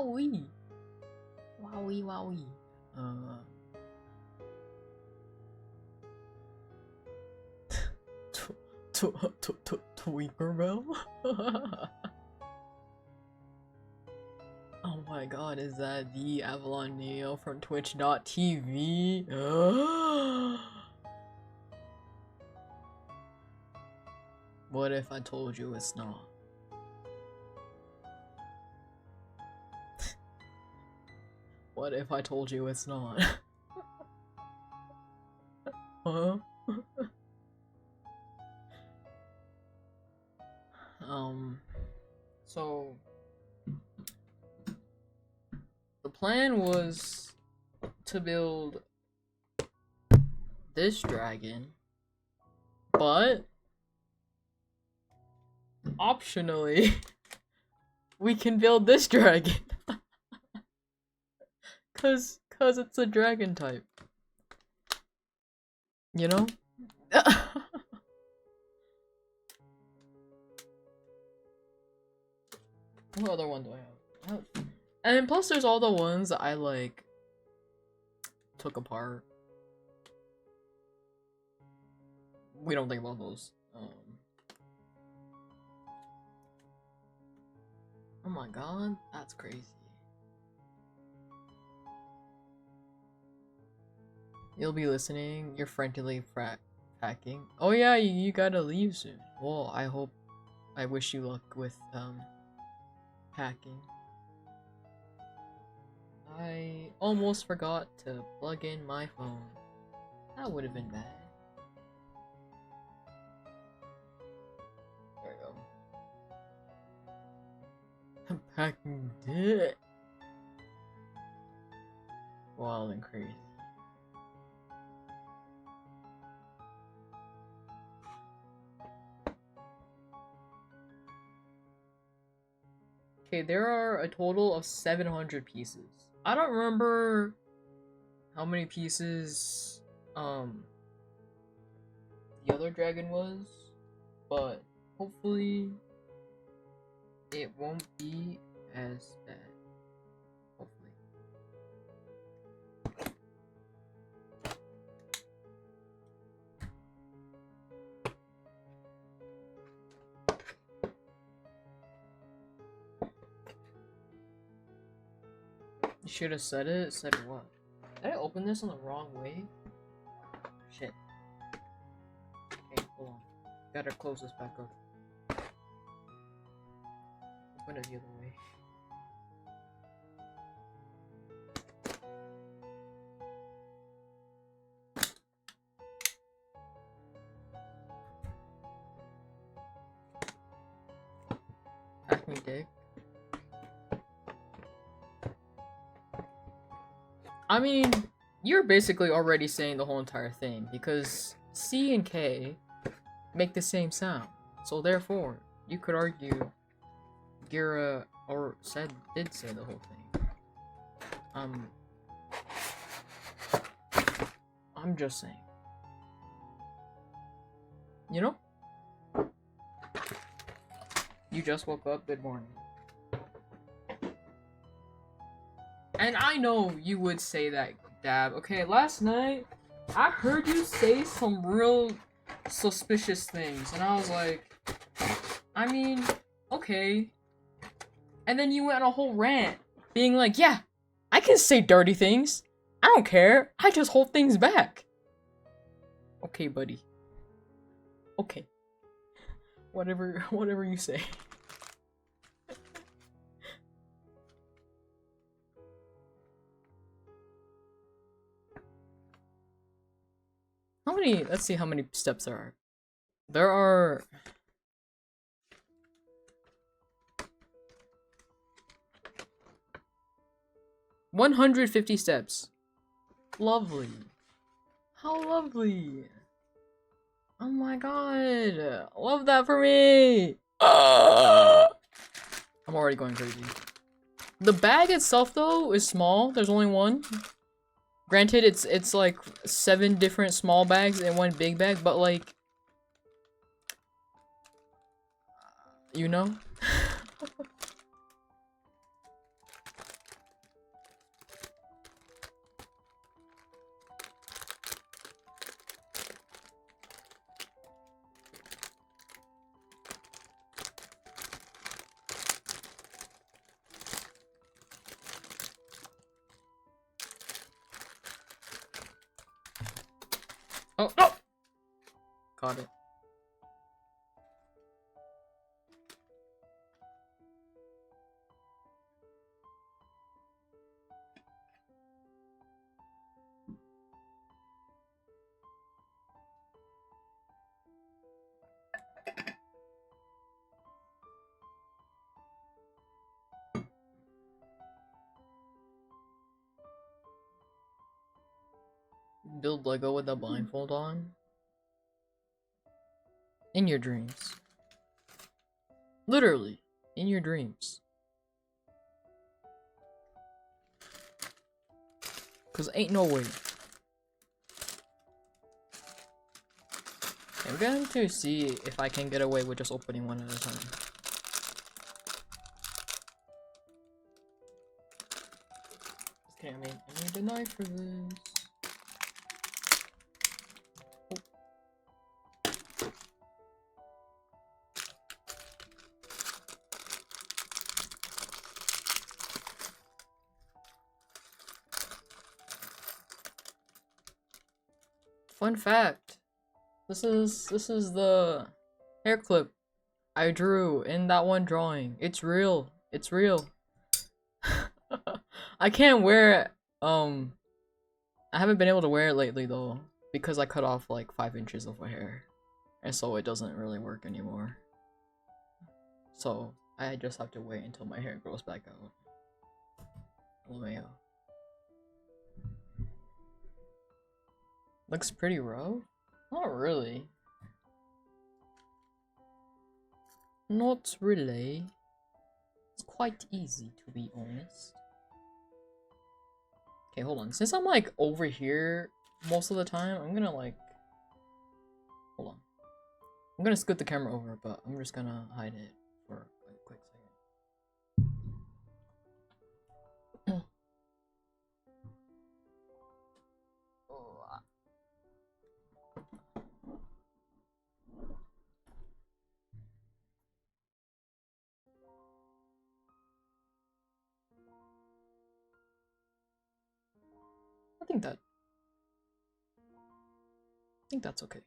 Wowee. Wowee, wowee. Tweakerbell? Oh my god, is that the Avalon Neo from Twitch.tv? What if I told you it's not? What if I told you it's not? Huh? So the plan was to build this dragon, but optionally we can build this dragon. cause it's a dragon type. You know? What other one do I have? And plus there's all the ones that I like took apart. We don't think about those. Oh my god, that's crazy. You'll be listening, you're frantically packing. Oh yeah, you gotta leave soon. Well, I wish you luck with packing. I almost forgot to plug in my phone. That would have been bad. There we go. I'm packing it. Wild and crazy. Okay, there are a total of 700 pieces. I don't remember how many pieces the other dragon was, but hopefully it won't be as bad. Hopefully. You should have said it. Said what? Did I open this in the wrong way? Shit. Okay, hold on. Gotta close this back up. Open it the other way. Pack me dick. I mean, you're basically already saying the whole entire thing, because C and K make the same sound. So therefore, you could argue Gira did say the whole thing. I'm just saying. You know? You just woke up, good morning. And I know you would say that, Dab. Okay, last night, I heard you say some real suspicious things. And I was like, I mean, okay. And then you went on a whole rant, being like, yeah, I can say dirty things. I don't care. I just hold things back. Okay, buddy. Okay. Whatever you say. How many? Let's see how many steps there are. There are 150 steps. Lovely. How lovely. Oh my god. Love that for me. I'm already going crazy. The bag itself though is small. There's only one. Granted, it's like 7 different small bags and 1 big bag, but like, you know? Oh, no! Got it. Build Lego with a blindfold on? In your dreams. Literally, in your dreams. Cause ain't no way. Okay, we're going to see if I can get away with just opening one at a time. Okay, I need a knife for this. Fun fact. This is the hair clip I drew in that one drawing. It's real. It's real. I can't wear it. I haven't been able to wear it lately though, because I cut off like 5 inches of my hair, and so it doesn't really work anymore. So I just have to wait until my hair grows back out. LMAO. Looks pretty rough? Not really. Not really. It's quite easy, to be honest. Okay, hold on. Since I'm like over here most of the time, I'm gonna like... Hold on. I'm gonna scoot the camera over, but I'm just gonna hide it for a quick second. I think that's okay.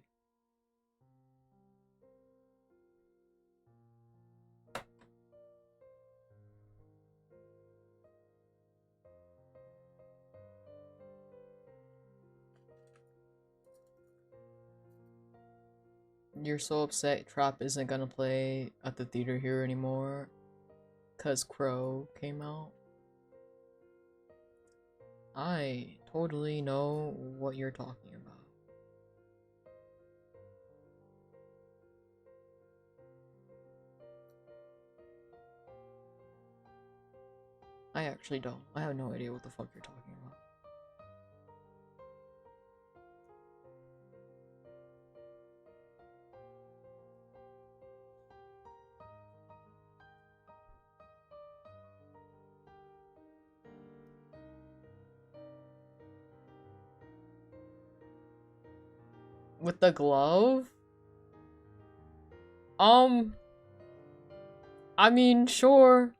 You're so upset Trap isn't gonna play at the theater here anymore cause Crow came out? I totally know what you're talking about. I actually don't. I have no idea what the fuck you're talking about. With the glove? I mean, sure.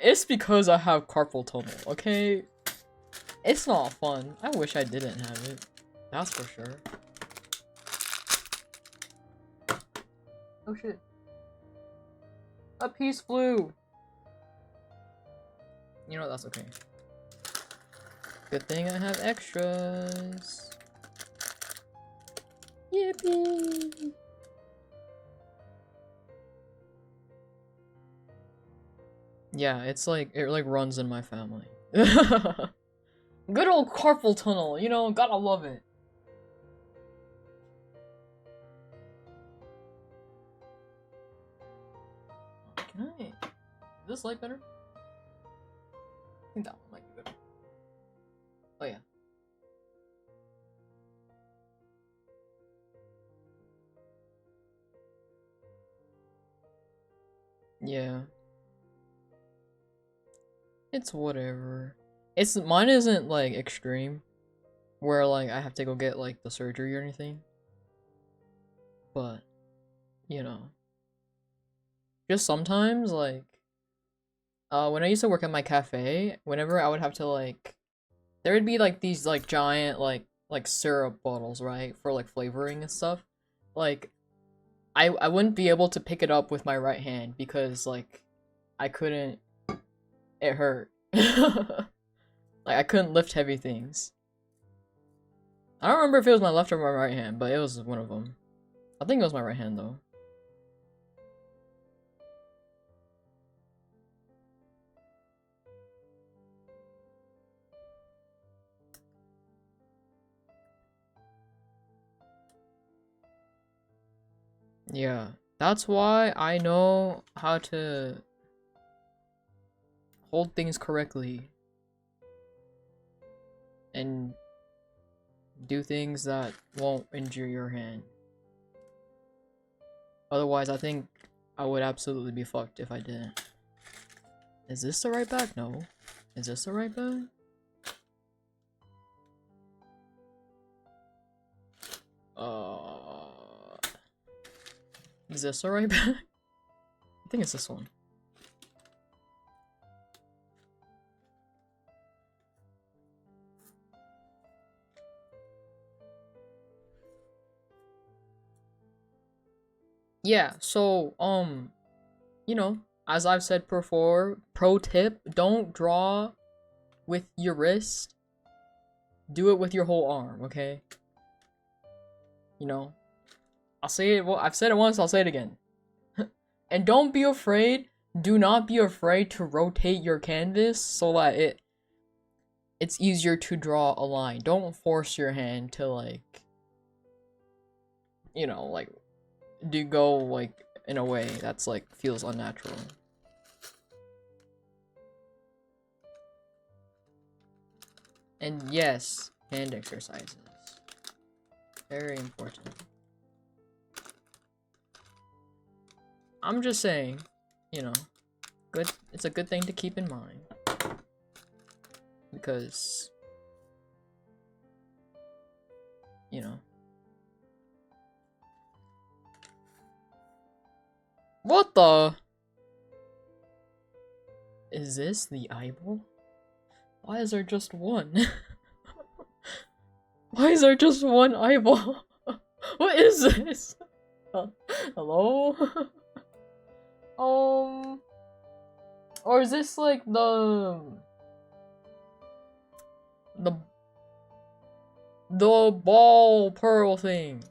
It's because I have carpal tunnel, okay? It's not fun. I wish I didn't have it. That's for sure. Oh shit. A piece flew! You know, that's okay. Good thing I have extras. Yippee! Yeah, it's like, it like runs in my family. Good old carpal tunnel, you know, gotta love it. Can I... Is this light better? I think that one might be better. Oh yeah. Yeah. It's whatever. Mine isn't like extreme, where like I have to go get like the surgery or anything. But, you know. Just sometimes like when I used to work at my cafe, whenever I would have to like there would be like these like giant like syrup bottles, right? For like flavoring and stuff. Like I wouldn't be able to pick it up with my right hand because like I couldn't, it hurt. Like I couldn't lift heavy things. I don't remember if it was my left or my right hand, but it was one of them. I think it was my right hand though. Yeah, that's why I know how to hold things correctly and do things that won't injure your hand. Otherwise, I think I would absolutely be fucked if I didn't. Is this the right bag? No. Is this the right bag? Is this the right bag? I think it's this one. Yeah, so, you know, as I've said before, pro tip, don't draw with your wrist. Do it with your whole arm, okay? You know, I'll say it, well, I've said it once, I'll say it again. And don't be afraid, do not be afraid to rotate your canvas so that it's easier to draw a line. Don't force your hand to like, you know, like, do go like in a way that's like feels unnatural. And yes, hand exercises. Very important. I'm just saying, you know, good. It's a good thing to keep in mind. Because, you know. What the? Is this the eyeball? Why is there just one? Why is there just one eyeball? What is this? Hello? Or is this like the ball pearl thing?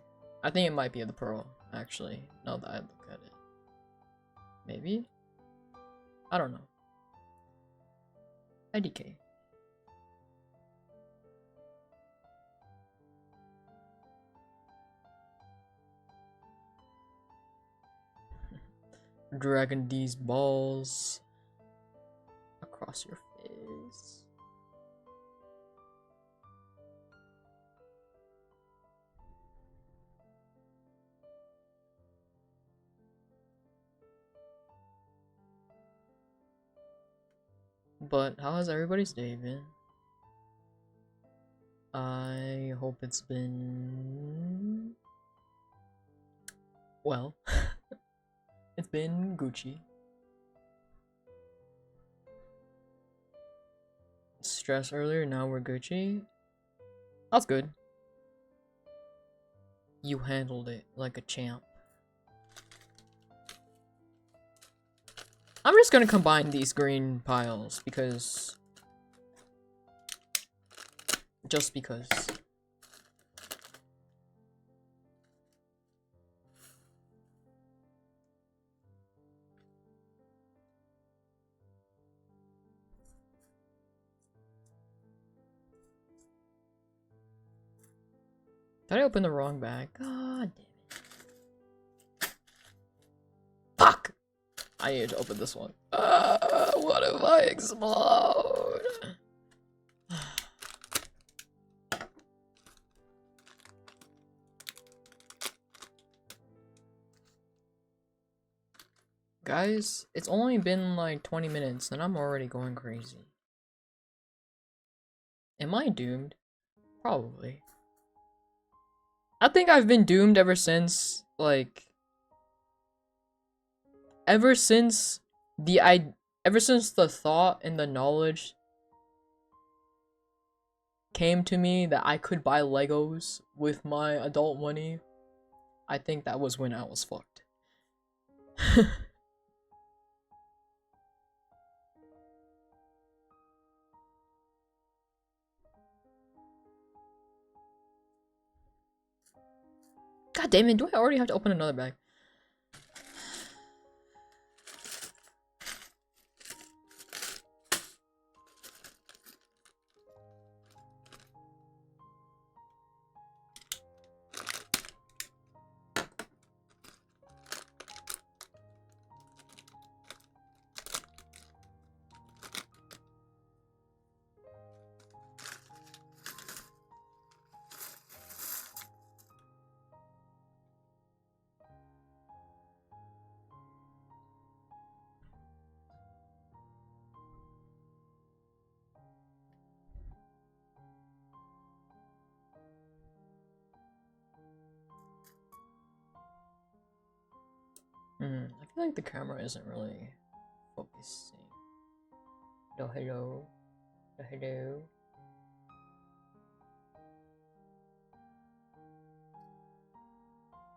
I think it might be the pearl, actually, now that I look at it. Maybe? I don't know. IDK. Dragging these balls across your face. But how has everybody's day been? I hope it's been well. It's been Gucci. Stress earlier, now we're Gucci. That's good. You handled it like a champ. I'm just gonna combine these green piles because... just because. Did I open the wrong bag? God damn it. Fuck! I need to open this one. What if I explode? Guys, it's only been like 20 minutes and I'm already going crazy. Am I doomed? Probably. I think I've been doomed ever since, like... ever since the thought and the knowledge came to me that I could buy Legos with my adult money, I think that was when I was fucked. God damn it, do I already have to open another bag? I feel like the camera isn't really focusing. No, hello. No, hello.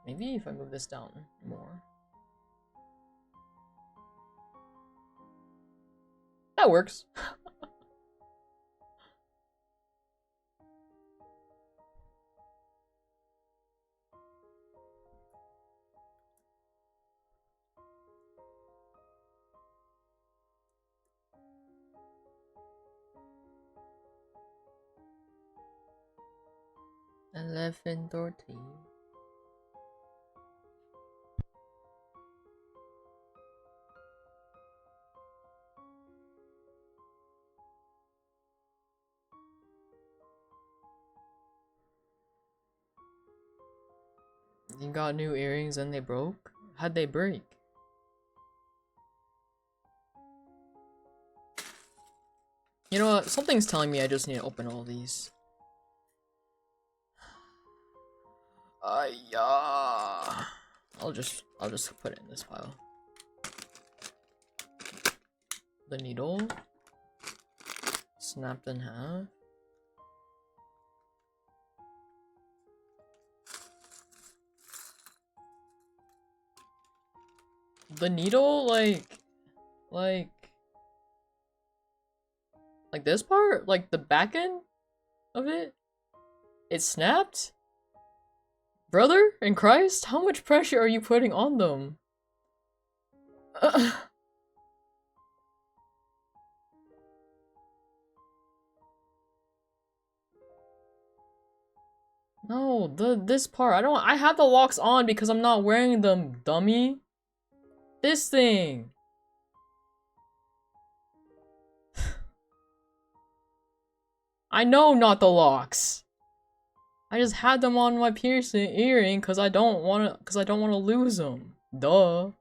Maybe if I move this down more. That works. Elephant or tea. You got new earrings and they broke? How'd they break? You know what? Something's telling me I just need to open all these. Yeah. I'll just put it in this pile. The needle. Snapped in half. The needle, like this part? Like the back end of it? It snapped? Brother in Christ, how much pressure are you putting on them? No, this part. I have the locks on because I'm not wearing them, dummy. This thing. I know, not the locks. I just had them on my piercing earring because I don't want to lose them. Duh.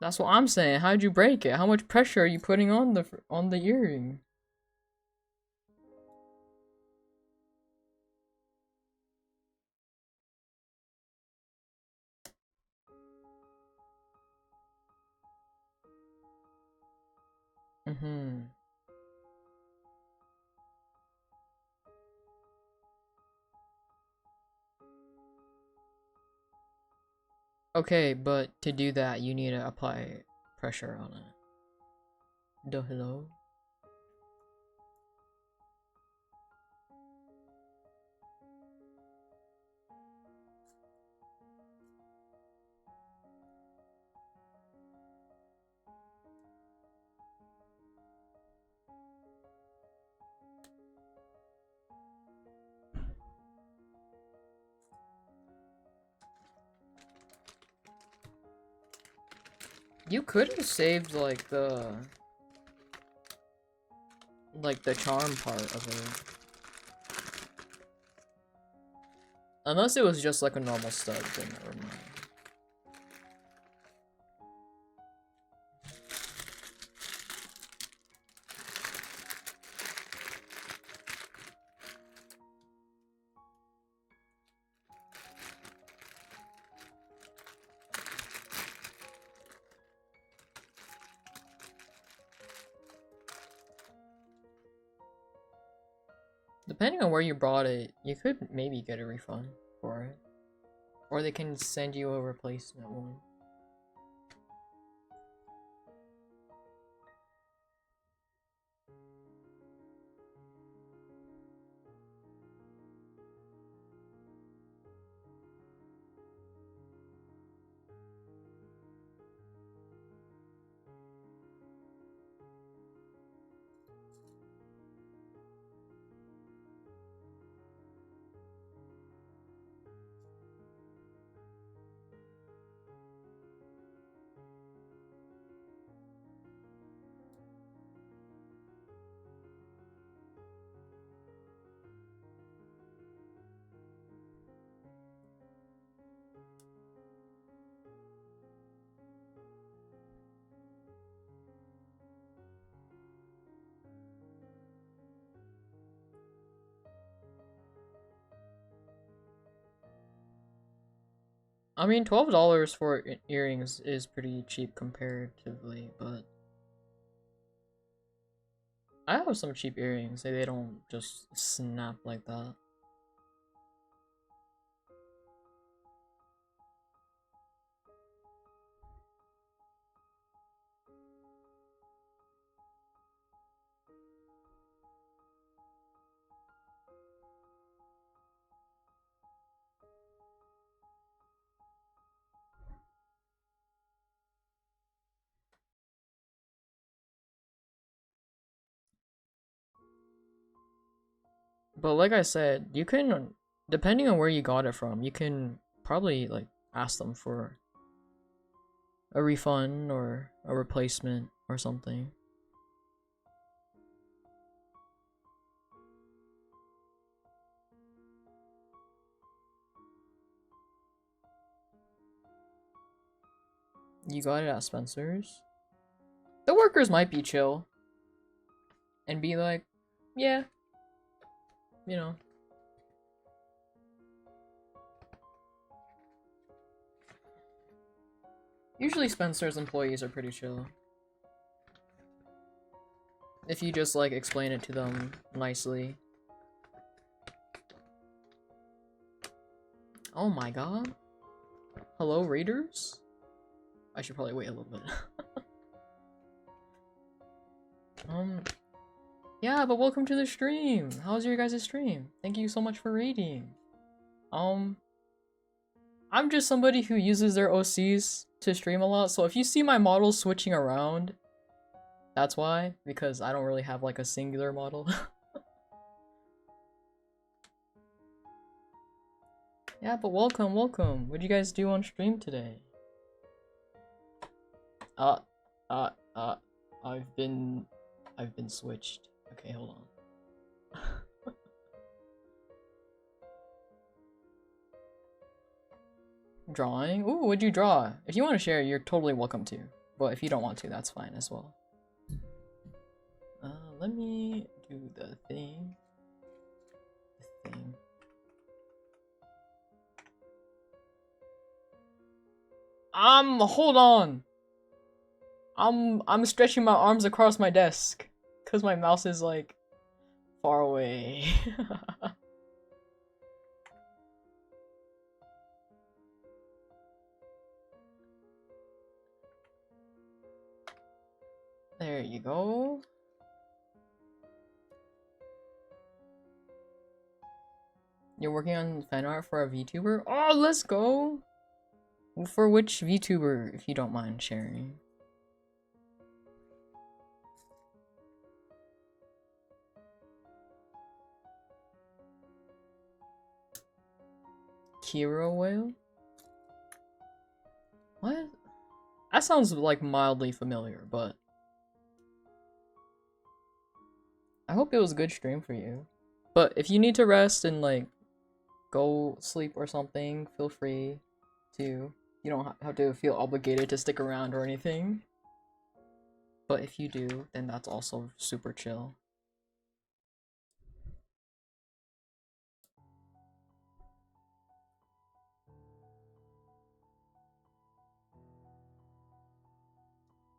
That's what I'm saying. How'd you break it? How much pressure are you putting on the earring? Okay, but to do that, you need to apply pressure on it. Duh, hello? You could have saved, like, the charm part of it. Unless it was just, like, a normal stud, then never mind. Depending on where you brought it, you could maybe get a refund for it. Or they can send you a replacement one. I mean, $12 for earrings is pretty cheap comparatively, but I have some cheap earrings. They don't just snap like that. But like I said, you can, depending on where you got it from, you can probably like ask them for a refund or a replacement or something. You got it at Spencer's. The workers might be chill and be like, yeah, you know. Usually Spencer's employees are pretty chill. If you just like explain it to them nicely. Oh my god. Hello, raiders? I should probably wait a little bit. Yeah, but welcome to the stream. How's your guys' stream? Thank you so much for raiding. I'm just somebody who uses their OCs to stream a lot, so if you see my models switching around, that's why, because I don't really have like a singular model. Yeah, but welcome, welcome. What'd you guys do on stream today? I've been switched. Okay, hold on. Drawing? Ooh, what'd you draw? If you want to share, you're totally welcome to. But if you don't want to, that's fine as well. Let me do the thing. Hold on. I'm stretching my arms across my desk. Cause my mouse is like far away. There you go. You're working on fan art for a VTuber? Oh, let's go! For which VTuber, if you don't mind sharing? Kiro Whale? What? That sounds like mildly familiar, but I hope it was a good stream for you. But if you need to rest and like go sleep or something, feel free to. You don't have to feel obligated to stick around or anything. But if you do, then that's also super chill.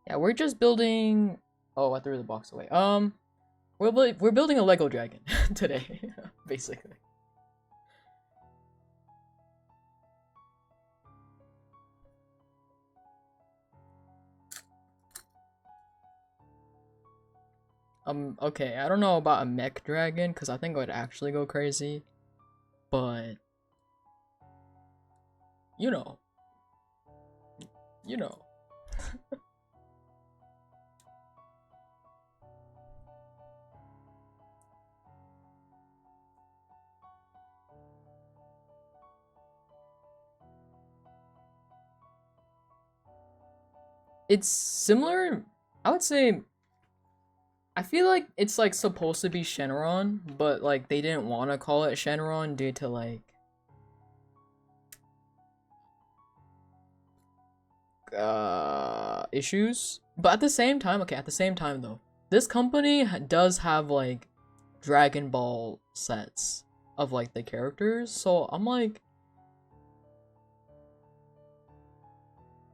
Yeah, we're just building. Oh, I threw the box away. We're building a Lego dragon today. Basically. Okay, I don't know about a mech dragon, because I think it would actually go crazy. But, you know. You know. It's similar, I would say, I feel like it's like supposed to be Shenron, but like they didn't want to call it Shenron due to like issues. But at the same time, okay, at the same time though, this company does have like Dragon Ball sets of like the characters, so I'm like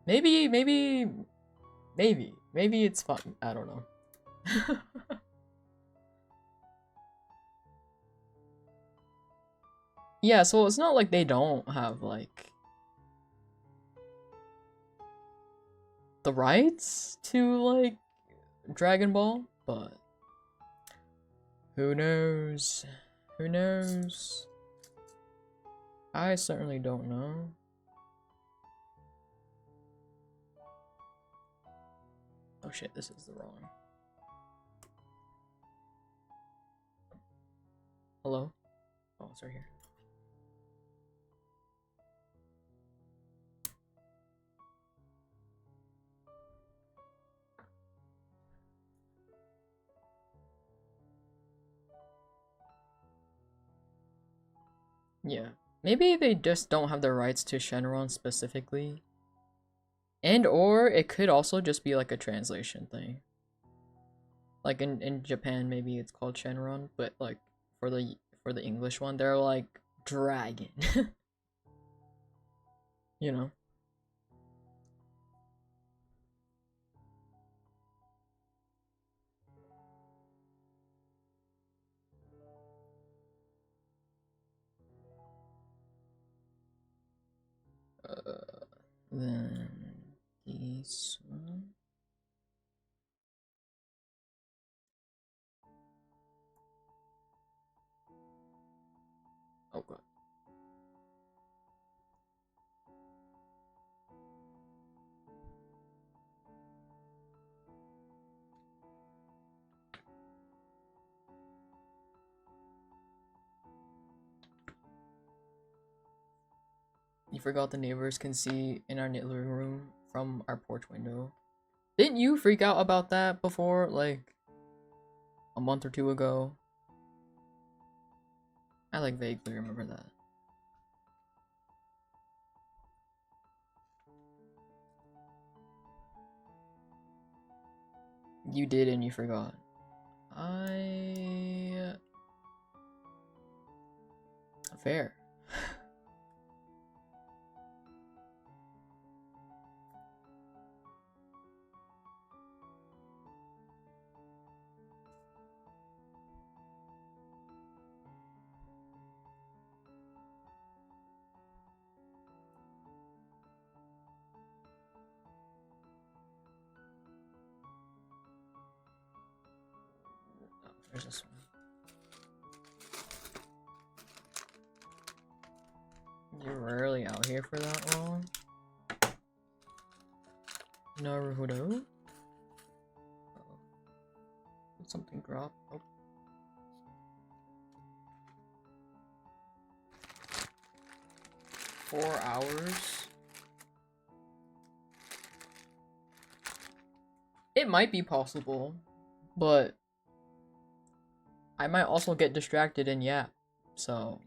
maybe it's fun. I don't know. Yeah, so it's not like they don't have like the rights to like Dragon Ball, but who knows? Who knows? I certainly don't know. Oh shit, this is the wrong. Hello? Oh, it's right here. Yeah. Maybe they just don't have the rights to Shenron specifically. And or it could also just be like a translation thing. Like in Japan maybe it's called Shenron, but like for the English one they're like dragon. You know. Then this one. Oh god. You forgot the neighbors can see in our living room from our porch window. Didn't you freak out about that before, like a month or two ago? I like vaguely remember that. You did and you forgot. Fair. Oh, there's this one. You're rarely out here for that long. Naruto? Uh-oh. Did something drop? Oh. Four hours? It might be possible, but I might also get distracted and yap, so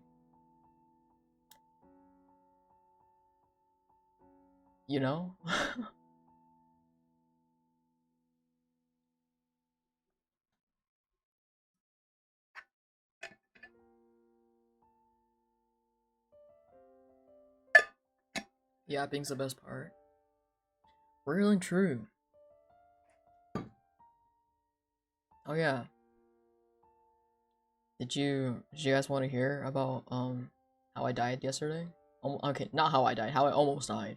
you know? Yapping's the best part. Real and true. Oh yeah. did you guys want to hear about how I died yesterday? Okay, not how I died, how I almost died.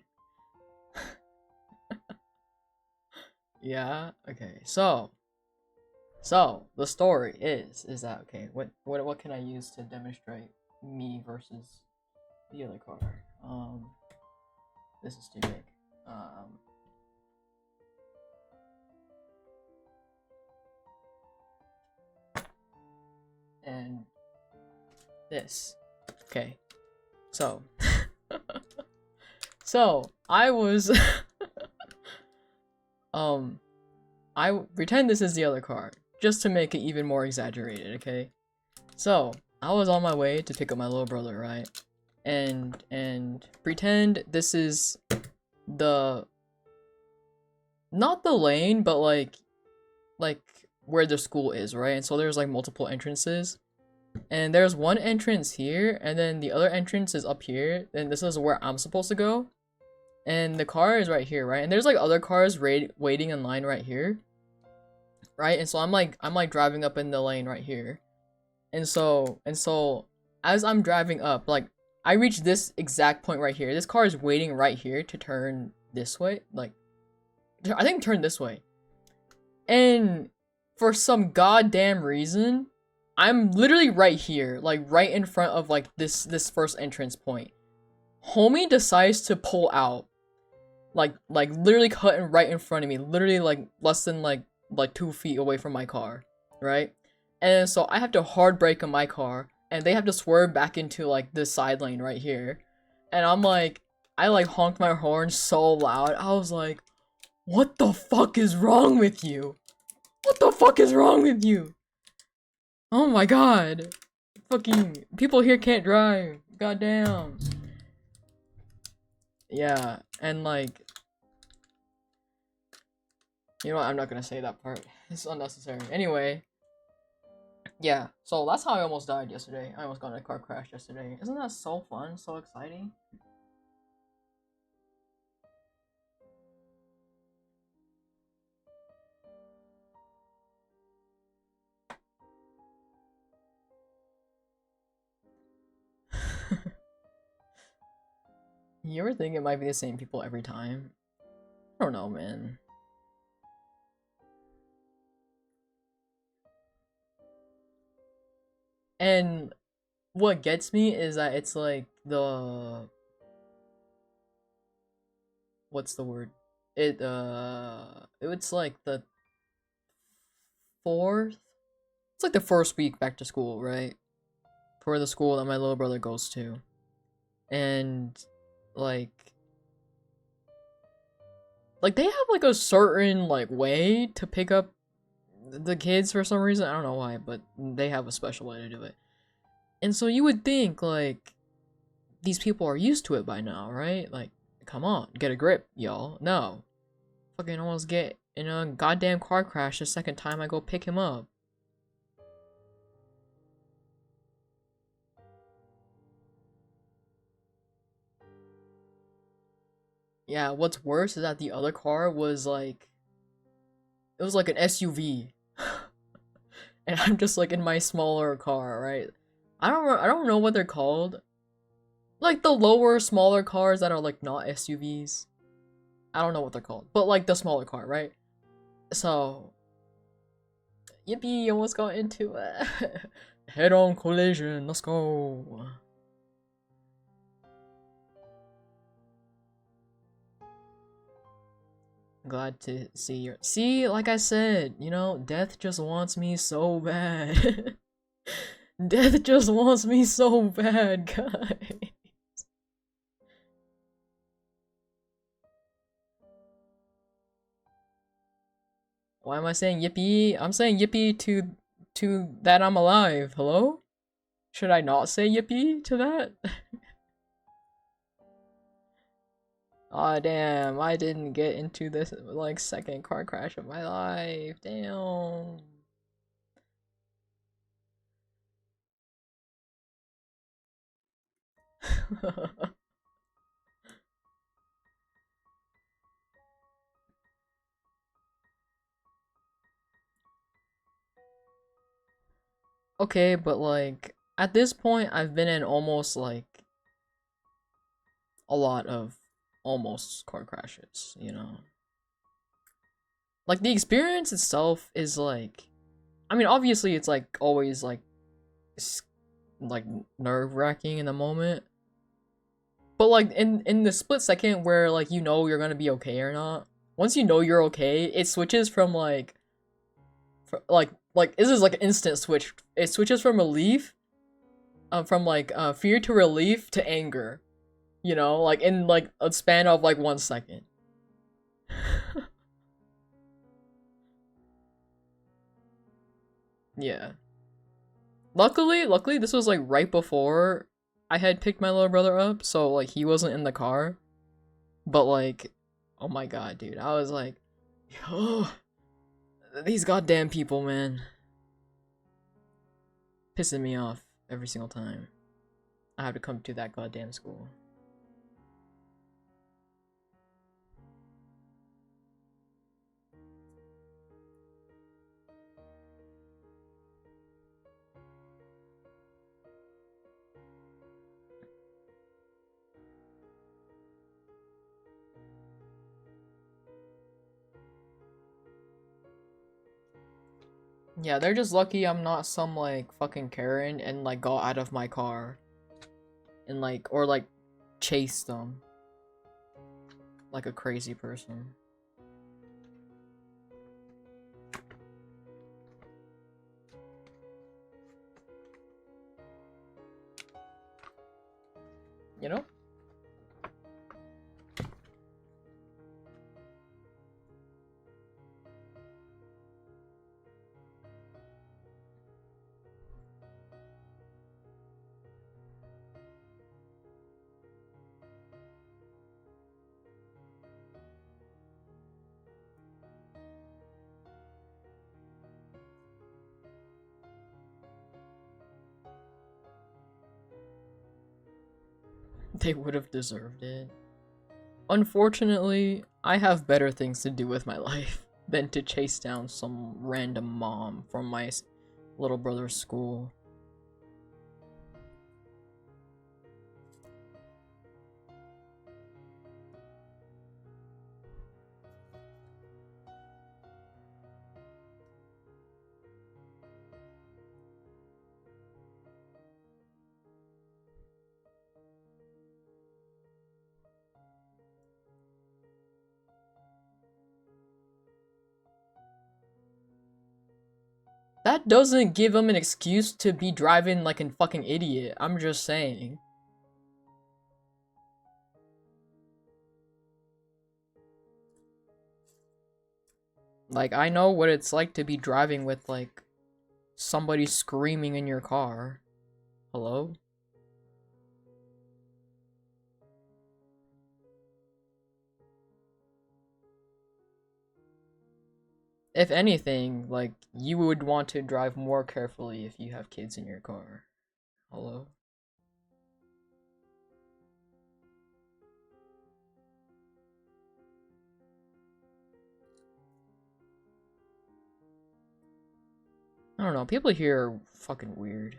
Yeah, okay. So the story is that okay, what can I use to demonstrate me versus the other car? This is too big. Um and this. Okay. So so I was um I pretend this is the other car just to make it even more exaggerated, okay? So, I was on my way to pick up my little brother, right? And pretend this is the not the lane, but like where the school is, right? And so there's like multiple entrances. And there's one entrance here, and then the other entrance is up here, and this is where I'm supposed to go. And the car is right here, right? And there's like other cars waiting in line right here, right? And so I'm like driving up in the lane right here. And so as I'm driving up, like I reach this exact point right here. This car is waiting right here to turn this way. Like I think turn this way. And for some goddamn reason, I'm literally right here, like right in front of like this first entrance point. Homie decides to pull out. Like literally cutting right in front of me. Literally like less than like 2 feet away from my car. Right? And so I have to hard brake on my car, and they have to swerve back into like this side lane right here. And I like honked my horn so loud. I was like, what the fuck is wrong with you? What the fuck is wrong with you? Oh my god. Fucking people here can't drive. Goddamn. Yeah, and like, you know what? I'm not gonna say that part. It's unnecessary. Anyway, yeah, so that's how I almost died yesterday. I almost got in a car crash yesterday. Isn't that so fun? So exciting? You ever think it might be the same people every time? I don't know, man. And what gets me is that it's like the what's the word? It's like the fourth. It's like the first week back to school, right? For the school that my little brother goes to. And like they have like a certain like way to pick up the kids for some reason. I don't know why, but they have a special way to do it. And so you would think like these people are used to it by now, right? Like, come on, get a grip, y'all. No. Fucking almost get in a goddamn car crash the second time I go pick him up. Yeah, what's worse is that the other car was like, it was like an SUV. And I'm just like in my smaller car, right? I don't know what they're called. Like the lower, smaller cars that are like not SUVs. I don't know what they're called, but like the smaller car, right? So, yippee, almost got into it. Head-on collision, let's go. Glad to see your. See, like I said, you know, death just wants me so bad. Death just wants me so bad, guys. Why am I saying yippee? I'm saying yippee to that I'm alive. Hello? Should I not say yippee to that? Aw, damn, I didn't get into this like second car crash of my life. Damn. Okay, but like at this point I've been in almost like a lot of almost car crashes, you know. Like the experience itself is like, I mean obviously it's like always like like nerve-wracking in the moment. But like in the split second where like you know you're going to be okay or not. Once you know you're okay, it switches from like like this is like an instant switch. It switches from relief from like fear to relief to anger. You know, like in like a span of like 1 second. Yeah. Luckily, this was like right before I had picked my little brother up, so like he wasn't in the car. But like, oh my god, dude, I was like, oh, these goddamn people, man, pissing me off every single time I have to come to that goddamn school. Yeah, they're just lucky I'm not some like fucking Karen and like got out of my car and like or like chased them like a crazy person. You know? They would have deserved it. Unfortunately, I have better things to do with my life than to chase down some random mom from my little brother's school. That doesn't give him an excuse to be driving like a fucking idiot. I'm just saying. Like, I know what it's like to be driving with, like, somebody screaming in your car. Hello? If anything, like, you would want to drive more carefully if you have kids in your car. Hello? I don't know, people here are fucking weird.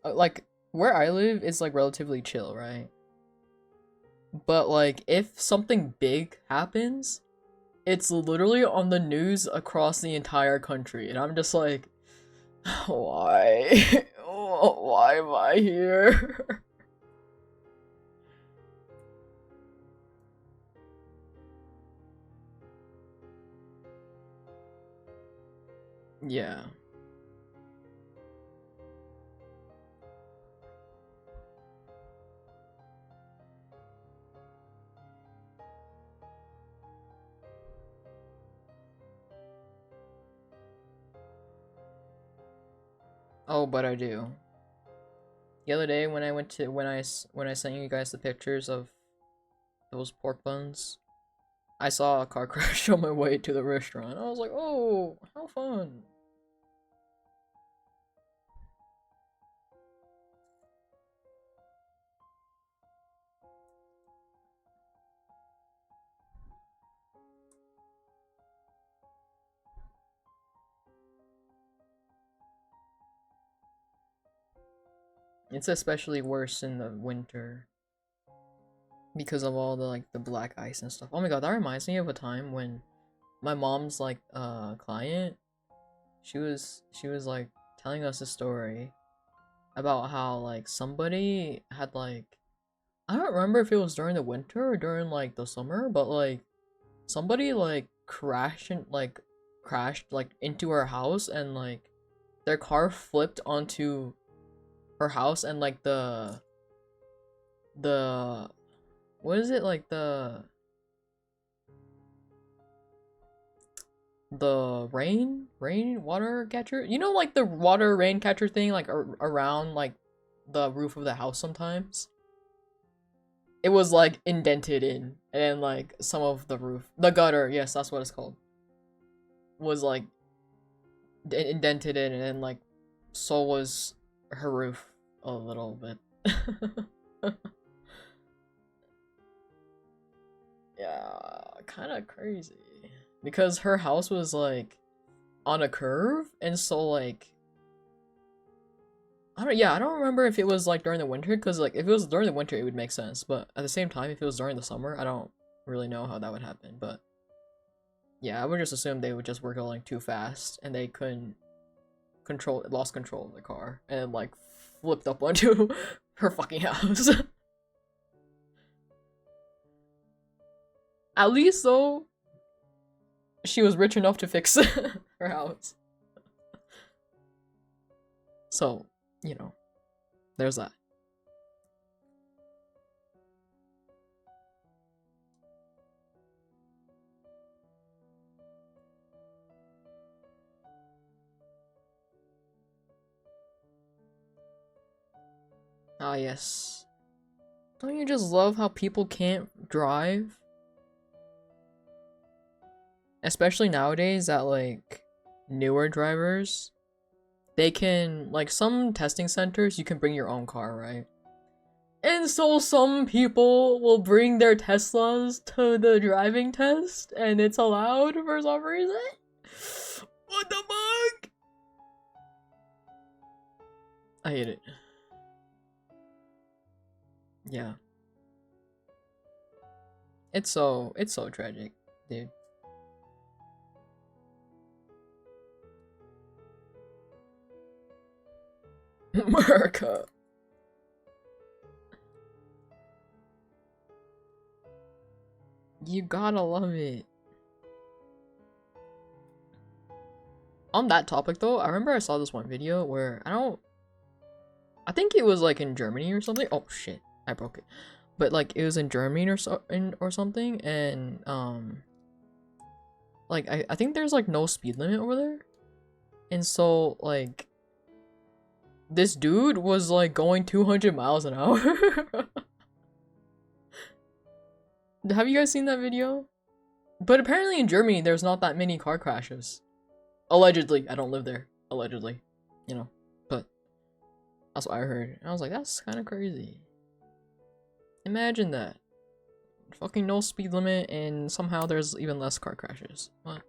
Like, where I live is, like, relatively chill, right? But, like, if something big happens, it's literally on the news across the entire country, and I'm just like, why? Why am I here? Yeah. Oh, but I do. The other day when I went to when I sent you guys the pictures of those pork buns, I saw a car crash on my way to the restaurant. I was like, "Oh, how fun." It's especially worse in the winter because of all the like the black ice and stuff. Oh my god, that reminds me of a time when my mom's like client, she was like telling us a story about how like somebody had like, I don't remember if it was during the winter or during like the summer, but like somebody like crashed like into her house, and like their car flipped onto her house, and like the what is it, like the rain water catcher, you know, like the water rain catcher thing, like around like the roof of the house sometimes, it was like indented in, and like some of the roof, the gutter, yes, that's what it's called, was like indented in, and then like so was her roof a little bit. Yeah, kind of crazy because her house was like on a curve, and so like I don't remember if it was like during the winter, because like if it was during the winter it would make sense, but at the same time if it was during the summer I don't really know how that would happen. But yeah, I would just assume they would just were going too fast and they couldn't lost control of the car and like flipped up onto her fucking house. At least though she was rich enough to fix her house, so you know, there's that. Ah, yes. Don't you just love how people can't drive? Especially nowadays that like newer drivers, they can, like some testing centers, you can bring your own car, right? And so some people will bring their Teslas to the driving test and it's allowed for some reason? What the fuck? I hate it. Yeah. It's so tragic, dude. America. You gotta love it. On that topic though, I remember I saw this one video where I think it was like in Germany or something. Oh shit, I broke it. But like it was in Germany or something, and like I think there's like no speed limit over there. And so like this dude was like going 200 miles an hour. Have you guys seen that video? But apparently in Germany there's not that many car crashes. Allegedly. I don't live there. Allegedly. You know. But that's what I heard. And I was like, that's kind of crazy. Imagine that. Fucking no speed limit and somehow there's even less car crashes. What?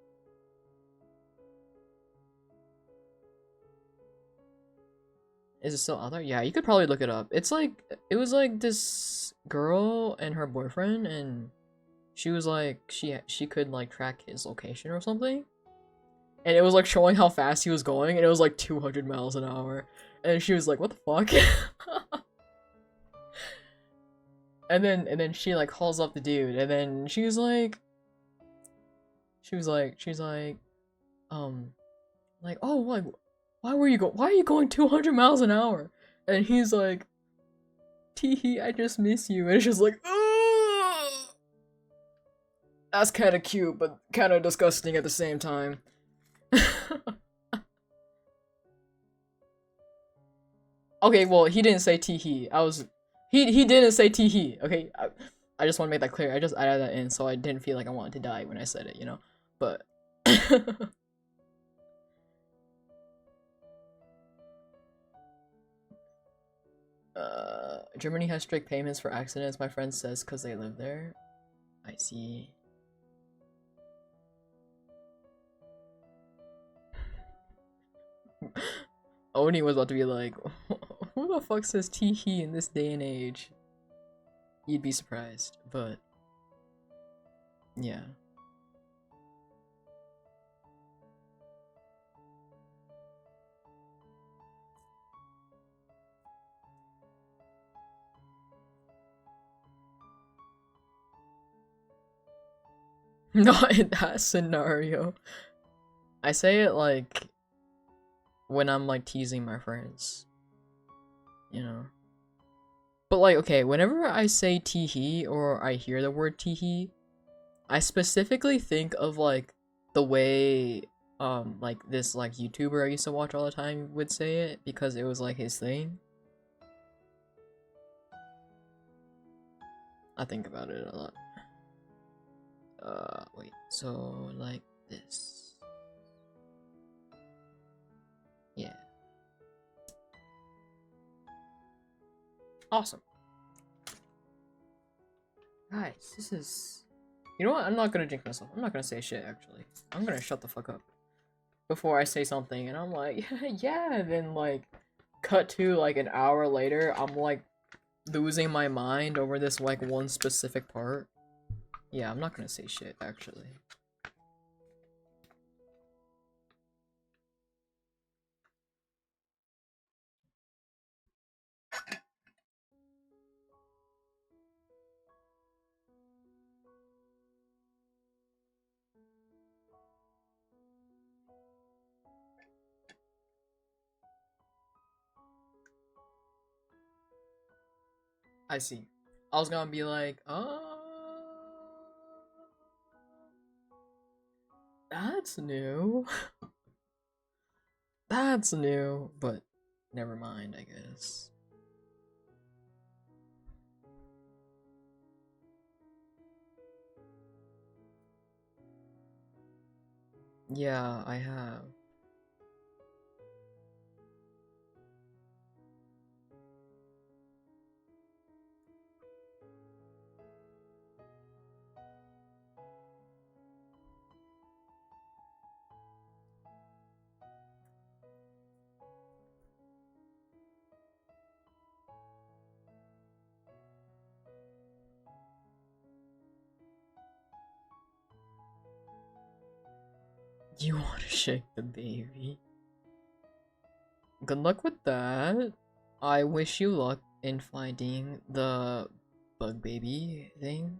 Is it still out there? Yeah, you could probably look it up. It's like, it was like this girl and her boyfriend, and she was like, she could like track his location or something. And it was like showing how fast he was going, and it was like 200 miles an hour. And she was like, what the fuck? and then she like calls up the dude, and then she was like, like, oh, like, why are you going 200 miles an hour? And he's like, tee I just miss you. And it's just like, ugh! That's kind of cute, but kind of disgusting at the same time. Okay, well, he didn't say tee he didn't say tee. Okay, I just want to make that clear. I just added that in so I didn't feel like I wanted to die when I said it, you know? But Germany has strict payments for accidents, my friend says, because they live there. I see. Oni was about to be like, Who the fuck says tee-hee in this day and age? You'd be surprised, but yeah. Not in that scenario. I say it like when I'm like teasing my friends, you know. But like, okay, whenever I say tee-hee or I hear the word tee-hee, I specifically think of like the way like this like YouTuber I used to watch all the time would say it because it was like his thing. I think about it a lot. Wait, so like this. Yeah. Awesome. Guys, this is... You know what? I'm not gonna jinx myself. I'm not gonna say shit, actually. I'm gonna shut the fuck up. Before I say something, and I'm like, yeah, and then like, cut to like an hour later, I'm like, losing my mind over this like one specific part. Yeah, I'm not gonna say shit, actually. I see. I was gonna be like, that's new. That's new, but never mind, I guess. Yeah, I have. You want to shake the baby? Good luck with that. I wish you luck in finding the bug baby thing.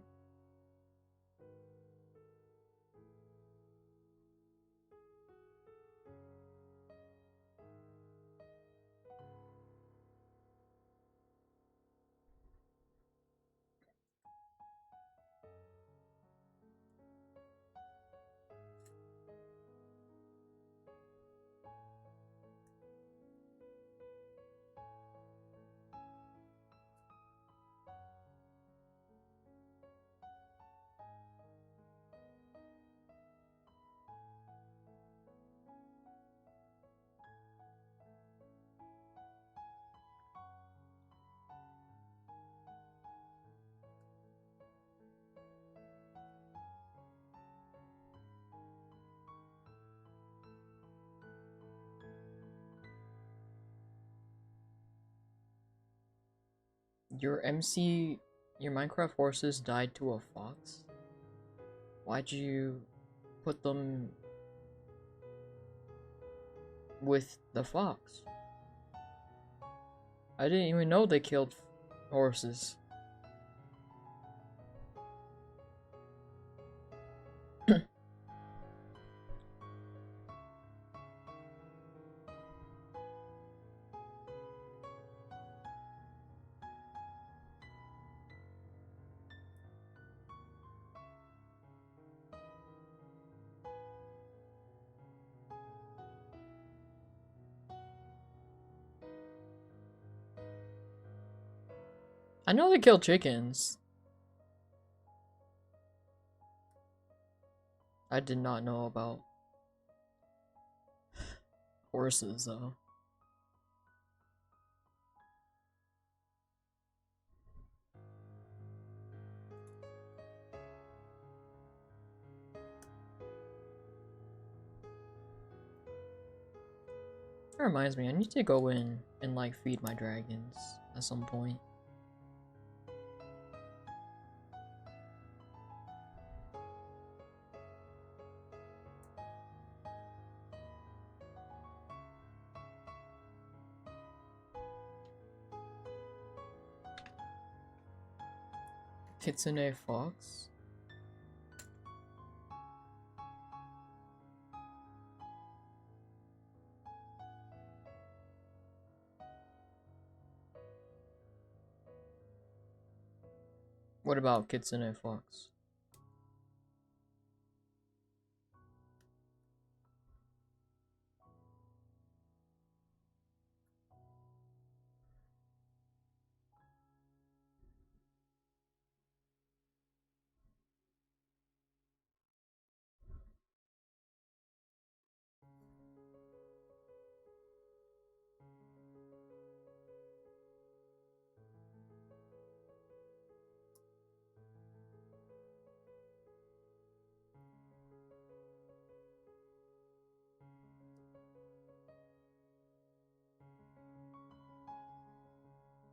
Your Minecraft horses died to a fox? Why'd you put them with the fox? I didn't even know they killed horses. I know they killed chickens. I did not know about horses, though. That reminds me, I need to go in and like feed my dragons at some point. Kitsune fox? What about Kitsune fox?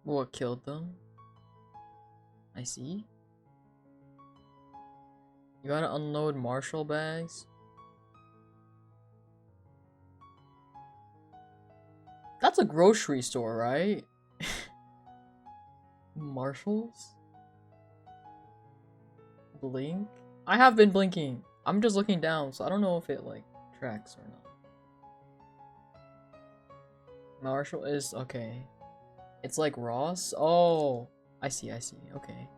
What killed them? I see. You gotta unload Marshall bags? That's a grocery store, right? Marshalls? Blink? I have been blinking. I'm just looking down, so I don't know if it, like, tracks or not. Marshall is... okay. It's like Ross? Oh! I see, okay.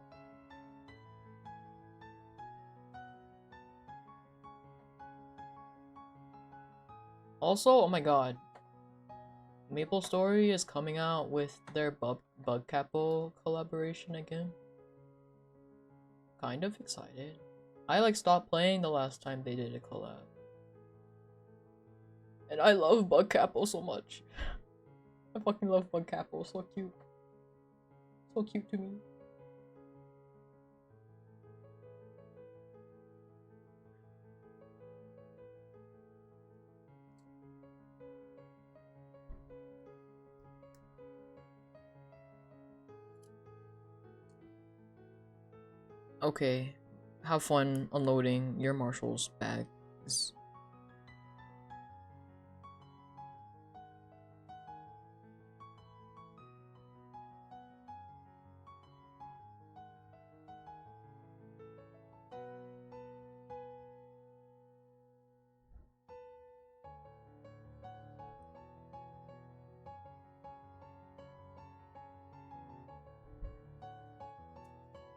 Also, oh my god. Maple Story is coming out with their Bug Capo collaboration again. Kind of excited. I like stopped playing the last time they did a collab. And I love Bug Capo so much. I fucking love Bug Capo, so cute. So cute to me. Okay, have fun unloading your Marshall's bags.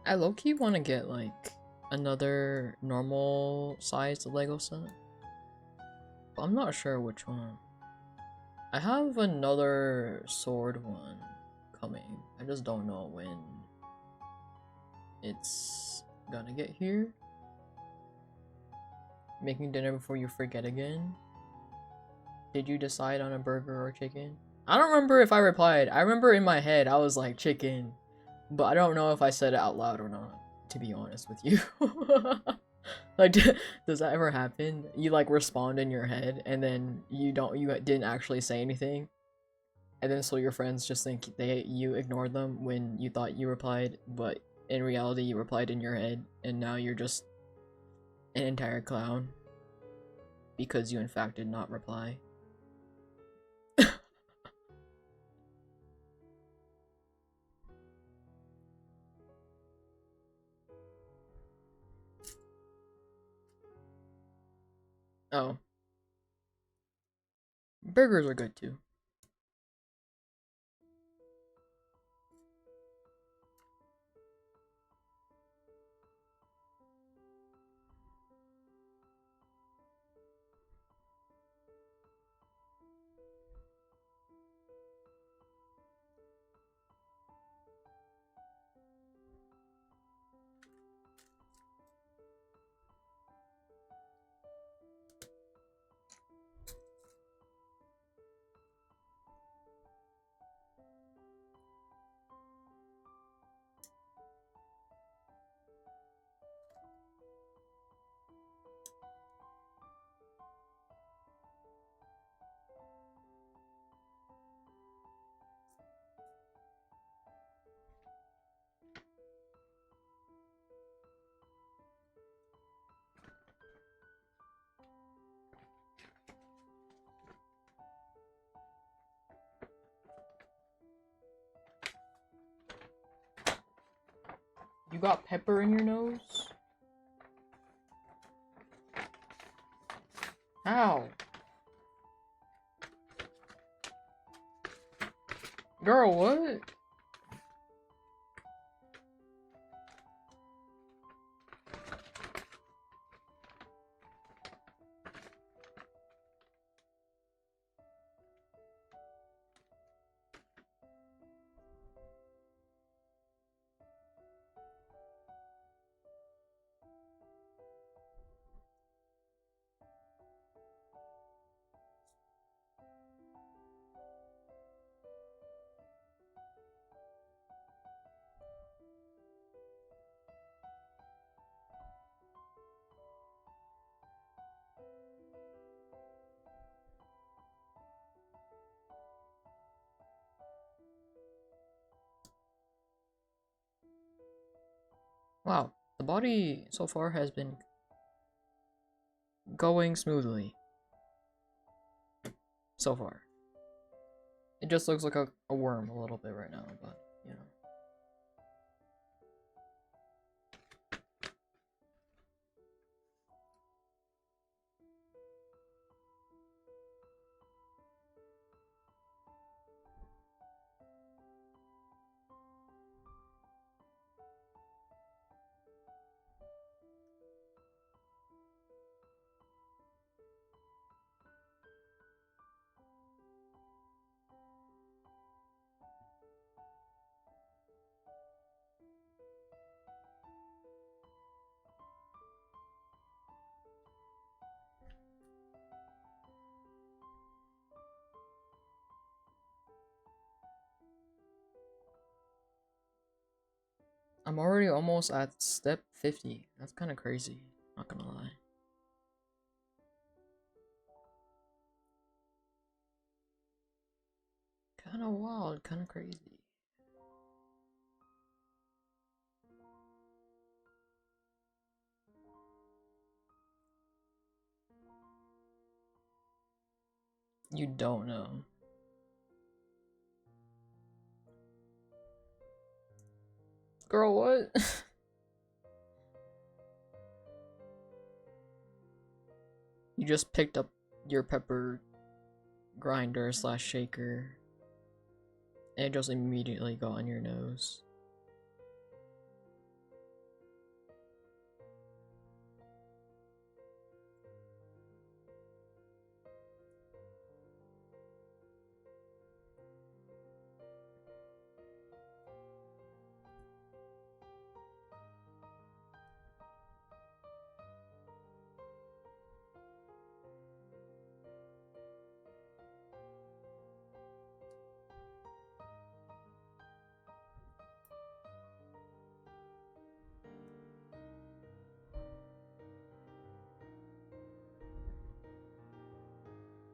I low-key want to get, like, another normal sized Lego set. But I'm not sure which one. I have another sword one coming. I just don't know when it's gonna get here. Making dinner before you forget again. Did you decide on a burger or chicken? I don't remember if I replied. I remember in my head I was like chicken. But I don't know if I said it out loud or not, to be honest with you. Like, does that ever happen? You like respond in your head and then you didn't actually say anything. And then so your friends just think you ignored them when you thought you replied, but in reality you replied in your head and now you're just an entire clown. Because you in fact did not reply. Oh. Burgers are good too. You got pepper in your nose? How? Girl, what? Wow, the body so far has been going smoothly. So far. It just looks like a worm a little bit right now, but, you know. I'm already almost at step 50. That's kind of crazy, not gonna lie. Kind of wild, kind of crazy. You don't know. Girl, what? You just picked up your pepper grinder slash shaker and it just immediately got on your nose.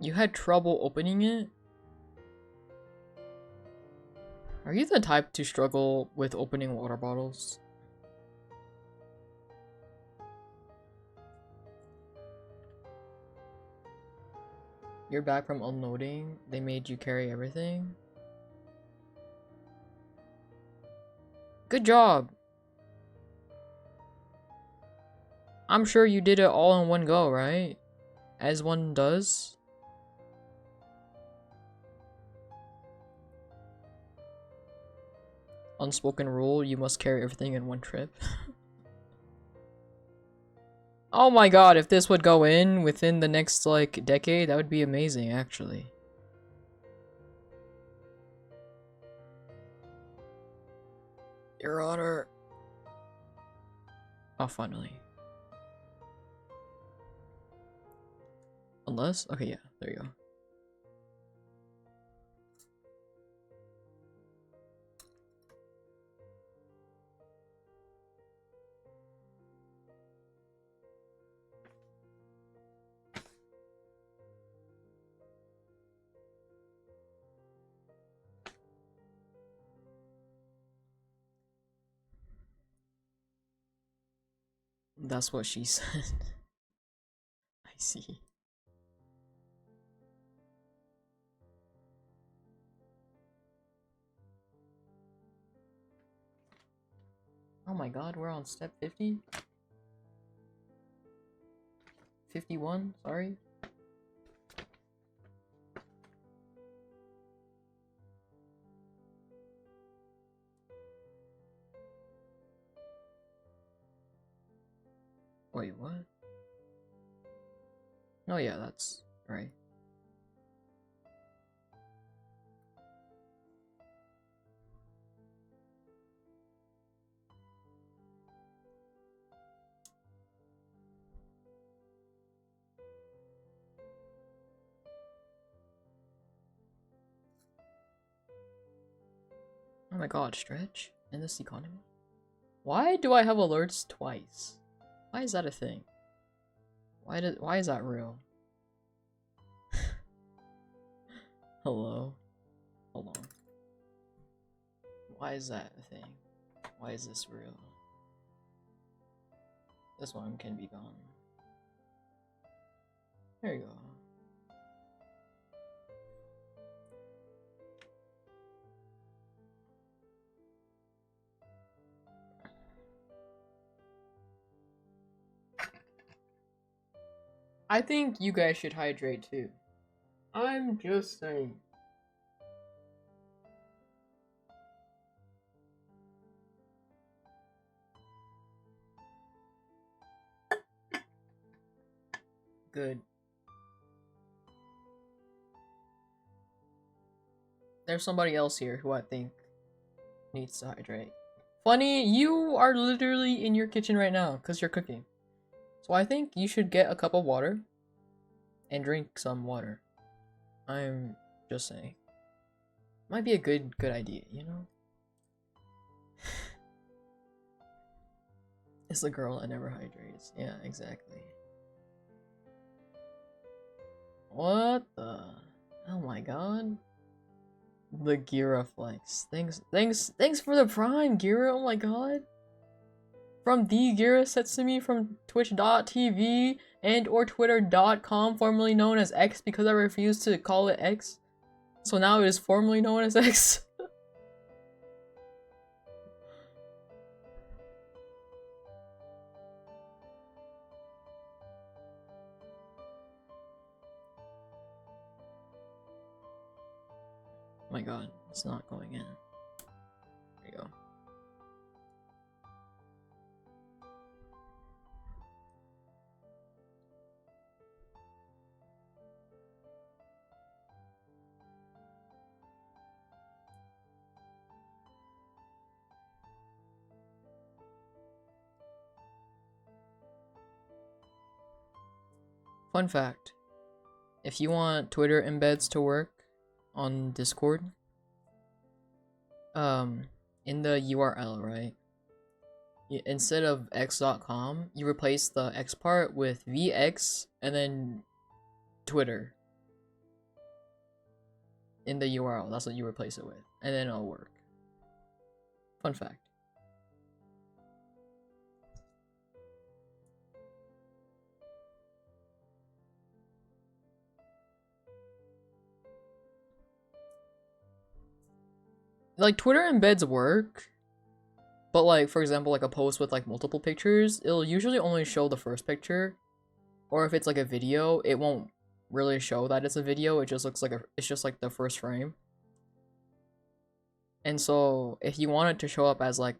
You had trouble opening it? Are you the type to struggle with opening water bottles? You're back from unloading? They made you carry everything? Good job! I'm sure you did it all in one go, right? As one does? Unspoken rule, you must carry everything in one trip. Oh my god, if this would go in within the next, like, decade, that would be amazing, actually. Your Honor. Oh, finally. Unless? Okay, yeah, there you go. That's what she said. I see. Oh my god, we're on step 50? 51, sorry. Wait, what? Oh yeah, that's right. Oh my god, stretch in this economy? Why do I have alerts twice? Why is that a thing? Why is that real? Hello? Hold on. Why is that a thing? Why is this real? This one can be gone. There you go. I think you guys should hydrate too. I'm just saying. Good. There's somebody else here who I think needs to hydrate. Funny, you are literally in your kitchen right now because you're cooking. So I think you should get a cup of water and drink some water. I'm just saying. Might be a good idea, you know? It's the girl that never hydrates. Yeah, exactly. What the? Oh my god. The Gira flex. Thanks for the prime, Gira. Oh my god. From the Gira Setsumi from twitch.tv and or twitter.com, formerly known as X because I refused to call it X. So now it is formerly known as X. Oh my god, it's not going in. There you go. Fun fact. If you want Twitter embeds to work on Discord, in the URL, right? Instead of x.com, you replace the X part with VX and then Twitter in the URL. That's what you replace it with, and then it'll work. Fun fact. Like, Twitter embeds work, but like, for example, like a post with like multiple pictures, it'll usually only show the first picture, or if it's like a video, it won't really show that it's a video. It just looks like it's just like the first frame. And so if you want it to show up as like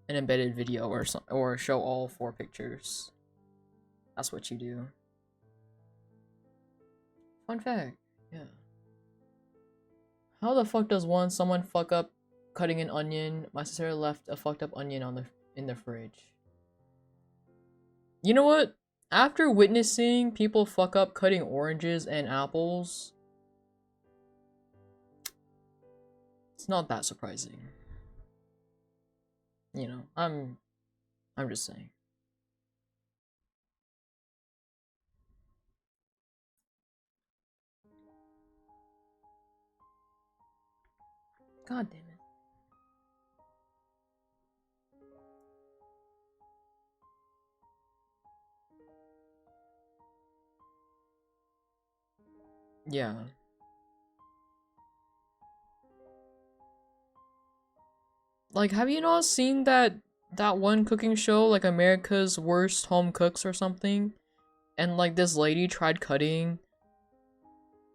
an embedded video or show all 4 pictures, that's what you do. Fun fact, yeah. How the fuck does someone fuck up cutting an onion? My sister left a fucked up onion in the fridge. You know what? After witnessing people fuck up cutting oranges and apples, it's not that surprising. You know, I'm just saying. God damn it. Yeah. Like, have you not seen that that one cooking show, like America's Worst Home Cooks or something, and like this lady tried cutting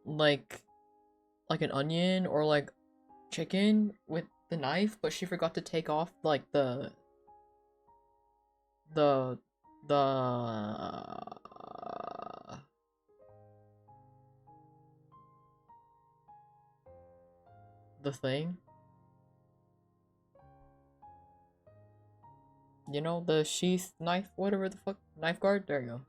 like an onion or like chicken with the knife, but she forgot to take off like the the the thing. You know, the sheath knife, whatever the fuck, knife guard. There you go.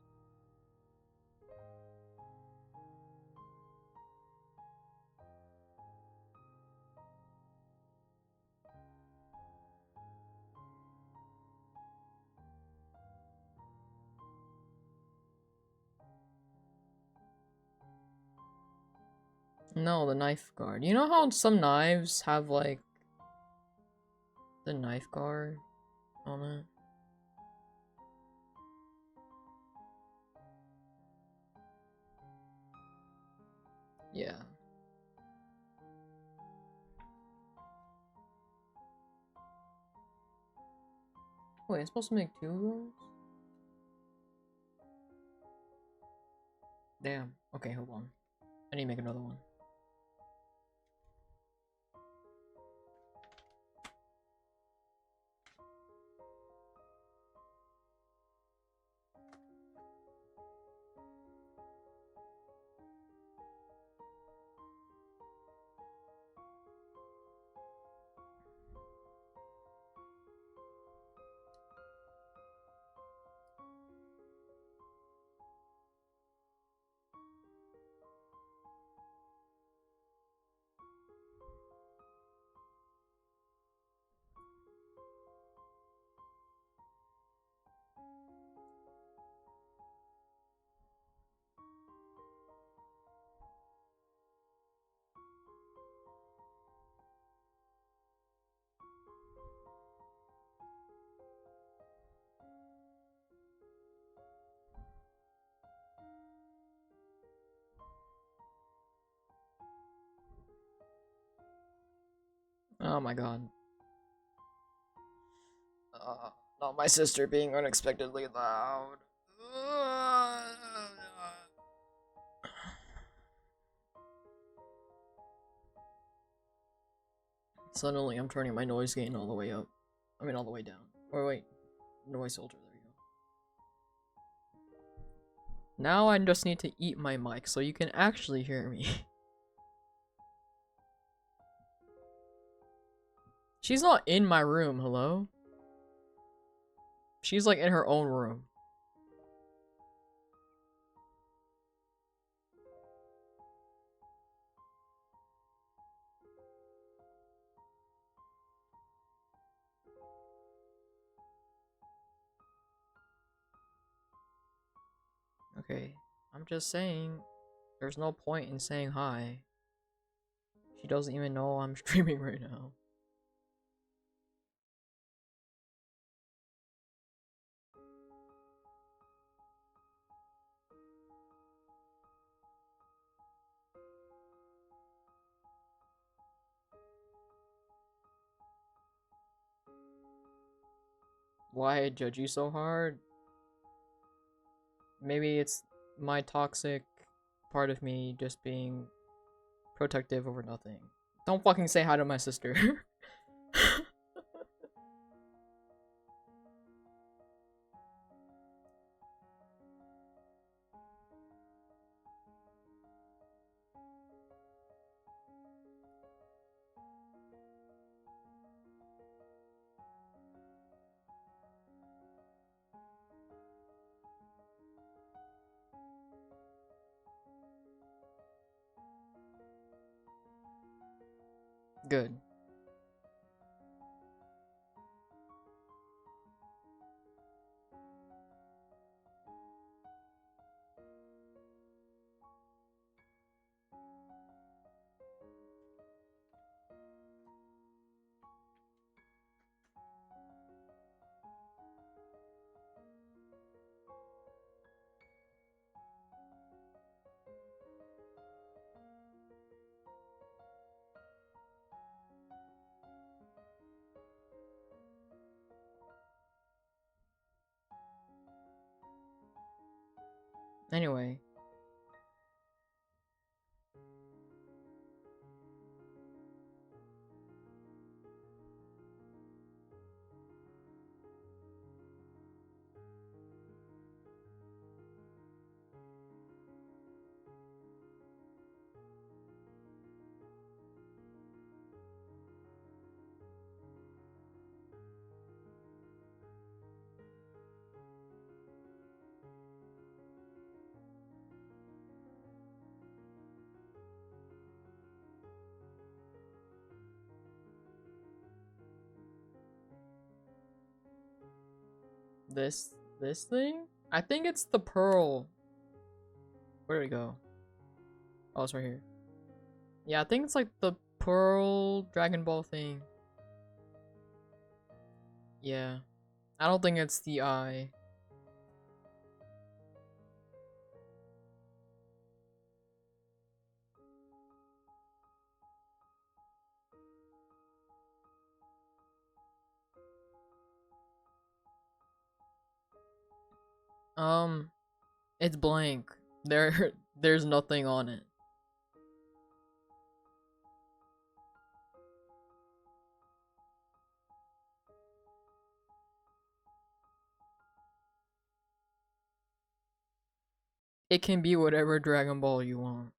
No, the knife guard. You know how some knives have like the knife guard on it? Yeah. Wait, I'm supposed to make 2 of those? Damn. Okay, hold on. I need to make another one. Oh my god. Not my sister being unexpectedly loud. Suddenly, I'm turning my noise gain all the way up. I mean, all the way down. Or wait, noise filter, there you go. Now I just need to eat my mic so you can actually hear me. She's not in my room, hello? She's like in her own room. Okay, I'm just saying, there's no point in saying hi. She doesn't even know I'm streaming right now. Why I judge you so hard? Maybe it's my toxic part of me just being protective over nothing. Don't fucking say hi to my sister. Good. Anyway. This thing? I think it's the pearl. Where did it go? Oh, it's right here. Yeah, I think it's like the pearl Dragon Ball thing. Yeah. I don't think it's the eye. It's blank. There's nothing on it. It can be whatever Dragon Ball you want.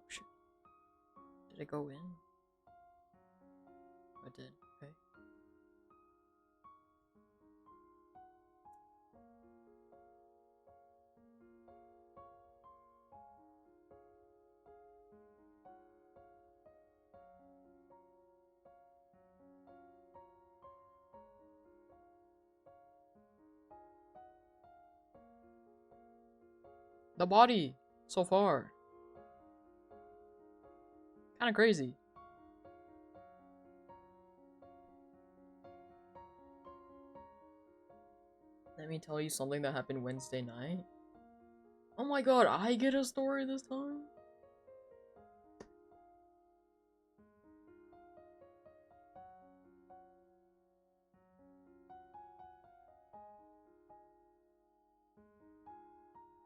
Shit. Did it go in? It did. Okay. The body so far. Kind of crazy. Let me tell you something that happened Wednesday night. Oh my god, I get a story this time?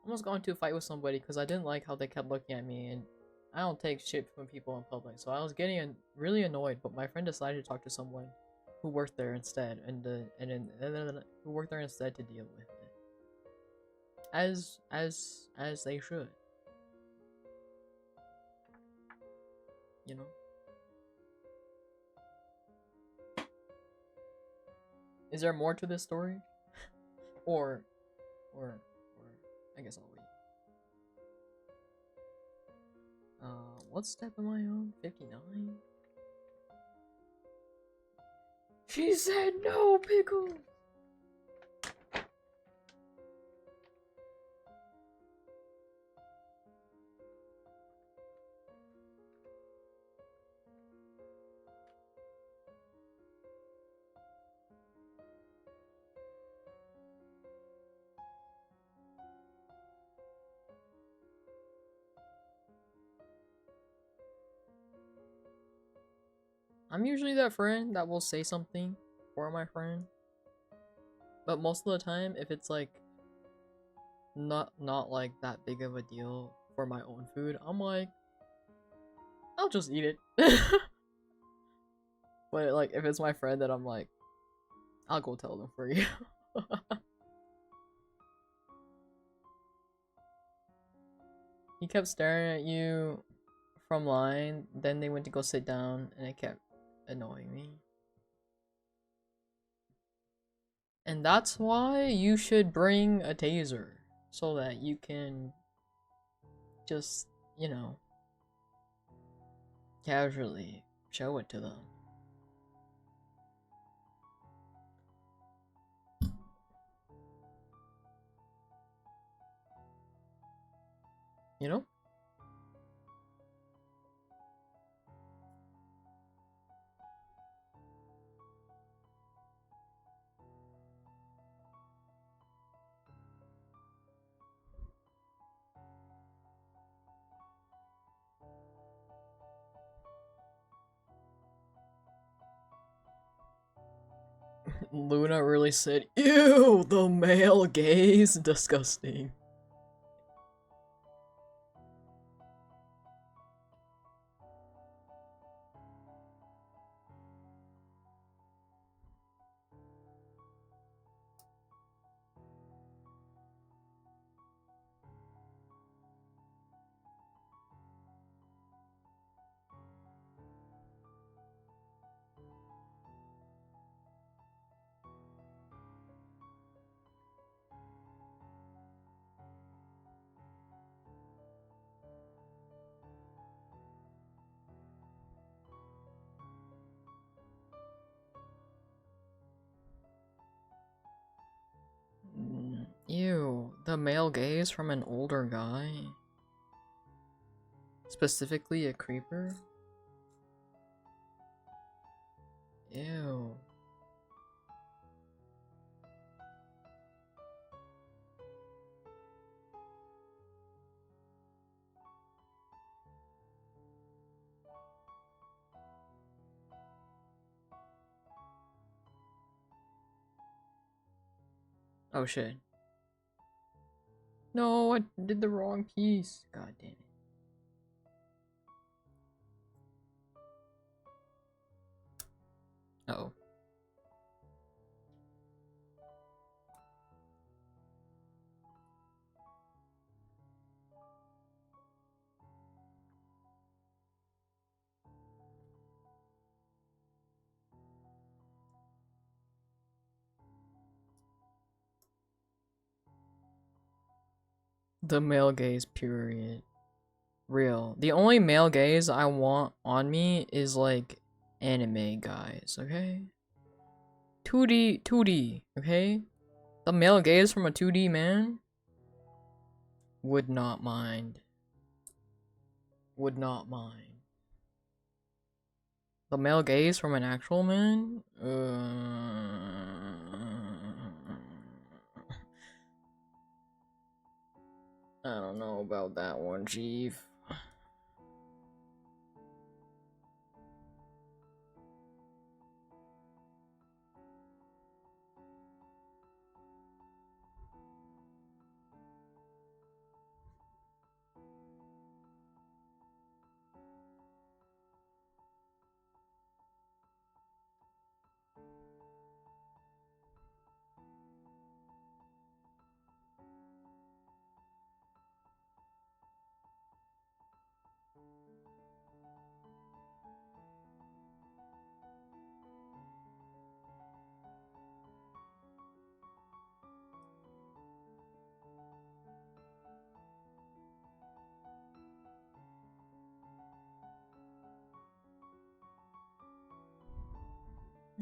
I almost got into a fight with somebody because I didn't like how they kept looking at me, and I don't take shit from people in public, so I was getting really annoyed. But my friend decided to talk to someone who worked there instead, and who worked there instead to deal with it, as they should, you know. Is there more to this story, or I guess I'll wait. What step am I on? 59? She said no, Pickle! I'm usually that friend that will say something for my friend. But most of the time, if it's like not like that big of a deal for my own food, I'm like, I'll just eat it. But like if it's my friend, that I'm like, I'll go tell them for you. He kept staring at you from line, then they went to go sit down, and it kept annoying me. And that's why you should bring a taser, so that you can just, you know, casually show it to them. You know? Luna really said, ew, the male gaze? Disgusting. Ew, the male gaze from an older guy? Specifically a creeper? Ew. Oh shit. No, I did the wrong piece. God damn it. Uh-oh. The male gaze, period. Real. The only male gaze I want on me is like anime guys, okay? 2D, okay? The male gaze from a 2D man? Would not mind. Would not mind. The male gaze from an actual man? I don't know about that one, Chief.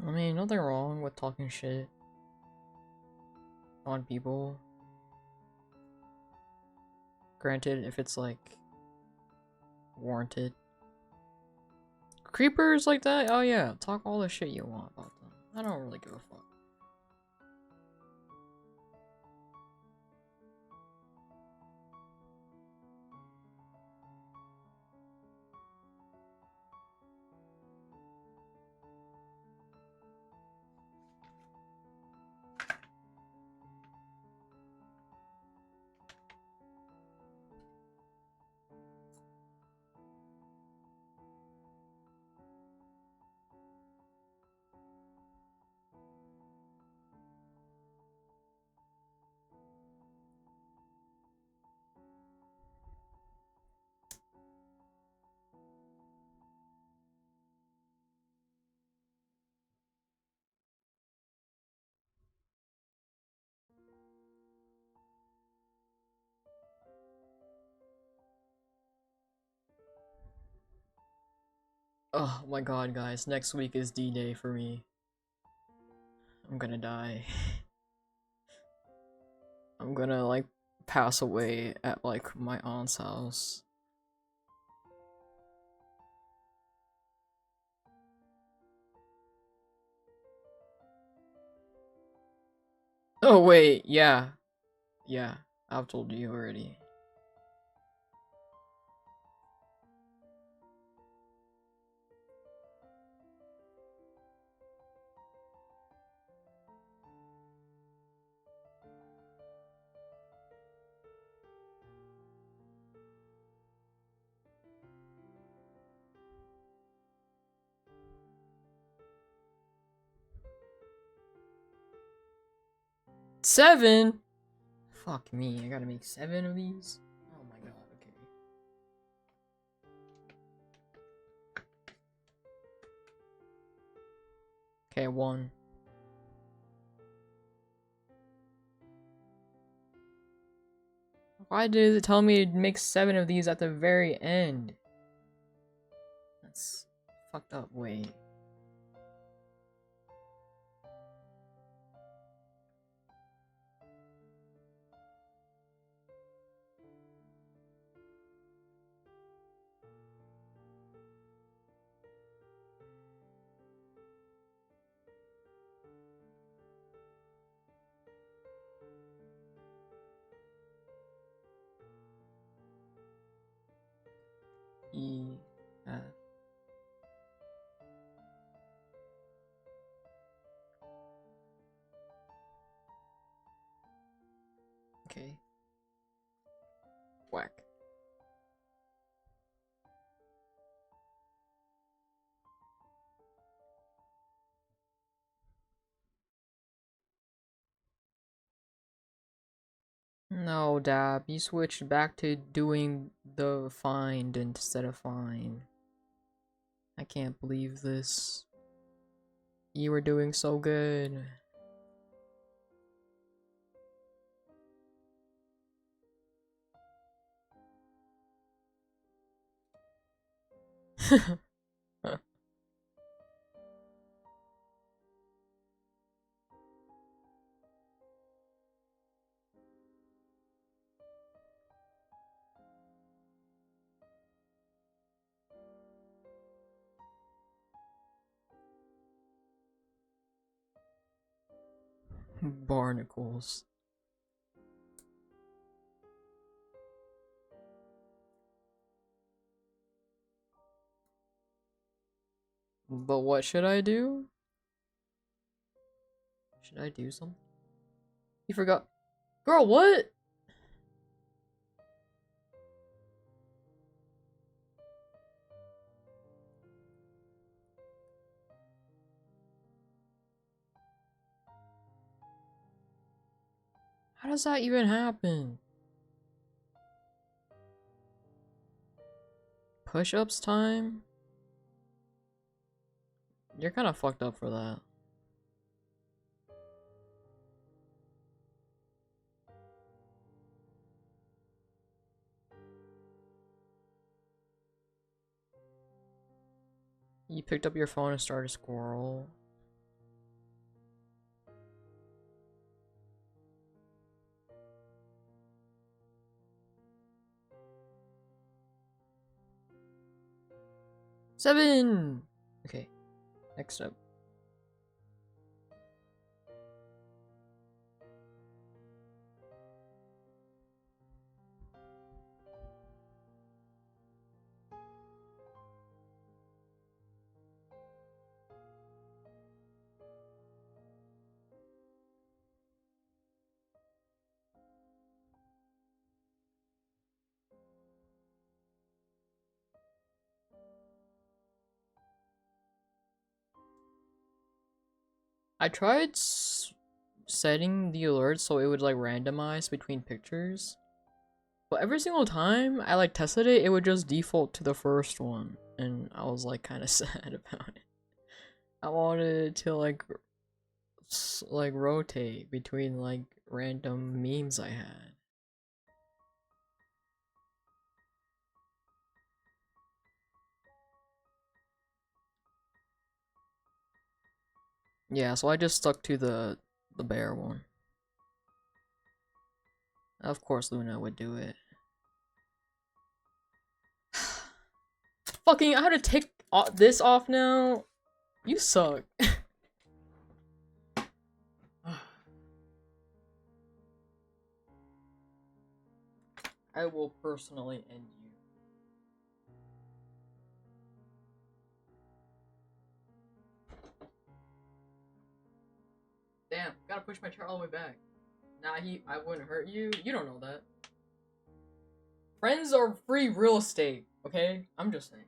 I mean, nothing wrong with talking shit on people. Granted, if it's like warranted. Creepers like that? Oh yeah, talk all the shit you want about them. I don't really give a fuck. Oh my god, guys, next week is D-Day for me. I'm gonna die. I'm gonna, like, pass away at, like, my aunt's house. Oh wait, yeah. Yeah, I've told you already. 7? Fuck me, I gotta make 7 of these? Oh my god, okay. Okay, 1. Why did it tell me to make 7 of these at the very end? That's fucked up. Wait. E, F. Okay. Whack. No, Dab, you switched back to doing the find instead of fine. I can't believe this. You were doing so good. Barnacles. But what should I do? Should I do something? You forgot. Girl, what? How does that even happen? Push-ups time? You're kind of fucked up for that. You picked up your phone and started squirrel. Seven! Okay, next up. I tried setting the alert so it would like randomize between pictures, but every single time I like tested it, it would just default to the first one, and I was like kind of sad about it. I wanted it to like rotate between like random memes I had. Yeah, so I just stuck to the bear one. Of course Luna would do it. Fucking, I had to take this off now? You suck. I will personally end you. Damn, gotta push my chair all the way back. Nah, I wouldn't hurt you. You don't know that. Friends are free real estate, okay? I'm just saying.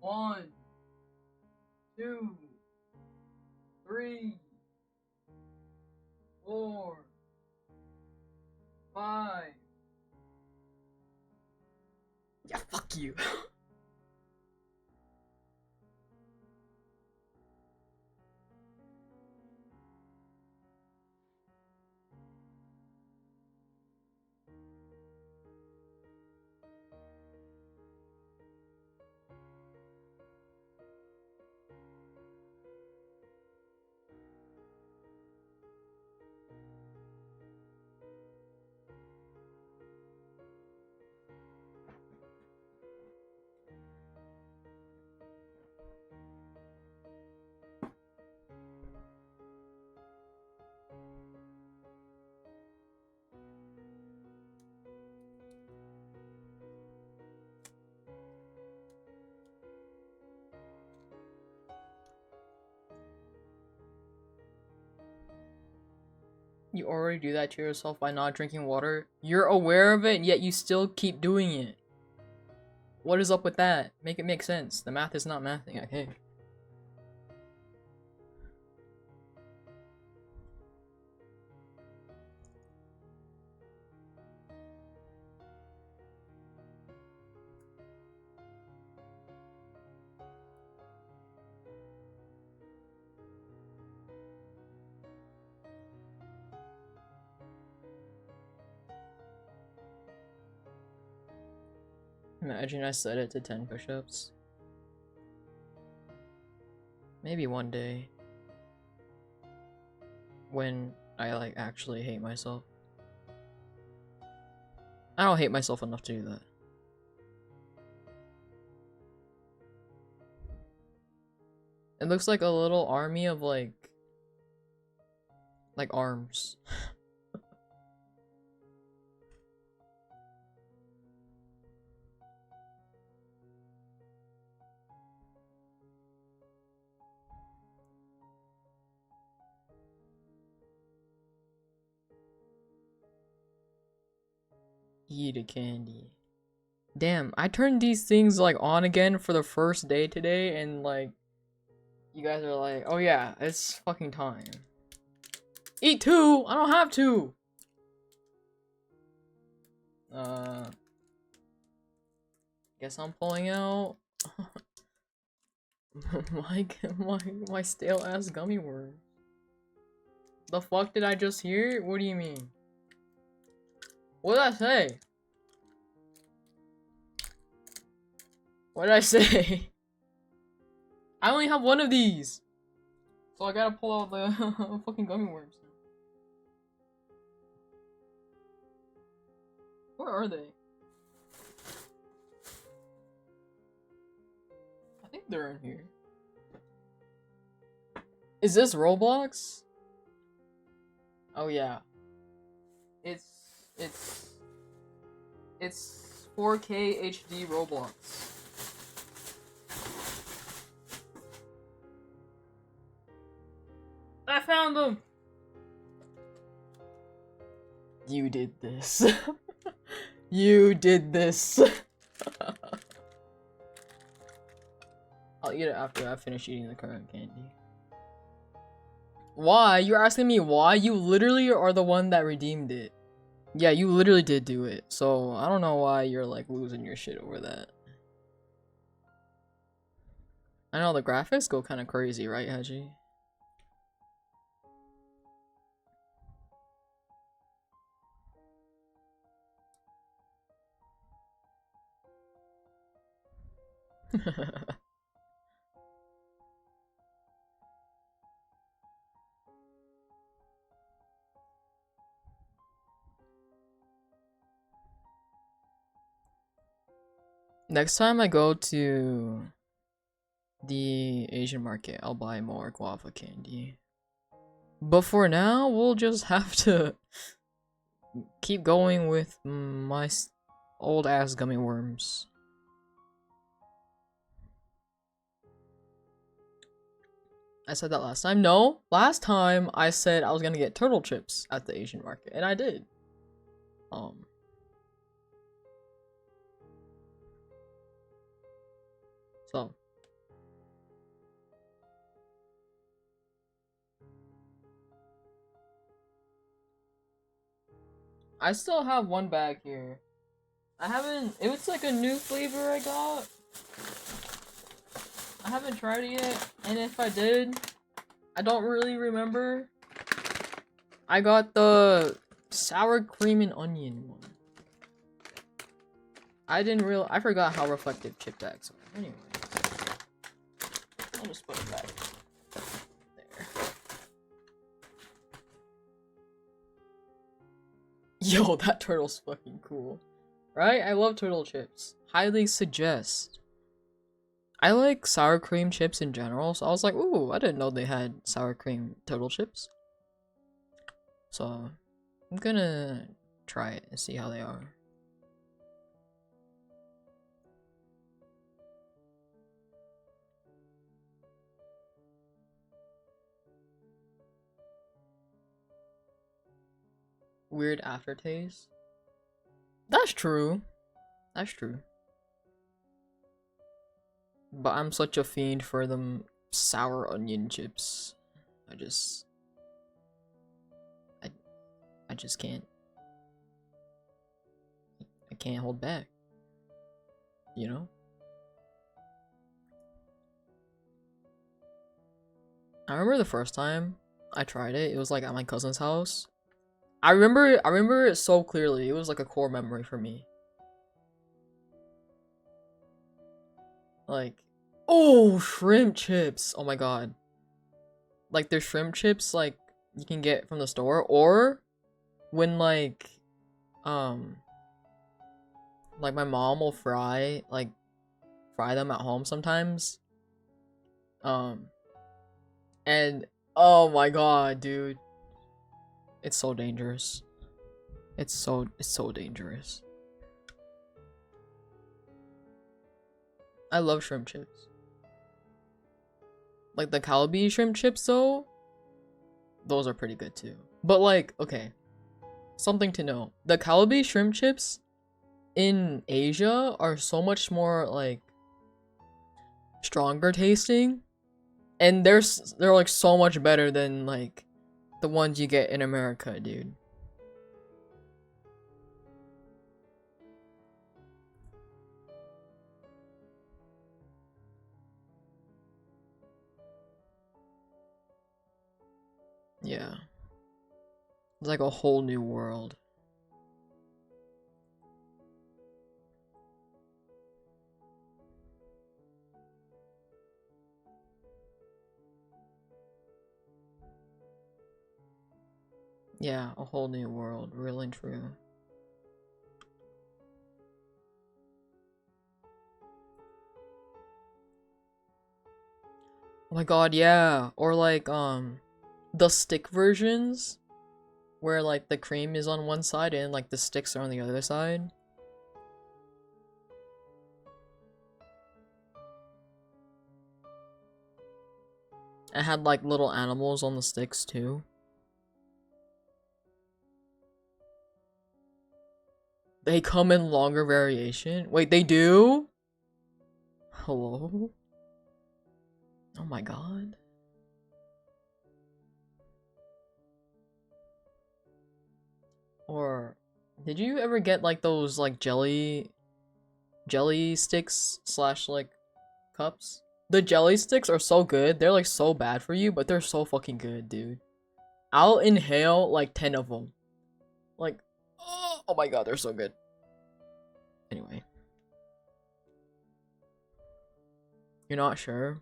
1, 2, 3, 4, 5. Yeah, fuck you. You already do that to yourself by not drinking water. You're aware of it, yet you still keep doing it. What is up with that? Make it make sense. The math is not mathing, okay? Imagine I set it to 10 push-ups. Maybe one day. When I, like, actually hate myself. I don't hate myself enough to do that. It looks like a little army of, like arms. Eat a candy. Damn, I turned these things like on again for the first day today, and like you guys are like, oh yeah, it's fucking time. Eat two! I don't have to! Guess I'm pulling out my stale ass gummy worm. The fuck did I just hear? What do you mean? What did I say? What did I say? I only have one of these! So I gotta pull out the fucking gummy worms. Where are they? I think they're in here. Is this Roblox? Oh yeah. It's 4K HD Roblox. I found them! You did this. You did this. I'll eat it after I finish eating the current candy. Why? You're asking me why? You literally are the one that redeemed it. Yeah, you literally did do it. So, I don't know why you're like losing your shit over that. I know the graphics go kind of crazy, right, Haji? Next time I go to the Asian market, I'll buy more guava candy. But for now, we'll just have to keep going with my old ass gummy worms. I said that last time. No, last time I said I was gonna get turtle chips at the Asian market, and I did. So I still have one bag here. I haven't. It was like a new flavor I got. I haven't tried it yet, and if I did, I don't really remember. I got the sour cream and onion one. I forgot how reflective chip bags are. Anyway, I'll just put it back there. Yo, that turtle's fucking cool. Right? I love turtle chips. Highly suggest. I like sour cream chips in general, so I was like, ooh, I didn't know they had sour cream turtle chips. So, I'm gonna try it and see how they are. Weird aftertaste. That's true. That's true. But I'm such a fiend for them sour onion chips. I just can't. I can't hold back. You know? I remember the first time I tried it, it was like at my cousin's house. I remember it so clearly. It was like a core memory for me. Like, oh, shrimp chips. Oh my god. Like there's shrimp chips like you can get from the store, or when like my mom will fry them at home sometimes. And oh my god, dude. It's so dangerous. It's so dangerous. I love shrimp chips. Like the Calabi shrimp chips though, those are pretty good too. But like, okay, something to know. The Calabi shrimp chips in Asia are so much more like stronger tasting, and they're like so much better than like the ones you get in America, dude. Yeah. It's like a whole new world. Yeah, a whole new world, real and true. Oh my god, yeah. Or like the stick versions where like the cream is on one side and like the sticks are on the other side. It had like little animals on the sticks too. They come in longer variation. Wait, they do? Hello? Oh my god. Or did you ever get like those like jelly sticks slash like cups? The jelly sticks are so good. They're like so bad for you, but they're so fucking good, dude. I'll inhale like 10 of them. Like, oh my god, they're so good. Anyway. You're not sure?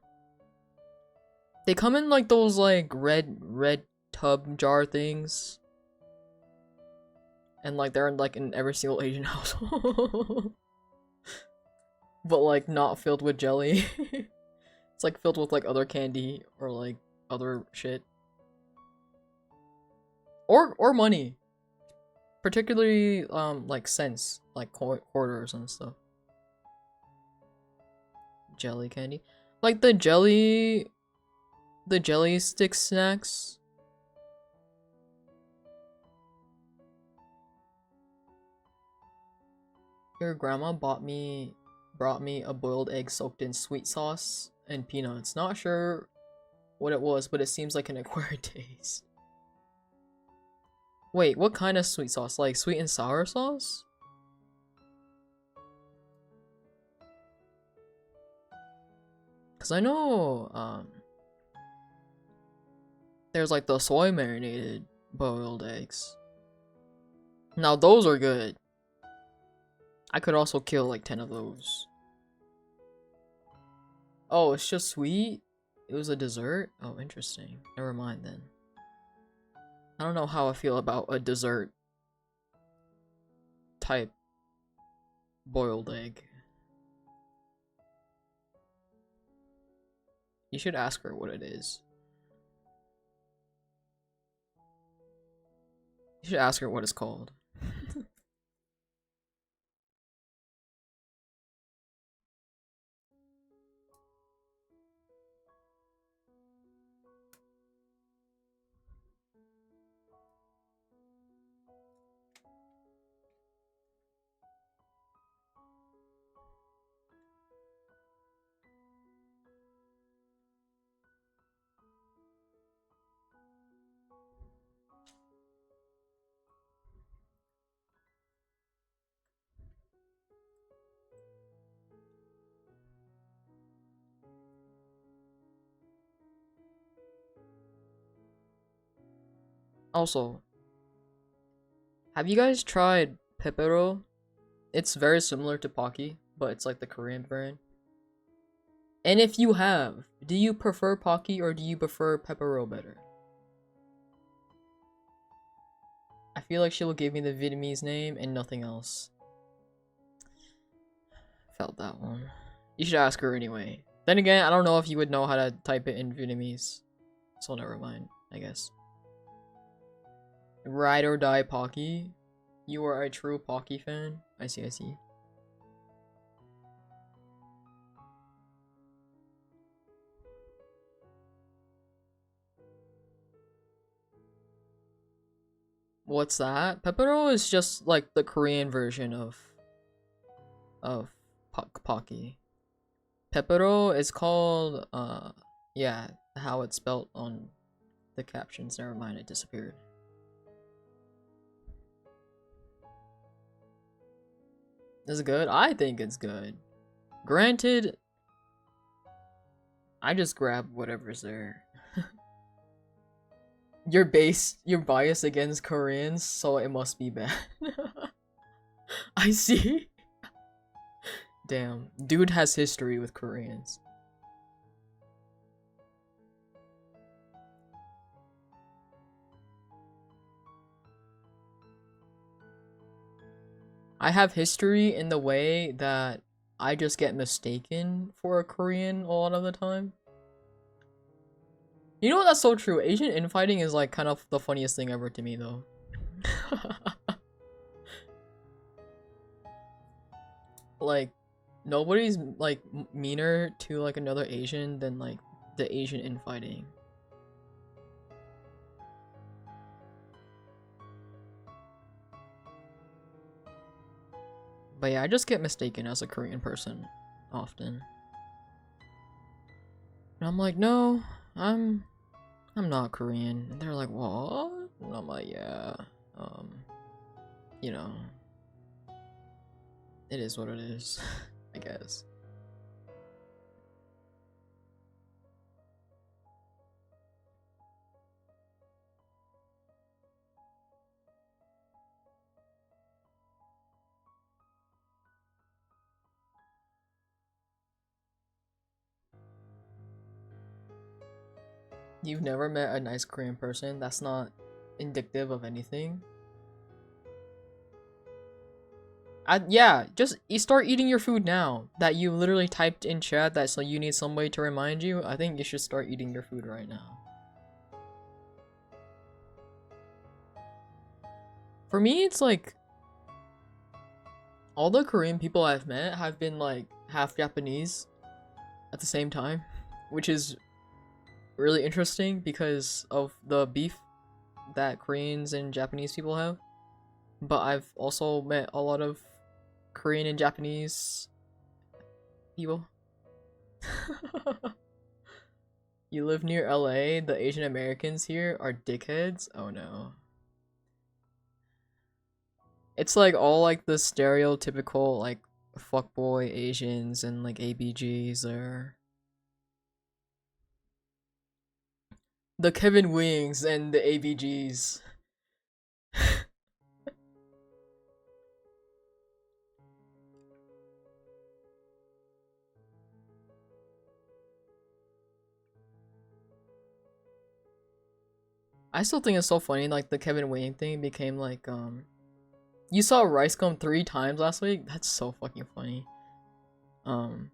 They come in like those like red tub jar things. And like they're like in every single Asian household. But like not filled with jelly. It's like filled with like other candy or like other shit. Or money. Particularly like cents, like quarters and stuff. Jelly candy. Like the jelly stick snacks. Your grandma brought me a boiled egg soaked in sweet sauce and peanuts. Not sure what it was, but it seems like an acquired taste. Wait, what kind of sweet sauce? Like sweet and sour sauce? Cause I know there's like the soy marinated boiled eggs. Now those are good. I could also kill like 10 of those. Oh, it's just sweet? It was a dessert? Oh, interesting. Never mind then. I don't know how I feel about a dessert type boiled egg. You should ask her what it is. You should ask her what it's called. Also, have you guys tried pepero? It's very similar to Pocky, but it's like the Korean brand. And if you have, do you prefer Pocky or do you prefer pepero better? I feel like she will give me the Vietnamese name and nothing else. Felt that one. You should ask her anyway. Then again, I don't know if you would know how to type it in Vietnamese. So never mind, I guess. Ride or die Pocky? You are a true Pocky fan? I see, I see. What's that? Pepero is just like the Korean version of Pocky. Pepero is called yeah, how it's spelled on the captions. Never mind, it disappeared. Is it good? I think it's good. Granted, I just grab whatever's there. You're biased against Koreans, so it must be bad. I see. Damn, dude has history with Koreans. I have history in the way that I just get mistaken for a Korean a lot of the time. You know what? That's so true. Asian infighting is like kind of the funniest thing ever to me, though. Like, nobody's like meaner to like another Asian than like the Asian infighting. But yeah, I just get mistaken as a Korean person often. And I'm like, no, I'm not Korean. And they're like, what? And I'm like, yeah, you know, it is what it is, I guess. You've never met a nice Korean person? That's not indicative of anything. Yeah, just you start eating your food now that you literally typed in chat that so you need somebody to remind you. I think you should start eating your food right now. For me, it's like all the Korean people I've met have been like half Japanese at the same time, which is really interesting because of the beef that Koreans and Japanese people have. But I've also met a lot of Korean and Japanese people. You live near LA, the Asian Americans here are dickheads? Oh no. It's like all like the stereotypical like fuckboy Asians and like ABGs are the Kevin Wings and the ABGs. I still think it's so funny, like the Kevin Wing thing became like you saw Rice Gum 3 times last week? That's so fucking funny. Um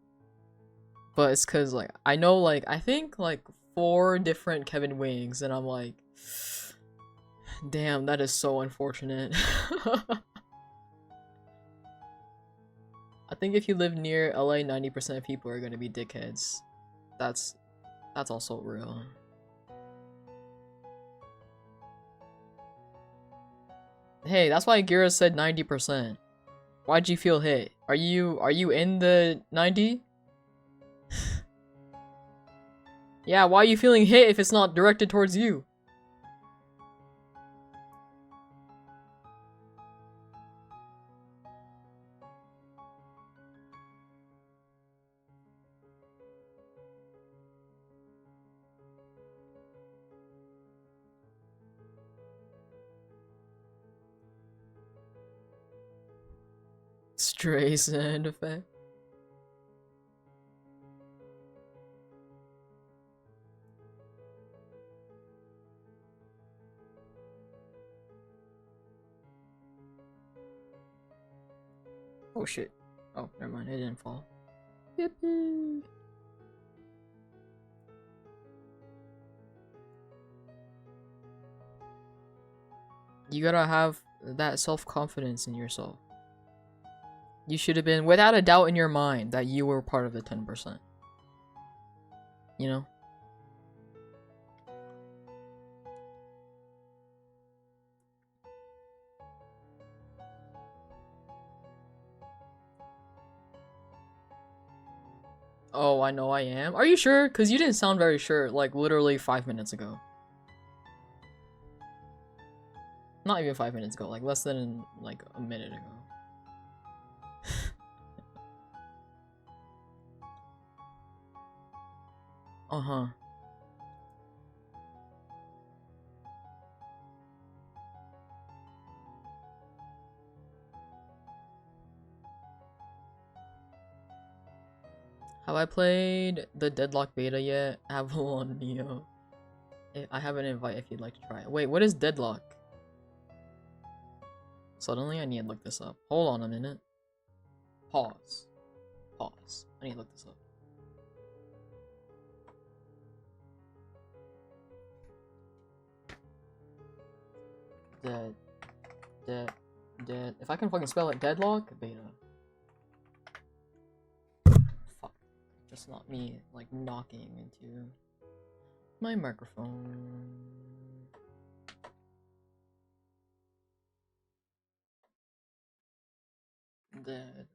but it's cause like I know like I think like 4 different Kevin Wings and I'm like damn, that is so unfortunate. I think if you live near LA, 90% of people are gonna be dickheads. That's also real. Hey, that's why Gira said 90%. Why'd you feel hit? Are you in the 90? Yeah, why are you feeling hit if it's not directed towards you? Stray sound effect. Oh shit. Oh, never mind, it didn't fall. Yippee! You gotta have that self-confidence in yourself. You should have been without a doubt in your mind that you were part of the 10%. You know? Oh, I know I am. Are you sure? Because you didn't sound very sure, like, literally 5 minutes ago. Not even 5 minutes ago, like, less than, like, a minute ago. Uh-huh. Have I played the Deadlock beta yet? Avalon Neo. I have an invite if you'd like to try it. Wait, what is Deadlock? Suddenly I need to look this up. Hold on a minute. Pause. Pause. I need to look this up. Dead. If I can fucking spell it, Deadlock beta. Fuck. Just not me, like, knocking into my microphone. Deadlock.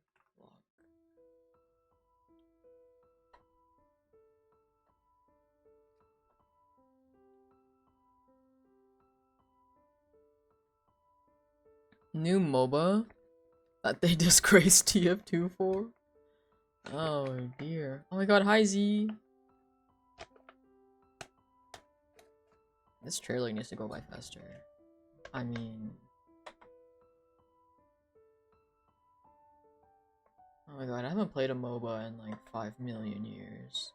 New MOBA that they disgraced TF2 for? Oh dear. Oh my god, hi Z. This trailer needs to go by faster. I mean... Oh my god, I haven't played a MOBA in like 5 million years.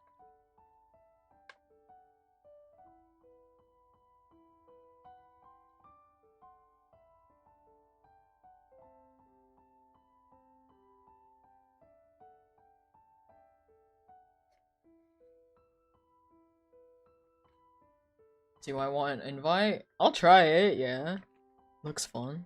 Do I want an invite? I'll try it, yeah. Looks fun.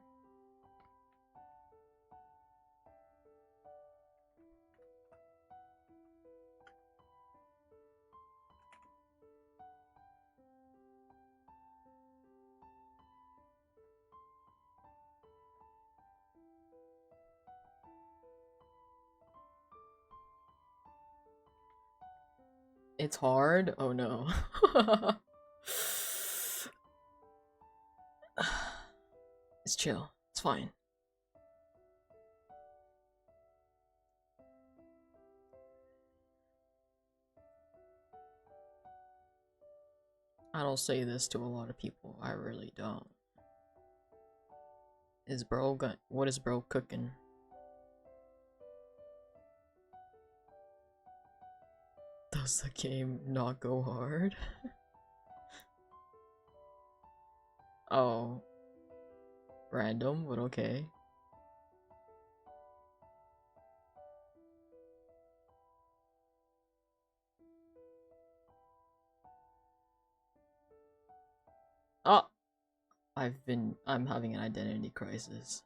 It's hard? Oh no. It's chill. It's fine. I don't say this to a lot of people. I really don't. Is bro got what is bro cooking? Does the game not go hard? Oh. Random, but okay. Oh! I'm having an identity crisis.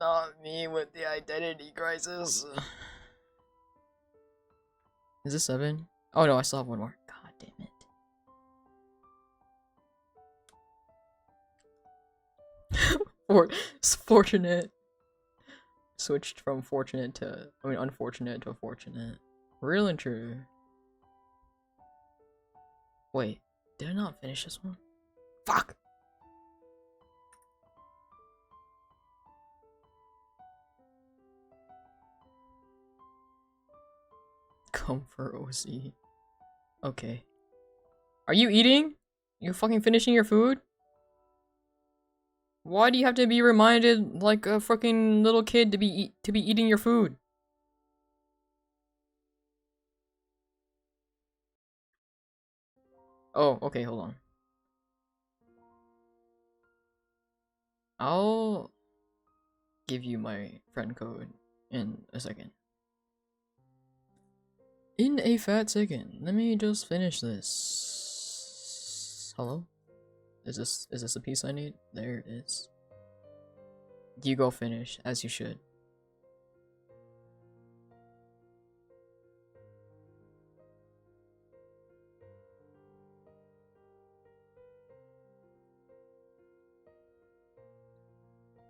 Not me with the identity crisis. Is this 7? Oh no, I still have one more. God damn it. Fortunate. Switched from fortunate to, unfortunate to fortunate. Real and true. Wait, did I not finish this one? Fuck! Comfort OC. Okay. Are you eating? You fucking finishing your food? Why do you have to be reminded like a fucking little kid to be eating your food? Oh, okay, hold on. I'll give you my friend code in a second. In a fat second. Let me just finish this. Hello? Is this a piece I need? There it is. You go finish, as you should.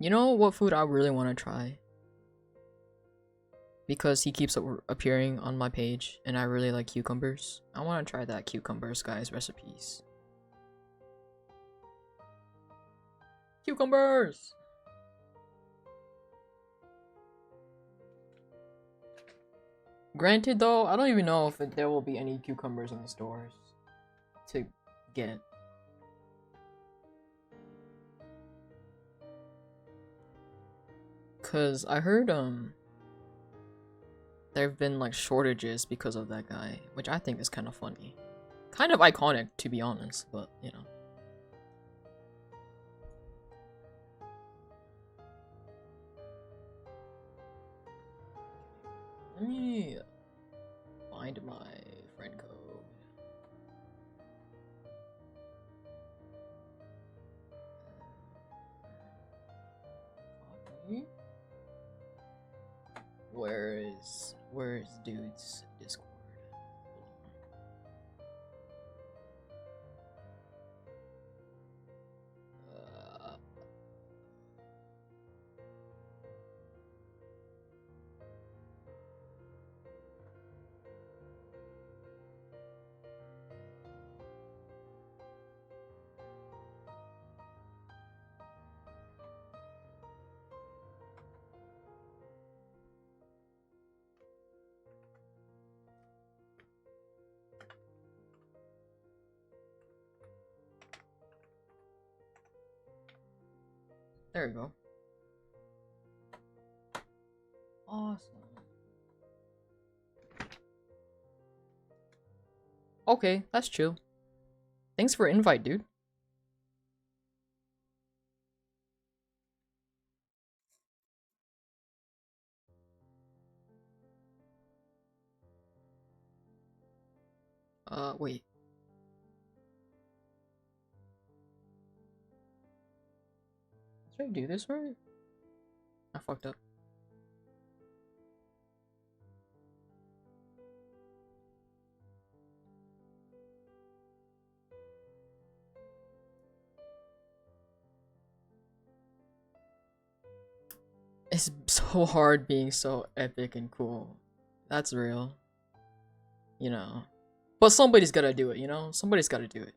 You know what food I really want to try? Because he keeps appearing on my page, and I really like cucumbers. I want to try that cucumbers guy's recipes. Cucumbers! Granted though, I don't even know if there will be any cucumbers in the stores to get. Cause I heard there have been like shortages because of that guy, which I think is kind of funny. Kind of iconic to be honest, but you know. Let me find my friend code. Copy. Where is dude's Discord? There we go. Awesome. Okay, that's chill. Thanks for invite, dude. Wait. Did I do this right? I fucked up. It's so hard being so epic and cool. That's real. You know. But somebody's gotta do it, you know? Somebody's gotta do it.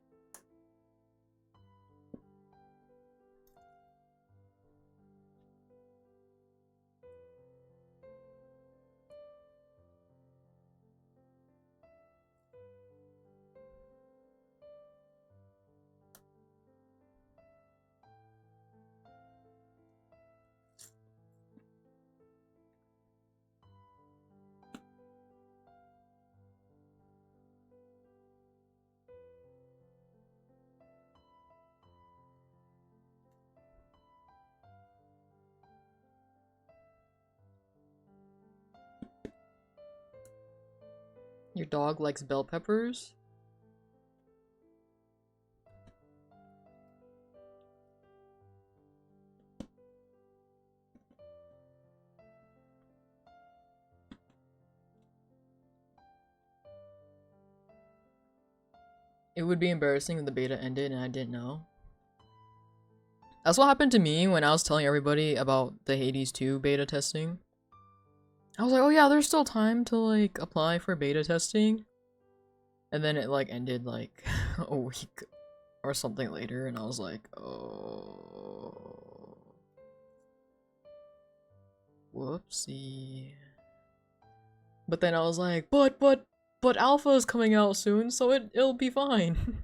Your dog likes bell peppers? It would be embarrassing if the beta ended and I didn't know. That's what happened to me when I was telling everybody about the Hades 2 beta testing. I was like, oh yeah, there's still time to like apply for beta testing. And then it like ended like a week or something later and I was like, oh. Whoopsie. But then I was like, but alpha is coming out soon, so it'll be fine.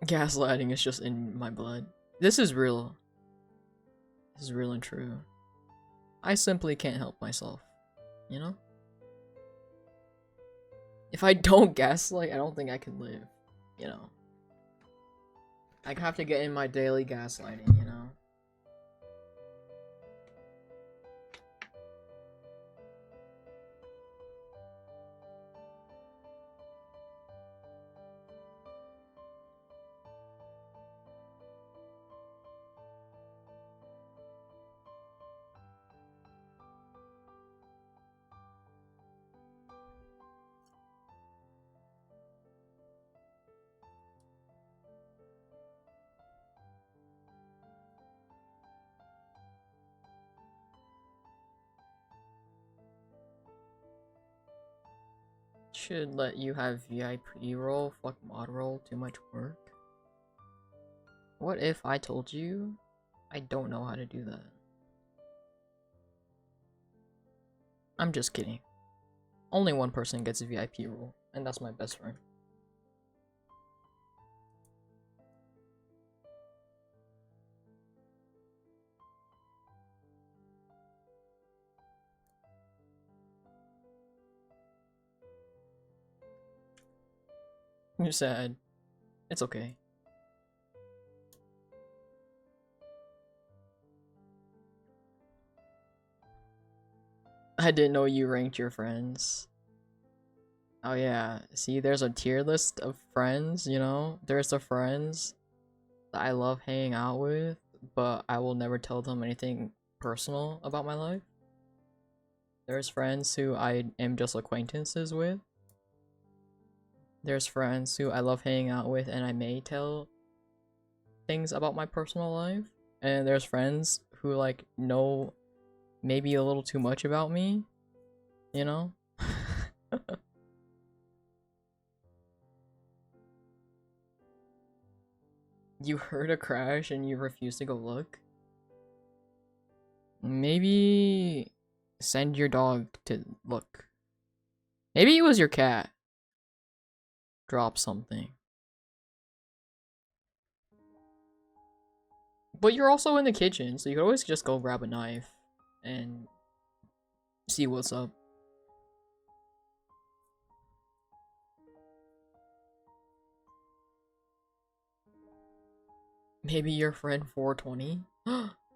Gaslighting is just in my blood. This is real. This is real and true. I simply can't help myself, you know? If I don't gaslight, I don't think I can live, you know? I have to get in my daily gaslighting, you know? Should let you have VIP role, fuck mod role, too much work. What if I told you I don't know how to do that? I'm just kidding. Only one person gets a VIP role, and that's my best friend. You're sad. It's okay. I didn't know you ranked your friends. Oh yeah, see, there's a tier list of friends, you know? There's the friends that I love hanging out with, but I will never tell them anything personal about my life. There's friends who I am just acquaintances with. There's friends who I love hanging out with and I may tell things about my personal life. And there's friends who like know maybe a little too much about me, you know? You heard a crash and you refuse to go look? Maybe send your dog to look. Maybe it was your cat. Drop something. But you're also in the kitchen, so you could always just go grab a knife and see what's up. Maybe your friend 420?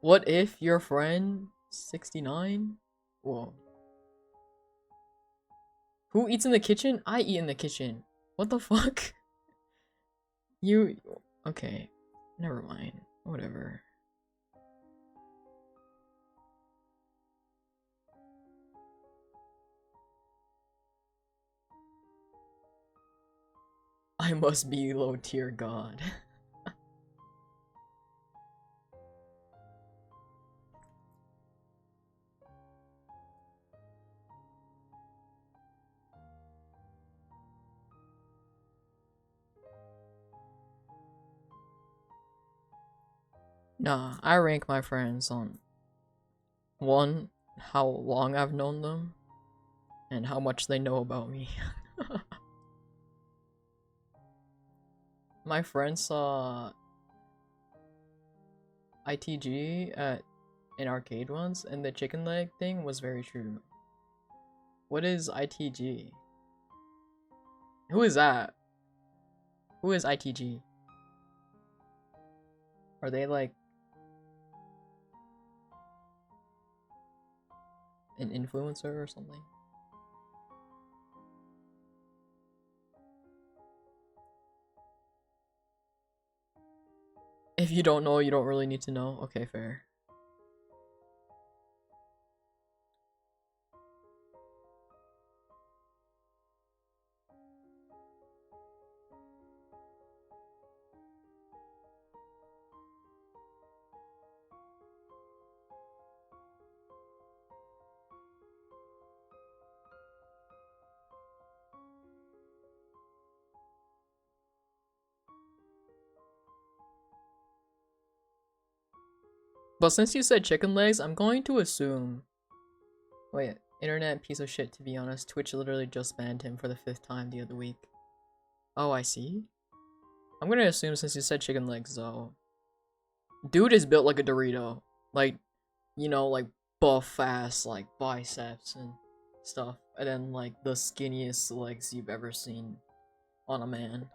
What if your friend 69? Whoa. Who eats in the kitchen? I eat in the kitchen. What the fuck? You... Okay. Never mind. Whatever. I must be low tier god. Nah, I rank my friends on 1, how long I've known them, and how much they know about me. My friend saw ITG at an arcade once, and the chicken leg thing was very true. What is ITG? Who is that? Who is ITG? Are they like an influencer or something. If you don't know, you don't really need to know. Okay, fair. But since you said chicken legs, I'm going to assume... Wait, internet piece of shit, to be honest. Twitch literally just banned him for the 5th time the other week. Oh, I see. I'm gonna assume since you said chicken legs, though. Dude is built like a Dorito. Like, you know, like buff ass, like biceps and stuff. And then, like, the skinniest legs you've ever seen on a man.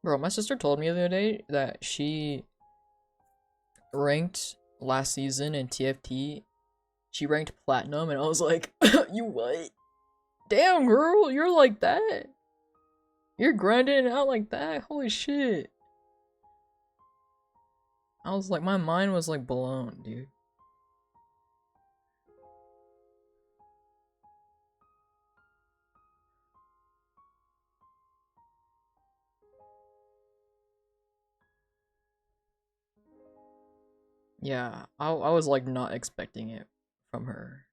Bro, my sister told me the other day that she ranked last season in TFT. She ranked platinum, and I was like, you what? Damn, girl, you're like that. You're grinding it out like that. Holy shit. I was like, my mind was like blown, dude. Yeah, I was like not expecting it from her.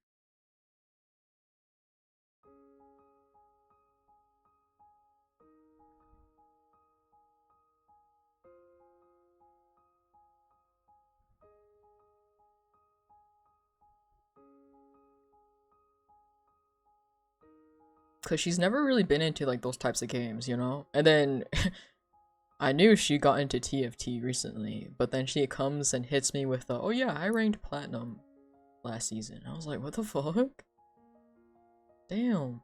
Cause she's never really been into like those types of games, you know? And then I knew she got into TFT recently, but then she comes and hits me with the, oh yeah, I ranked platinum last season. I was like, what the fuck? Damn.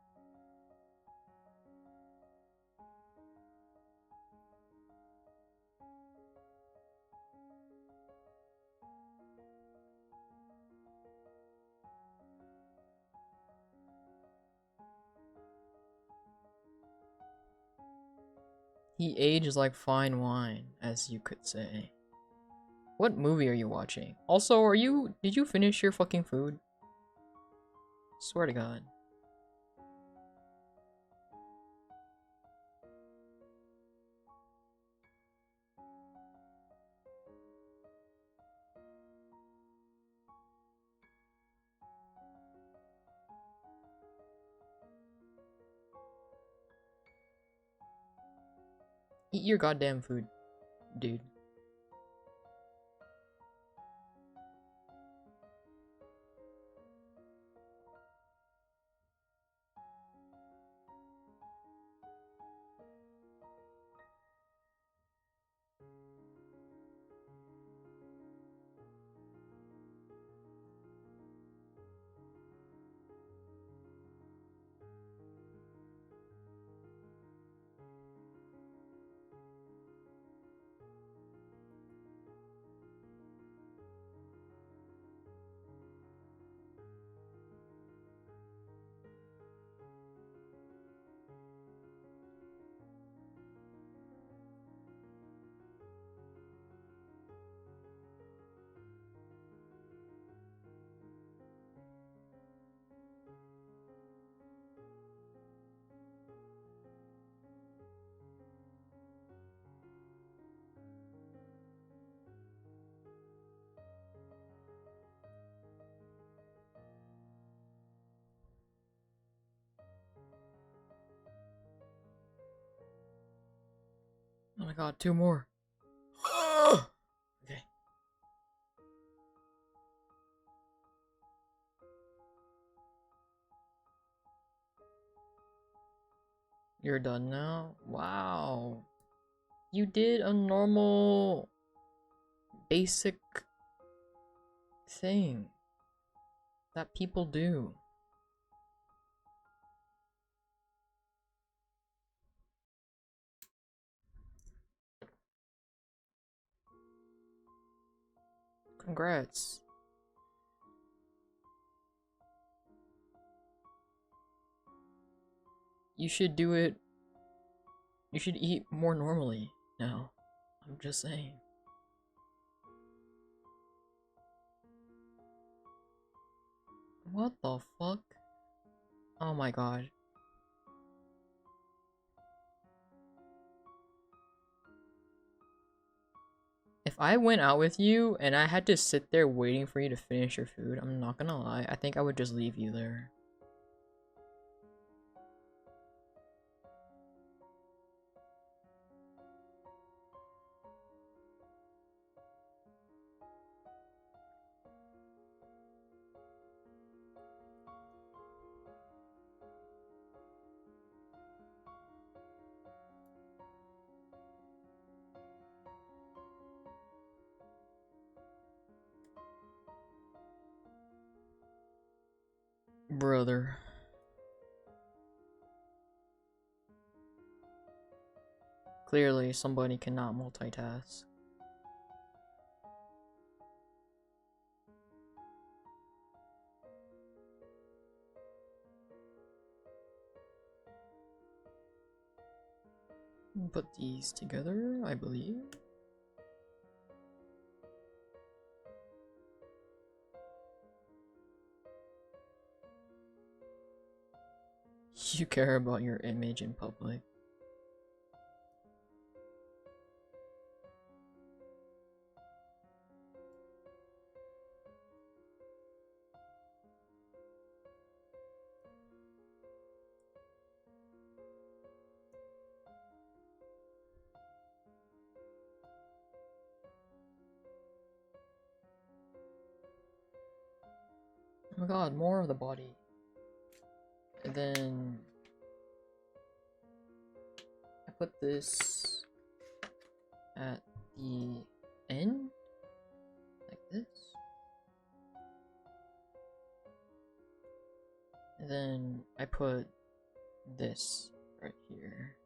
He ages like fine wine, as you could say. What movie are you watching? Also, did you finish your fucking food? Swear to God. Eat your goddamn food, dude. Oh my God, 2 more. Okay. You're done now? Wow. You did a normal, basic thing that people do. Congrats. You should do it. You should eat more normally now. I'm just saying. What the fuck? Oh my god. If I went out with you and I had to sit there waiting for you to finish your food, I'm not gonna lie, I think I would just leave you there. Brother. Clearly, somebody cannot multitask. Put these together, I believe. You care about your image in public. Oh my god, more of the body. And then I put this at the end, like this. And then I put this right here.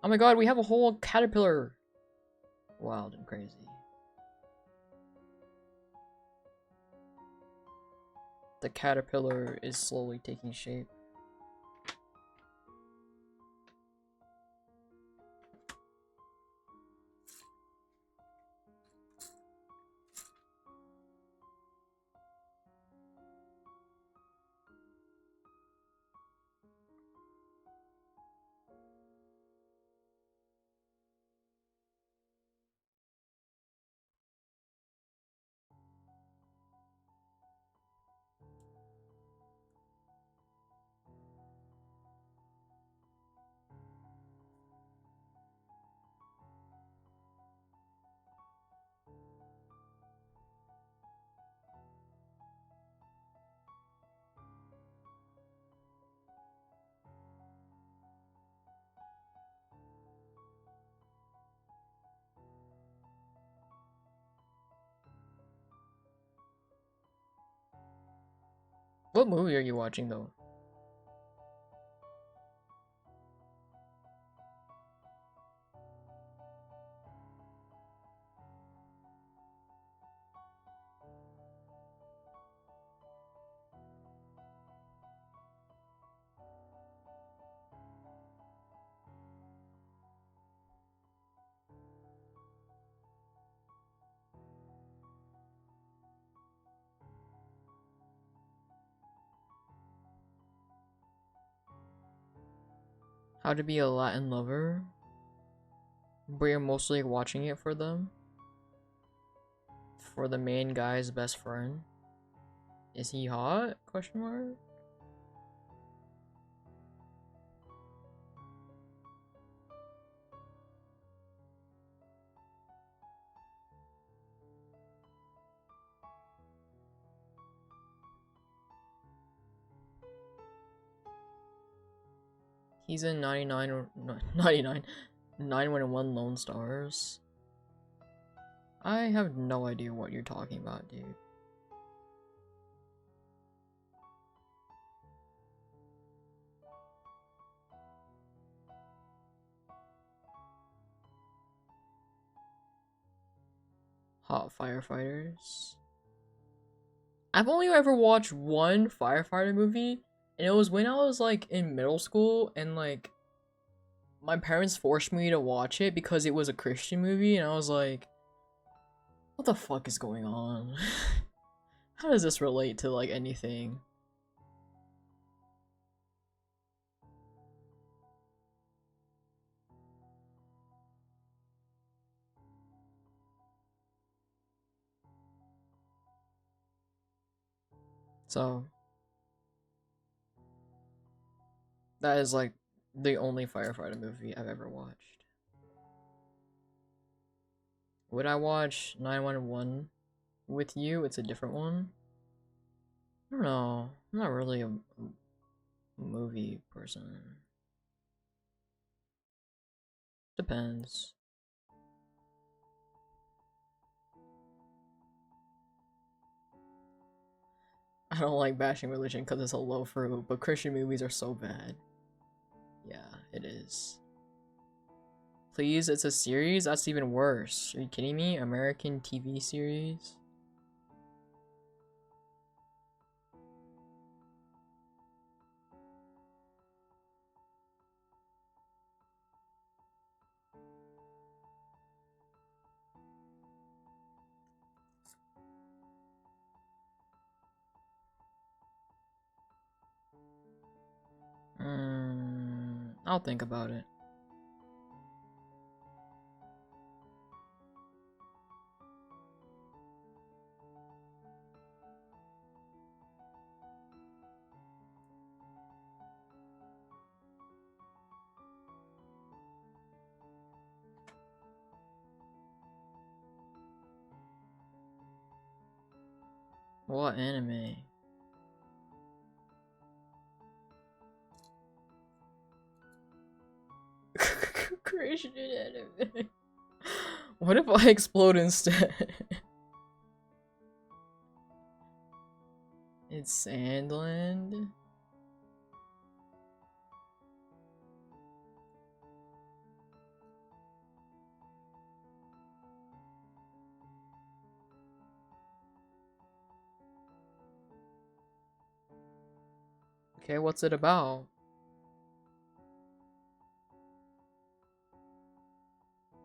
Oh my god, we have a whole caterpillar! Wild and crazy. The caterpillar is slowly taking shape. What movie are you watching though? How to Be a Latin Lover? But you're mostly watching it for them? For the main guy's best friend? Is he hot? Question mark? He's in 99 or 99 911 Lone Stars. I have no idea what you're talking about, dude. Hot Firefighters. I've only ever watched one firefighter movie, and it was when I was like in middle school, and like my parents forced me to watch it because it was a Christian movie, and I was like, what the fuck is going on? How does this relate to like anything? So that is like the only firefighter movie I've ever watched. Would I watch 911 with you? It's a different one. I don't know. I'm not really a movie person. Depends. I don't like bashing religion because it's a low fruit, but Christian movies are so bad. Yeah, it is. Please, it's a series? That's even worse. Are you kidding me? American TV series? I'll think about it. What anime? Christian anime. What if I explode instead? It's Sandland. Okay, what's it about?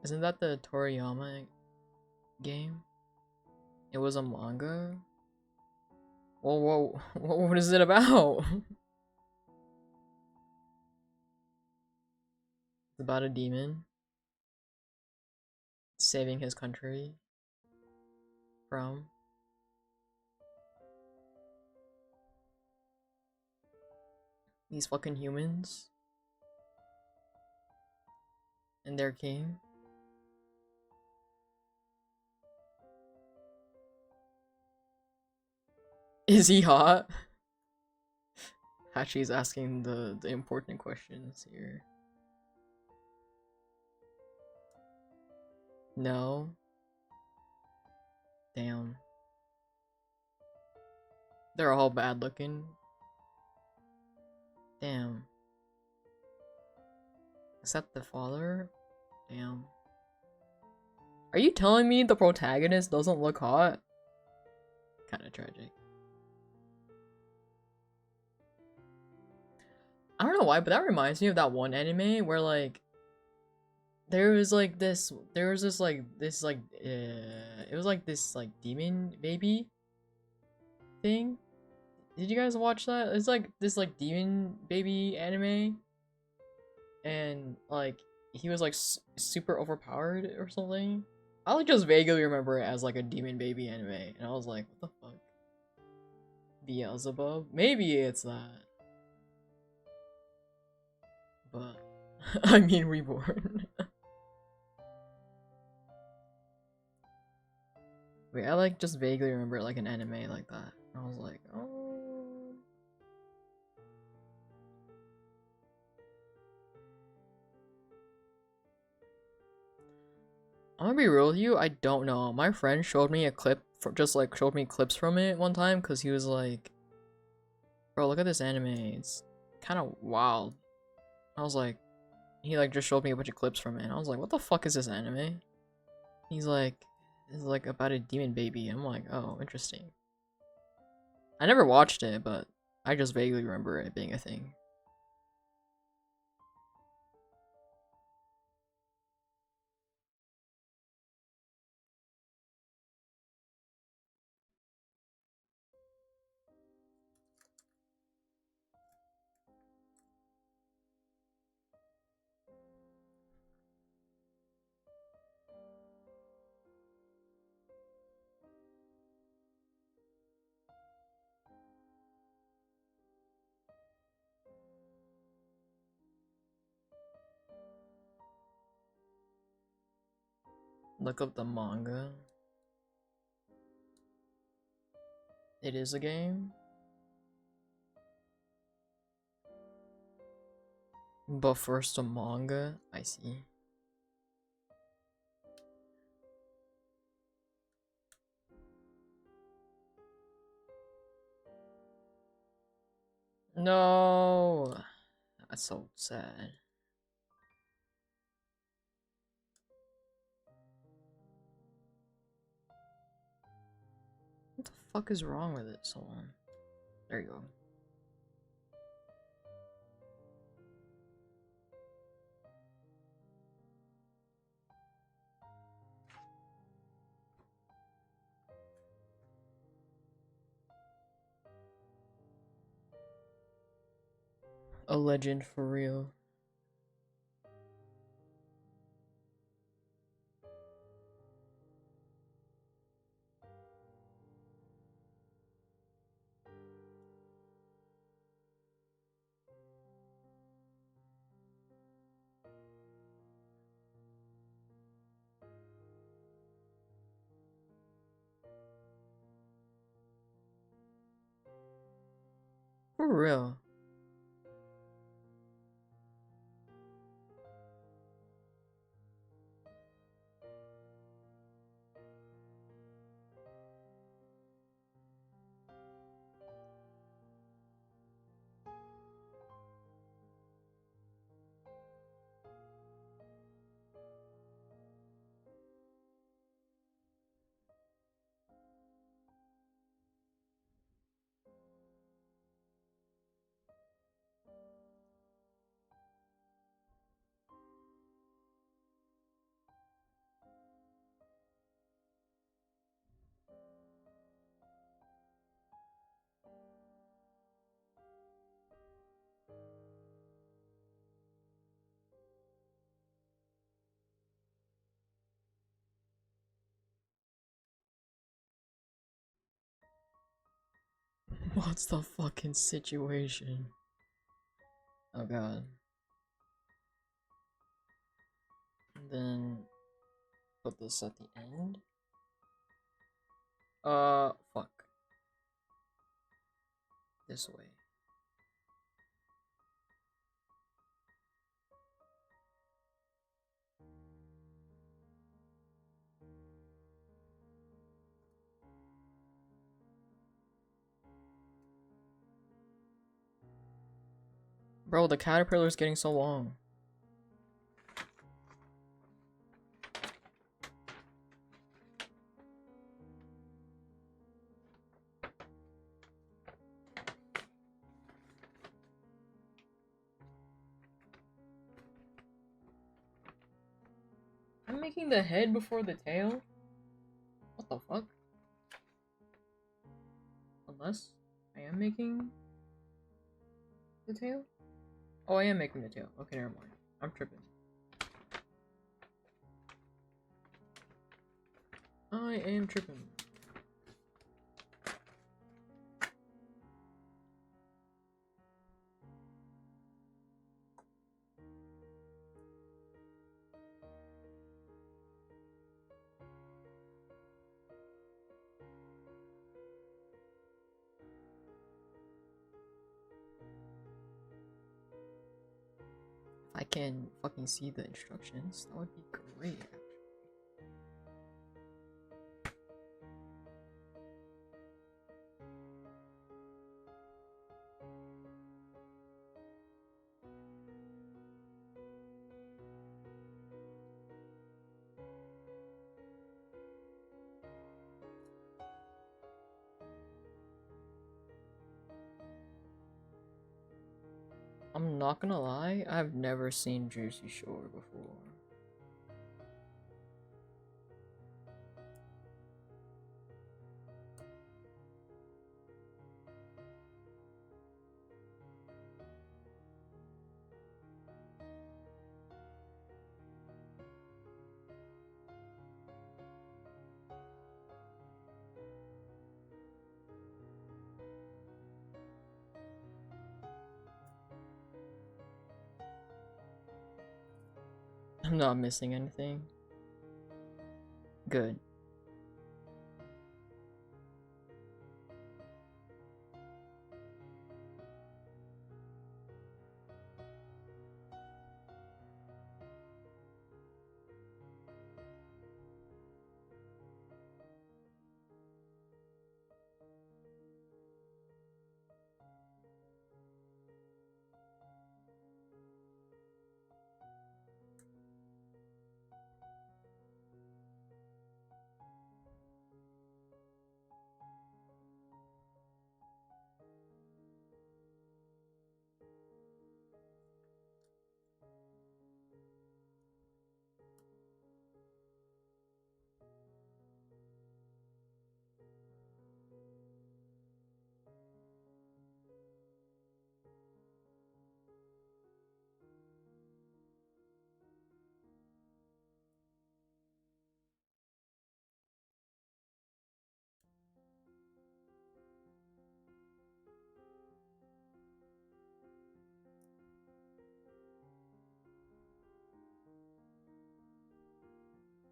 Isn't that the Toriyama game? It was a manga? Whoa, what is it about? It's about a demon saving his country from these fucking humans and their king. Is he hot? Hachi's asking the important questions here. No. Damn. They're all bad looking. Damn. Is that the father? Damn. Are you telling me the protagonist doesn't look hot? Kinda tragic. I don't know why, but that reminds me of that one anime where like it was this demon baby thing. Did you guys watch that? It's like this like demon baby anime, and like he was like super overpowered or something. I like just vaguely remember it as like a demon baby anime, and I was like, what the fuck? Beelzebub? Maybe it's that. But I mean Reborn. Wait, I like just vaguely remember like an anime like that. I was like, oh. I'm gonna be real with you, I don't know. My friend showed me a clip showed me clips from it one time because he was like, bro, look at this anime. It's kind of wild. I was like, he like just showed me a bunch of clips from it. And I was like, what the fuck is this anime? He's like, it's like about a demon baby. I'm like, oh, interesting. I never watched it, but I just vaguely remember it being a thing. Look up the manga. It is a game. But first a manga? I see. No! That's so sad. What the fuck is wrong with it? So on. There you go. A legend for real. For real. What's the fucking situation? Oh god. And then put this at the end. Fuck. This way. Bro, the caterpillar's getting so long. I'm making the head before the tail? What the fuck? Unless I am making the tail? Oh, I am making the tail. Okay, never mind. I'm tripping. I am tripping. If I can fucking see the instructions, that would be great, actually. not gonna lie, I've never seen Juicy Shore before. I'm not missing anything. Good.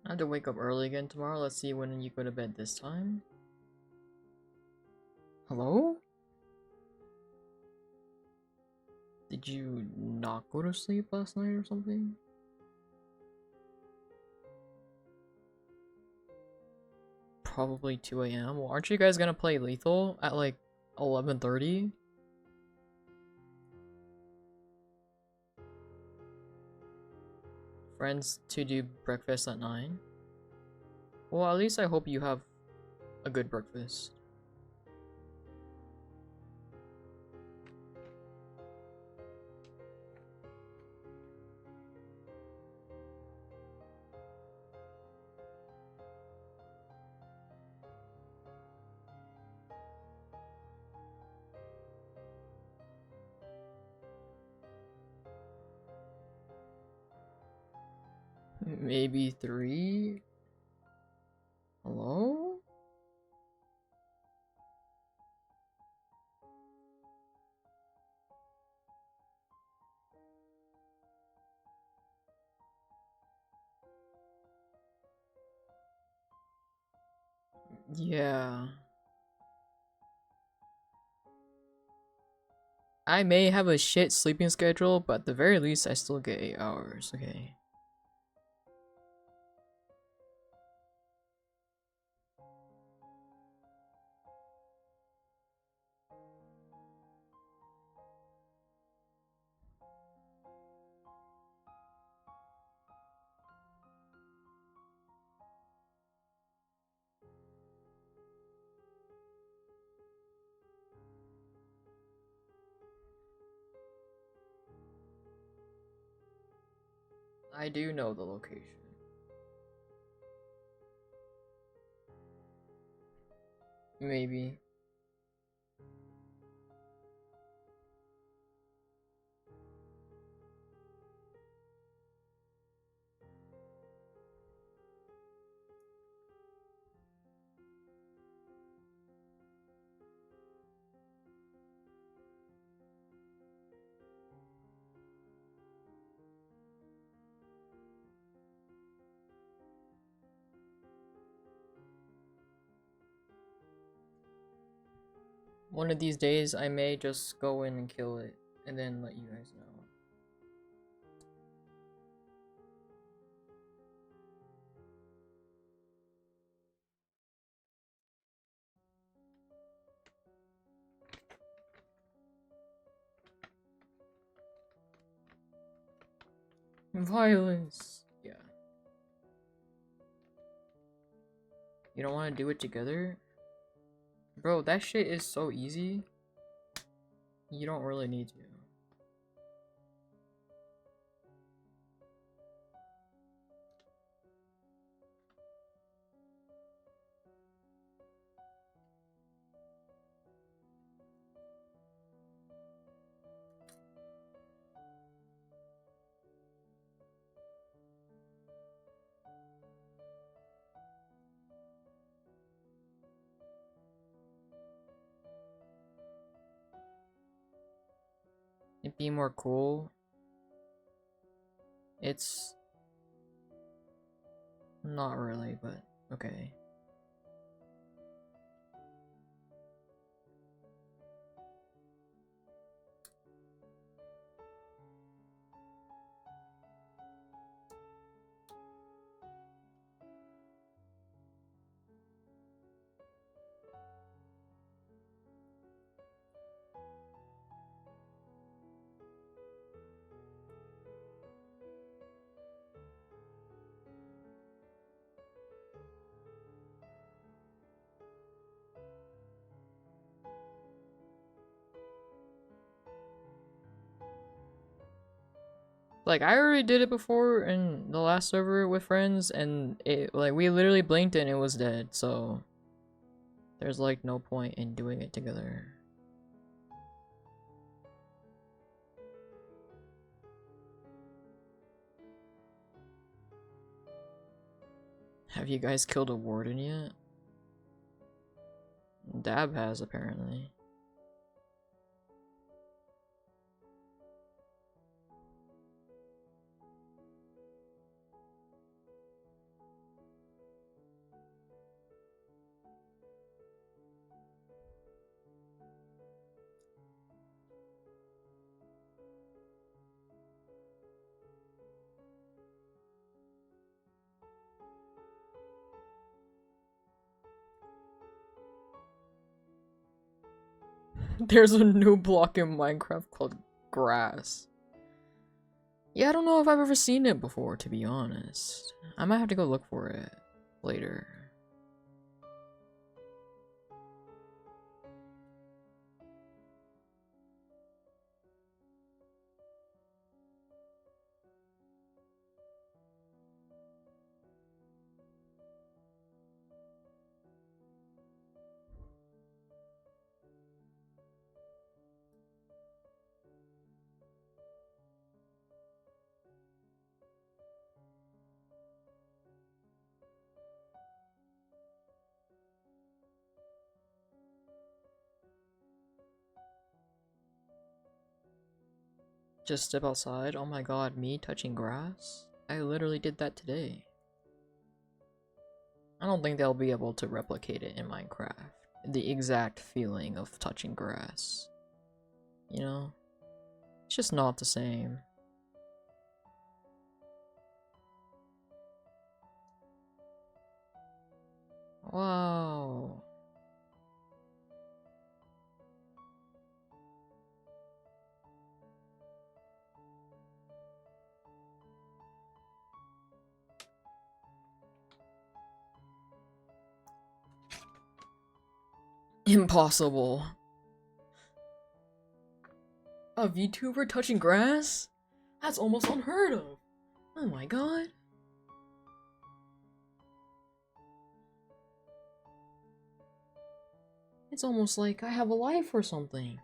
I have to wake up early again tomorrow. Let's see when you go to bed this time. Hello? Did you not go to sleep last night or something? Probably 2 a.m. Well, aren't you guys gonna play Lethal at like 11:30? Friends to do breakfast at 9? Well, at least I hope you have a good breakfast. Maybe 3? Hello? Yeah. I may have a shit sleeping schedule, but at the very least I still get 8 hours, okay? I do know the location. Maybe. One of these days I may just go in and kill it, and then let you guys know. Violence! Yeah. You don't want to do it together? Bro, that shit is so easy. You don't really need to. it be more cool. It's not really, but okay. Like, I already did it before in the last server with friends, and it, like, we literally blinked and it was dead, so there's, like, no point in doing it together. Have you guys killed a warden yet? Dab has, apparently. There's a new block in Minecraft called grass. Yeah, I don't know if I've ever seen it before, to be honest. I might have to go look for it later. Just step outside? Oh my god, me touching grass? I literally did that today. I don't think they'll be able to replicate it in Minecraft. The exact feeling of touching grass. You know? It's just not the same. Wow. Impossible. A VTuber touching grass? That's almost unheard of. Oh my god. It's almost like I have a life or something.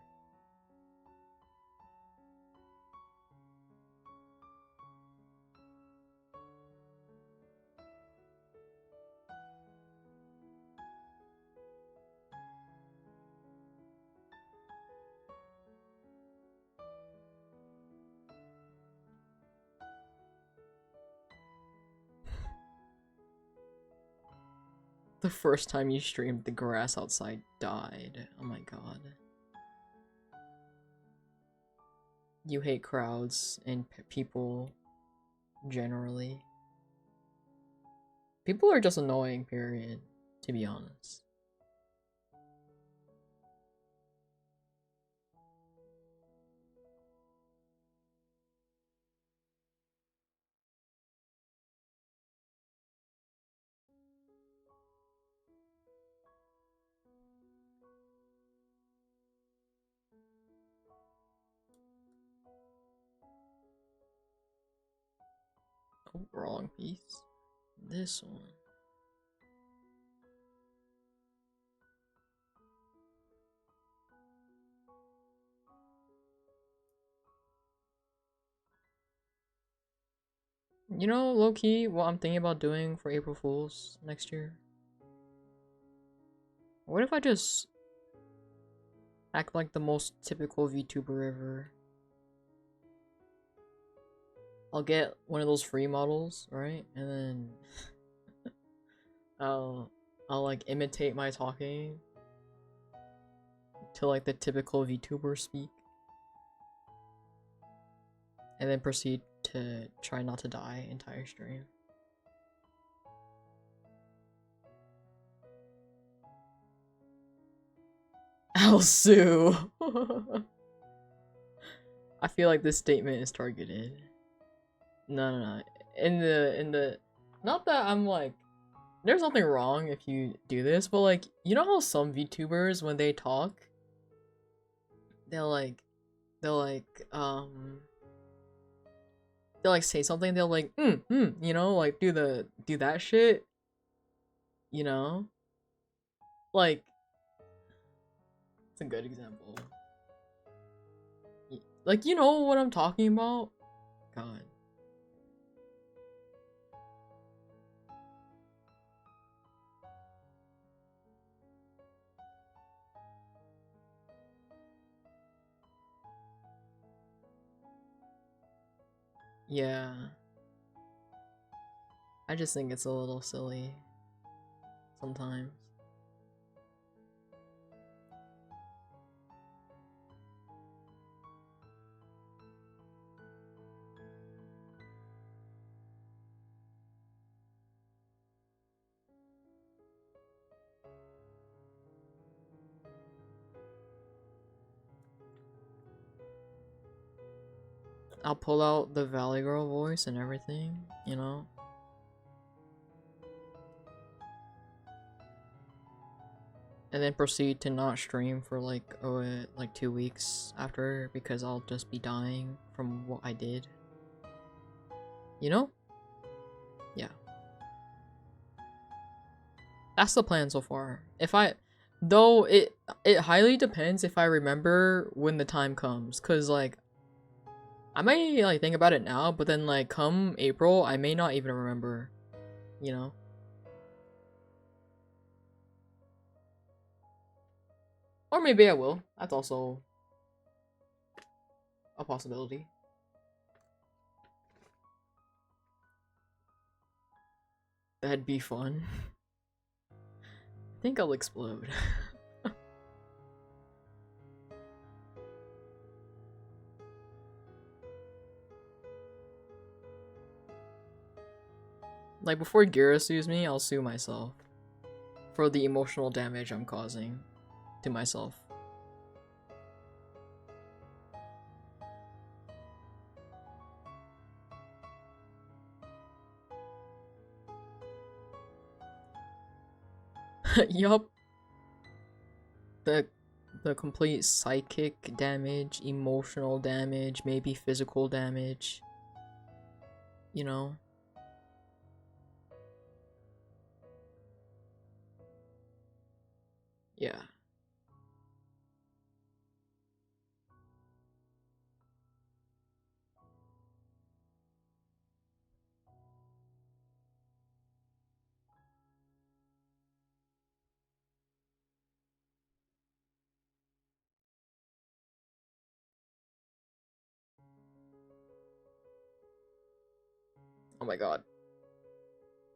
The first time you streamed, the grass outside died. Oh my god. You hate crowds and people generally. People are just annoying, period, to be honest. Oh, wrong piece. This one. You know, low-key, what I'm thinking about doing for April Fools next year? What if I just act like the most typical VTuber ever? I'll get one of those free models, right? And then I'll like imitate my talking to like the typical VTuber speak. And then proceed to try not to die entire stream. I'll sue. I feel like this statement is targeted. No. In the not that I'm like there's nothing wrong if you do this, but like you know how some VTubers when they talk they'll like say something, they'll like you know, like do that shit. You know? Like it's a good example. Like you know what I'm talking about? God. Yeah. I just think it's a little silly sometimes. I'll pull out the Valley Girl voice and everything, you know? And then proceed to not stream for like 2 weeks after because I'll just be dying from what I did. You know? Yeah. That's the plan so far. Though it highly depends if I remember when the time comes, cause like I might like think about it now, but then like come April, I may not even remember, you know? Or maybe I will. That's also a possibility. That'd be fun. I think I'll explode. Like before Gira sues me, I'll sue myself for the emotional damage I'm causing to myself. Yup. The complete psychic damage, emotional damage, maybe physical damage. You know? Yeah. Oh my god.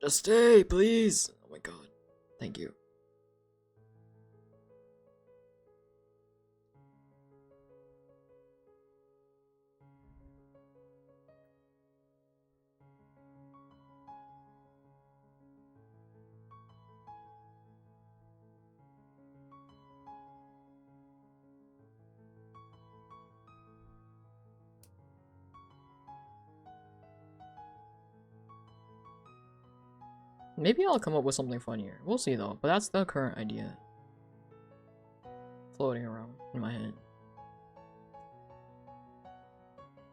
Just stay, please. Oh my god. Thank you. Maybe I'll come up with something funnier. We'll see though, but that's the current idea. Floating around in my head.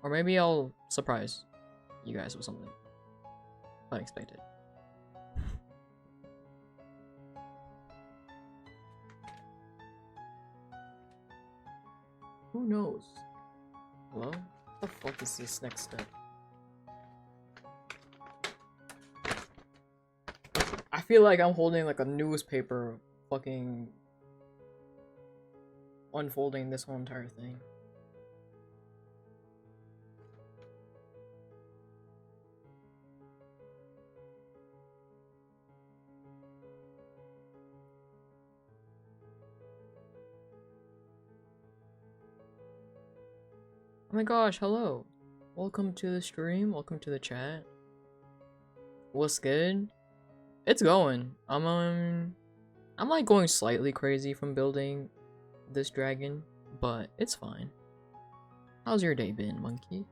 Or maybe I'll surprise you guys with something unexpected. Who knows? Hello? What the fuck is this next step? I feel like I'm holding like a newspaper fucking unfolding this whole entire thing. Oh my gosh, hello. Welcome to the stream, welcome to the chat. What's good? It's going. I'm like going slightly crazy from building this dragon, but it's fine. How's your day been, monkey?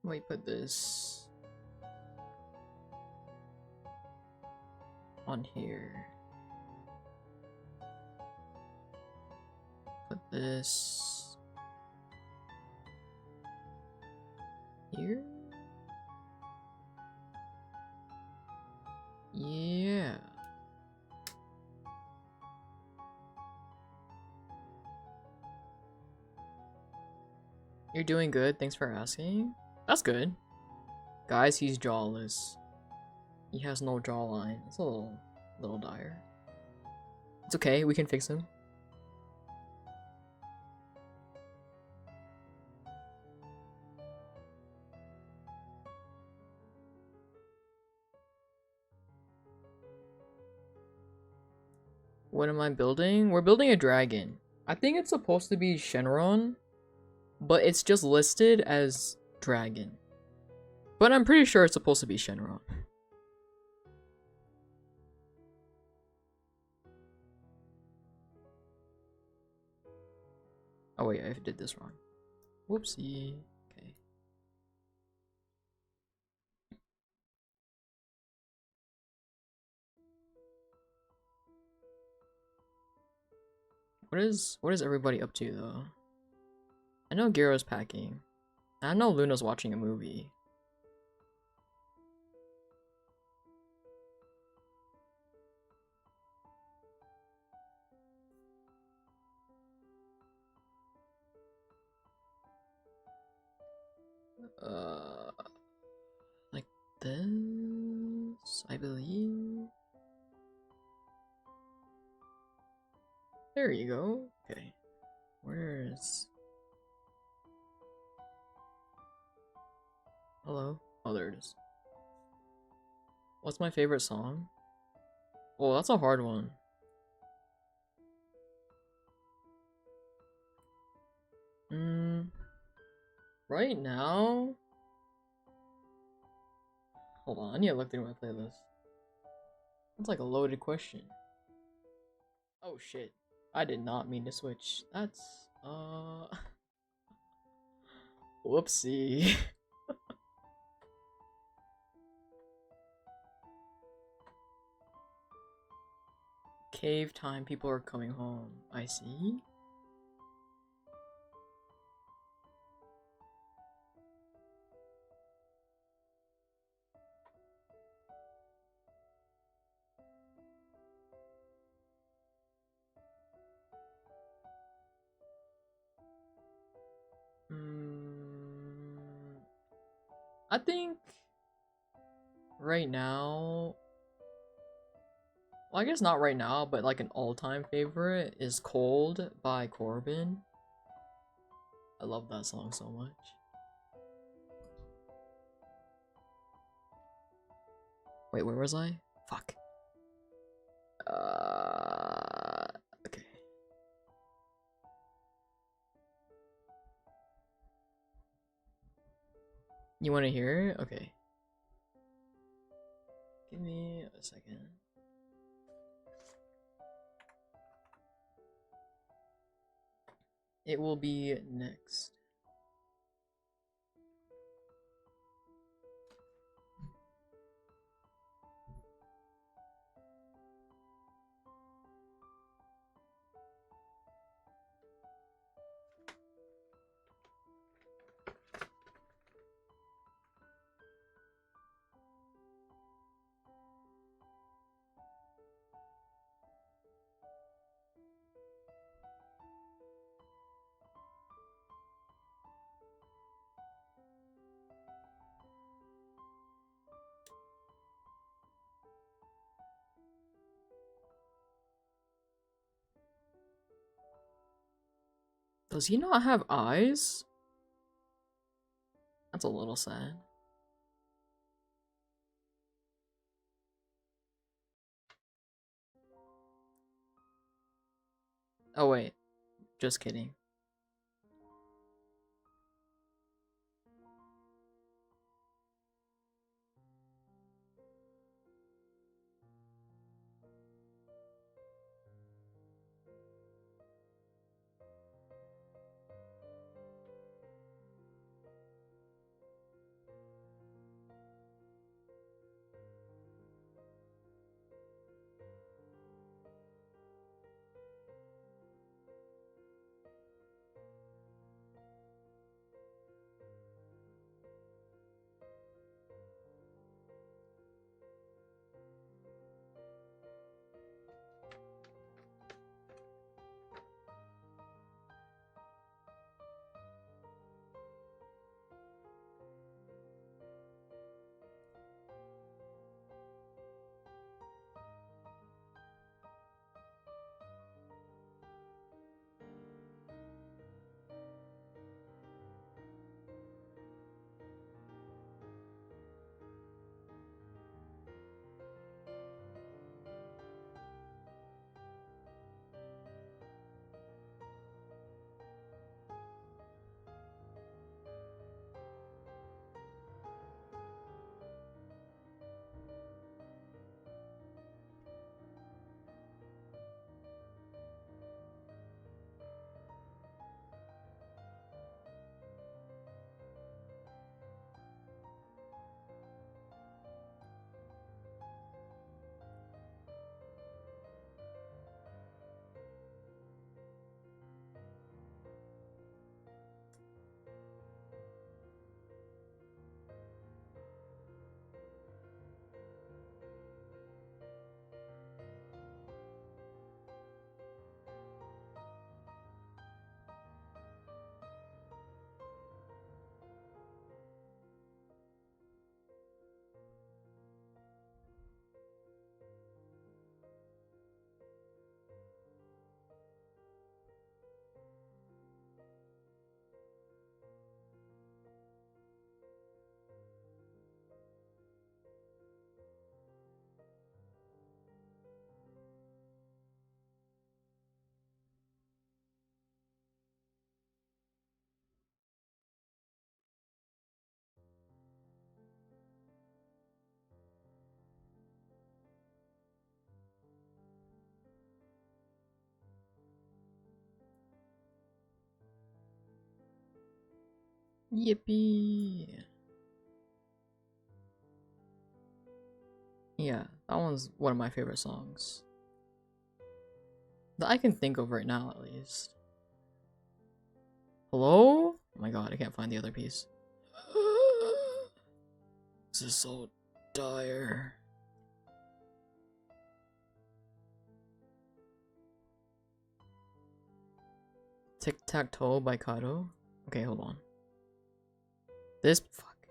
Wait, put this on here. Put this here. Yeah. You're doing good, thanks for asking. That's good. Guys, he's jawless. He has no jawline. It's a little dire. It's okay, we can fix him. What am I building? We're building a dragon. I think it's supposed to be Shenron, but it's just listed as dragon. But I'm pretty sure it's supposed to be Shenron. Oh wait, I did this wrong. Whoopsie. Okay. What is everybody up to though? I know Giro's packing. I know Luna's watching a movie. Like this, I believe. There you go. Okay. Where's... Hello? Oh, there it is. What's my favorite song? Oh, that's a hard one. Right now... Hold on, I need to look through my playlist. That's like a loaded question. Oh shit. I did not mean to switch. That's... Whoopsie. Cave time, people are coming home. I see. I think right now, well, I guess not right now, but like an all-time favorite is Cold by Corbin. I love that song so much. Wait, where was I? Fuck. Okay. You want to hear it? Okay. Give me a second. It will be next. Does he not have eyes? That's a little sad. Oh wait, just kidding. Yippee! Yeah, that one's one of my favorite songs. That I can think of right now, at least. Hello? Oh my god, I can't find the other piece. This is so dire. Tic-Tac-Toe by Kato? Okay, hold on. This fuck.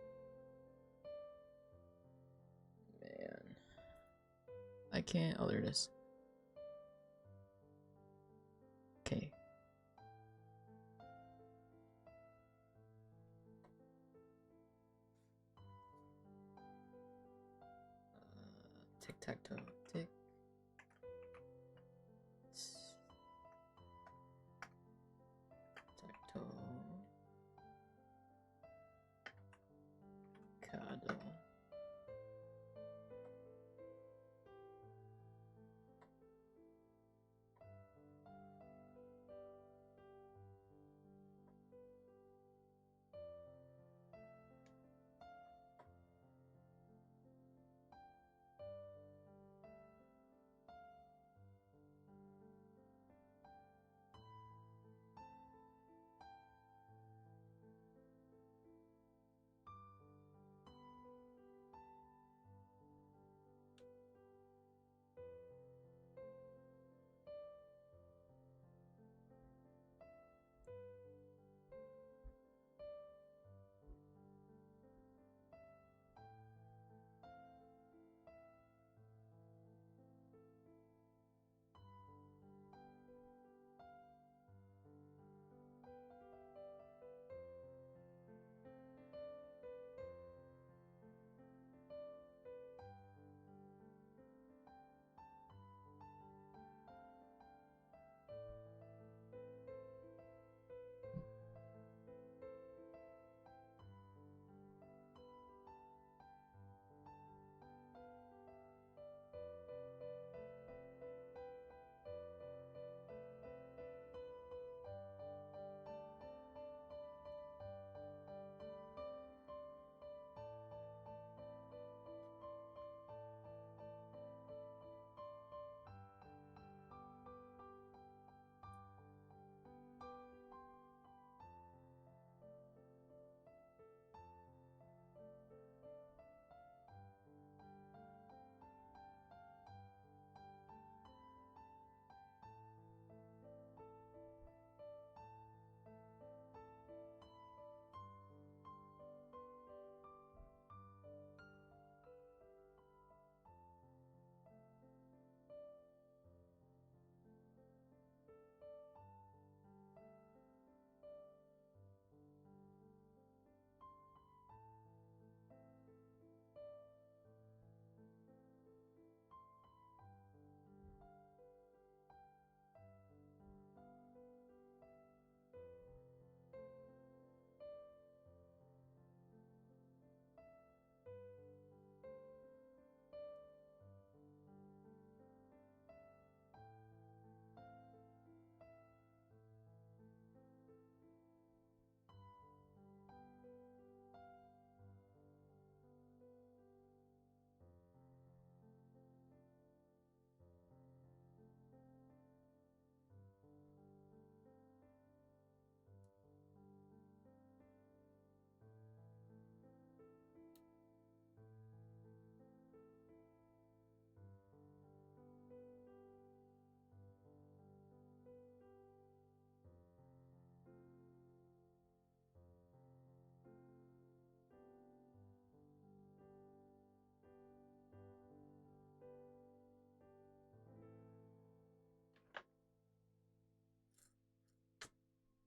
Man. I can't. Oh, there it is. Okay. Tic-Tac-Toe. Tic. Tac-Toe. Kato.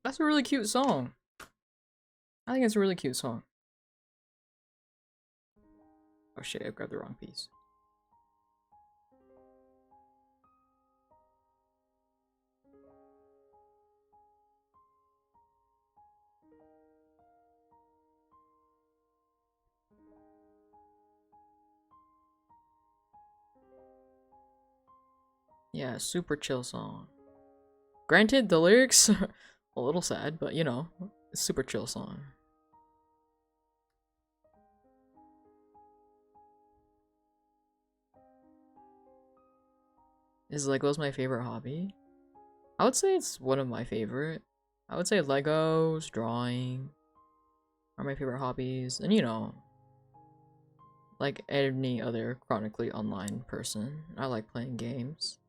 That's a really cute song. I think it's a really cute song. Oh shit, I grabbed the wrong piece. Yeah, super chill song. Granted, the lyrics a little sad, but you know, it's super chill song. Is Legos my favorite hobby? I would say it's one of my favorite. I would say Legos, drawing are my favorite hobbies, and you know, like any other chronically online person, I like playing games.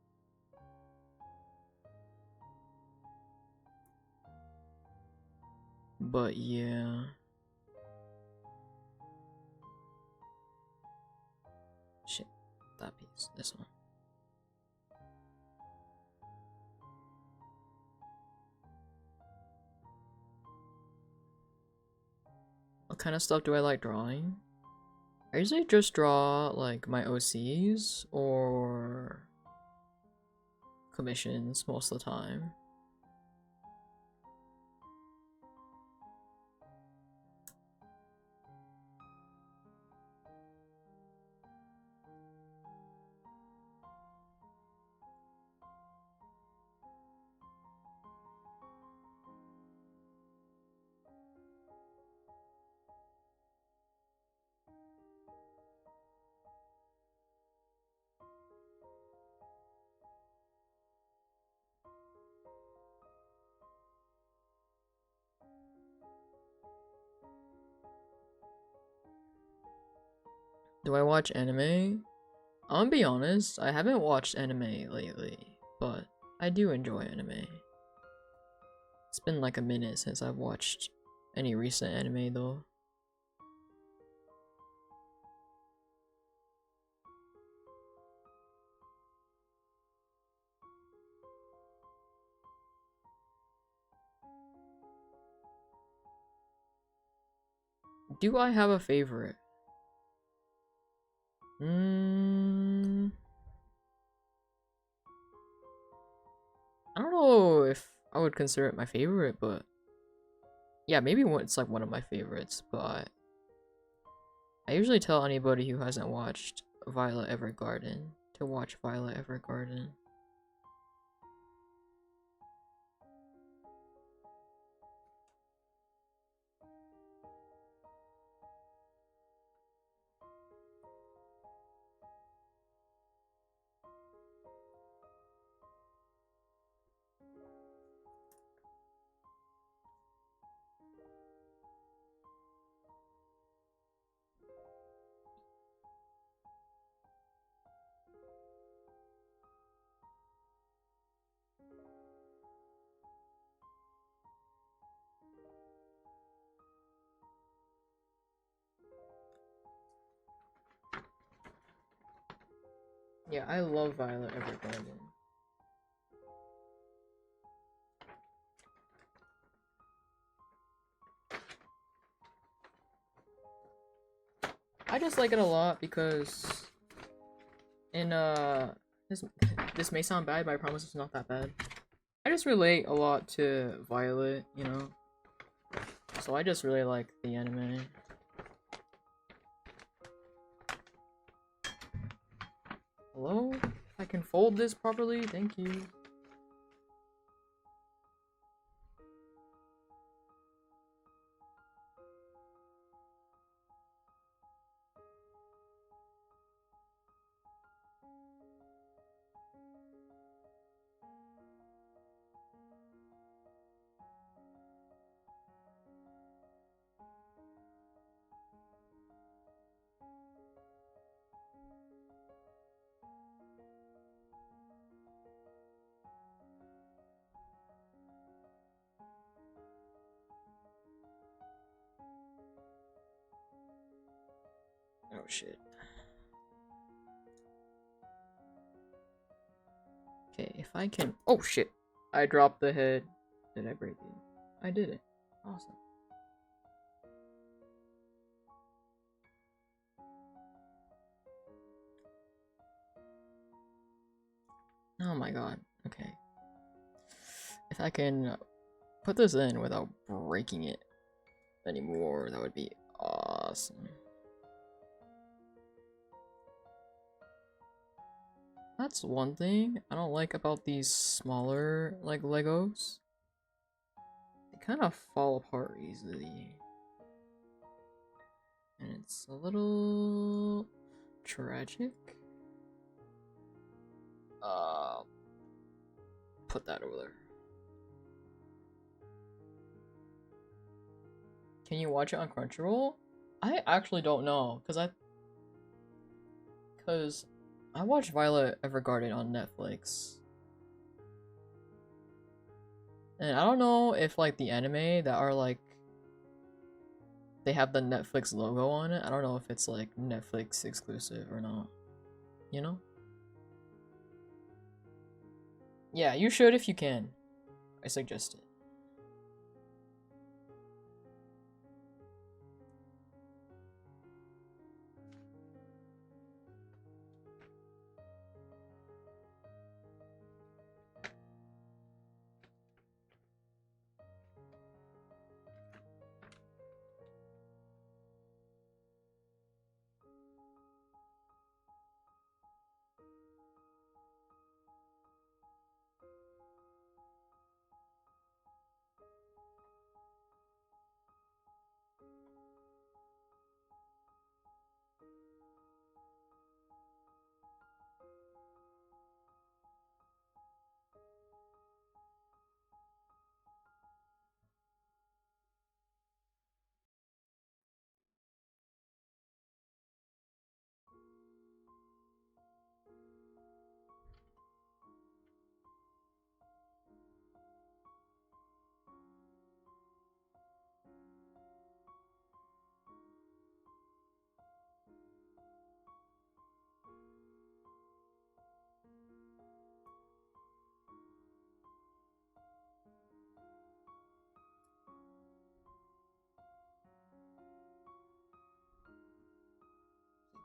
But yeah. Shit, that piece, this one. What kind of stuff do I like drawing? I usually just draw like my OCs or commissions most of the time. Do I watch anime? I'm gonna be honest, I haven't watched anime lately, but I do enjoy anime. It's been like a minute since I've watched any recent anime though. Do I have a favorite? I don't know if I would consider it my favorite, but yeah, maybe it's like one of my favorites, but I usually tell anybody who hasn't watched Violet Evergarden to watch Violet Evergarden. Yeah, I love Violet Evergarden. I just like it a lot because in this may sound bad, but I promise it's not that bad. I just relate a lot to Violet, you know. So I just really like the anime. Hello? I can fold this properly? Thank you. Oh shit. Okay, if I can— oh shit! I dropped the head. Did I break it? I did it. Awesome. Oh my god. Okay. If I can put this in without breaking it anymore, that would be awesome. That's one thing I don't like about these smaller, like, Legos. They kind of fall apart easily. And it's a little tragic. Put that over there. Can you watch it on Crunchyroll? I actually don't know, cause I watched Violet Evergarden on Netflix. And I don't know if, like, the anime that are, like, they have the Netflix logo on it, I don't know if it's, like, Netflix exclusive or not. You know? Yeah, you should if you can. I suggest it.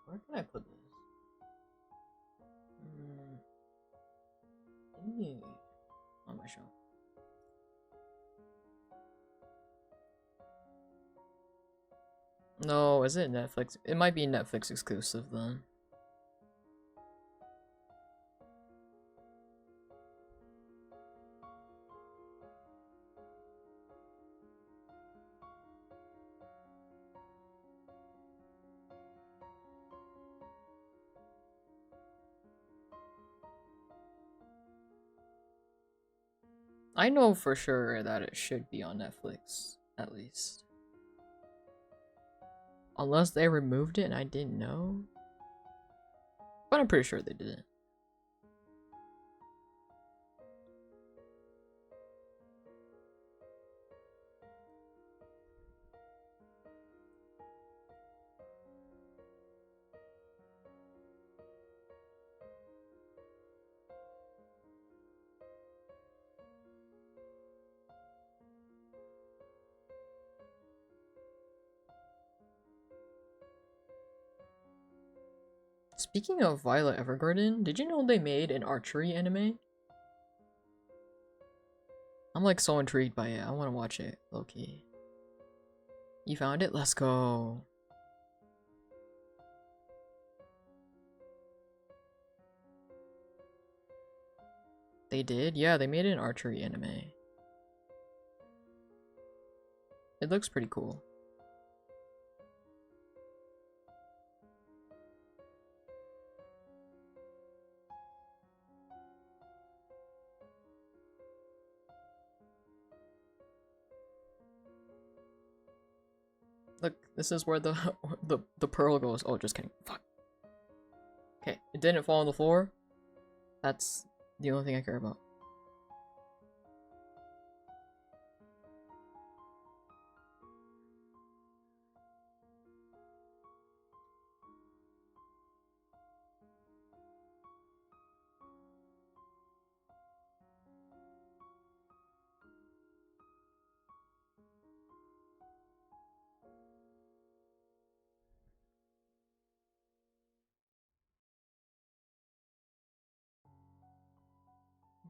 Where can I put this? Maybe on my shelf. No, is it Netflix? It might be Netflix exclusive then. I know for sure that it should be on Netflix, at least. Unless they removed it and I didn't know. But I'm pretty sure they didn't. Speaking of Violet Evergarden, did you know they made an archery anime? I'm like so intrigued by it. I want to watch it, low-key. You found it? Let's go. They did? Yeah, they made an archery anime. It looks pretty cool. Look, this is where the the pearl goes. Oh, just kidding. Fuck. Okay, it didn't fall on the floor. That's the only thing I care about.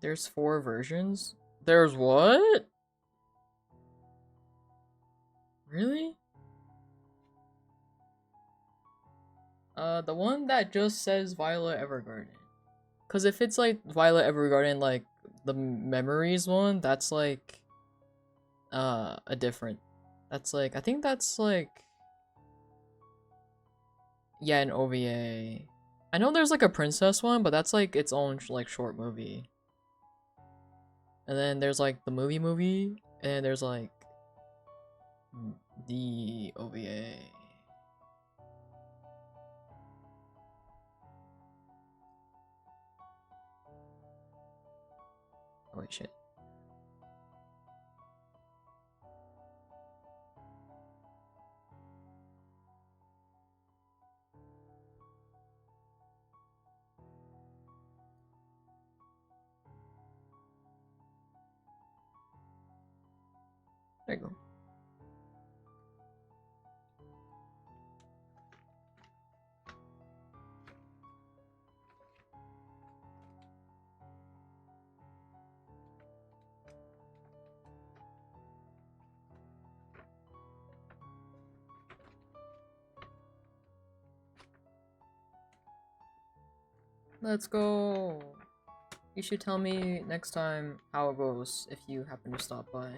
There's 4 versions? There's what? Really? The one that just says Violet Evergarden. Cause if it's like Violet Evergarden, like the Memories one, that's like a different. That's like I think that's like yeah, an OVA. I know there's like a princess one, but that's like its own like short movie. And then there's like the movie, and there's like the OVA. Oh wait, shit. There you go. Let's go. You should tell me next time how it goes if you happen to stop by.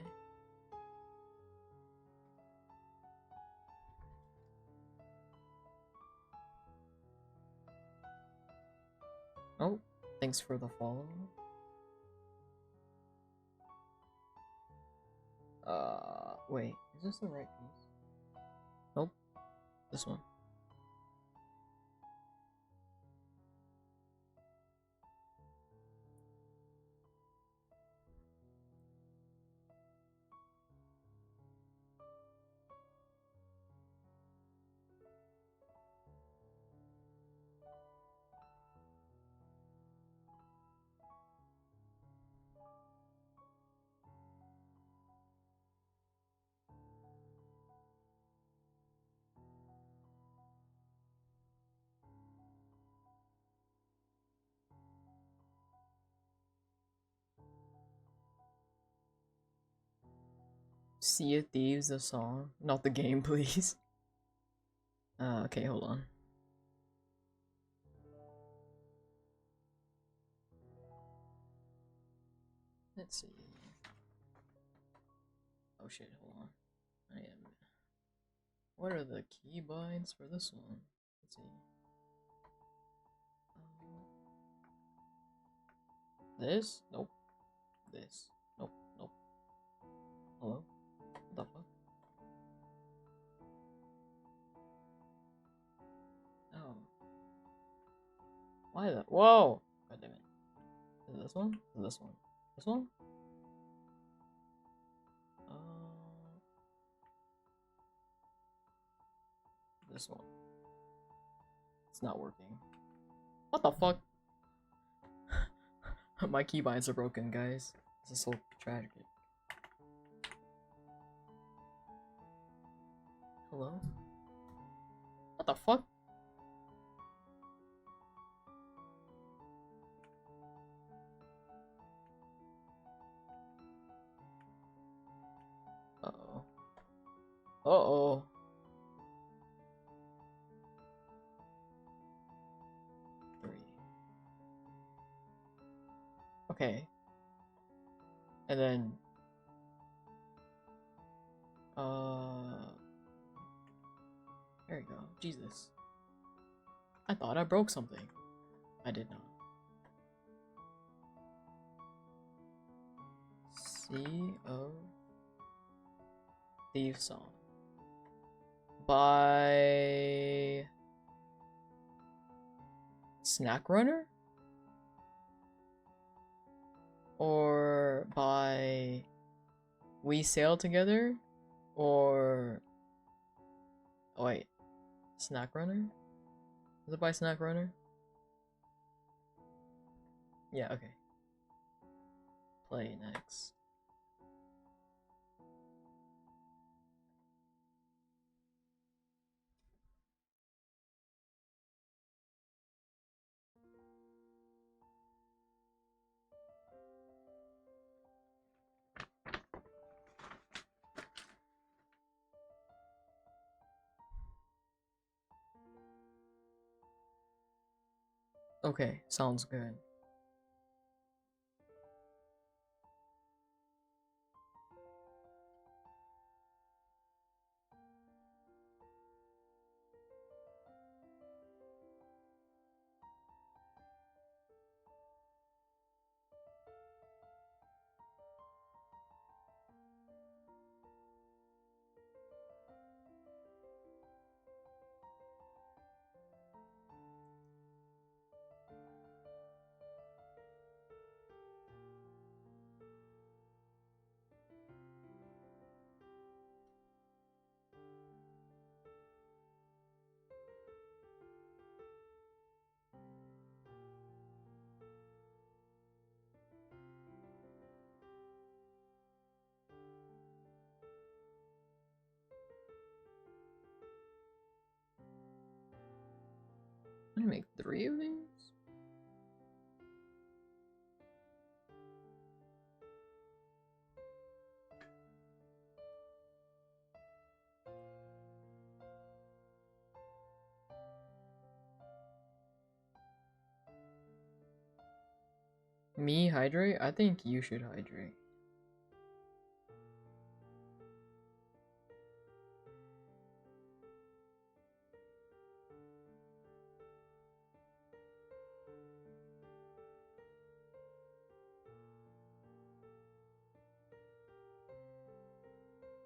Oh, thanks for the follow. Wait, is this the right piece? Nope, this one. Sea of Thieves, the song, not the game, please. Okay, hold on. Let's see. Oh shit, hold on. I am. What are the keybinds for this one? Let's see. This? Nope. This? Nope. Nope. Hello? What the fuck? Oh. Why the? Whoa! God damn it. Is it this one? Is it this one? This one? This one. It's not working. What the fuck? My keybinds are broken, guys. This is so tragic. Hello? What the fuck? Uh-oh. Uh-oh. Okay. And then there you go. Jesus. I thought I broke something. I did not. Sea of Thieves song by Snack Runner? Or by We Sail Together? Or oh wait, Snack Runner? Is it by Snack Runner? Yeah, okay. Play next. Okay, sounds good. I'm gonna make 3 of these? Me hydrate? I think you should hydrate.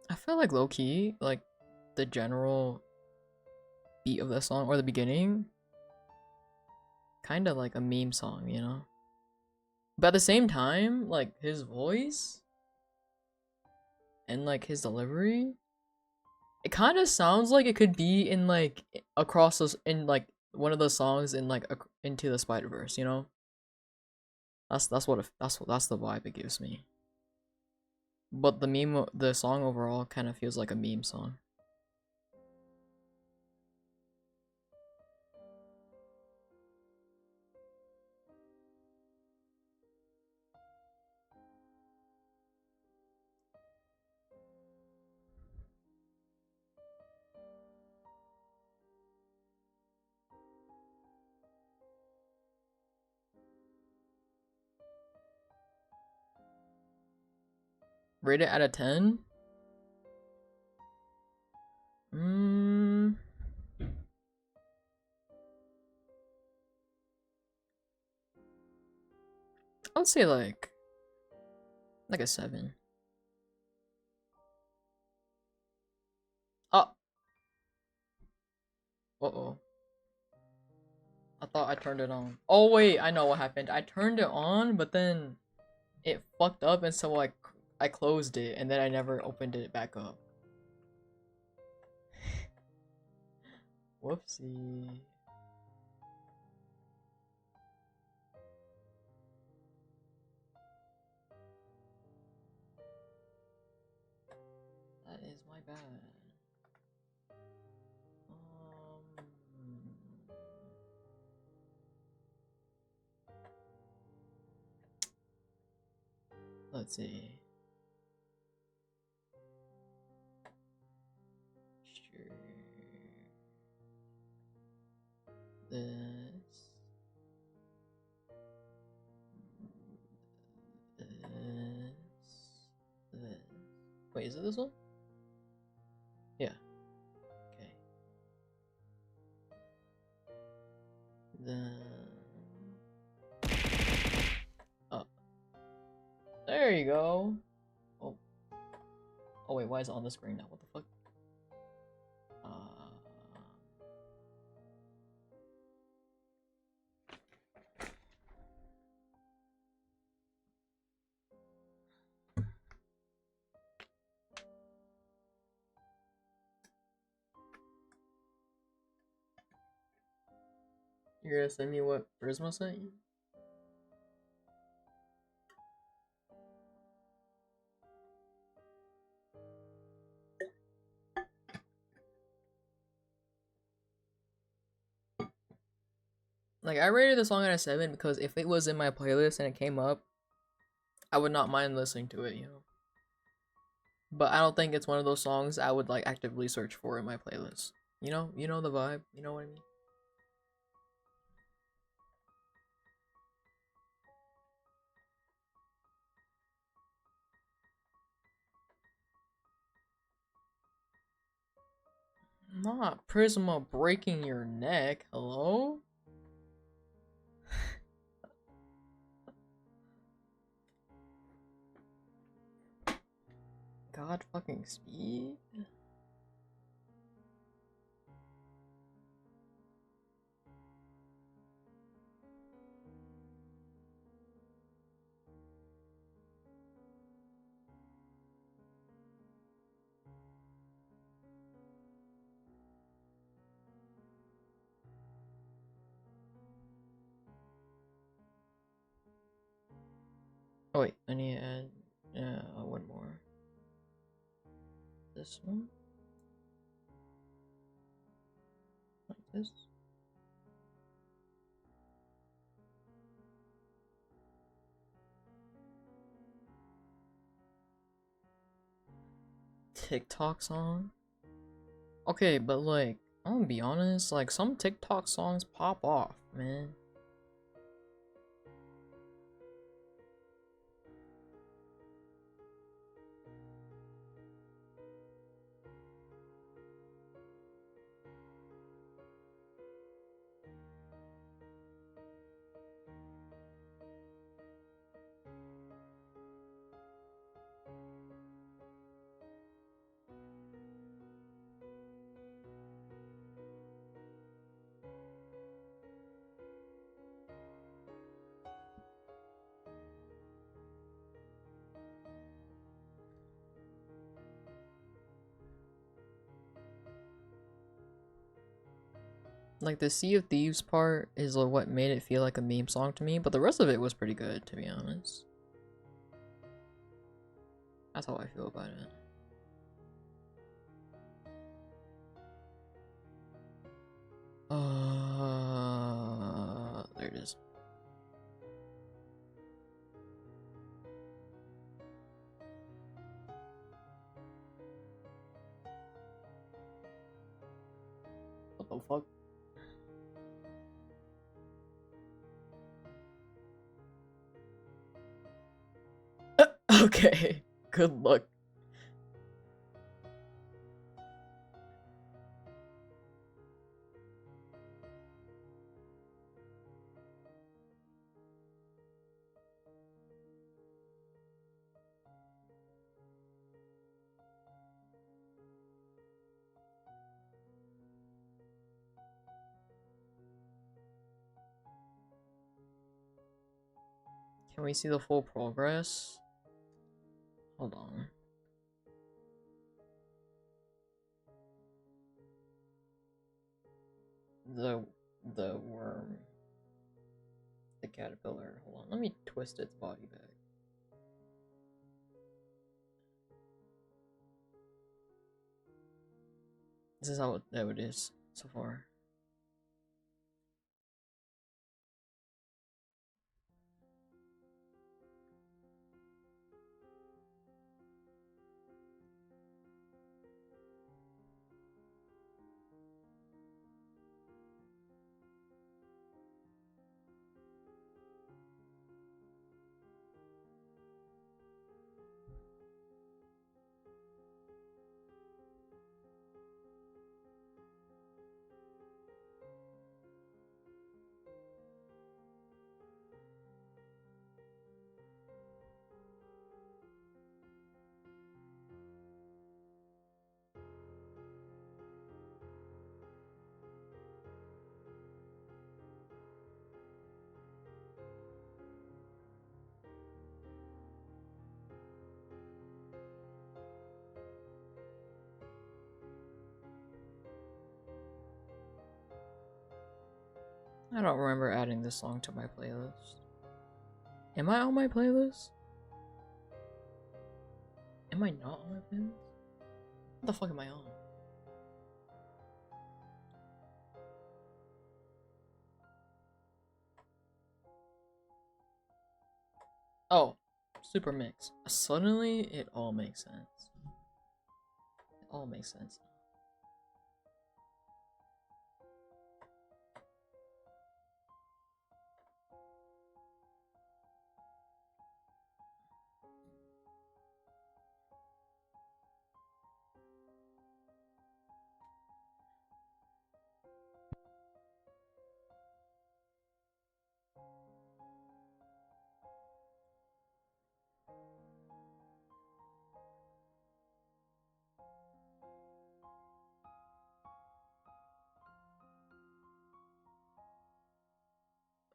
I feel like low key, like the general beat of the song or the beginning, kind of like a meme song, you know? But at the same time, like his voice and like his delivery, it kind of sounds like it could be in like across those in like one of the songs in like Into the Spider-Verse, you know? That's what that's the vibe it gives me. But the song overall kind of feels like a meme song. Rate it out of 10? Mm, I would say like a 7. Oh, uh-oh. I thought I turned it on. Oh wait, I know what happened. I turned it on, but then it fucked up, and so I closed it, and then I never opened it back up. Whoopsie. That is my bad. Let's see. Sure. This. This. Wait, is it this one? Yeah. Okay. Then. Oh. There you go. Oh. Oh wait, why is it on the screen now? What the fuck? You're gonna send me what Prisma sent you? Like, I rated the song at a 7 because if it was in my playlist and it came up, I would not mind listening to it, you know? But I don't think it's one of those songs I would, like, actively search for in my playlist. You know? You know the vibe? You know what I mean? Not Prisma breaking your neck. Hello? God fucking speed? Oh wait, I need to add one more. This one? Like this? TikTok song? Okay, but like, I'm gonna be honest, like some TikTok songs pop off, man. Like the Sea of Thieves part is what made it feel like a meme song to me, but the rest of it was pretty good, to be honest. That's how I feel about it. There it is. What the fuck? Okay, good luck. Can we see the full progress? Hold on. The worm. The caterpillar. Hold on, let me twist its body back. This is how it is so far. I don't remember adding this song to my playlist. Am I on my playlist? Am I not on my playlist? What the fuck am I on? Oh, super mix. Suddenly, it all makes sense. It all makes sense.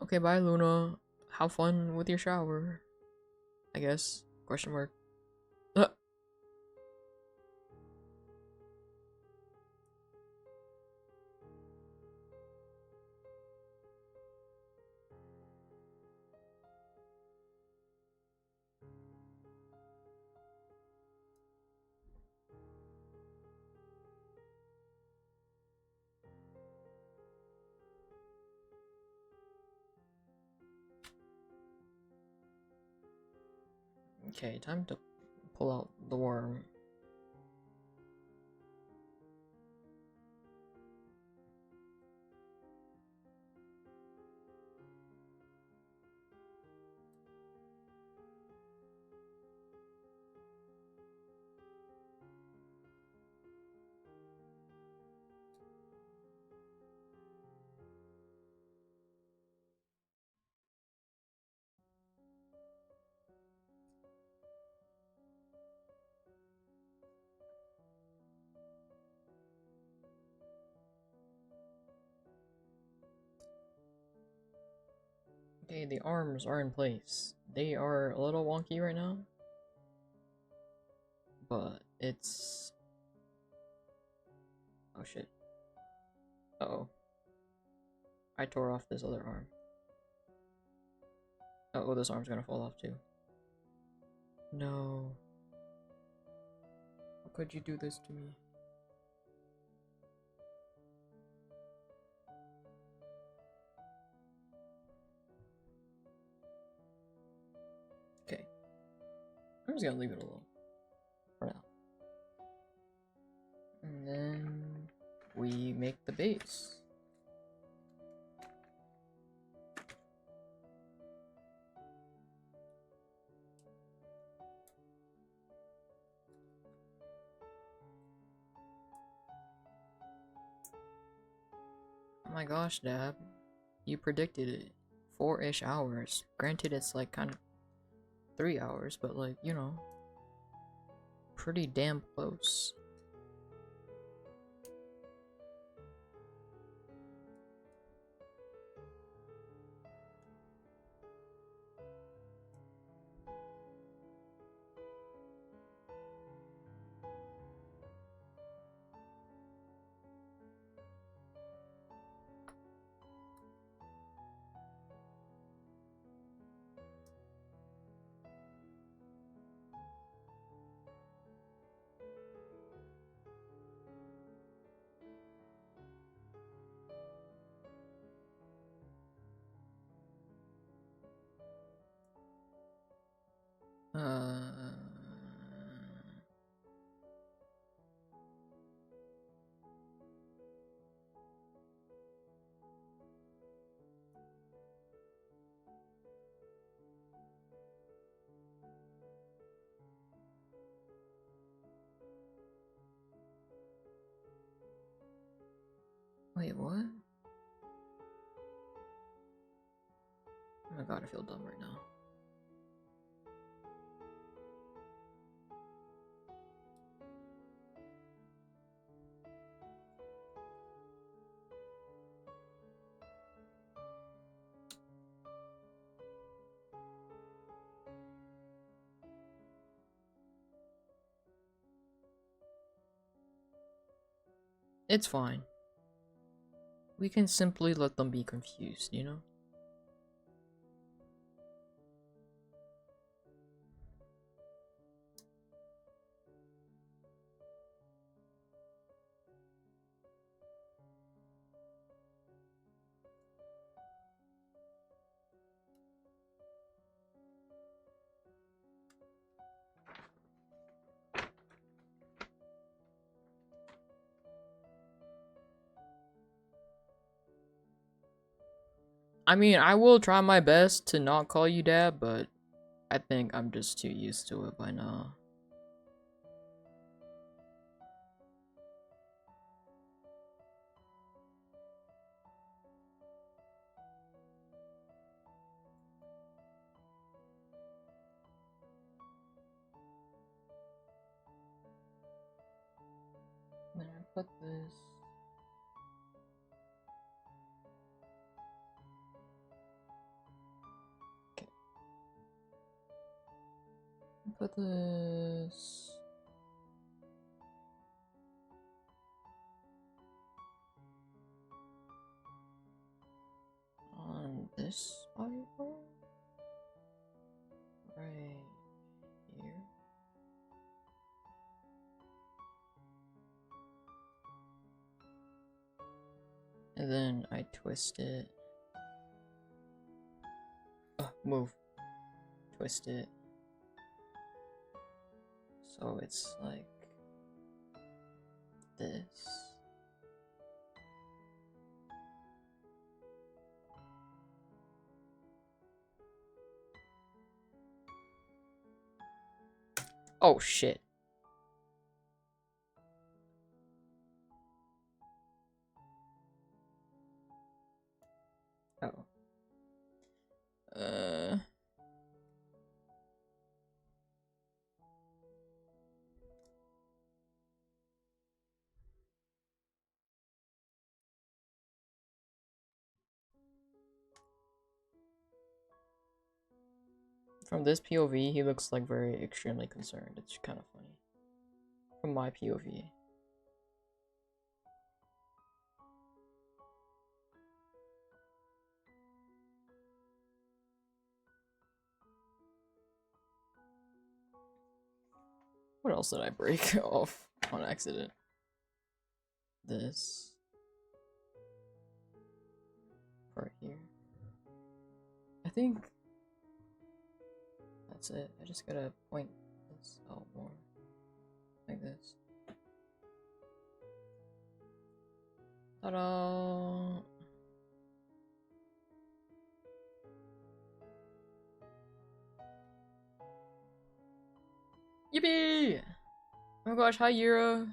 Okay, bye, Luna. Have fun with your shower. I guess. Question mark. Uh. Okay, time to pull out the worm. Okay, the arms are in place. They are a little wonky right now, but it's... Oh shit. Uh-oh. I tore off this other arm. Uh-oh, this arm's gonna fall off too. No. How could you do this to me? Okay. I'm just gonna leave it alone. For now. And then... we make the base. Oh my gosh, Dab. You predicted it. 4-ish hours. Granted, it's like kind of 3 hours, but like, you know, pretty damn close. Uh... Wait, what? Oh my god, I feel dumb right now. It's fine. We can simply let them be confused, you know? I mean, I will try my best to not call you Dad, but I think I'm just too used to it by now. Then I put this... put this? On this whiteboard? Right here. And then I twist it. Move. Twist it. So it's like this. Oh shit. Oh. From this POV, he looks like very extremely concerned. It's kind of funny. From my POV. What else did I break off on accident? This. Right here. I think that's it. I just gotta point this out more. Like this. Ta-da! Yippee! Oh my gosh, hi Euro!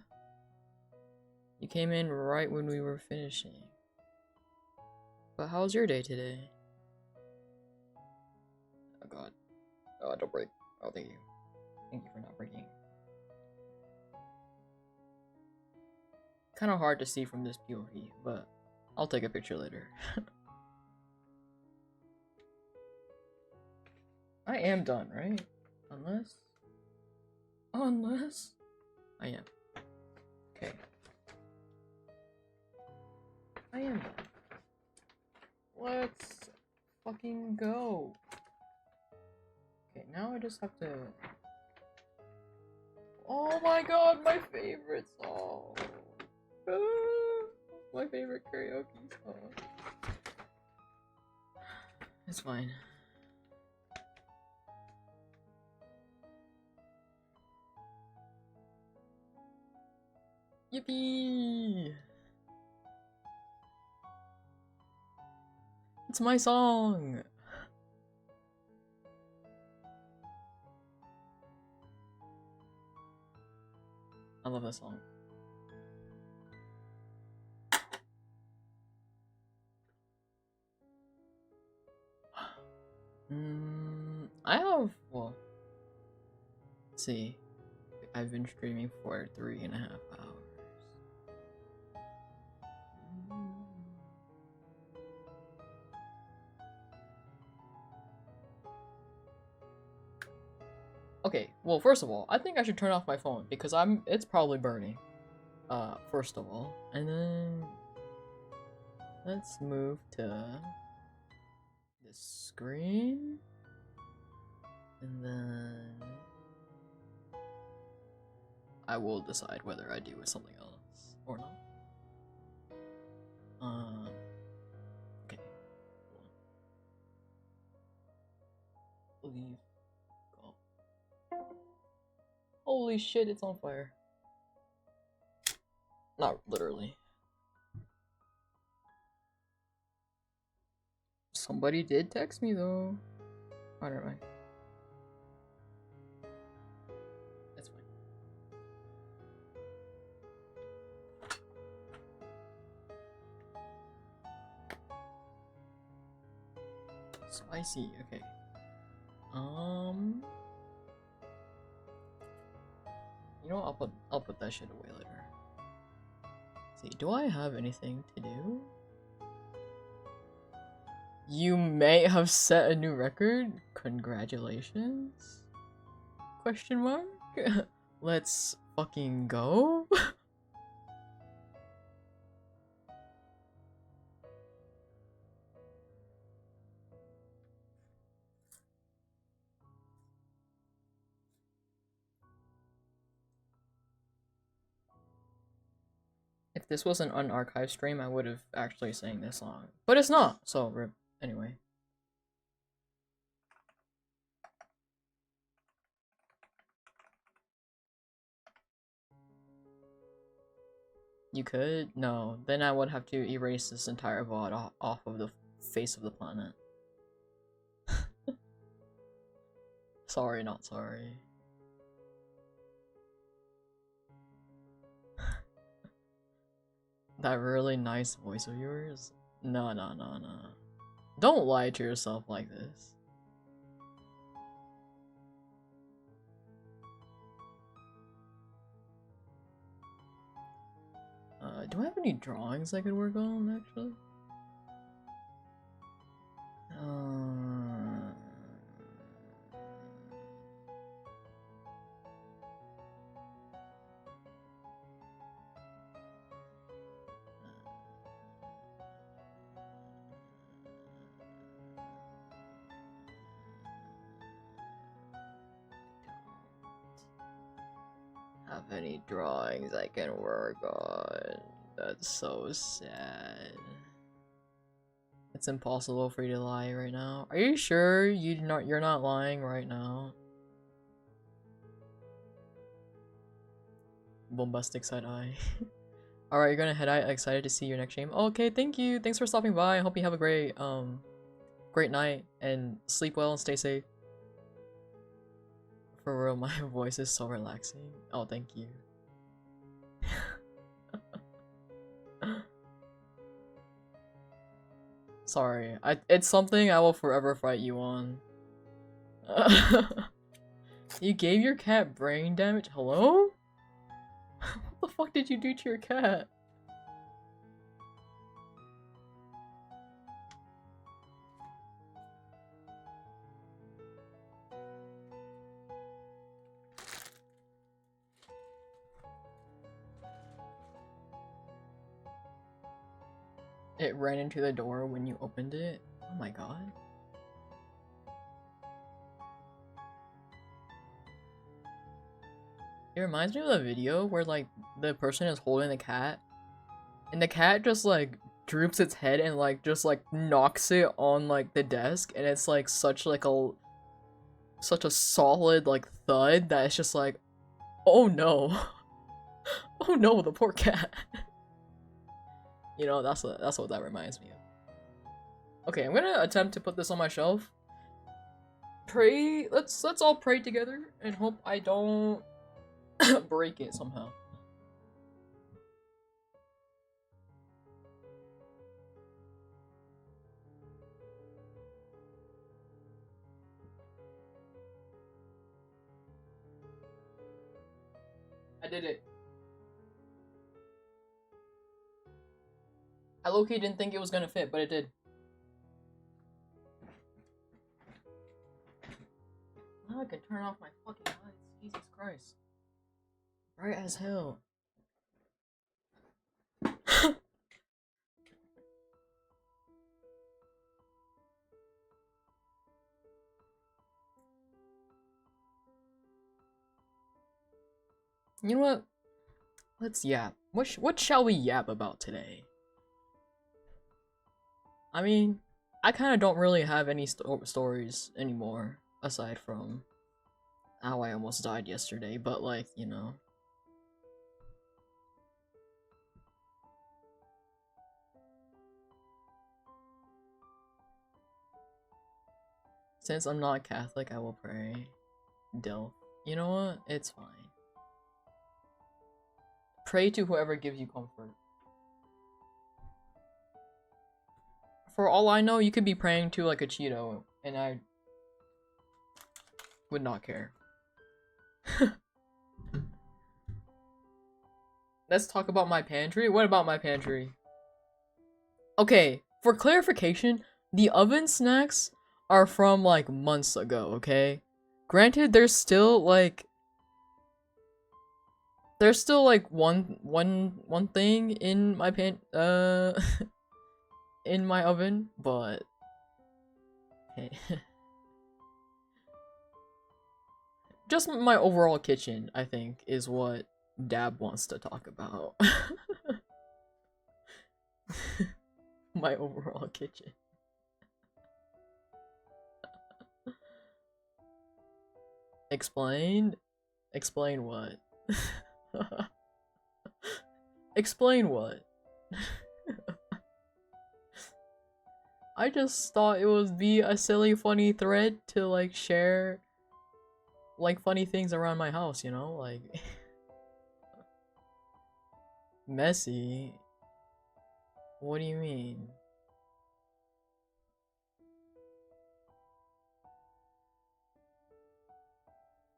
You came in right when we were finishing. But how was your day today? Oh god. Oh, don't break. Oh, thank you. Thank you for not breaking. Kind of hard to see from this POV, but I'll take a picture later. I am done, right? Unless I am. Okay. I am done. Let's fucking go. Okay, now I just have to... Oh my god, my favorite song! My favorite karaoke song. It's fine. Yippee! It's my song! I love this song. I have, well, let's see. I've been streaming for 3.5 hours. Okay, well, first of all, I think I should turn off my phone because it's probably burning. First of all, and then let's move to this screen, and then I will decide whether I do with something else or not. Okay. Leave. Go. Holy shit, it's on fire. Not literally. Somebody did text me though. Oh, never mind. That's fine. Spicy, okay. You know what, I'll put that shit away later. Let's see, do I have anything to do? You may have set a new record? Congratulations. Question mark? Let's fucking go? If this was an unarchived stream, I would have actually sang this song. But it's not, so rip. Anyway. You could? No. Then I would have to erase this entire VOD off of the face of the planet. Sorry, not sorry. That really nice voice of yours? No. Don't lie to yourself like this. Do I have any drawings I could work on, actually? Have any drawings I can work on. That's so sad. It's impossible for you to lie right now. Are you sure you're not lying right now? Bombastic side eye. Alright, you're gonna head out. Excited to see your next stream. Okay, thank you. Thanks for stopping by. I hope you have a great great night and sleep well and stay safe. For real, my voice is so relaxing. Oh, thank you. Sorry, it's something I will forever fight you on. You gave your cat brain damage? Hello? What the fuck did you do to your cat? It ran into the door when you opened it? Oh my god. It reminds me of the video where like the person is holding the cat and the cat just like droops its head and like just like knocks it on like the desk, and it's like such a solid like thud that it's just like, oh no. Oh no, the poor cat. You know, that's what that reminds me of. Okay, I'm gonna attempt to put this on my shelf. Pray, let's all pray together and hope I don't break it somehow. I did it. I low-key didn't think it was gonna fit, but it did. Now I can turn off my fucking lights. Jesus Christ. Bright as hell. You know what? Let's yap. What shall we yap about today? I mean, I kind of don't really have any stories anymore, aside from how I almost died yesterday, but like, you know. Since I'm not Catholic, I will pray. Dill. You know what? It's fine. Pray to whoever gives you comfort. For all I know, you could be praying to like a Cheeto, and I would not care. Let's talk about my pantry. What about my pantry? Okay, for clarification, the oven snacks are from like months ago, okay? Granted, there's still like one thing in my in my oven, but hey. Just my overall kitchen, I think, is what Dab wants to talk about. My overall kitchen. Explain? Explain what? Explain what? I just thought it would be a silly, funny thread to like share like funny things around my house, you know? Like messy. What do you mean?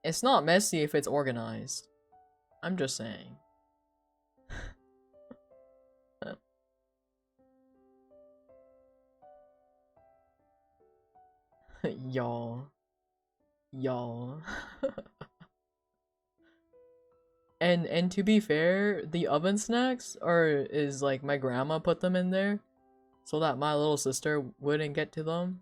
It's not messy if it's organized. I'm just saying. Y'all. Y'all. And to be fair, the oven snacks is like my grandma put them in there so that my little sister wouldn't get to them.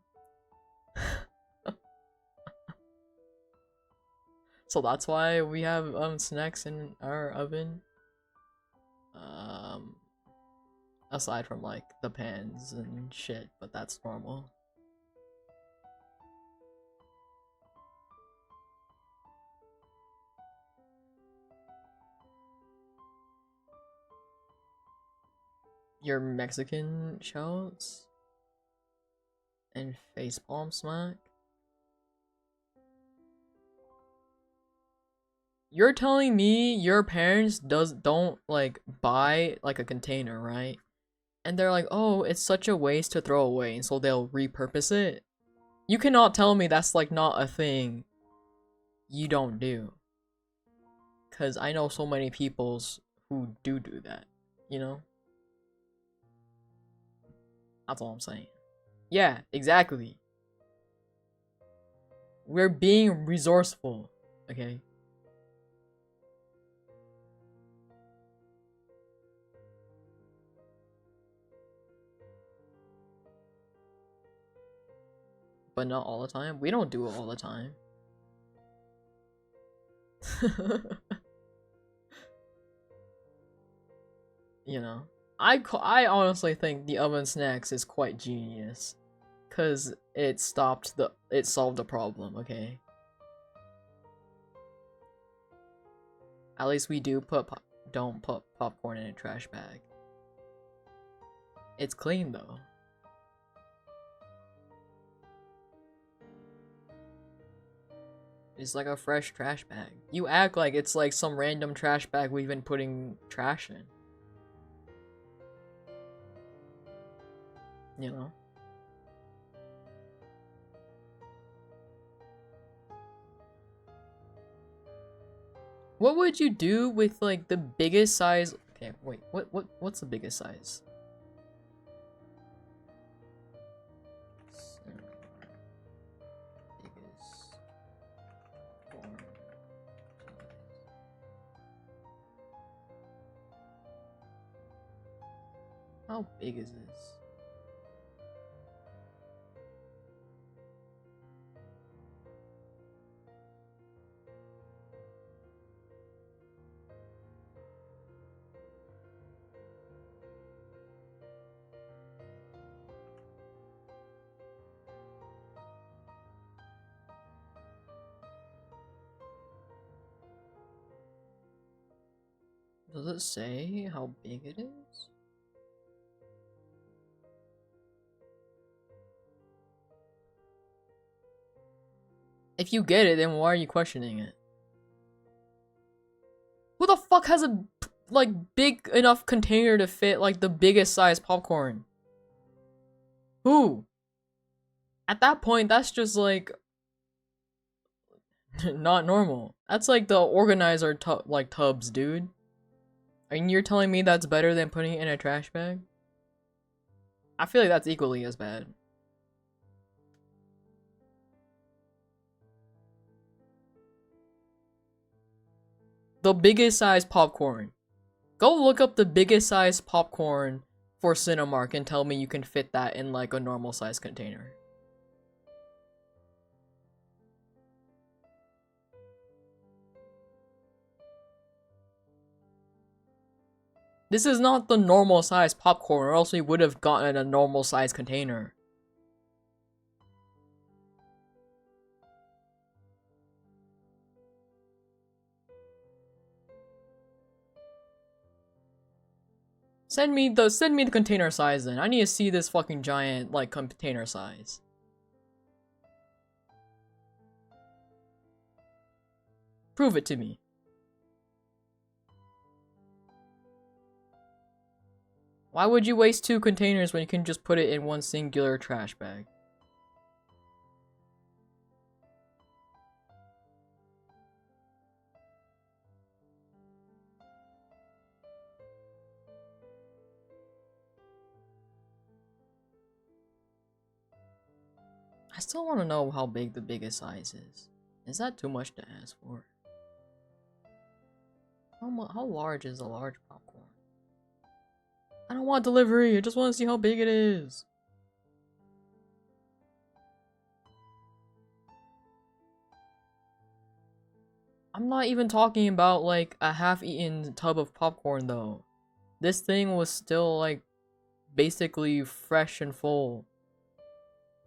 So that's why we have snacks in our oven. Aside from like the pans and shit, but that's normal. Your Mexican shouts and facepalm smack. You're telling me your parents don't like buy like a container, right? And they're like, "Oh, it's such a waste to throw away," and so they'll repurpose it. You cannot tell me that's like not a thing you don't do. Cause I know so many peoples who do that, you know? That's all I'm saying. Yeah, exactly. We're being resourceful, okay? But not all the time. We don't do it all the time. You know, I honestly think the oven snacks is quite genius, cause it solved the problem. Okay, at least we don't put popcorn in a trash bag. It's clean though. It's like a fresh trash bag. You act like it's like some random trash bag we've been putting trash in. You know? What would you do with like the biggest size? Okay, wait. What's the biggest size? How big is this? Does it say how big it is? If you get it, then why are you questioning it? Who the fuck has a like big enough container to fit like the biggest size popcorn? Who? At that point, that's just like not normal. That's like the organizer like tubs, dude. And you're telling me that's better than putting it in a trash bag? I feel like that's equally as bad. the biggest size popcorn. Go look up the biggest size popcorn for Cinemark and tell me you can fit that in like a normal size container. This is not the normal size popcorn, or else we would have gotten a normal size container. Send me the container size then. I need to see this fucking giant like container size. Prove it to me. Why would you waste 2 containers when you can just put it in one singular trash bag? I still want to know how big the biggest size is. Is that too much to ask for? How large is a large popcorn? I don't want delivery, I just want to see how big it is. I'm not even talking about like a half-eaten tub of popcorn though. This thing was still like basically fresh and full.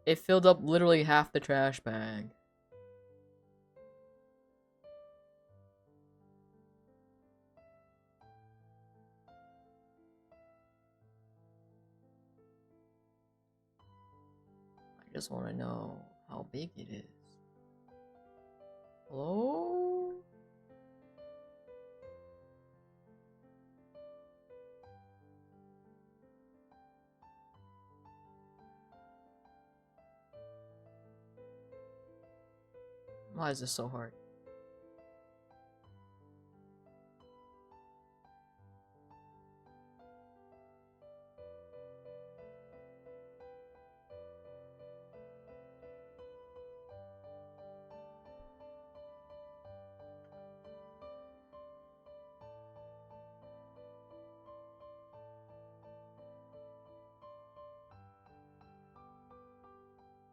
It filled up literally half the trash bag. I just want to know how big it is. Hello? Why is this so hard?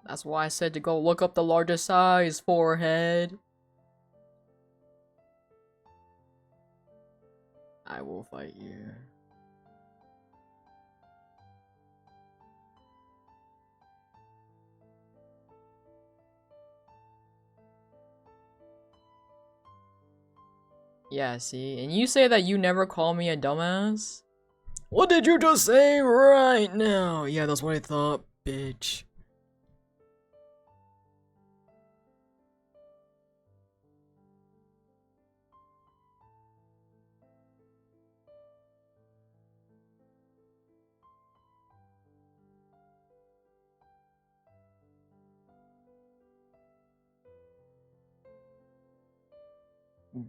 That's why I said to go look up the largest size, forehead. I will fight you. Yeah, see? And you say that you never call me a dumbass? What did you just say right now? Yeah, that's what I thought, bitch.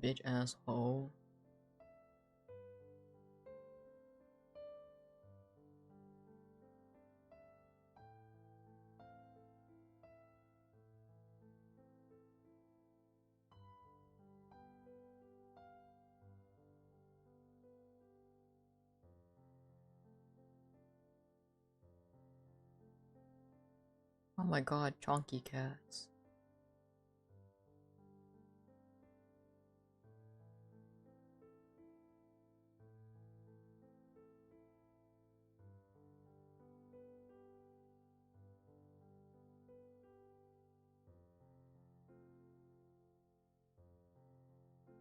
Bitch asshole. Oh my god, chonky cats.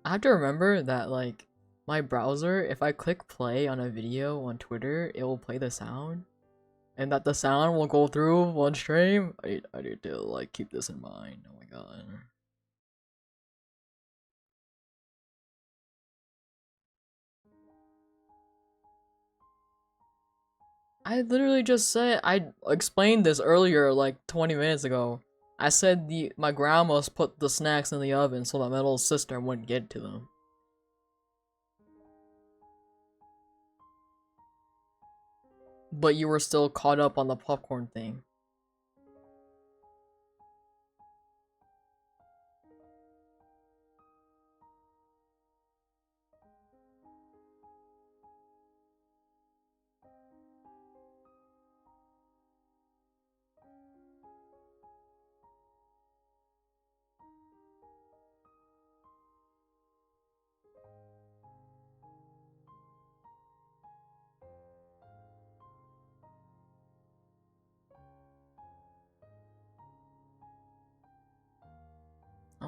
I have to remember that, like, my browser, if I click play on a video on Twitter, it will play the sound. And that the sound will go through one stream. I need to, like, keep this in mind. Oh my god. I literally just said, I explained this earlier, like 20 minutes ago. I said my grandma's put the snacks in the oven so that my little sister wouldn't get to them. But you were still caught up on the popcorn thing.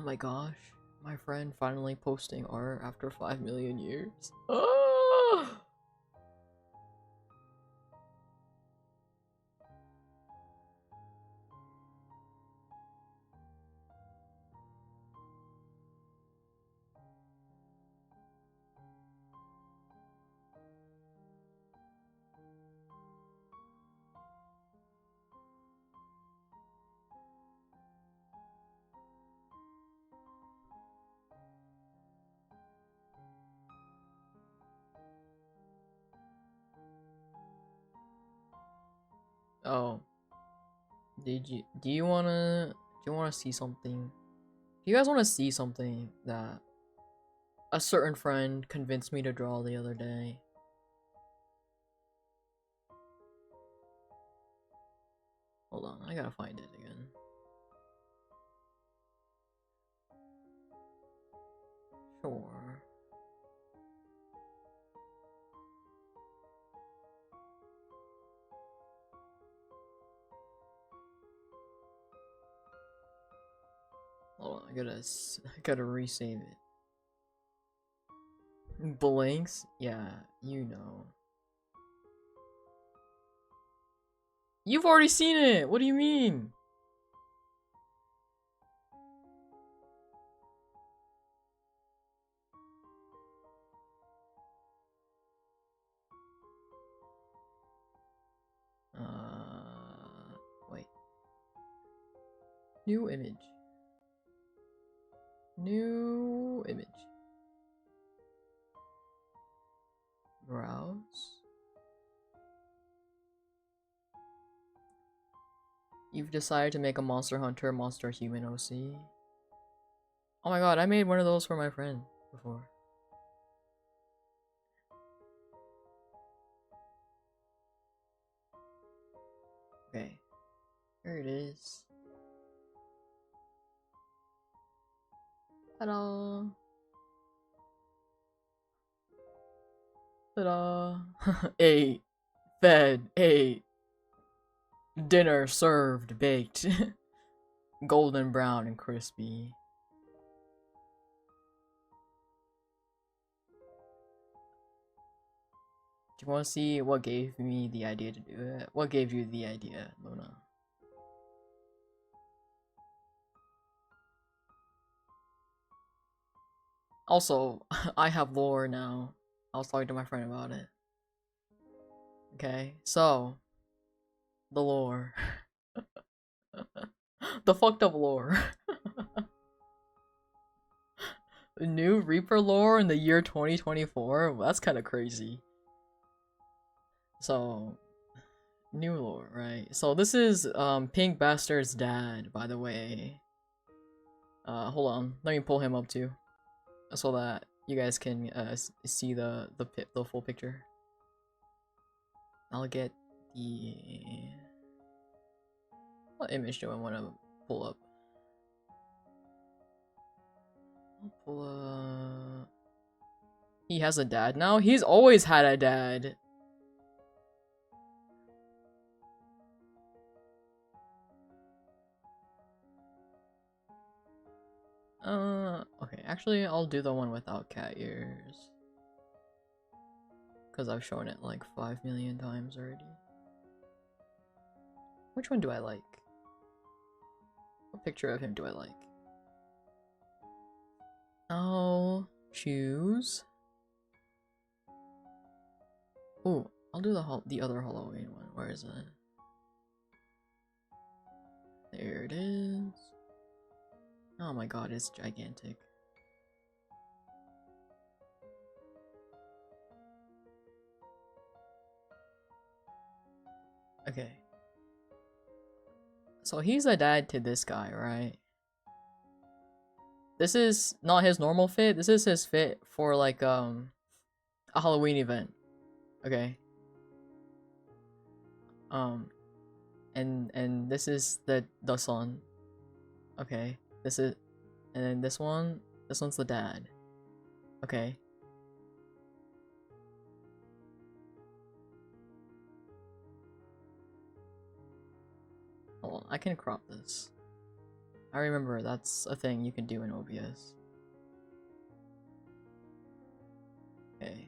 Oh my gosh. My friend finally posting art after 5 million years. Oh! Oh. Do you wanna see something? Do you guys wanna see something that a certain friend convinced me to draw the other day? Hold on, I gotta find it again. Sure. Hold on, I gotta resave it. Blanks? Yeah, you know. You've already seen it! What do you mean? Wait. New image. New image. Browse. You've decided to make a Monster Hunter Monster Human OC. Oh my god, I made one of those for my friend before. Okay. Here it is. Ta-da! Ta-da! Ate. Fed. Ate. Dinner served. Baked. Golden brown and crispy. Do you want to see what gave me the idea to do it? What gave you the idea, Luna? Also, I have lore now. I was talking to my friend about it. Okay, so the lore. The fucked up lore. New Reaper lore in the year 2024? Well, that's kind of crazy. So, new lore, right? So this is Pink Bastard's dad, by the way. Hold on, let me pull him up too, so that you guys can see the full picture. I'll get the... What image do I want to pull up? I'll pull up... He has a dad now? He's always had a dad. Okay, actually, I'll do the one without cat ears. Because I've shown it like 5 million times already. Which one do I like? What picture of him do I like? Oh, choose. Oh, I'll do the other Halloween one. Where is it? There it is. Oh my god, it's gigantic. Okay. So he's a dad to this guy, right? This is not his normal fit. This is his fit for like a Halloween event. Okay. And this is the son. Okay. This is, and then this one's the dad. Okay. Hold on, I can crop this. I remember that's a thing you can do in OBS. Okay.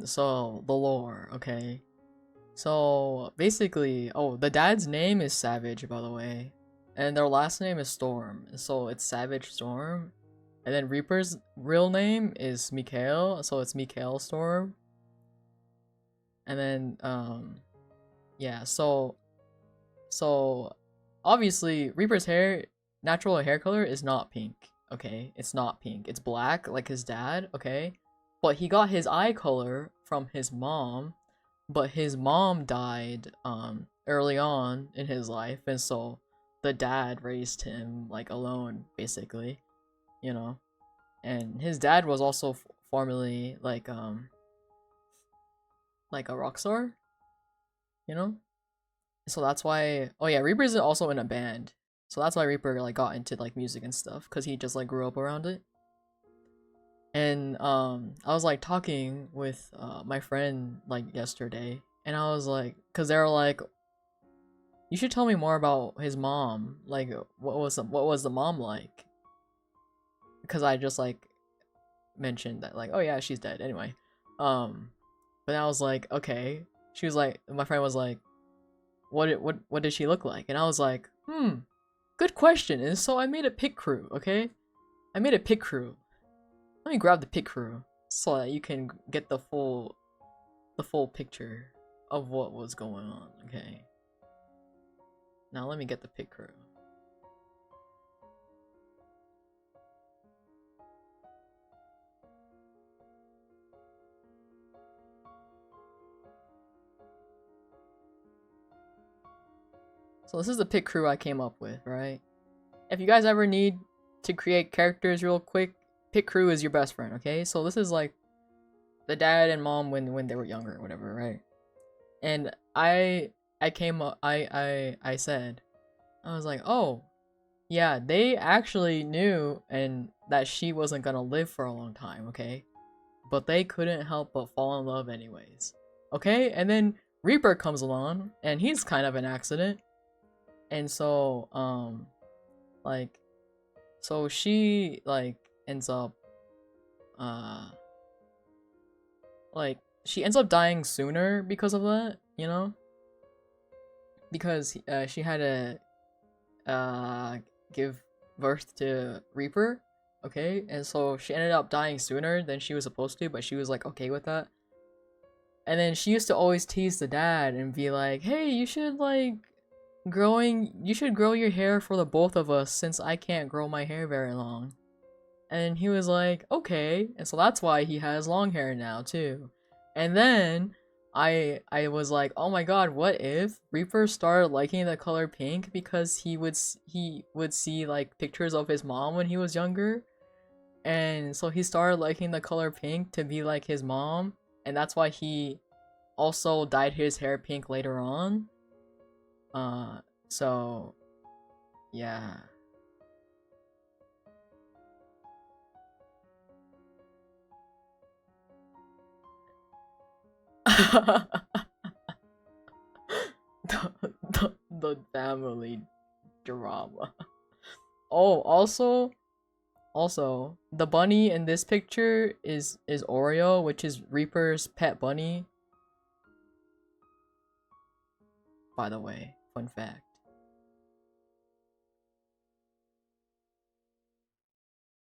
So the lore, okay. So basically, oh, the dad's name is Savage, by the way, and their last name is Storm. So it's Savage Storm, and then Reaper's real name is Mikhail, so it's Mikhail Storm. And then yeah, so obviously Reaper's natural hair color is not pink. Okay, it's not pink. It's black like his dad. Okay, but he got his eye color from his mom, but his mom died early on in his life, and so the dad raised him like alone, basically, you know. And his dad was also formerly like a rock star, you know. So that's why. Oh yeah, Reaper's also in a band, so that's why Reaper like got into like music and stuff, because he just like grew up around it. And I was like talking with my friend like yesterday, and I was like, because they were like, you should tell me more about his mom. Like, what was the mom like? Because I just like mentioned that like, oh yeah, she's dead anyway. But I was like, okay. She was like, my friend was like, what did she look like? And I was like, good question. And so I made a pic crew. Okay, I made a pic crew. Let me grab the pic crew so that you can get the full picture of what was going on. Okay. Now let me get the pic crew. So this is the pic crew I came up with, right? If you guys ever need to create characters real quick, pic crew is your best friend, okay? So this is like the dad and mom when they were younger or whatever, right? And I came up, I said, I was like, oh, yeah, they actually knew and that she wasn't gonna live for a long time, okay? But they couldn't help but fall in love anyways, okay? And then Reaper comes along, and he's kind of an accident. And so, like, so she, like, ends up, like, she ends up dying sooner because of that, you know? Because, she had to, give birth to Reaper, okay? And so she ended up dying sooner than she was supposed to, but she was, like, okay with that. And then she used to always tease the dad and be like, hey, you should, like, grow your hair for the both of us since I can't grow my hair very long. And he was like, okay. And so that's why he has long hair now too. And then I was like, oh my god, what if Reaper started liking the color pink because he would see like pictures of his mom when he was younger, and so he started liking the color pink to be like his mom, and that's why he also dyed his hair pink later on. So yeah. the family drama. Oh, also, the bunny in this picture is Oreo, which is Reaper's pet bunny. By the way, fun fact.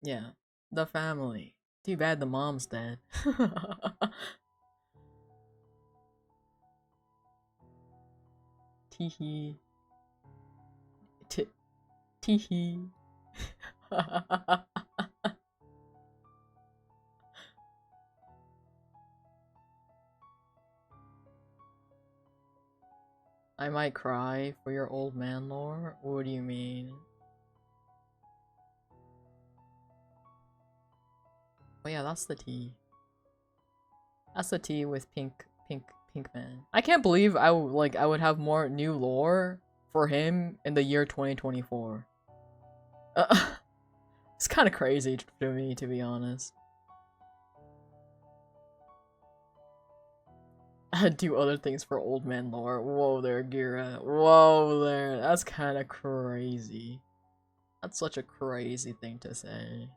Yeah, the family. Too bad the mom's dead. Teehee. Teehee. I might cry for your old man lore? What do you mean? Oh yeah, that's the tea. That's the tea with pink man. I can't believe I would have more new lore for him in the year 2024. It's kind of crazy to me, to be honest. Do other things for old man lore. Whoa there, Gira. Whoa there. That's kind of crazy. That's such a crazy thing to say.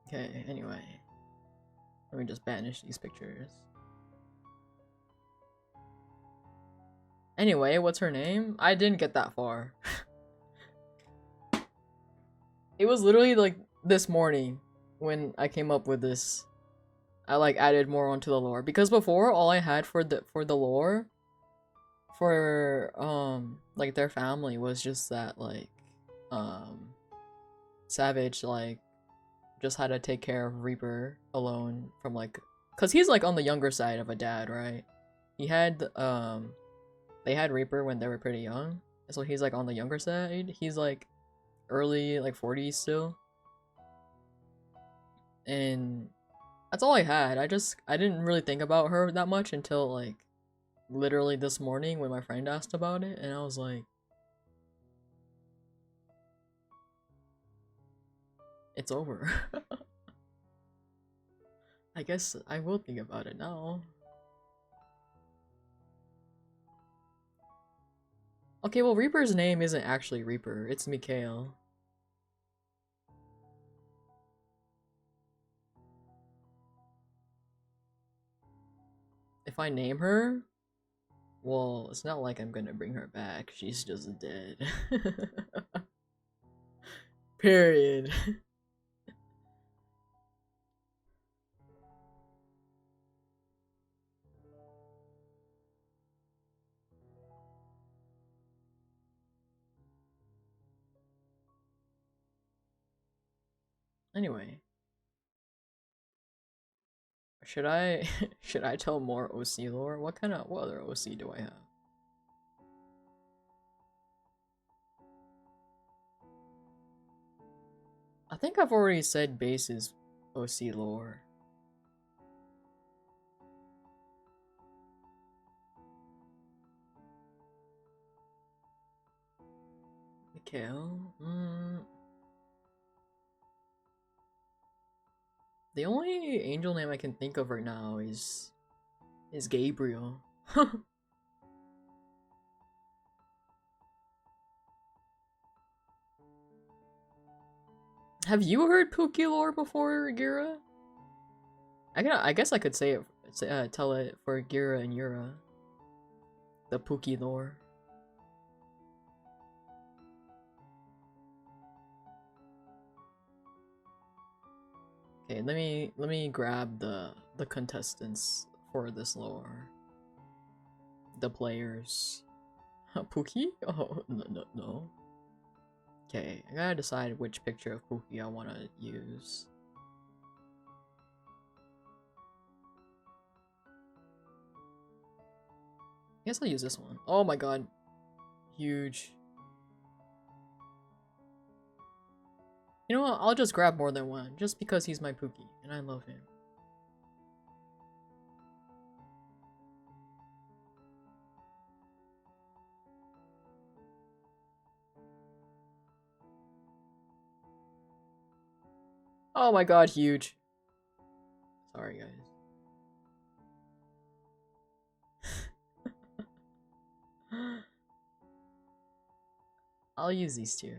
Okay, anyway. Let me just banish these pictures. Anyway, what's her name? I didn't get that far. It was literally like this morning when I came up with this. I like added more onto the lore because before all I had for the lore for like their family was just that like Savage like just had to take care of Reaper alone from like cuz he's like on the younger side of a dad, right? He had they had Reaper when they were pretty young. So he's like on the younger side. He's like early like 40s still. And that's all I had. I didn't really think about her that much until like literally this morning when my friend asked about it and I was like it's over. I guess I will think about it now. Okay, well Reaper's name isn't actually Reaper, it's Mikhail. If I name her, well, it's not like I'm gonna bring her back. She's just dead. Period. Anyway. Should I should I tell more OC lore? What other OC do I have? I think I've already said base's OC lore. Mikhail? The only angel name I can think of right now is Gabriel. Have you heard Pookie lore before, Gira? I guess I could say it, tell it for Gira and Yura. The Pookie lore. Okay, let me grab the contestants for this lore. The players. Pookie? Oh no. Okay, I gotta decide which picture of Pookie I wanna use. I guess I'll use this one. Oh my god. Huge. You know what? I'll just grab more than one, just because he's my Pookie, and I love him. Oh my god, huge. Sorry, guys. I'll use these two.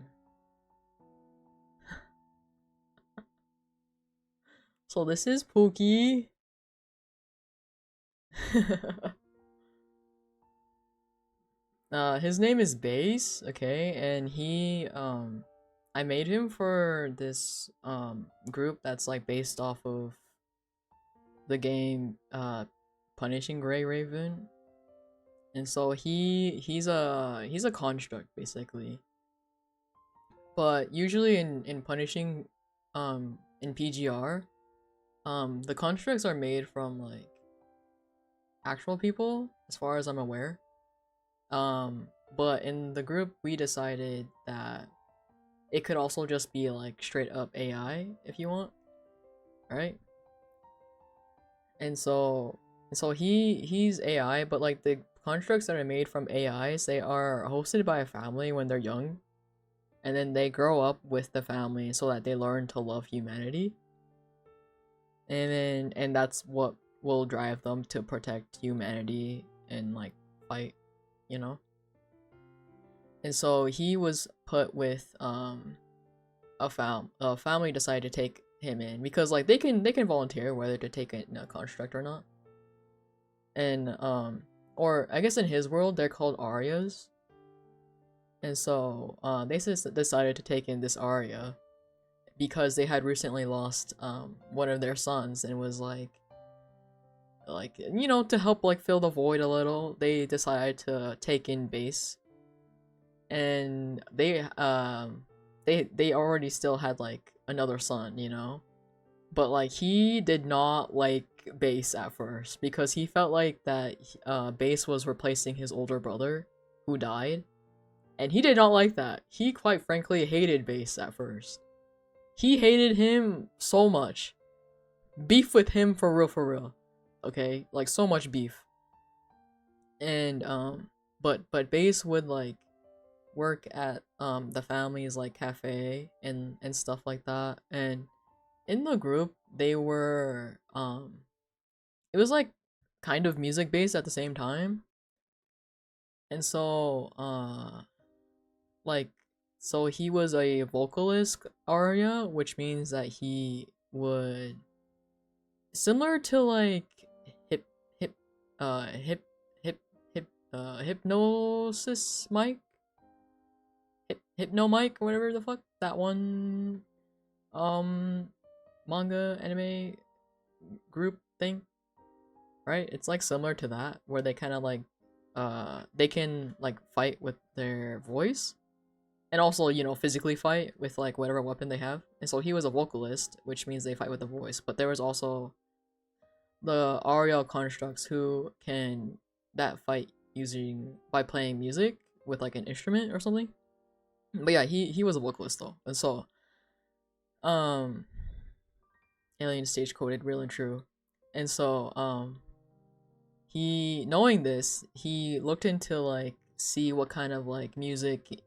So this is Pookie. His name is Base, okay, and he, I made him for this, group that's, like, based off of the game, Punishing Grey Raven. And so he's a construct, basically. But usually in Punishing, in PGR, the constructs are made from, like, actual people, as far as I'm aware. But in the group, we decided that it could also just be like straight up AI if you want, right? And so he's AI, but like the constructs that are made from AIs, they are hosted by a family when they're young, and then they grow up with the family so that they learn to love humanity. And that's what will drive them to protect humanity and like fight, you know? And so he was put with a family decided to take him in because like they can volunteer whether to take in a construct or not. And or I guess in his world they're called Aryas. And so they just decided to take in this Arya because they had recently lost one of their sons, and was like you know, to help like fill the void a little, they decided to take in Base. And they already still had like another son, you know, but like he did not like Base at first because he felt like that Base was replacing his older brother who died, and he did not like that. He quite frankly hated Base at first. He hated him so much, beef with him for real, okay, like so much beef. And but Base would like work at the family's like cafe and stuff like that. And in the group they were it was like kind of music based at the same time. And so like so he was a vocalist Arya, which means that he would similar to like hip hip hip hypnosis Mike, Hypno Mike or whatever the fuck that one manga anime group thing, right? It's like similar to that where they kind of like they can like fight with their voice and also, you know, physically fight with like whatever weapon they have. And so he was a vocalist, which means they fight with the voice. But there was also the Ariel constructs who can that fight using by playing music with like an instrument or something. But yeah, he was a vocalist though. And so alien stage coded, real and true. And so he, knowing this, he looked into like see what kind of like music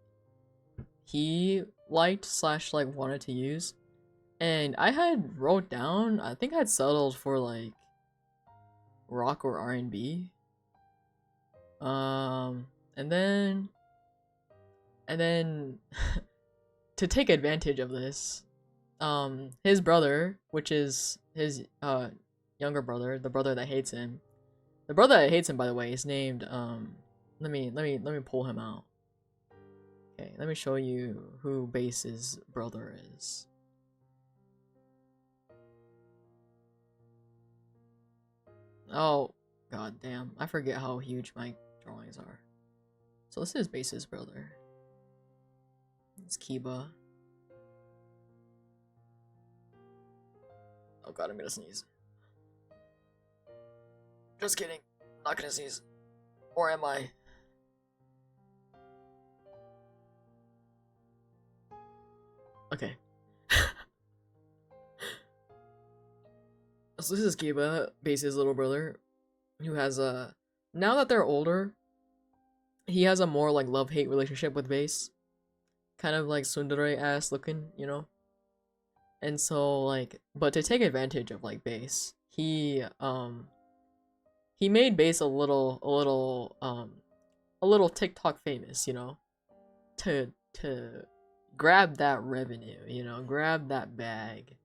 he liked slash like wanted to use. And I had wrote down, I think I'd settled for like rock or R&B. And then to take advantage of this, his brother, which is his younger brother, the brother that hates him. The brother that hates him, by the way, is named let me pull him out. Okay, let me show you who Base's brother is. Oh, god damn. I forget how huge my drawings are. So this is Base's brother. It's Kiba. Oh god, I'm gonna sneeze. Just kidding. Not gonna sneeze. Or am I? Okay. So this is Kiba, Base's little brother, who has a... Now that they're older, he has a more like love-hate relationship with Base. Kind of like tsundere-ass looking, you know? And so like, but to take advantage of like Base, he made Base a little TikTok famous, you know? To grab that revenue, you know, grab that bag.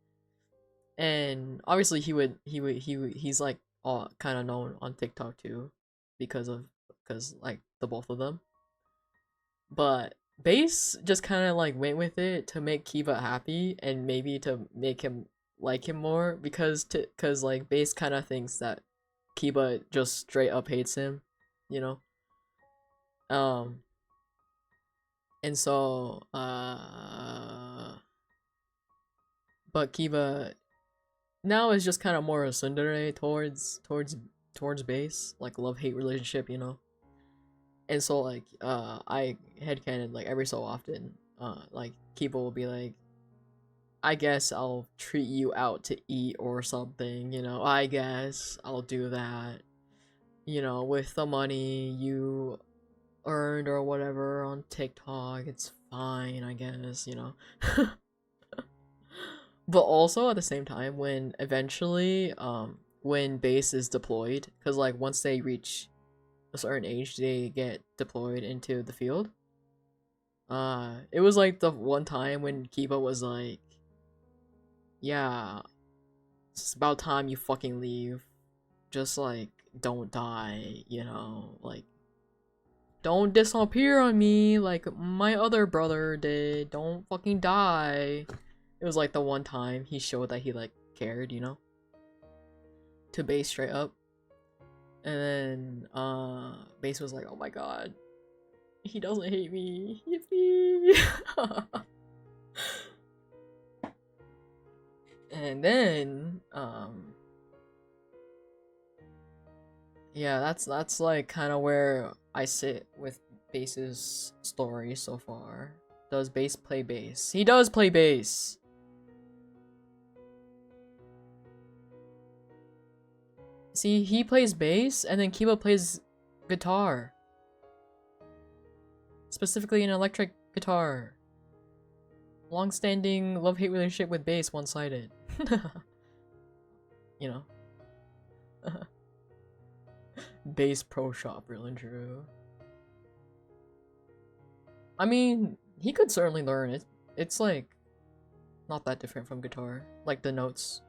And obviously he's like all kind of known on TikTok too because like the both of them. But Base just kind of like went with it to make Kiba happy and maybe to make him like him more because like Base kind of thinks that Kiba just straight up hates him, you know. And so but Kiba now is just kind of more a tsundere towards Base, like love-hate relationship, you know. And so like I headcanon like every so often like Kiba will be like, I guess I'll treat you out to eat or something, you know. I guess I'll do that, you know, with the money you earned or whatever on TikTok. It's fine, I guess, you know. But also at the same time, when eventually, when base is deployed, because like once they reach a certain age, they get deployed into the field. It was like the one time when Kiba was like, "Yeah, it's about time you fucking leave. Just like don't die, you know, like." Don't disappear on me like my other brother did. Don't fucking die. It was like the one time he showed that he like cared, you know? To Base straight up. And then Base was like, "Oh my god. He doesn't hate me. Yippee." And then yeah, that's like kind of where I sit with Base's story so far. Does Base play bass? He does play bass. See, he plays bass, and then Kiba plays guitar. Specifically an electric guitar. Long-standing love-hate relationship with bass, one-sided. You know. Bass pro shop, real and true. I mean, he could certainly learn it. It's like not that different from guitar. Like the notes.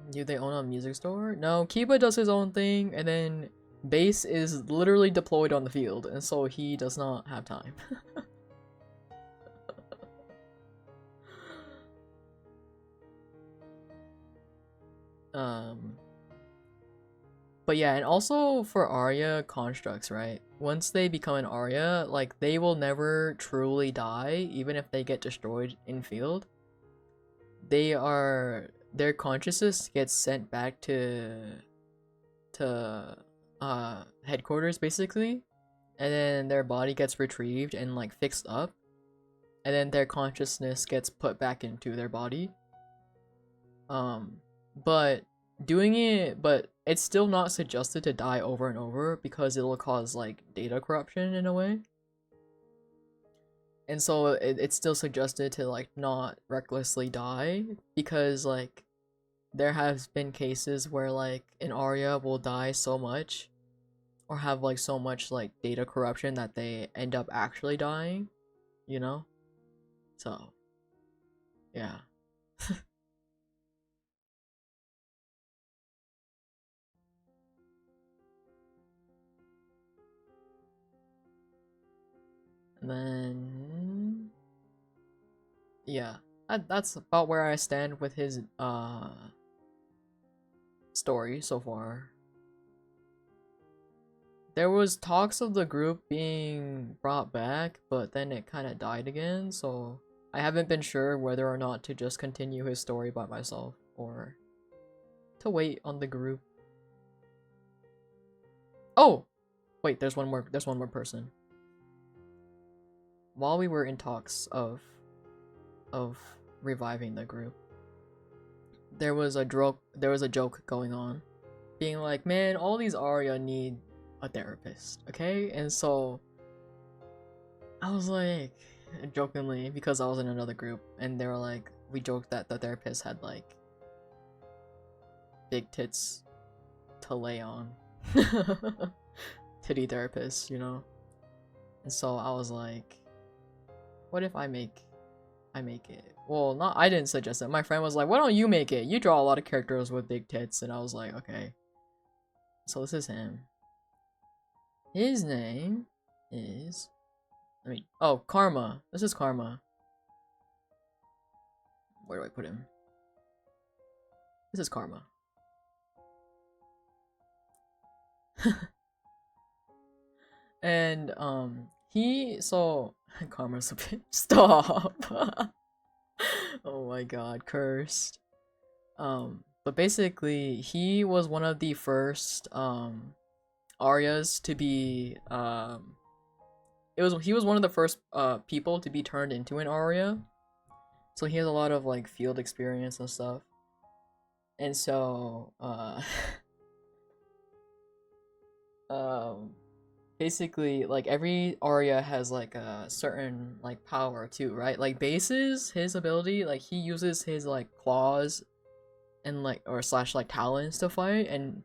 Do they own a music store? No, Kiba does his own thing, and then Base is literally deployed on the field, and so he does not have time. But yeah, and also for Arya constructs, right? Once they become an Arya, like they will never truly die, even if they get destroyed in field. Their consciousness gets sent back to headquarters basically, and then their body gets retrieved and like fixed up, and then their consciousness gets put back into their body. But it's still not suggested to die over and over because it'll cause like data corruption in a way. And so it's still suggested to like not recklessly die, because like there has been cases where like an Arya will die so much or have like so much like data corruption that they end up actually dying, you know? So yeah. And then yeah, that's about where I stand with his story so far. There was talks of the group being brought back, but then it kind of died again, so I haven't been sure whether or not to just continue his story by myself or to wait on the group. Oh, wait, there's one more person. While we were in talks of reviving the group, there was a joke going on, being like, "Man, all these Arya need a therapist, okay?" And so I was like, jokingly, because I was in another group, and they were like, we joked that the therapist had like big tits to lay on. Titty therapist, you know? And so I was like, what if I make it? Well, not I didn't suggest it. My friend was like, why don't you make it? You draw a lot of characters with big tits. And I was like, okay. So this is him. His name is, oh, Karma. This is Karma. Where do I put him? This is Karma. And Karma's a bitch. Stop. Oh my god, cursed. But basically he was one of the first Aryas to be he was one of the first people to be turned into an Arya. So he has a lot of like field experience and stuff. And so um basically like every aria has like a certain like power too, right? Like bases his ability, like he uses his like claws and like or slash like talons to fight, and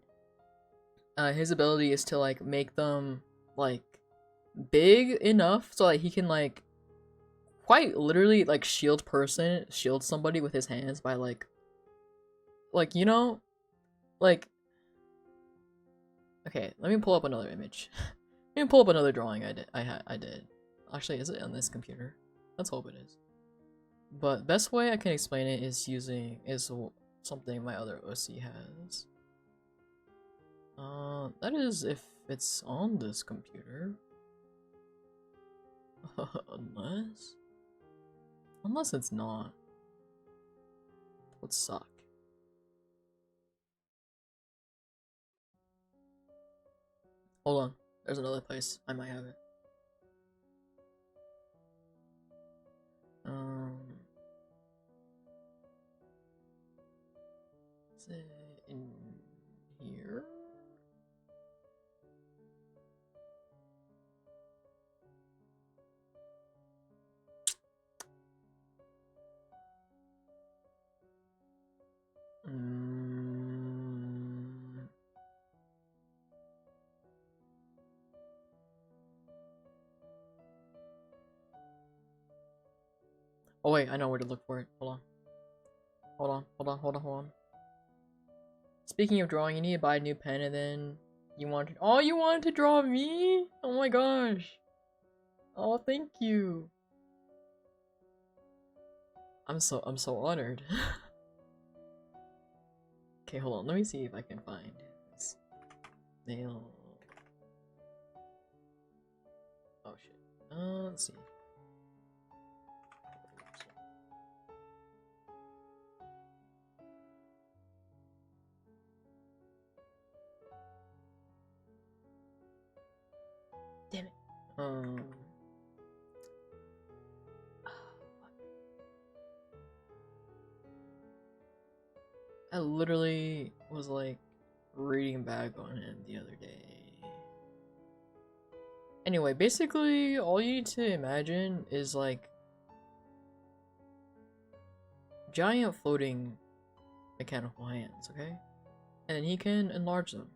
his ability is to like make them like big enough so like he can like quite literally like shield somebody with his hands by like you know like okay, let me pull up another image. Let me pull up another drawing I did. Actually, is it on this computer? Let's hope it is. But best way I can explain it is something my other OC has. That is if it's on this computer. Unless it's not. That would suck. Hold on. There's another place. I might have it. Is it in here? Oh wait, I know where to look for it. Hold on. Speaking of drawing, you need to buy a new pen, and then you wanted to draw me? Oh my gosh. Oh, thank you. I'm so honored. Okay, hold on. Let me see if I can find this nail. Oh shit. Let's see. Damn it. I literally was like reading back on him the other day. Anyway, basically all you need to imagine is like giant floating mechanical hands, okay? And then he can enlarge them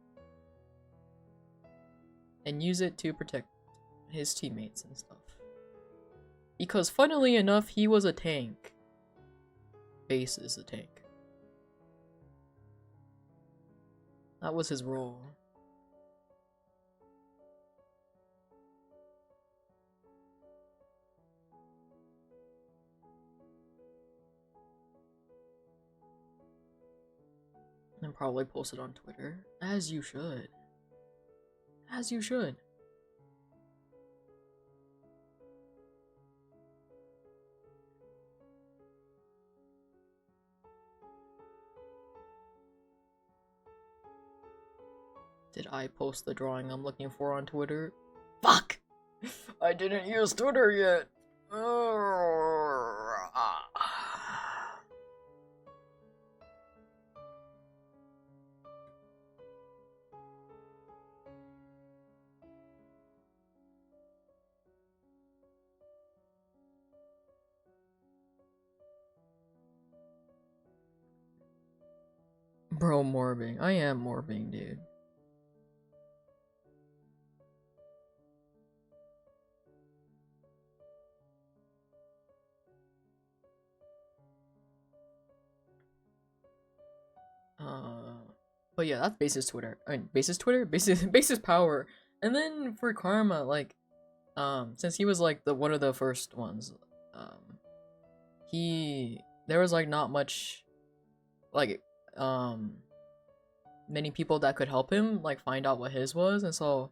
and use it to protect his teammates and stuff. Because funnily enough, he was a tank. Base is a tank. That was his role. And probably post it on Twitter. As you should. As you should. Did I post the drawing I'm looking for on Twitter? Fuck! I didn't use Twitter yet! Bro, morbing. I am morbing, dude. But yeah, that's Base's Twitter. I mean, Base's Twitter? Base's power. And then for Karma, like, since he was like one of the first ones, there was like not much, like, many people that could help him, like, find out what his was, and so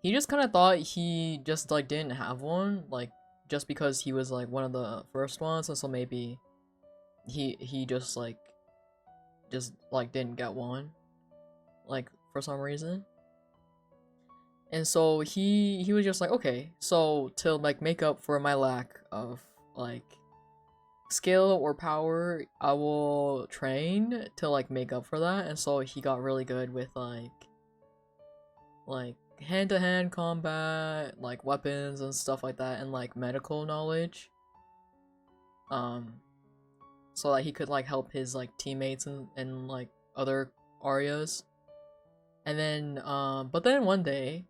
he just kind of thought he just, like, didn't have one, like, just because he was, like, one of the first ones, and so maybe he just didn't get one, like, for some reason. And so he was just like, okay, so to, like, make up for my lack of, like, skill or power, I will train to, like, make up for that. And so he got really good with, like, like hand-to-hand combat, like weapons and stuff like that, and like medical knowledge. So that he could like help his like teammates and like other Arias. And then but then one day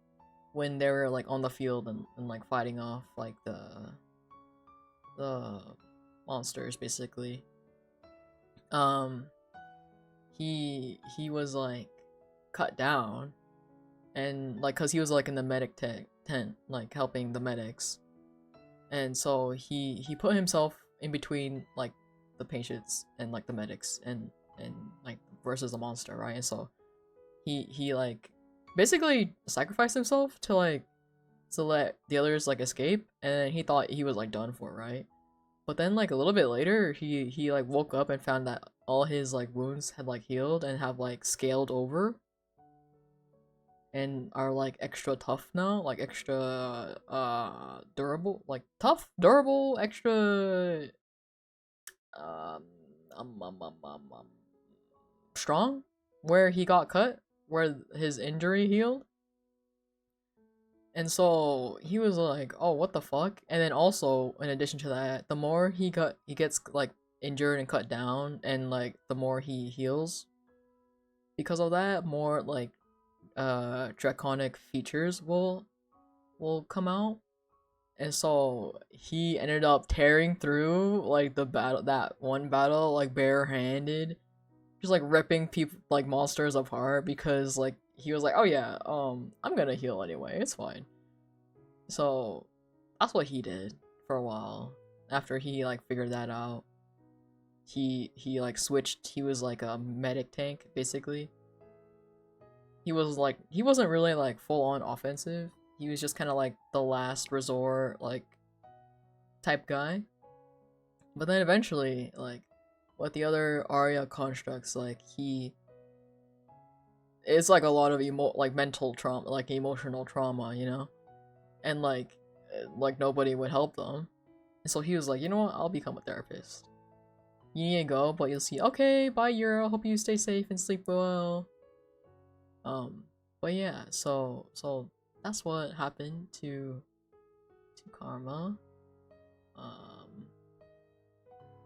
when they were like on the field and like fighting off like the monsters basically, he was like cut down, and like cuz he was like in the medic tent like helping the medics. And so he put himself in between like the patients and like the medics and like versus the monster, right? And so he like basically sacrificed himself to like to let the others like escape, and he thought he was like done for, right? But then like a little bit later he like woke up and found that all his like wounds had like healed and have like scaled over and are like extra tough now, like extra durable, like tough, durable, extra um um um um um, um strong where he got cut, where his injury healed. And so he was like, "Oh, what the fuck?" And then also, in addition to that, the more he gets like injured and cut down, and like the more he heals, because of that, more like draconic features will come out. And so he ended up tearing through like the battle, that one battle, like barehanded, just like ripping people like monsters apart because like he was like, "Oh yeah, I'm gonna heal anyway, it's fine." So that's what he did for a while. After he like figured that out, he like switched. He was like a medic tank basically. He wasn't really like full on offensive. He was just kind of like the last resort like type guy. But then eventually, like with the other Arya constructs, like it's like a lot of like mental trauma, like emotional trauma, you know, and like nobody would help them. And so he was like, you know what, I'll become a therapist. You need to go, but you'll see. Okay, bye, Euro. Hope you stay safe and sleep well. But yeah, so that's what happened to Karma. Um,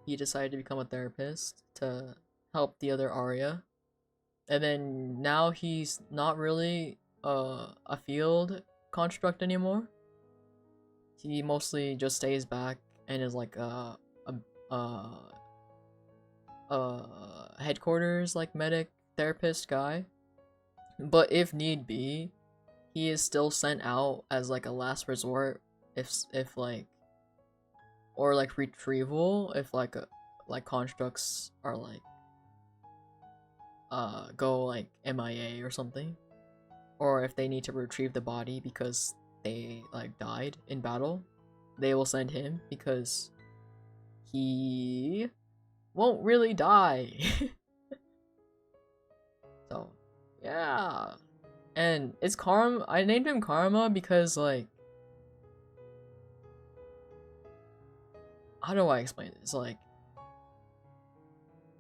he decided to become a therapist to help the other Arya, and then now he's not really a field construct anymore. He mostly just stays back and is like headquarters like medic therapist guy. But if need be, he is still sent out as like a last resort if like, or like retrieval if like constructs are like go like MIA or something, or if they need to retrieve the body because they like died in battle, they will send him because he won't really die. So yeah, and it's Karma. I named him Karma because like, how do I explain this? Like,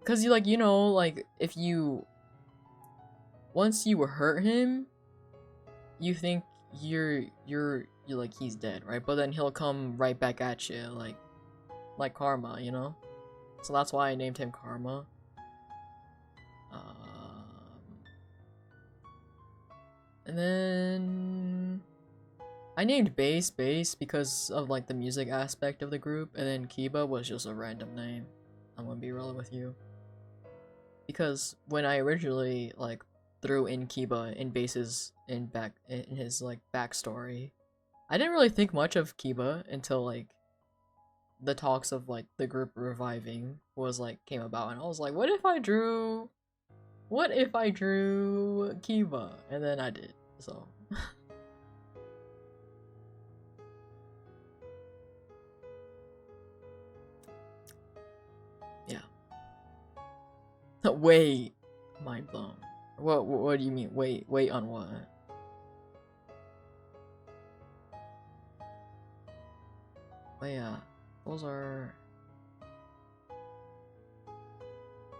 cause you like, you know, like if you once you hurt him, you think you're like he's dead, right? But then he'll come right back at you, like Karma, you know. So that's why I named him Karma. And then I named Bass because of like the music aspect of the group, and then Kiba was just a random name. I'm gonna be real with you. Because when I originally like threw in Kiba in Bass's in his like backstory, I didn't really think much of Kiba until like the talks of like the group reviving was like came about, and I was like, what if I drew Kiba? And then I did. So yeah. Wait, mind blown. What do you mean? Wait on what? But yeah, those are.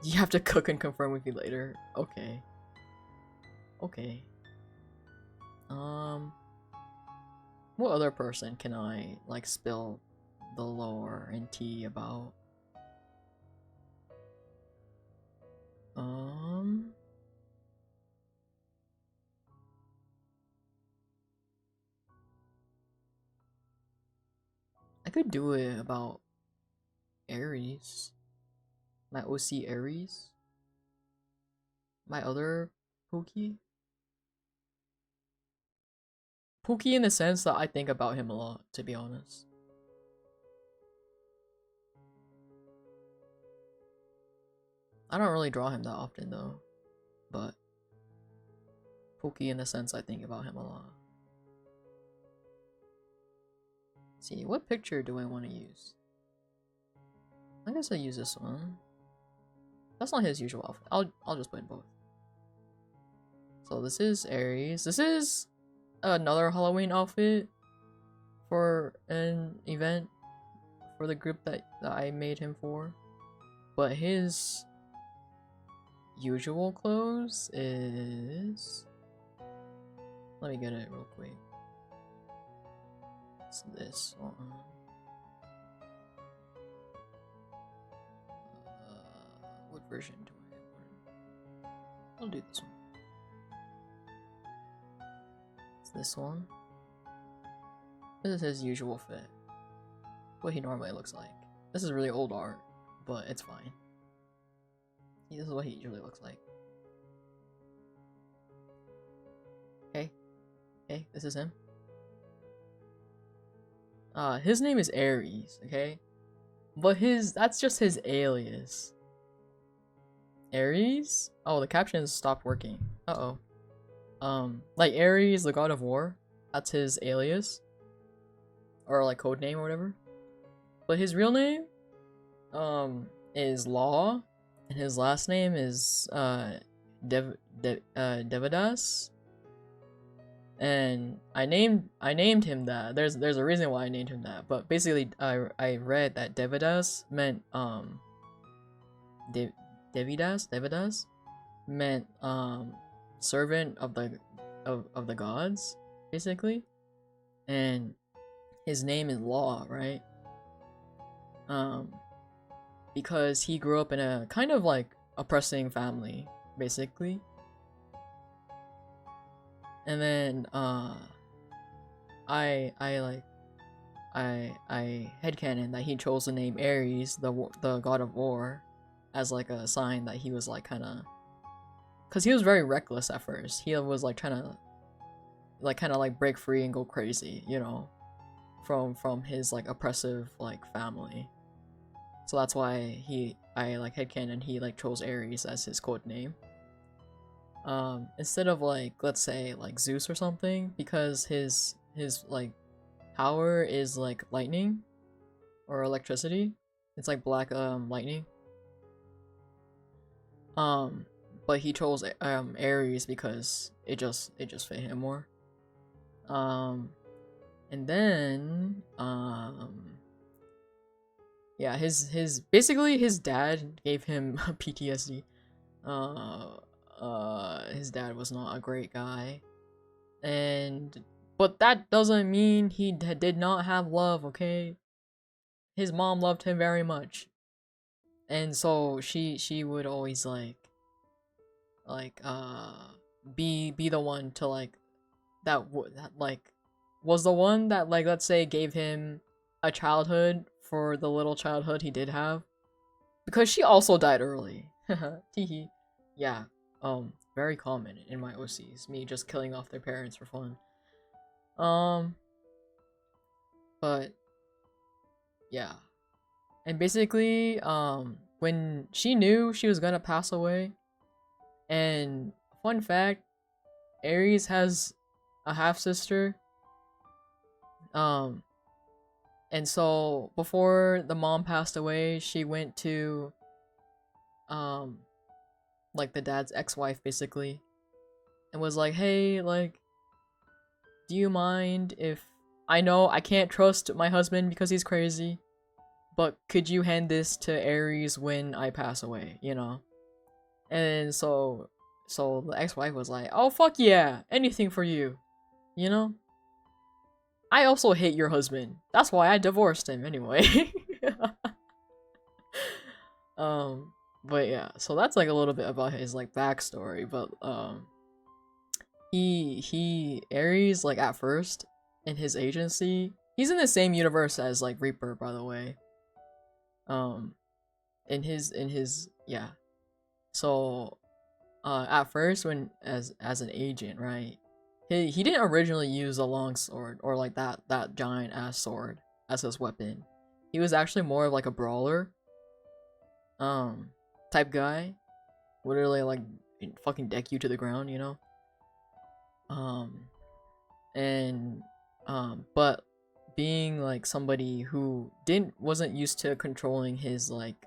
You have to cook and confirm with me later. Okay. Okay. Um, what other person can I like spill the lore and tea about? I could do it about Aries. My OC Aries. My other Pookie. Pookie in the sense that I think about him a lot, to be honest. I don't really draw him that often though, but Pookie in the sense I think about him a lot. Let's see, what picture do I want to use? I guess I'll use this one. That's not his usual outfit. I'll just put in both. So this is Aries. This is another Halloween outfit for an event for the group that I made him for. But his usual clothes is... Let me get it real quick. It's this one. What version do I have? I'll do this one. It's this one. This is his usual fit. What he normally looks like. This is really old art, but it's fine. This is what he usually looks like. Okay, this is him. His name is Aries, okay? But that's just his alias. Aries? Oh, the captions stopped working. Uh-oh. Like Ares, the god of war. That's his alias. Or like code name or whatever. But his real name, is Law. And his last name is, Devadas. And I named him that. There's a reason why I named him that. But basically, I read that Devadas meant, Devadas meant, servant of the gods, basically. And his name is Law, right? Because he grew up in a kind of like oppressing family, basically. And then I headcanon that he chose the name Ares, the god of war, as like a sign that he was like kind of, cause he was very reckless at first. He was like trying to like kind of like break free and go crazy, you know, from his like oppressive like family. So that's why I like headcanon he like chose Ares as his code name. Instead of like, let's say like Zeus or something, because his like power is like lightning or electricity. It's like black lightning. But he chose Ares because it just fit him more. And then yeah, his basically his dad gave him PTSD. His dad was not a great guy, but that doesn't mean he did not have love, okay? His mom loved him very much, and so she would always be the one to like that like was the one that like, let's say, gave him a childhood for the little childhood he did have, because she also died early. Teehee. Yeah. Very common in my OCs, me just killing off their parents for fun. But yeah. And basically, when she knew she was gonna pass away, and fun fact, Aries has a half-sister. And so before the mom passed away, she went to like the dad's ex-wife basically, and was like, hey, like, do you mind if I know I can't trust my husband because he's crazy, but could you hand this to Aries when I pass away, you know? And so the ex-wife was like, oh fuck yeah, anything for you. you know? I also hate your husband. That's why I divorced him anyway. But yeah, so that's like a little bit about his like backstory, but he Ares like at first in his agency, he's in the same universe as like Reaper, by the way. In his yeah. So at first when as an agent, right? He didn't originally use a long sword or like that giant ass sword as his weapon. He was actually more of like a brawler type guy. Literally like fucking deck you to the ground, you know? And but being like somebody who wasn't used to controlling his like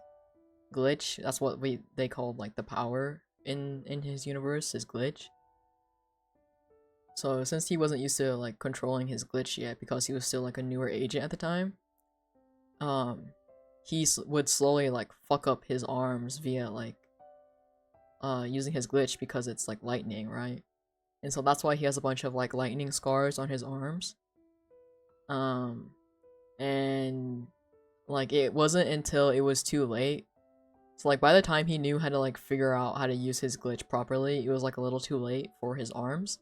glitch, that's what they called like the power in his universe, his glitch. So since he wasn't used to like controlling his glitch yet because he was still like a newer agent at the time, he would slowly like fuck up his arms via like using his glitch because it's like lightning, right? And so that's why he has a bunch of like lightning scars on his arms. And like it wasn't until it was too late. So like by the time he knew how to like figure out how to use his glitch properly, it was like a little too late for his arms.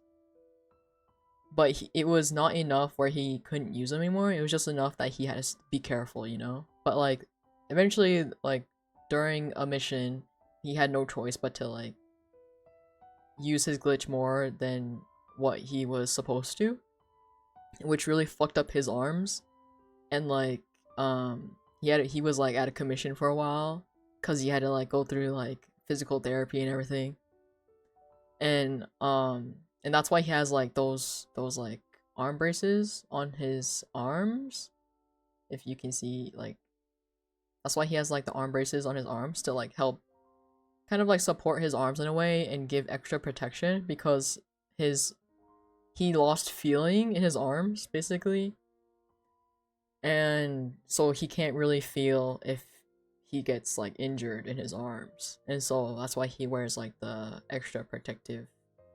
But it was not enough where he couldn't use them anymore. It was just enough that he had to be careful, you know? But like eventually like during a mission, he had no choice but to like use his glitch more than what he was supposed to, which really fucked up his arms. And like he was like out of commission for a while because he had to like go through like physical therapy and everything. And that's why he has like those like arm braces on his arms. If you can see, like that's why he has like the arm braces on his arms to like help kind of like support his arms in a way and give extra protection, because he lost feeling in his arms basically, and so he can't really feel if he gets like injured in his arms, and so that's why he wears like the extra protective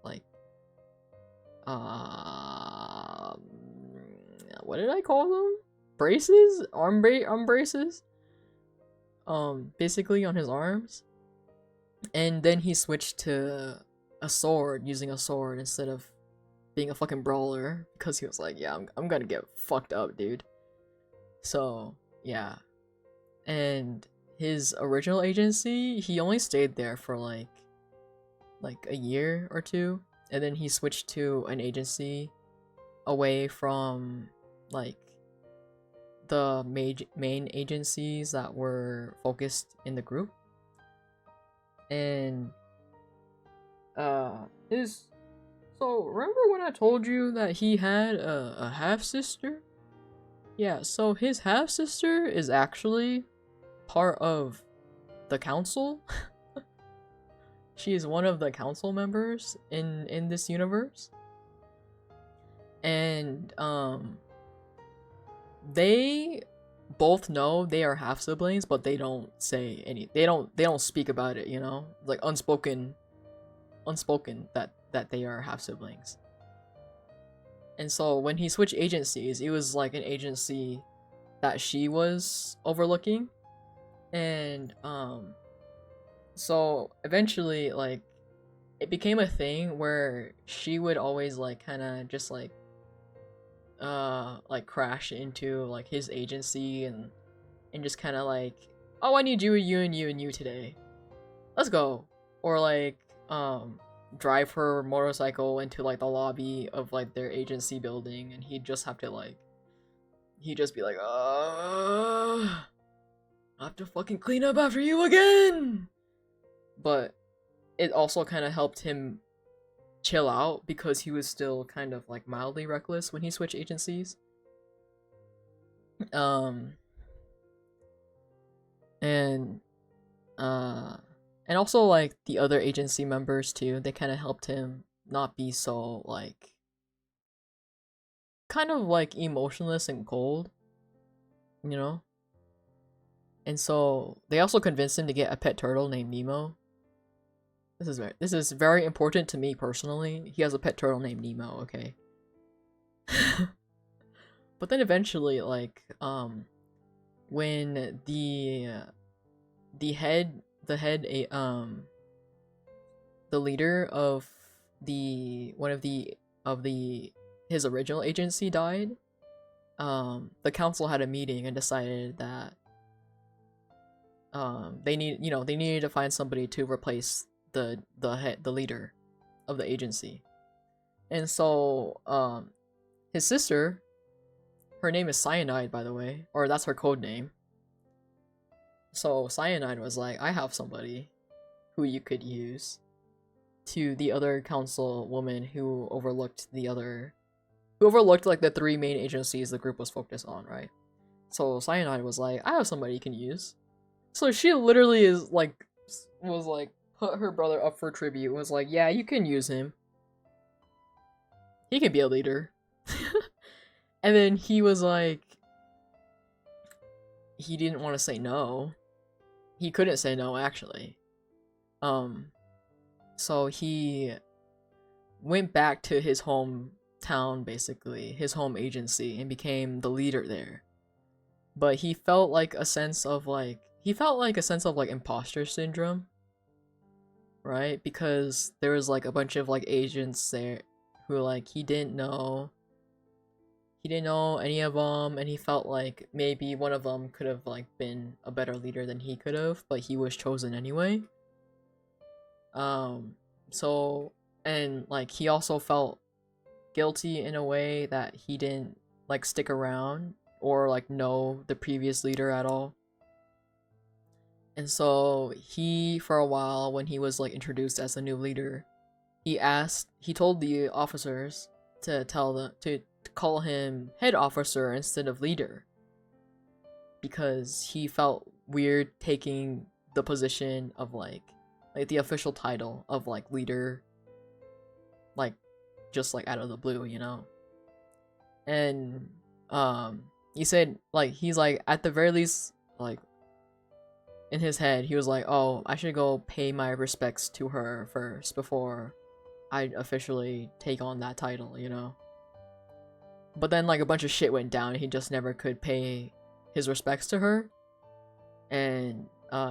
like what did I call them, braces, arm braces, basically on his arms. And then he switched to a sword, using a sword instead of being a fucking brawler, because he was like, yeah, I'm gonna get fucked up, dude. So, yeah. And his original agency, he only stayed there for like a year or two, and then he switched to an agency away from like the main agencies that were focused in the group. And so remember when I told you that he had a half sister? Yeah, so his half sister is actually part of the council. She is one of the council members in this universe. And they both know they are half siblings, but they don't say any. They don't speak about it, you know, like unspoken that they are half siblings. And so when he switched agencies, it was like an agency that she was overlooking, and so eventually like it became a thing where she would always like kind of just like crash into like his agency and just kind of like, oh, I need you and you today, let's go. Or like drive her motorcycle into like the lobby of like their agency building, and he'd just have to like he'd just be like, I have to fucking clean up after you again. But it also kind of helped him chill out because he was still kind of like mildly reckless when he switched agencies. And also like the other agency members too, they kind of helped him not be so like kind of like emotionless and cold, you know? And so they also convinced him to get a pet turtle named Nemo. This is very important to me personally. He has a pet turtle named Nemo, okay? But then eventually, like, when the head, the leader of the one of the his original agency died, the council had a meeting and decided that they needed to find somebody to replace the leader of the agency. And so his sister, her name is Cyanide, by the way, or that's her code name. So Cyanide was like, I have somebody who you could use, to the other council woman who overlooked like the three main agencies the group was focused on, right? So Cyanide was like, I have somebody you can use. So she literally was like put her brother up for tribute, was like, yeah, you can use him. He can be a leader. And then he was like, he didn't want to say no. He couldn't say no, actually. So he went back to his hometown, basically, his home agency, and became the leader there. But he felt like a sense of imposter syndrome, right? Because there was like a bunch of like agents there who like he didn't know any of them, and he felt like maybe one of them could have like been a better leader than he could have, but he was chosen anyway. So, and like he also felt guilty in a way that he didn't like stick around or like know the previous leader at all. And so he, for a while, when he was like introduced as a new leader, he told the officers to call him head officer instead of leader, because he felt weird taking the position of like the official title of like leader, like just like out of the blue, you know. And he said like he's like at the very least, like in his head he was like, oh, I should go pay my respects to her first before I officially take on that title, you know. But then like a bunch of shit went down and he just never could pay his respects to her. And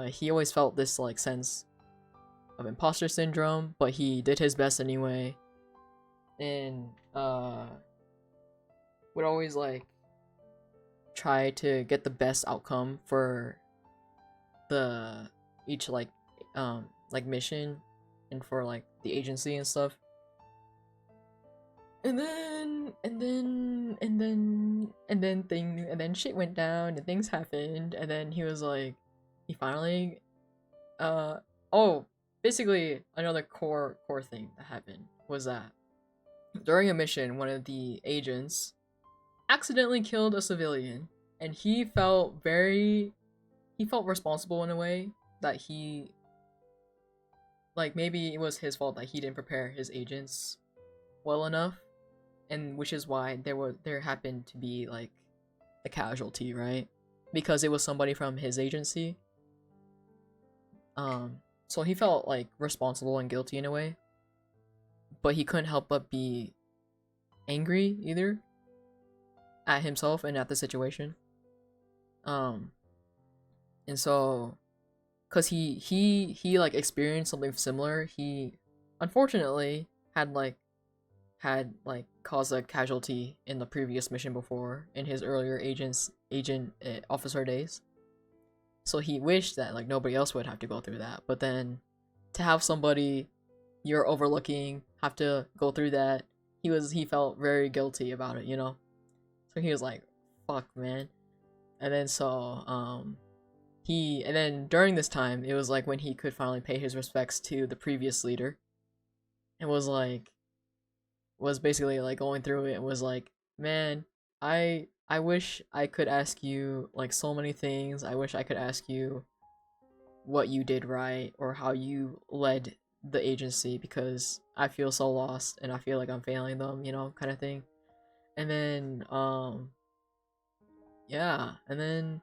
he always felt this like sense of imposter syndrome, but he did his best anyway. And would always like try to get the best outcome for each like mission and for like the agency and stuff. And then shit went down and things happened, and then he was like, he finally basically another core thing that happened was that during a mission, one of the agents accidentally killed a civilian, and he felt responsible in a way that he, like, maybe it was his fault that he didn't prepare his agents well enough, and which is why there happened to be like a casualty, right? Because it was somebody from his agency. So he felt like responsible and guilty in a way, but he couldn't help but be angry either at himself and at the situation. And so, cause he like experienced something similar. He unfortunately had caused a casualty in the previous mission before, in his earlier officer days. So he wished that like nobody else would have to go through that. But then to have somebody you're overlooking have to go through that, he felt very guilty about it, you know? So he was like, fuck, man. And then and then during this time, it was like when he could finally pay his respects to the previous leader. It was basically like going through it and was like, man, I wish I could ask you like so many things. I wish I could ask you what you did right or how you led the agency, because I feel so lost and I feel like I'm failing them, you know, kind of thing. And then yeah, and then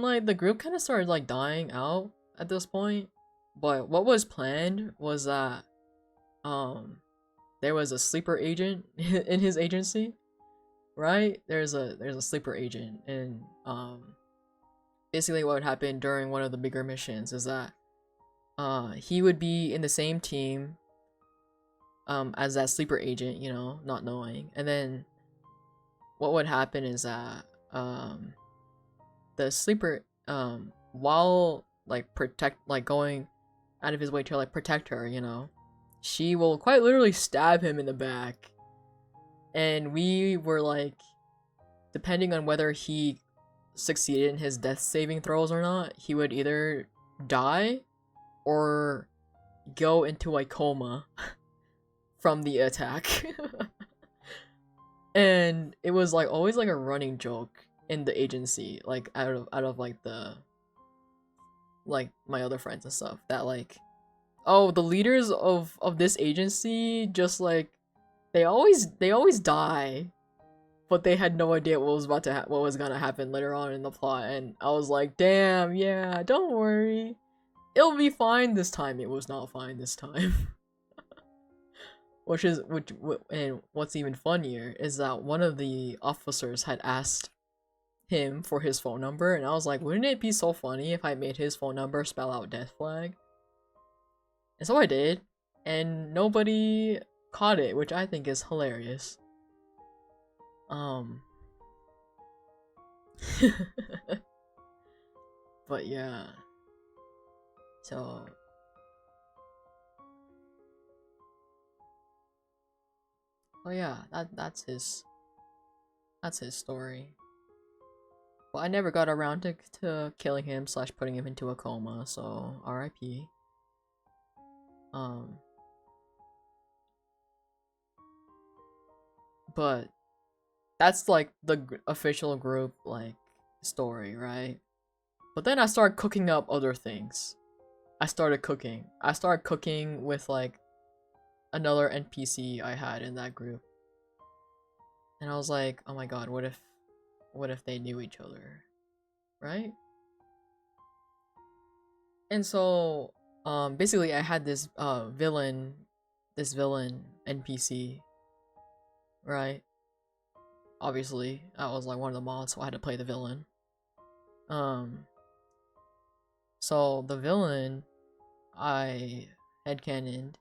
like the group kind of started like dying out at this point. But what was planned was that there was a sleeper agent in his agency, right? There's a sleeper agent, and basically what would happen during one of the bigger missions is that he would be in the same team as that sleeper agent, you know, not knowing. And then what would happen is that the sleeper while like going out of his way to like protect her, you know, she will quite literally stab him in the back. And we were like, depending on whether he succeeded in his death saving throws or not, he would either die or go into a coma from the attack. And it was like always like a running joke in the agency, like out of like the like my other friends and stuff, that like, oh, the leaders of this agency just like they always die, but they had no idea what was about to what was gonna happen later on in the plot. And I was like, damn, yeah, don't worry, it'll be fine this time. It was not fine this time. And what's even funnier is that one of the officers had asked him for his phone number, and I was like, wouldn't it be so funny if I made his phone number spell out death flag? And so I did, and nobody caught it, which I think is hilarious. But yeah. So oh yeah, that's his story. Well, I never got around to killing him / putting him into a coma, so RIP. But that's like the official group like story, right? But then I started cooking up other things. I started cooking with like another NPC I had in that group. And I was like, oh my god, what if they knew each other, right? And so basically I had this villain NPC, right? Obviously I was like one of the mods, so I had to play the villain. So the villain, I headcanoned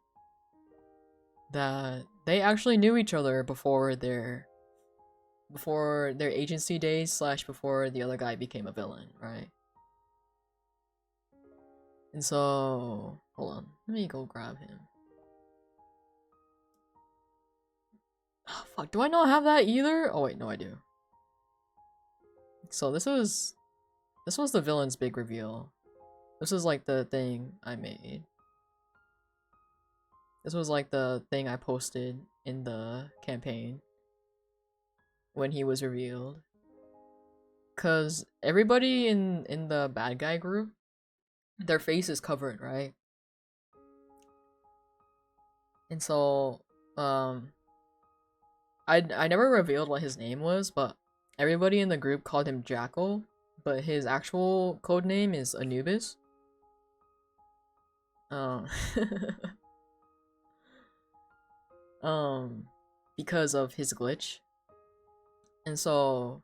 that they actually knew each other before their agency days / before the other guy became a villain, right? And so hold on, let me go grab him. Oh, fuck, do I not have that either? Oh wait, no I do. So this was the villain's big reveal. This is like the thing I made. This was like the thing I posted in the campaign when he was revealed. Cause everybody in the bad guy group, their face is covered, right? And so I never revealed what his name was, but everybody in the group called him Jackal, but his actual code name is Anubis. Because of his glitch. And so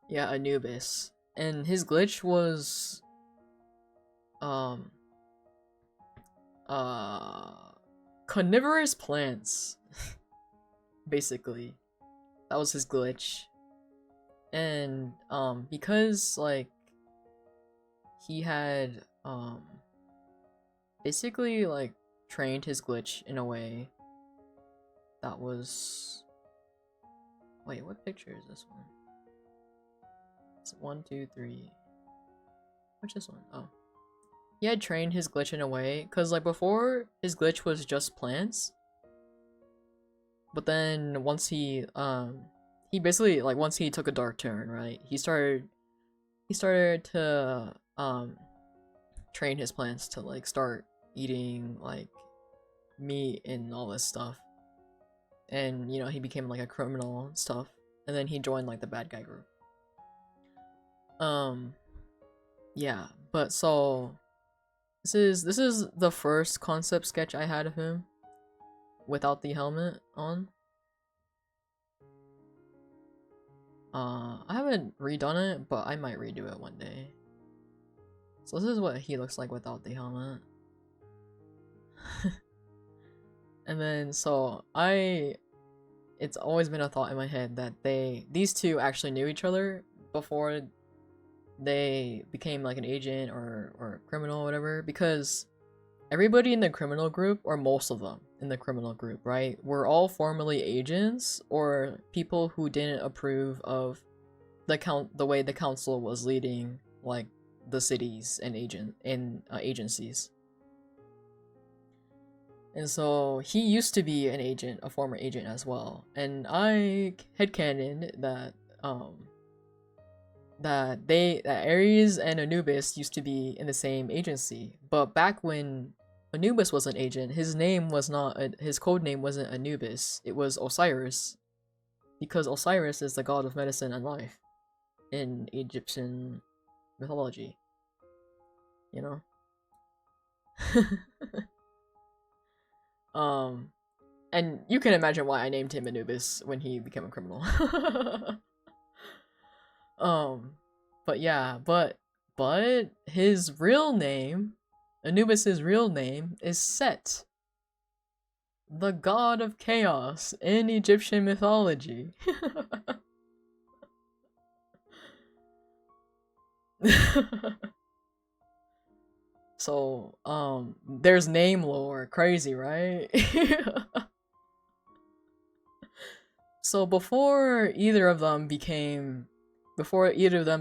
yeah, Anubis. And his glitch was carnivorous plants. Basically. That was his glitch. And because like he had basically like trained his glitch in a way that was, wait, what picture is this one? It's 1, 2, 3. What's this one? Oh, he had trained his glitch in a way, because like before his glitch was just plants, but then once he basically like once he took a dark turn, right, he started to train his plants to like start eating like meat and all this stuff. And you know, he became like a criminal and stuff, and then he joined like the bad guy group. Yeah, but so this is the first concept sketch I had of him. without the helmet on. I haven't redone it, but I might redo it one day. So this is what he looks like without the helmet. And then, so it's always been a thought in my head that these two actually knew each other before they became like an agent or criminal or whatever, because everybody in the criminal group, or most of them in the criminal group, right, were all formerly agents or people who didn't approve of the way the council was leading like the cities and agencies. And so he used to be an agent, a former agent as well. And I headcanoned that Ares and Anubis used to be in the same agency. But back when Anubis was an agent, his code name wasn't Anubis, it was Osiris. Because Osiris is the god of medicine and life in Egyptian mythology. You know? And you can imagine why I named him Anubis when he became a criminal. But yeah, but his real name, Anubis's real name, is Set, the god of chaos in Egyptian mythology. So, there's name lore, crazy, right? So before either of them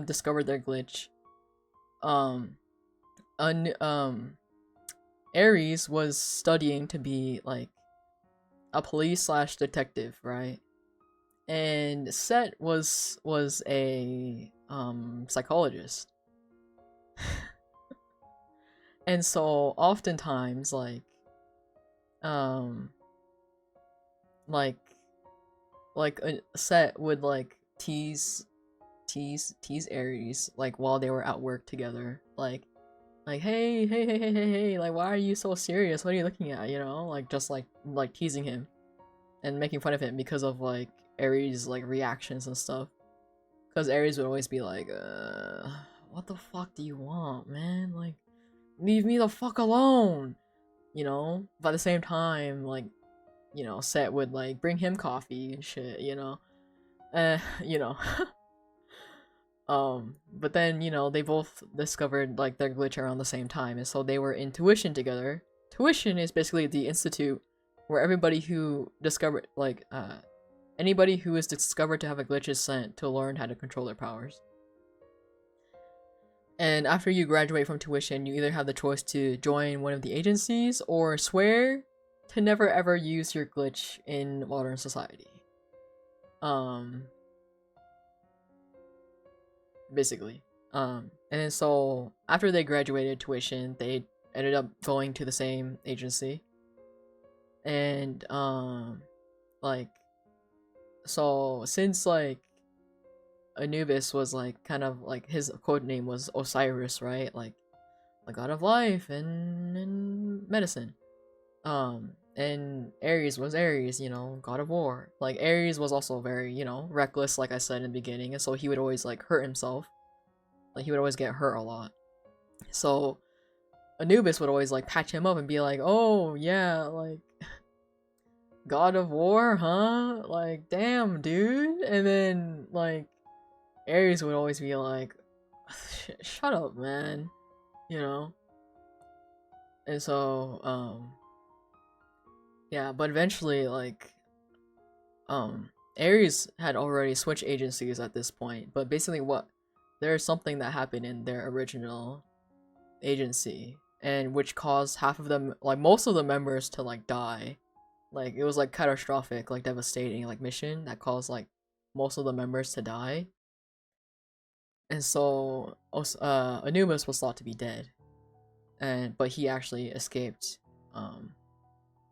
discovered their glitch, Ares was studying to be like a police/detective, right? And Set was a psychologist. And so oftentimes Set would like tease Ares like while they were at work together, like hey, like why are you so serious, what are you looking at, you know, like just like teasing him and making fun of him because of like Ares like reactions and stuff, because Ares would always be like what the fuck do you want, man, like leave me the fuck alone, you know. But at the same time, like, you know, Set would like bring him coffee and shit, you know. You know. But then, you know, they both discovered like their glitch around the same time, and so they were in tuition together. Tuition is basically the institute where everybody who discovered anybody who is discovered to have a glitch is sent to learn how to control their powers. And after you graduate from tuition, you either have the choice to join one of the agencies or swear to never ever use your glitch in modern society. Basically. And then so after they graduated tuition, they ended up going to the same agency. And like, so since like Anubis was like kind of like his code name was Osiris, right? Like the god of life and medicine. And Ares was Ares, you know, god of war. Like Ares was also very, you know, reckless, like I said in the beginning, and so he would always like hurt himself. Like he would always get hurt a lot. So Anubis would always like patch him up and be like, "Oh yeah, like god of war, huh? Like damn, dude." And then like Ares would always be like, "Shut up, man," you know. And so yeah, but eventually like Ares had already switched agencies at this point, but basically there's something that happened in their original agency, and which caused half of them, like most of the members, to like die. Like it was like catastrophic, like devastating like mission that caused like most of the members to die. And so Anubis was thought to be dead, but he actually escaped,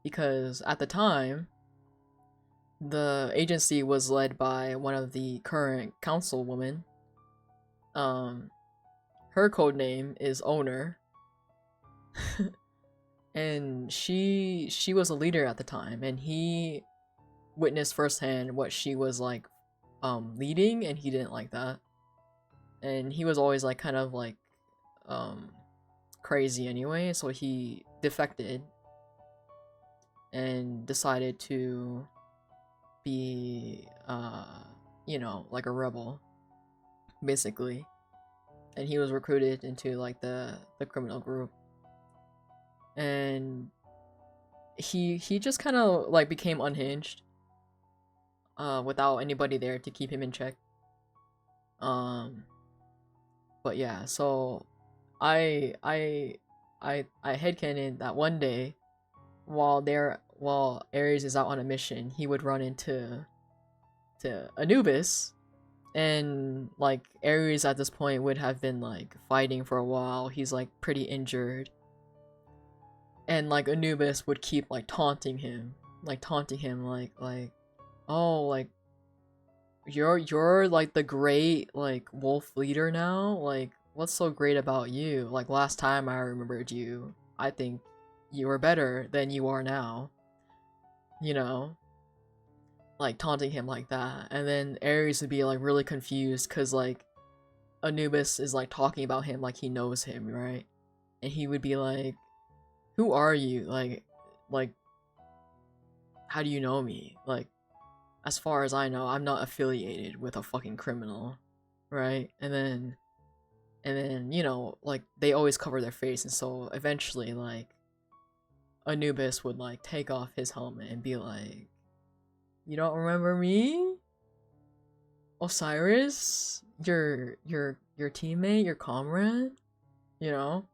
because at the time the agency was led by one of the current councilwomen. Her code name is Owner. and she was a leader at the time, and he witnessed firsthand what she was like leading, and he didn't like that. And he was always like kind of like um crazy anyway, so he defected and decided to be you know, like a rebel basically. And he was recruited into like the criminal group, and he just kind of like became unhinged without anybody there to keep him in check. um but yeah, so I headcanon that one day while Ares is out on a mission, he would run into Anubis, and like Ares at this point would have been like fighting for a while. He's like pretty injured, and like Anubis would keep like taunting him like, oh, like you're like the great like wolf leader now, like what's so great about you? Like last time I remembered you, I think you were better than you are now, you know, like taunting him like that. And then Ares would be like really confused because like Anubis is like talking about him like he knows him, right? And he would be like, who are you? Like how do you know me? Like, as far as I know, I'm not affiliated with a fucking criminal, right? And then you know, like they always cover their face, and so eventually like Anubis would like take off his helmet and be like, you don't remember me? Osiris? Your teammate, your comrade? You know?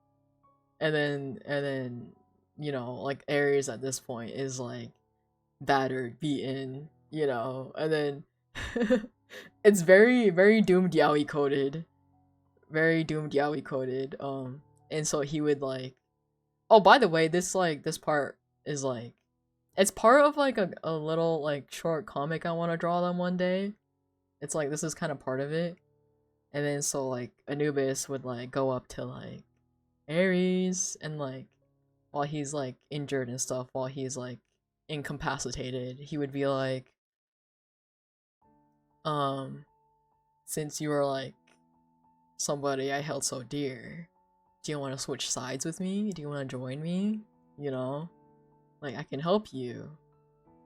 And then you know, like Ares at this point is like battered, beaten, you know, and then it's very doomed yaoi coded. Very doomed yaoi coded. And so he would like, oh, by the way, this part is like, it's part of like a little like short comic I want to draw them one day. It's like this is kind of part of it. And then so like Anubis would like go up to like Ares, and like while he's like injured and stuff, while he's like incapacitated, he would be like, since you were like somebody I held so dear, do you want to switch sides with me? Do you want to join me? You know, like I can help you,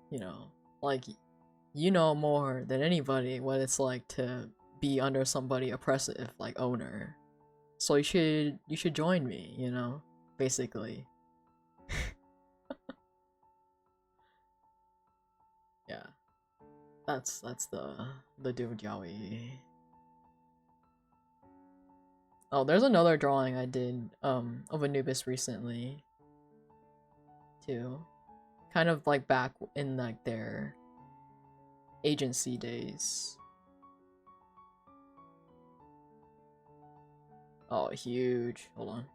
you know, like you know more than anybody what it's like to be under somebody oppressive like owner, so you should join me, you know, basically. Yeah, that's the dude yaoi. Oh, there's another drawing I did of Anubis recently too, kind of like back in like their agency days. Oh, huge. Hold on.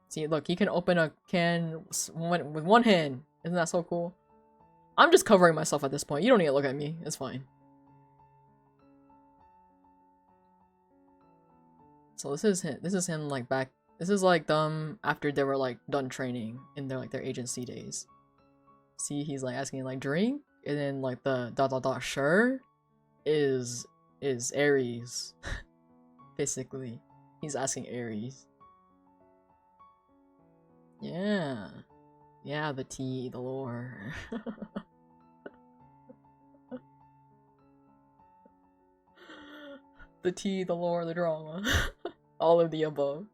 See, look, he can open a can with one hand. Isn't that so cool? I'm just covering myself at this point. You don't need to look at me. It's fine. So this is him. This is him like back. This is like them after they were like done training in their like their agency days. See, he's like asking like drink, and then like the dot dot dot sure is Ares. Basically, he's asking Ares. Yeah, yeah, the tea, the lore. The tea, the lore, the drama. All of the above.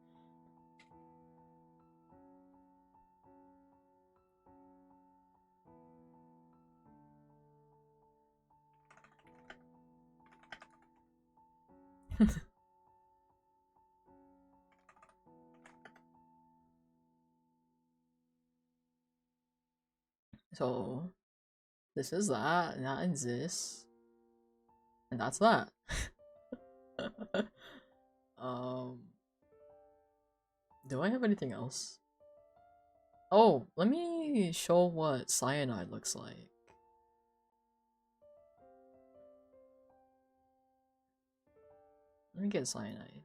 So, this is that, and that is this. And that's that. um, do I have anything else? Oh, let me show what cyanide looks like. Let me get cyanide.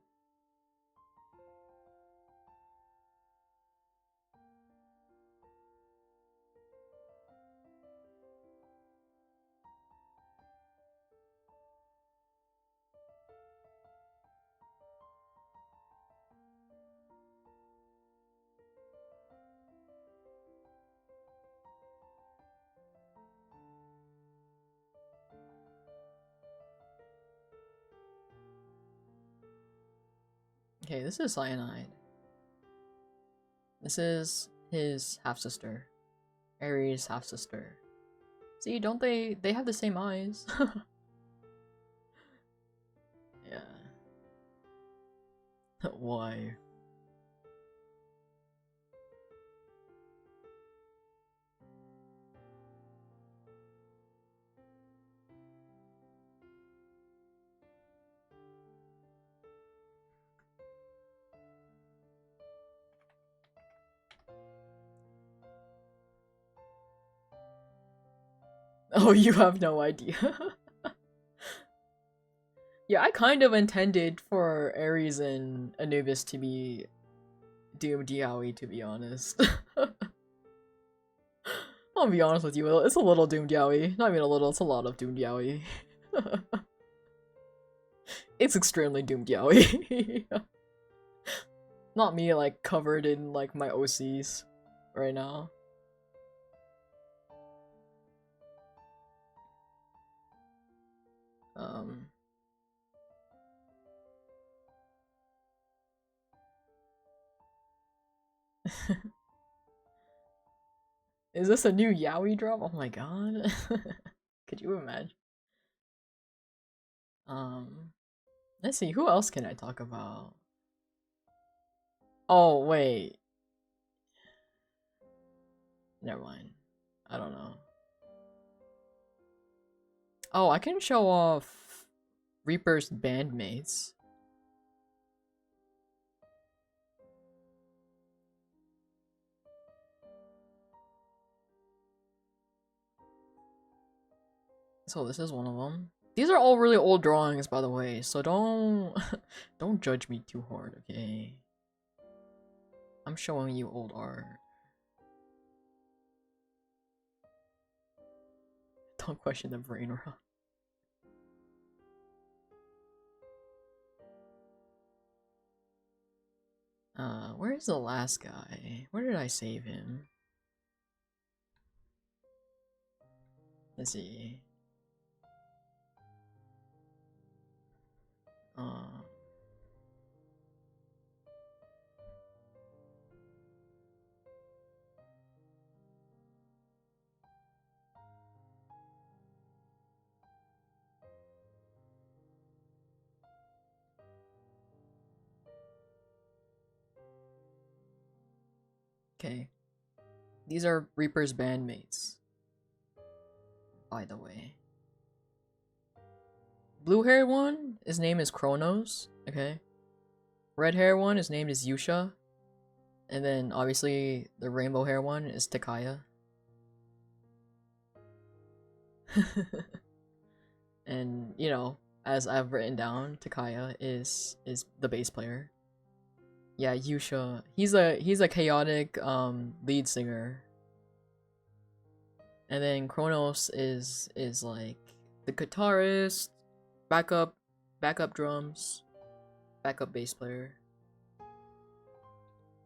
Okay, this is Cyanide. This is his half-sister. Aries' half-sister. See, don't they have the same eyes? Yeah. Why? Oh, you have no idea. Yeah, I kind of intended for Aries and Anubis to be doomed yaoi, to be honest. I'll be honest with you, it's a little doomed yaoi. Not even a little, it's a lot of doomed yaoi. It's extremely doomed yaoi. Not me, like, covered in, like, my OCs right now. Is this a new yaoi drop? Oh my god. Could you imagine? Let's see, who else can I talk about? Oh, wait. Never mind. I don't know. Oh, I can show off Reaper's bandmates. So this is one of them. These are all really old drawings, by the way, so don't don't judge me too hard, okay? I'm showing you old art. Don't question the brain rot. Where's the last guy? Where did I save him? Let's see. Okay. These are Reaper's bandmates, by the way. Blue hair one, his name is Kronos, okay? Red hair one, his name is Yusha. And then, obviously, the rainbow hair one is Takaya. And, you know, as I've written down, Takaya is the bass player. Yeah, Yusha. He's a chaotic lead singer. And then Kronos is like the guitarist, backup drums, backup bass player.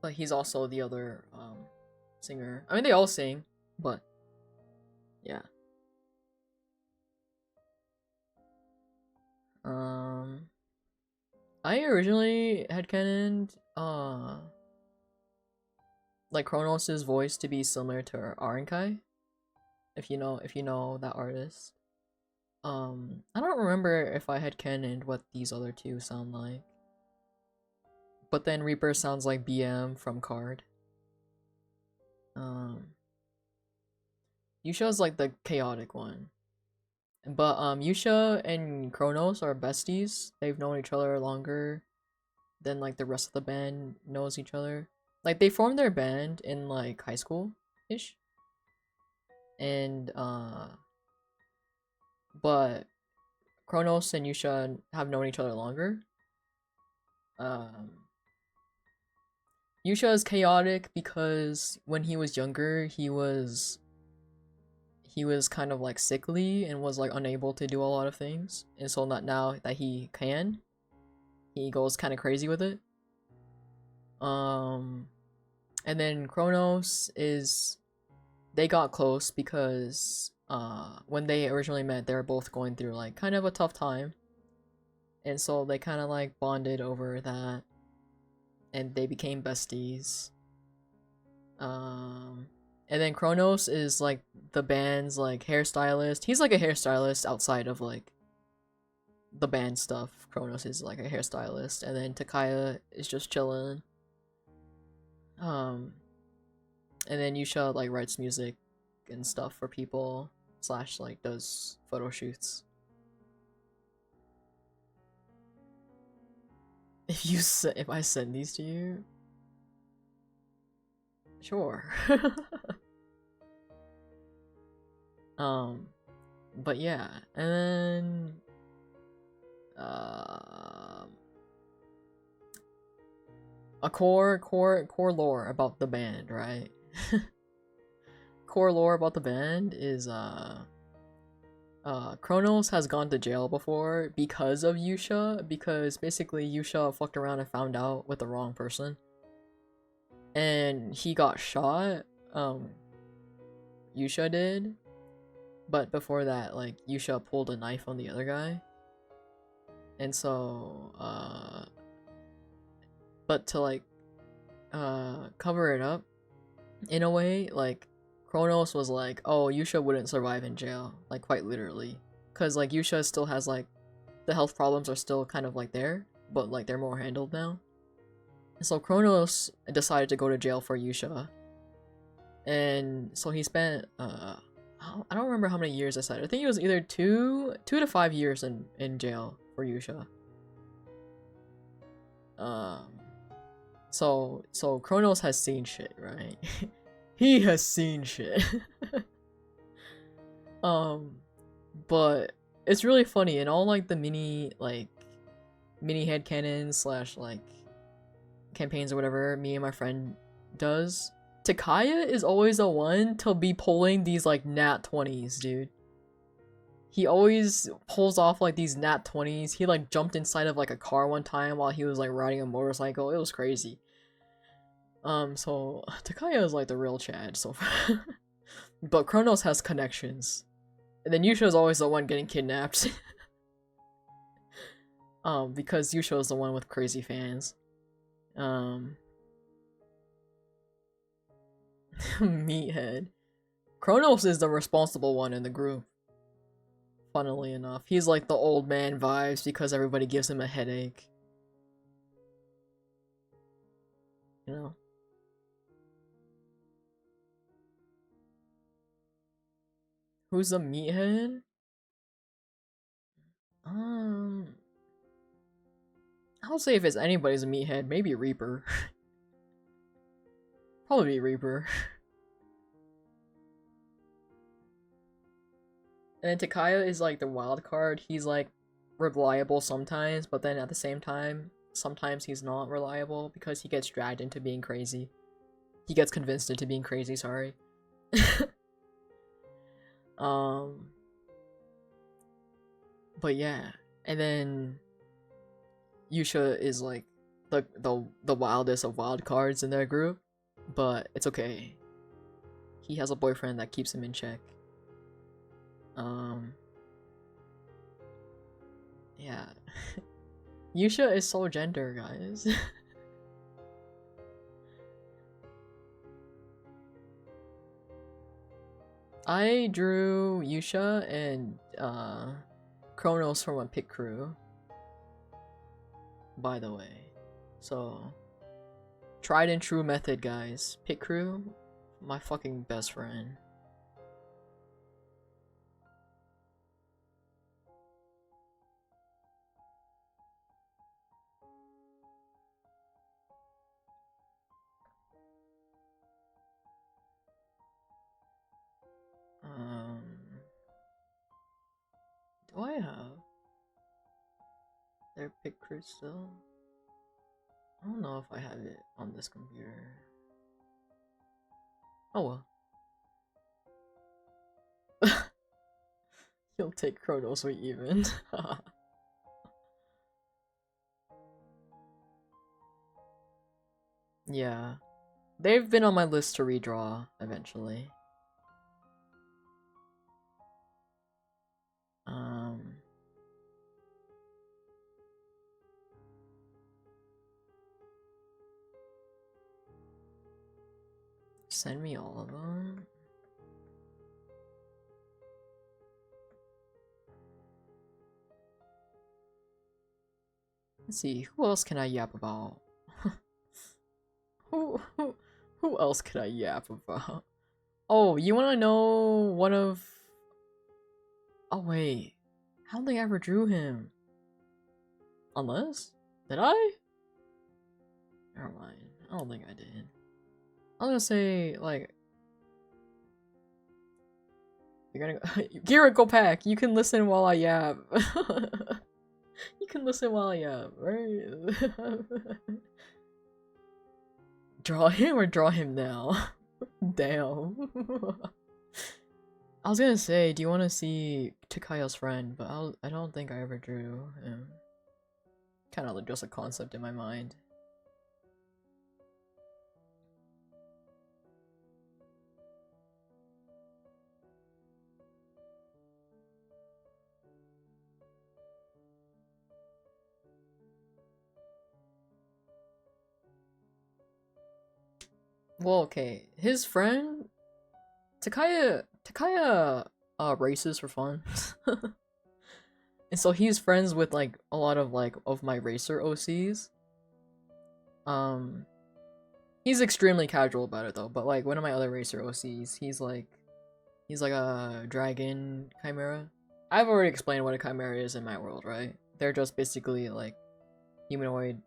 But he's also the other singer. I mean, they all sing, but yeah. I originally had canoned like Kronos' voice to be similar to Arenkai, if you know that artist. I don't remember if I had canoned what these other two sound like. But then Reaper sounds like BM from Card. Yusha's like the chaotic one. But Yusha and Kronos are besties. They've known each other longer than like the rest of the band knows each other. Like they formed their band in like high school-ish. And but Kronos and Yusha have known each other longer. Yusha is chaotic because when he was younger, he was kind of like sickly and was like unable to do a lot of things. And so not now that he can, he goes kind of crazy with it. And then Kronos is they got close because when they originally met, they were both going through like kind of a tough time. And so they kind of like bonded over that. and they became besties. Um, and then Kronos is like the band's like hairstylist. He's like a hairstylist outside of like the band stuff. Kronos is like a hairstylist, and then Takaya is just chilling. Um, and then Yusha like writes music and stuff for people slash like does photo shoots. If I send these to you, sure. um, but yeah, and then a core lore about the band, right? Core lore about the band is Kronos has gone to jail before because of Yusha, because basically Yusha fucked around and found out with the wrong person. And he got shot, Yusha did. But before that, like, Yusha pulled a knife on the other guy. And so, but to like, cover it up, in a way, like, Kronos was like, oh, Yusha wouldn't survive in jail, like, quite literally. Because, like, Yusha still has, like, the health problems are still kind of, like, there, but, like, they're more handled now. So Kronos decided to go to jail for Yusha. And so he spent, I don't remember how many years I said. I think it was either 2 to 5 years in jail for Yusha. So Kronos has seen shit, right? He has seen shit. But it's really funny in all like the mini headcanons slash like campaigns or whatever me and my friend does. Takaya is always the one to be pulling these like nat 20s, dude. He always pulls off like these nat 20s. He like jumped inside of like a car one time while he was like riding a motorcycle. It was crazy. So Takaya is like the real Chad so far. But Kronos has connections. And then Yusha is always the one getting kidnapped. Because Yusha is the one with crazy fans. Meathead. Kronos is the responsible one in the group. Funnily enough. He's like the old man vibes because everybody gives him a headache. You know? Who's the meathead? I would say if it's anybody's a meathead, maybe Reaper. Probably Reaper. And then Takaya is like the wild card. He's like reliable sometimes, but then at the same time, sometimes he's not reliable because he gets dragged into being crazy. He gets convinced into being crazy, sorry. But yeah. And then Yusha is like the wildest of wild cards in their group, but it's okay. He has a boyfriend that keeps him in check. Yeah. Yusha is so gender, guys. I drew Yusha and Kronos from a pit crew, by the way. So tried and true method, guys. Pit crew, my fucking best friend. Do I have their pit crew still? I don't know if I have it on this computer. Oh well. He'll take Kronos we even. Yeah. They've been on my list to redraw eventually. send me all of them? Let's see, who else can I yap about? Who else could I yap about? Oh, you wanna know one of... Oh wait, I don't think I ever drew him. Unless? Did I? Never mind, I don't think I did. I'm gonna say, like... You're gonna go... Garrett, go pack! You can listen while I yap. You can listen while I yap, right? Draw him or draw him now? Damn. I was gonna say, do you want to see Takaya's friend? But I don't think I ever drew him. Kind of just a concept in my mind. Well, okay, his friend Takaya races for fun. And so he's friends with like a lot of of my racer OCs. He's extremely casual about it though, but like one of my other racer OCs, he's like a dragon chimera. I've already explained what a chimera is in my world, right? They're just basically like humanoid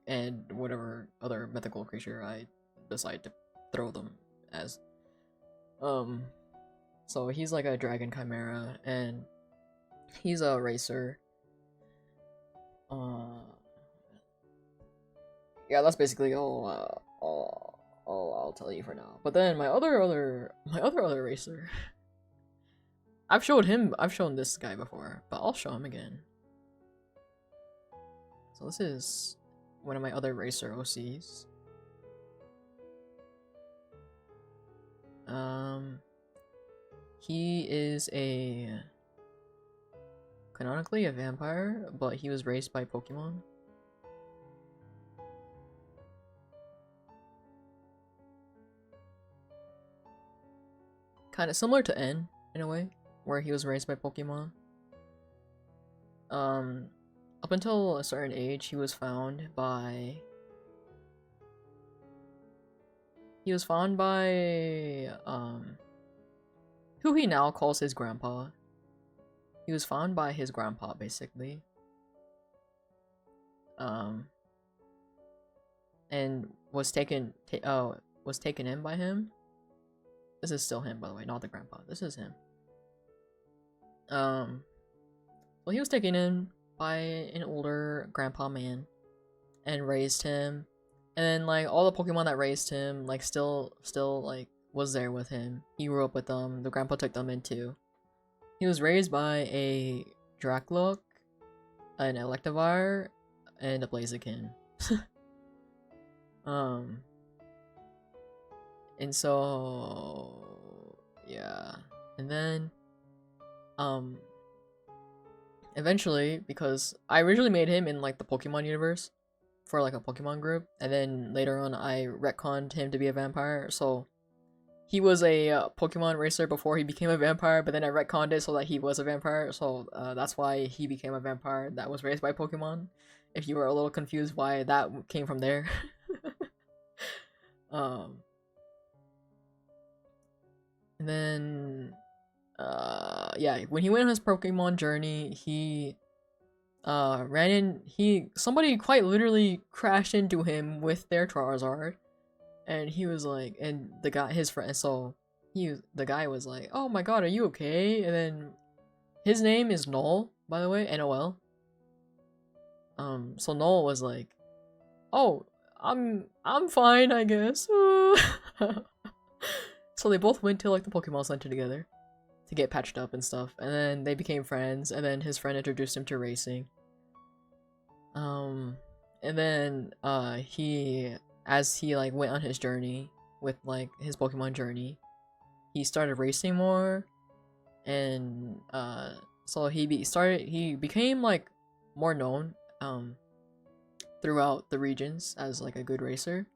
and whatever other mythical creature I decide to throw them as. So he's like a dragon chimera, and he's a racer. Yeah, that's basically all I'll tell you for now. But then my other racer, I've shown this guy before, but I'll show him again. So this is one of my other racer OCs. He is canonically a vampire, but he was raised by Pokemon. Kind of similar to N in a way, where he was raised by Pokemon. Up until a certain age, he was found by who he now calls his grandpa. He was found by his grandpa, basically. And was taken in by him. This is still him, by the way, not the grandpa. This is him. Well, he was taken in by an older grandpa man and raised him. And then, like, all the Pokemon that raised him, like, still, like, was there with him. He grew up with them. The grandpa took them in too. He was raised by a Dracloak, an Electivire, and a Blaziken. And so, yeah. And then, eventually, because I originally made him in, like, the Pokemon universe for, like, a Pokemon group, and then later on I retconned him to be a vampire, so he was a Pokemon racer before he became a vampire, but then I retconned it so that he was a vampire, so that's why he became a vampire that was raised by Pokemon. If you were a little confused why that came from there. And then, yeah, when he went on his Pokemon journey, he somebody quite literally crashed into him with their Charizard. And he was like, and the guy, his friend, so the guy was like, "Oh my god, are you okay?" And then his name is Noel, by the way, NOL. So Noel was like, "Oh, I'm fine, I guess." So they both went to like the Pokemon Center together to get patched up and stuff, and then they became friends. And then his friend introduced him to racing. And then as he like went on his journey with like his Pokemon journey, he started racing more, and so he became like more known throughout the regions as like a good racer.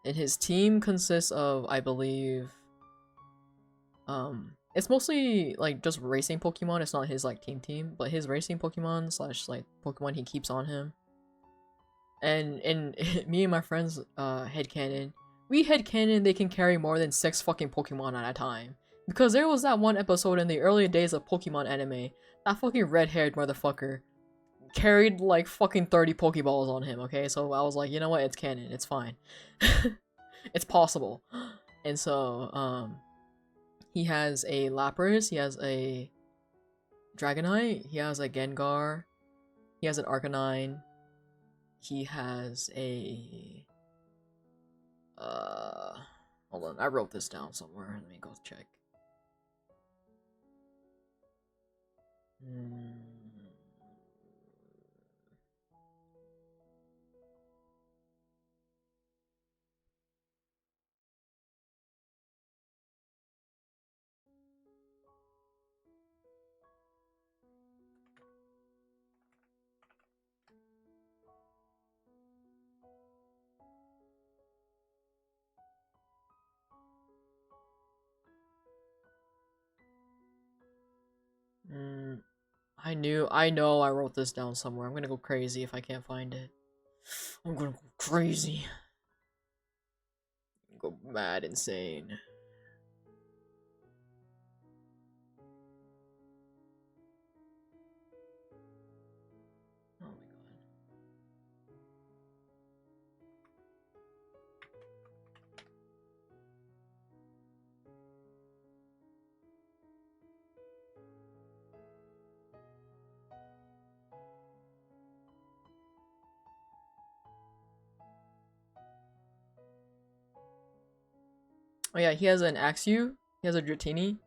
And his team consists of, I believe, it's mostly like just racing Pokemon. It's not his like team, but his racing Pokemon slash like Pokemon he keeps on him. And me and my friends headcanon, we headcanon they can carry more than 6 fucking Pokemon at a time. Because there was that one episode in the early days of Pokemon anime, that fucking red-haired motherfucker carried like fucking 30 Pokeballs on him, okay? So I was like, you know what, it's canon, it's fine. It's possible. And so, he has a Lapras, he has a Dragonite, he has a Gengar, he has an Arcanine, he has a... hold on, I wrote this down somewhere, let me go check. I know I wrote this down somewhere. I'm gonna go crazy if I can't find it. I'm gonna go crazy. Go mad insane. Oh my god. Oh yeah, he has an Axew, he has a Dratini,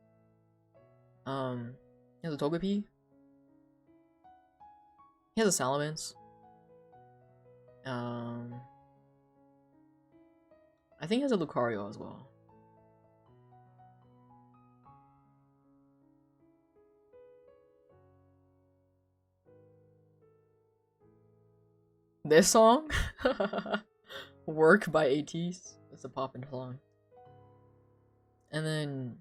he has a Togepi, he has a Salamence, I think he has a Lucario as well. This song? Work by ATEEZ. It's a poppin' song. And then...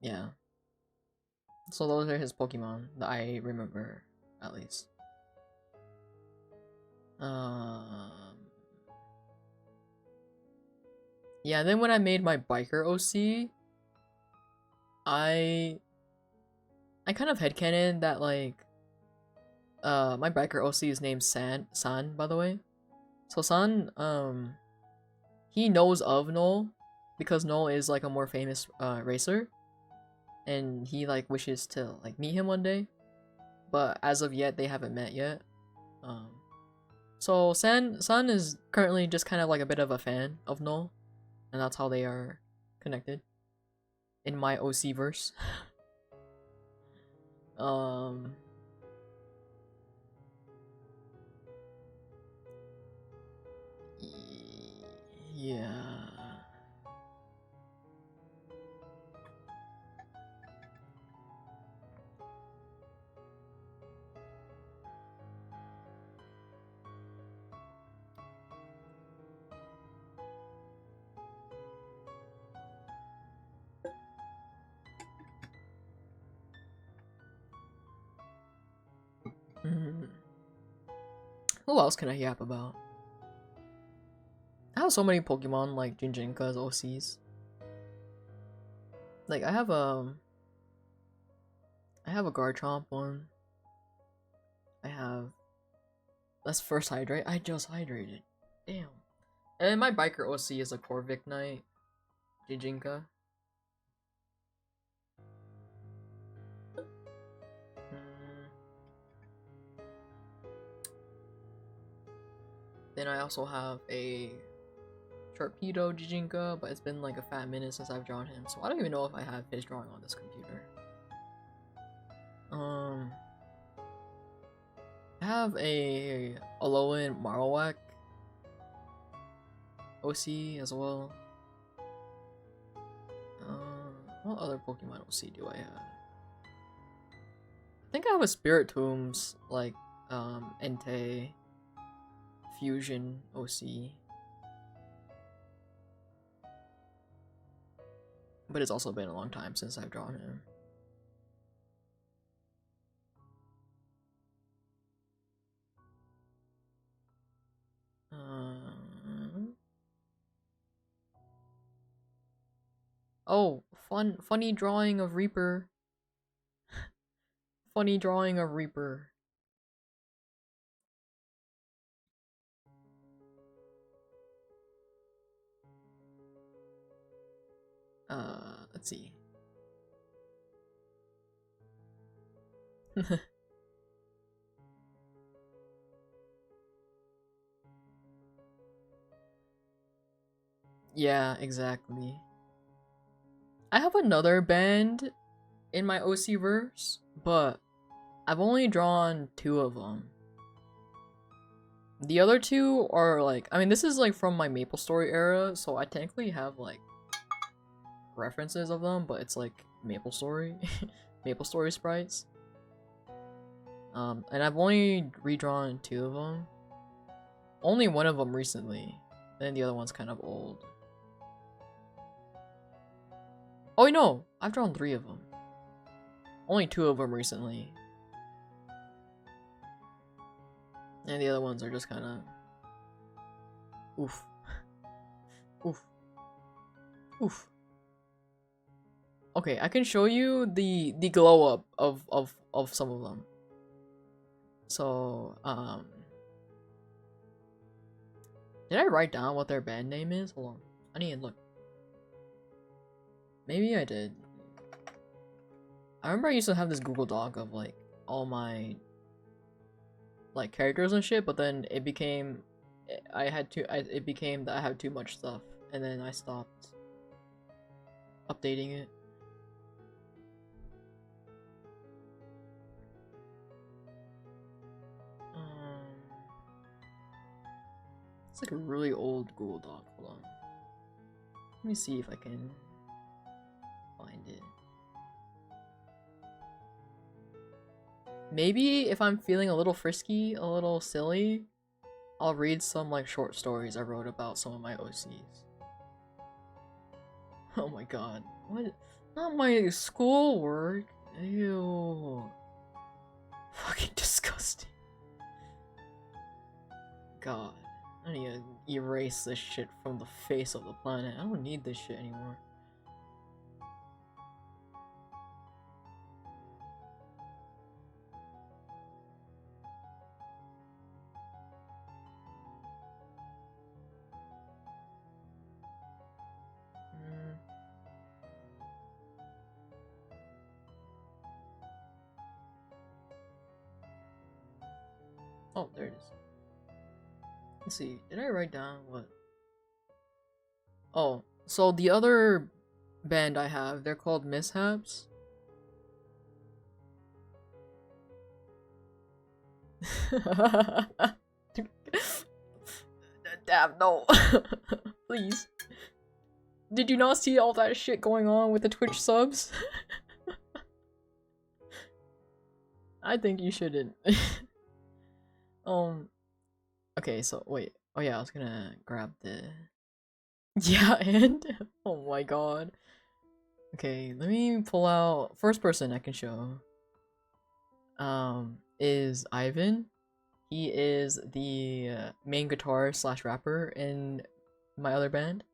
yeah. So those are his Pokemon that I remember, at least. Yeah, then when I made my biker OC, I kind of headcanon that, like, my biker OC is named San, by the way. So San, he knows of Noel, because Noel is, like, a more famous, racer. And he, like, wishes to, like, meet him one day. But as of yet, they haven't met yet. So San is currently just kind of like a bit of a fan of Noel. And that's how they are connected. In my OC verse. Yeah. Who else can I yap about? I have so many Pokemon like Jinjinka's OCs. Like I have a Garchomp one. That's first hydrate. I just hydrated. Damn. And then my biker OC is a Corvic Knight. Jinjinka. Then I also have a Sharpedo Jinjinka, but it's been like a fat minute since I've drawn him, so I don't even know if I have his drawing on this computer. I have a Alolan Marowak OC as well. What other Pokemon OC do I have? I think I have a Spiritombs, like, Entei Fusion OC. but it's also been a long time since I've drawn him. Oh, funny drawing of Reaper. Funny drawing of Reaper. Let's see. Yeah, exactly. I have another band in my OC verse, but I've only drawn 2 of them. The other 2 are like, I mean, this is like from my Maple Story era, so I technically have like references of them, but it's like Maple Story, Maple Story sprites. And I've only redrawn 2 of them. Only one of them recently, and the other one's kind of old. Oh no, I've drawn 3 of them. Only 2 of them recently. And the other ones are just kind of... Oof. Oof. Oof. Okay, I can show you the glow up of some of them. So, did I write down what their band name is? Hold on. I need to look. Maybe I did. I remember I used to have this Google Doc of like all my like characters and shit, but then it became it became that I had too much stuff, and then I stopped updating it. It's like a really old Google Doc. Hold on. Let me see if I can find it. Maybe if I'm feeling a little frisky, a little silly, I'll read some like short stories I wrote about some of my OCs. Oh my god. What? Not my schoolwork. Ew. Fucking disgusting. God. I need to erase this shit from the face of the planet. I don't need this shit anymore. Oh, there it is. Let's see. Did I write down what? Oh, so the other band I have, they're called Mishaps. Damn, no. Please. Did you not see all that shit going on with the Twitch subs? I think you shouldn't. Okay, so wait. Oh yeah, I was gonna grab the... Yeah, and? Oh my god. Okay, let me pull out... First person I can show. Is Ivan. He is the main guitarist slash rapper in my other band.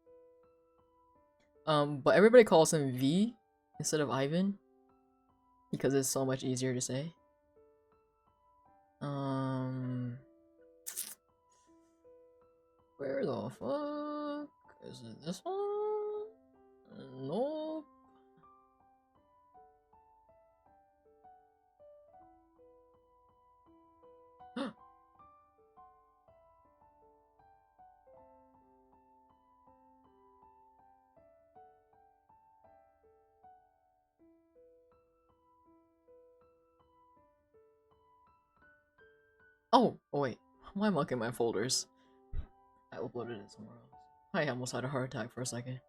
But everybody calls him V instead of Ivan because it's so much easier to say. Where the fuck is it? This one? Nope. Oh, wait. Why am I looking at my folders? I uploaded it somewhere else. I almost had a heart attack for a second.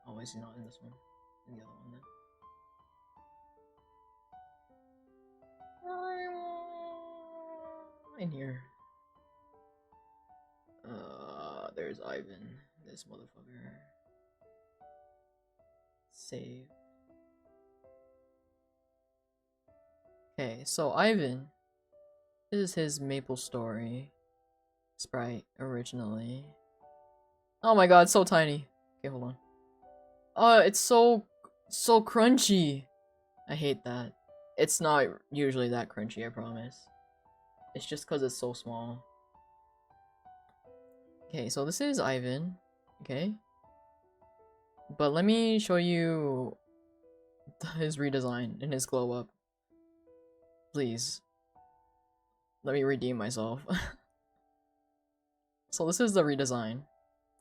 Oh, is he not in this one? In the other one then? In here. There's Ivan, this motherfucker. Save. Okay, so Ivan, this is his Maple Story sprite originally. Oh my god, so tiny. Okay, hold on. It's so crunchy. I hate that. It's not usually that crunchy, I promise. It's just because it's so small. Okay, so this is Ivan. Okay. But let me show you his redesign and his glow up. Please. Let me redeem myself. So this is the redesign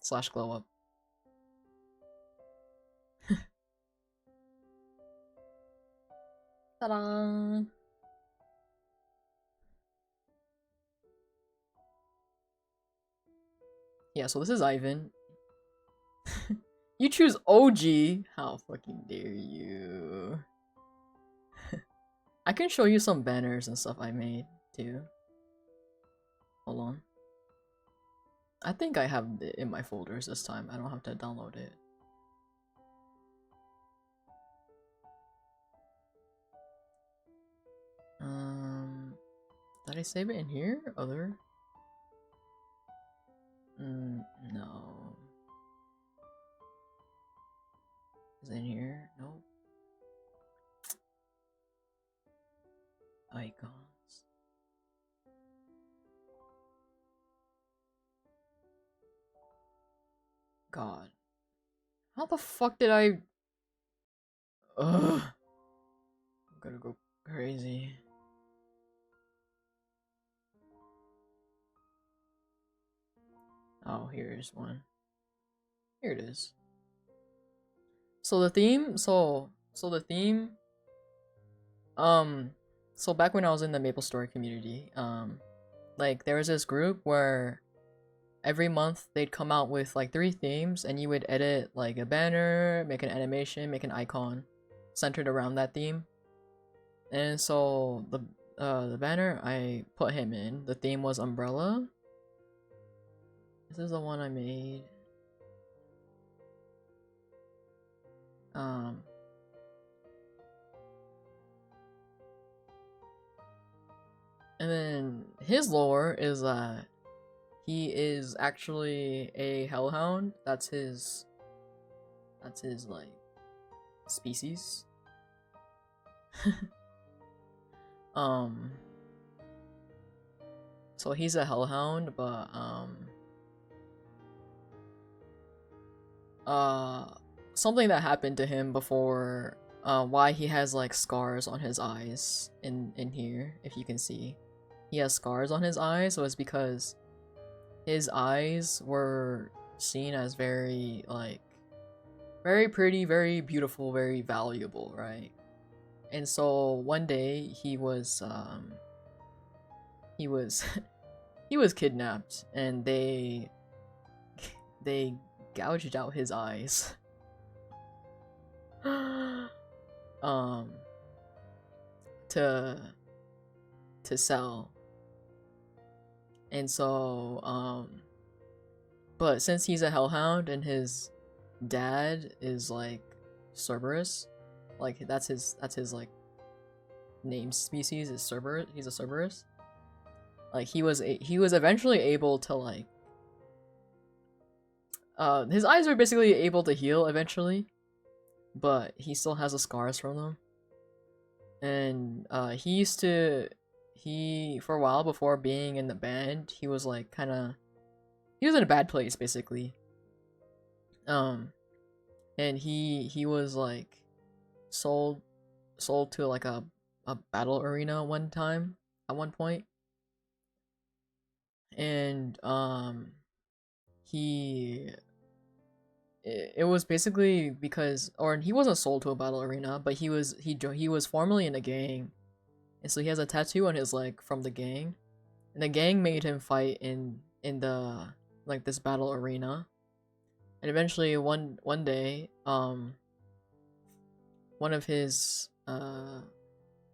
/ glow up. Ta-da! Yeah, so this is Ivan. You choose OG? How fucking dare you? I can show you some banners and stuff I made, too. Hold on. I think I have it in my folders this time. I don't have to download it. Did I save it in here? Other? No. Is it in here? Nope. Icons. God. How the fuck did I... Ugh. I'm gonna go crazy. Oh, here's one. Here it is. So the theme, so the theme, so back when I was in the MapleStory community, like there was this group where every month they'd come out with like 3 themes, and you would edit like a banner, make an animation, make an icon centered around that theme. And so the banner, I put him in. The theme was umbrella. This is the one I made. And then his lore is that he is actually a hellhound. That's his like species. So he's a hellhound, but something that happened to him before, why he has like scars on his eyes in here, if you can see. He has scars on his eyes, so it's because his eyes were seen as very like very pretty, very beautiful, very valuable, right? And so one day he was he was kidnapped, and they gouged out his eyes. To sell. And so but since he's a hellhound and his dad is like Cerberus, like that's his like name species is Cerberus. He's a Cerberus. Like he was eventually able to like his eyes were basically able to heal eventually, but he still has the scars from them. And he for a while before being in the band, he was like he was in a bad place basically. And he was like sold to like a battle arena one time at one point. And it was basically because, or he wasn't sold to a battle arena, but he was formerly in a gang, and so he has a tattoo on his leg from the gang, and the gang made him fight in the like this battle arena, and eventually one day one of his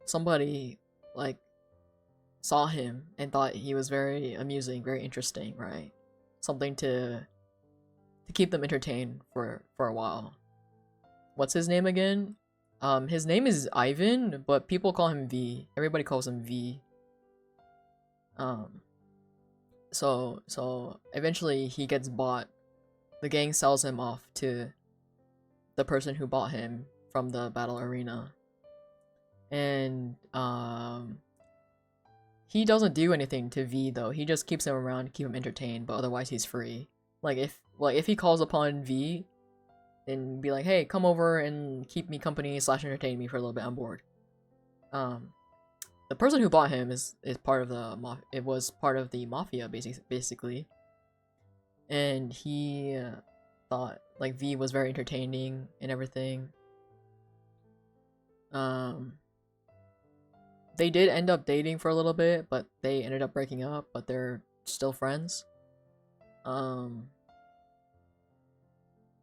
somebody like saw him and thought he was very amusing, very interesting, right? Something to keep them entertained for a while. What's his name again? His name is Ivan, but people call him V. Everybody calls him V. So eventually he gets bought. The gang sells him off to the person who bought him from the battle arena. And he doesn't do anything to V though. He just keeps him around to keep him entertained, but otherwise he's free. Like if he calls upon V and be like, hey, come over and keep me company / entertain me for a little bit, I'm bored. The person who bought him is part of the it was part of the mafia basically. And he thought like V was very entertaining and everything. They did end up dating for a little bit, but they ended up breaking up, but they're still friends. And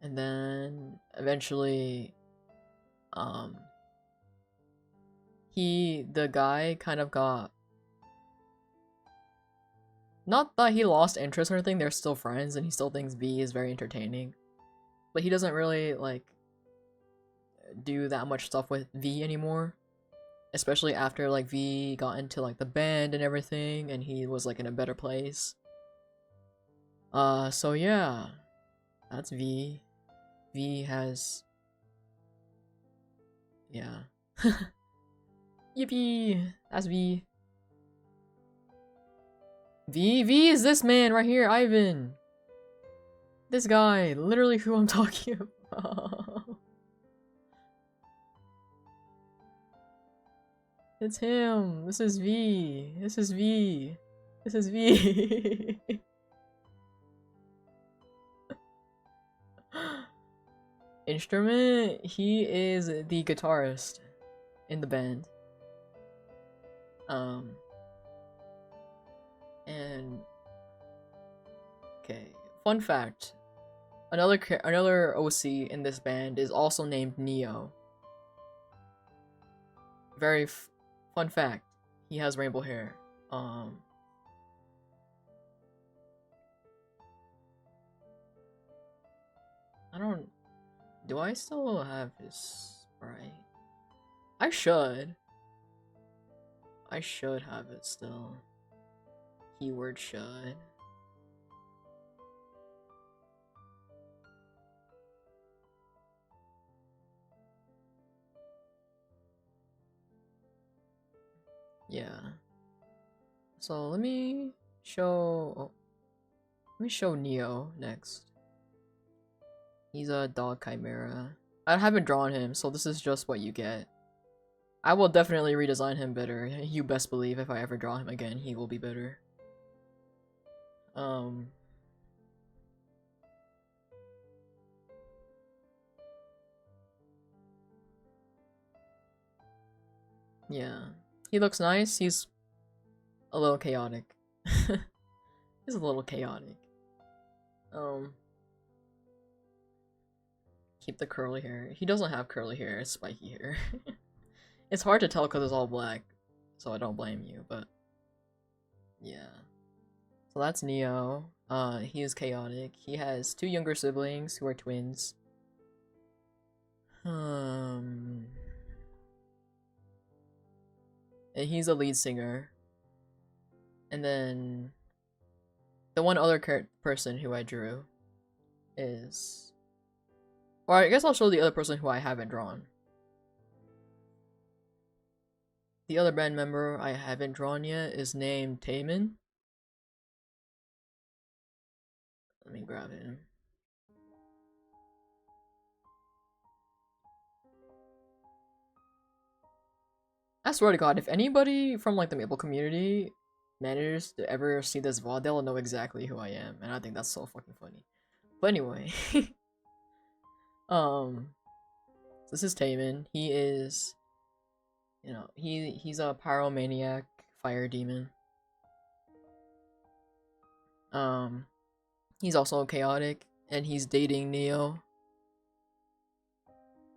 then eventually the guy kind of got, not that he lost interest or anything, they're still friends and he still thinks V is very entertaining, but he doesn't really like do that much stuff with V anymore, especially after like V got into like the band and everything and he was like in a better place. So yeah, that's V. V has, yeah. Yippee! That's V. V is this man right here, Ivan. This guy, literally who I'm talking about. It's him. This is V. This is V. This is V. Instrument? He is the guitarist in the band. And okay, fun fact. Another OC in this band is also named Neo. Very fun fact. He has rainbow hair. I don't. Do I still have his sprite? I should. I should have it still. Keyword should. Yeah. So let me show Neo next. He's a dog chimera. I haven't drawn him, so this is just what you get. I will definitely redesign him better. You best believe if I ever draw him again, he will be better. Yeah. He looks nice. He's a little chaotic. He's a little chaotic. Keep the curly hair. He doesn't have curly hair, it's spiky hair. It's hard to tell because it's all black, so I don't blame you, but yeah. So that's Neo. He is chaotic. He has 2 younger siblings who are twins. And he's a lead singer. And then the one other person who I drew is, or I guess I'll show the other person who I haven't drawn. The other band member I haven't drawn yet is named Taman. Let me grab him. I swear to God, if anybody from like the Maple community manages to ever see this VOD, they'll know exactly who I am, and I think that's so fucking funny. But anyway, this is Taman. He is, you know, he's a pyromaniac fire demon. He's also chaotic, and he's dating Neo.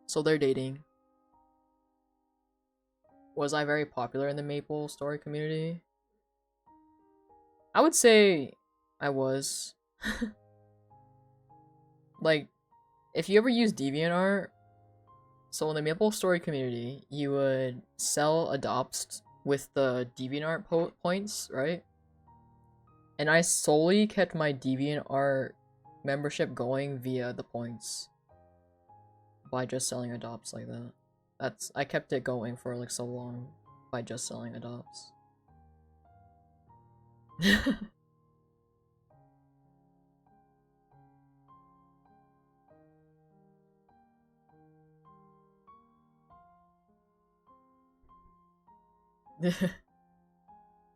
So they're dating. Was I very popular in the Maple story community? I would say I was. Like, if you ever use DeviantArt, so in the MapleStory community, you would sell adopts with the DeviantArt points, right? And I solely kept my DeviantArt membership going via the points by just selling adopts like that. I kept it going for like so long by just selling adopts.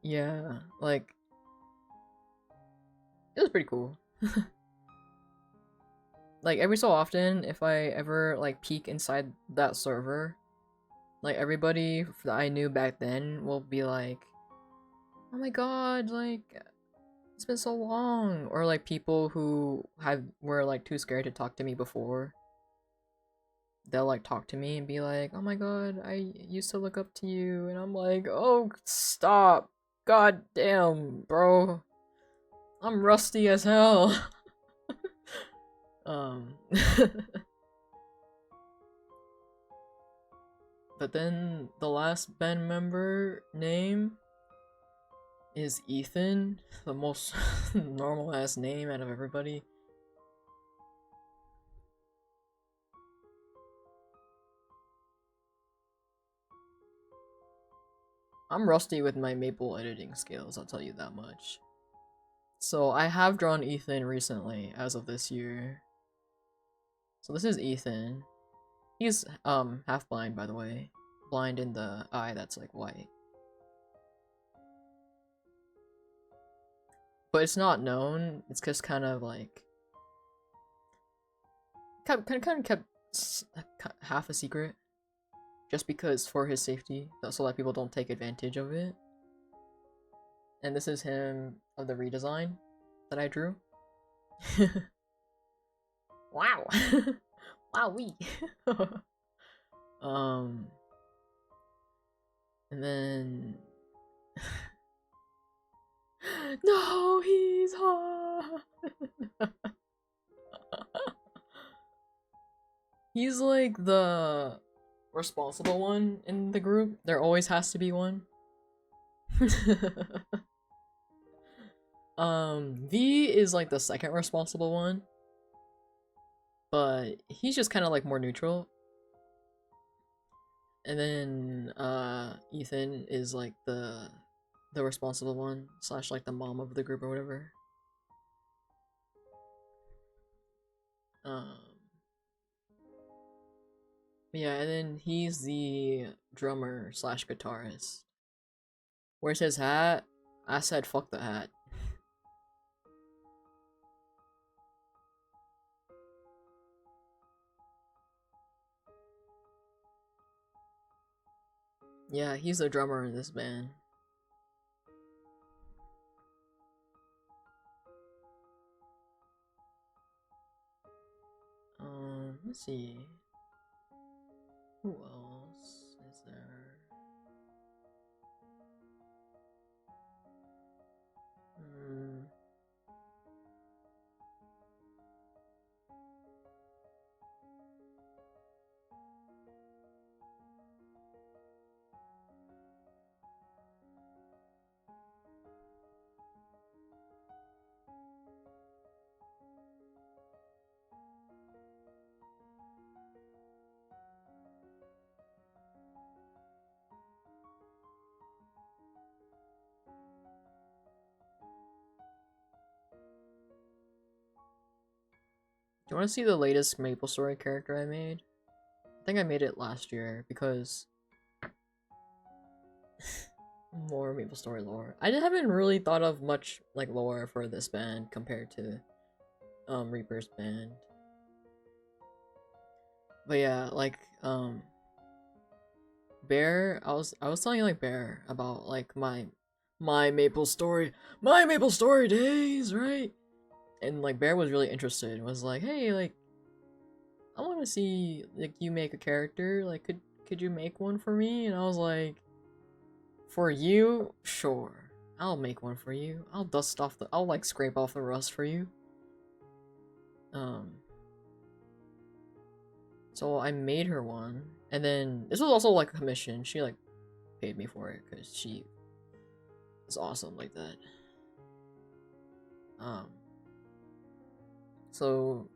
Yeah, like it was pretty cool. Like every so often, if I ever like peek inside that server, like everybody that I knew back then will be like, "Oh my god, like it's been so long," or like people who were like too scared to talk to me before. They'll like talk to me and be like, "Oh my god, I used to look up to you," and I'm like, "Oh, stop, god damn, bro, I'm rusty as hell." um. But then the last band member name is Ethan, the most normal ass name out of everybody. I'm rusty with my maple editing skills, I'll tell you that much. So I have drawn Ethan recently, as of this year. So this is Ethan. He's half blind, by the way. Blind in the eye that's like white. But it's not known. It's just kind of like kind of kept half a secret, just because for his safety, so that people don't take advantage of it. And this is him of the redesign that I drew. Wow. Wowee. And then no, he's hot. He's like the responsible one in the group. There always has to be one. V is like the second responsible one, but he's just kind of like more neutral. And then Ethan is like the responsible one slash like the mom of the group or whatever. Yeah, and then he's the drummer slash guitarist. Where's his hat? I said fuck the hat. Yeah, he's the drummer in this band. Let's see. Who else is there? Do you want to see the latest MapleStory character I made? I think I made it last year because more MapleStory lore. I haven't really thought of much like lore for this band compared to Reaper's band. But yeah, like Bear, I was telling like Bear about like my MapleStory days, right? And like Bear was really interested. Was like, "Hey, like I want to see like you make a character. Like could you make one for me?" And I was like, "For you? Sure. I'll make one for you. I'll dust off the- I'll like scrape off the rust for you. So I made her one, and then this was also like a commission. She like paid me for it because she is awesome like that. So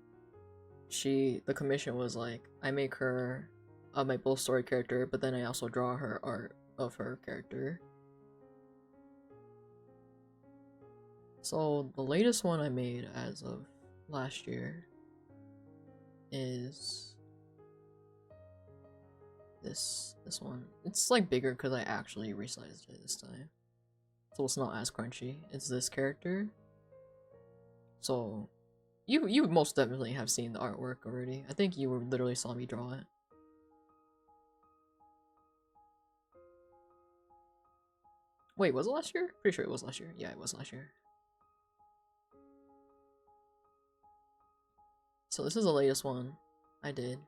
the commission was like, I make her a Maple Story character, but then I also draw her art of her character. So the latest one I made as of last year is this one. It's like bigger because I actually resized it this time, so it's not as crunchy. It's this character. So you most definitely have seen the artwork already. I think you literally saw me draw it. Wait, was it last year? Pretty sure it was last year. Yeah, it was last year. So this is the latest one I did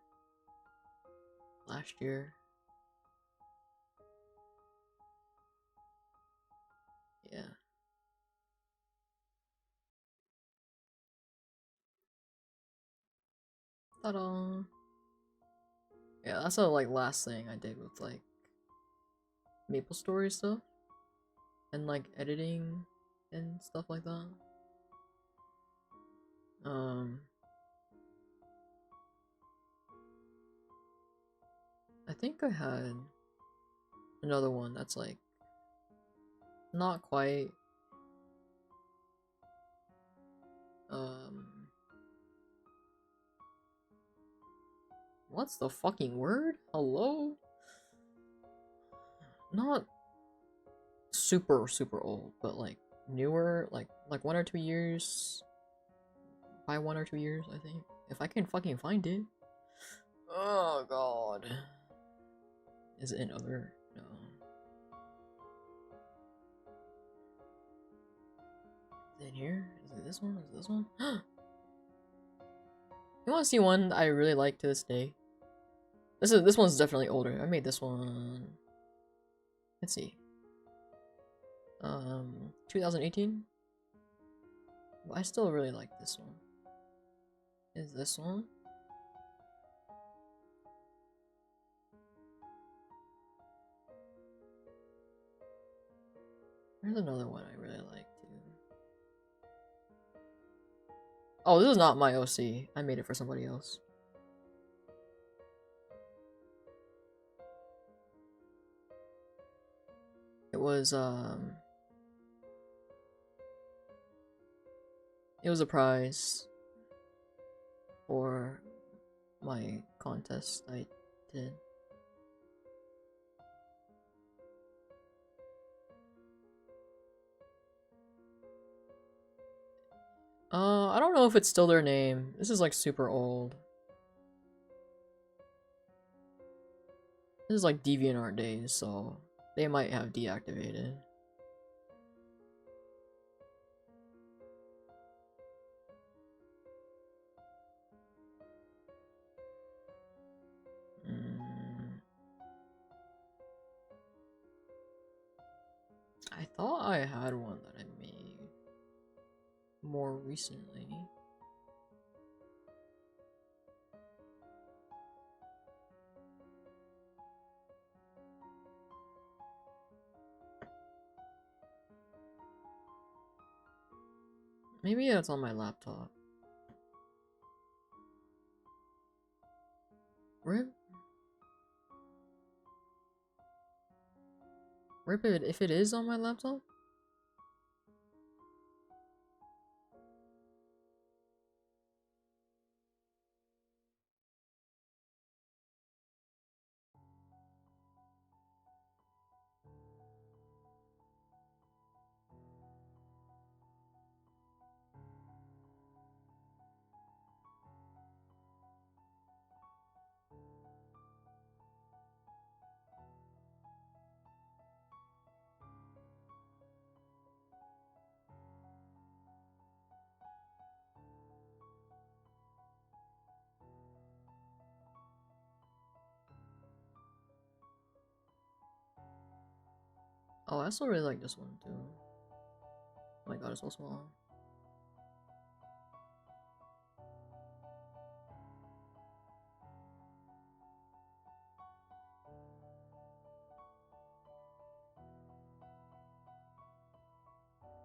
last year. Yeah. Ta-da! Yeah, that's the like last thing I did with like Maple Story stuff and like editing and stuff like that. I think I had another one that's like not quite what's the fucking word? Hello? Not super old, but like newer, like 1 or 2 years. By 1 or 2 years, I think. If I can fucking find it. Oh god. Is it in other? No. Is it in here? Is it this one? Is it this one? You wanna see one I really like to this day? This one's definitely older. I made this one. Let's see. 2018. I still really like this one. Is this one? There's another one I really like too. Oh, this is not my OC. I made it for somebody else. It was a prize for my contest I did. I don't know if it's still their name. This is like super old. This is like DeviantArt days, so they might have deactivated. I thought I had one that I made more recently. Maybe it's on my laptop. Rip. Rip it if it is on my laptop? Oh, I still really like this one too. Oh my god, it's so small.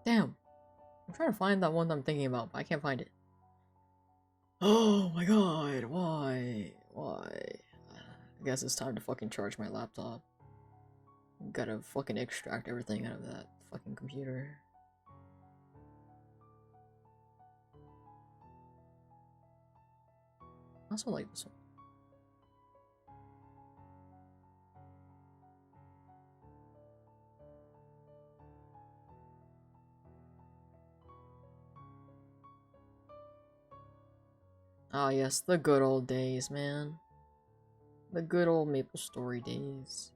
Damn. I'm trying to find that one that I'm thinking about, but I can't find it. Oh my god, why? Why? I guess it's time to fucking charge my laptop. Gotta fucking extract everything out of that fucking computer. I also like this one. Ah yes, the good old days, man. The good old MapleStory days.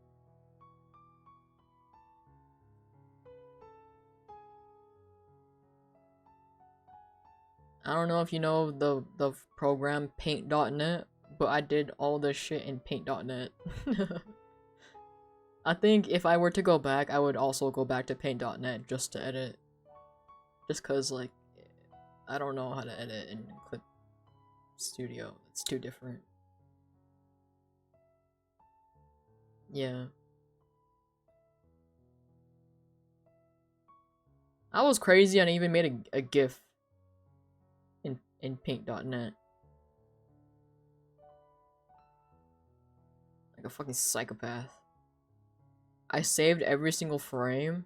I don't know if you know the program Paint.net, but I did all this shit in Paint.net. I think if I were to go back, I would also go back to Paint.net just to edit. Just cause like, I don't know how to edit in Clip Studio. It's too different. Yeah. I was crazy and I even made a GIF in Paint.net. Like a fucking psychopath. I saved every single frame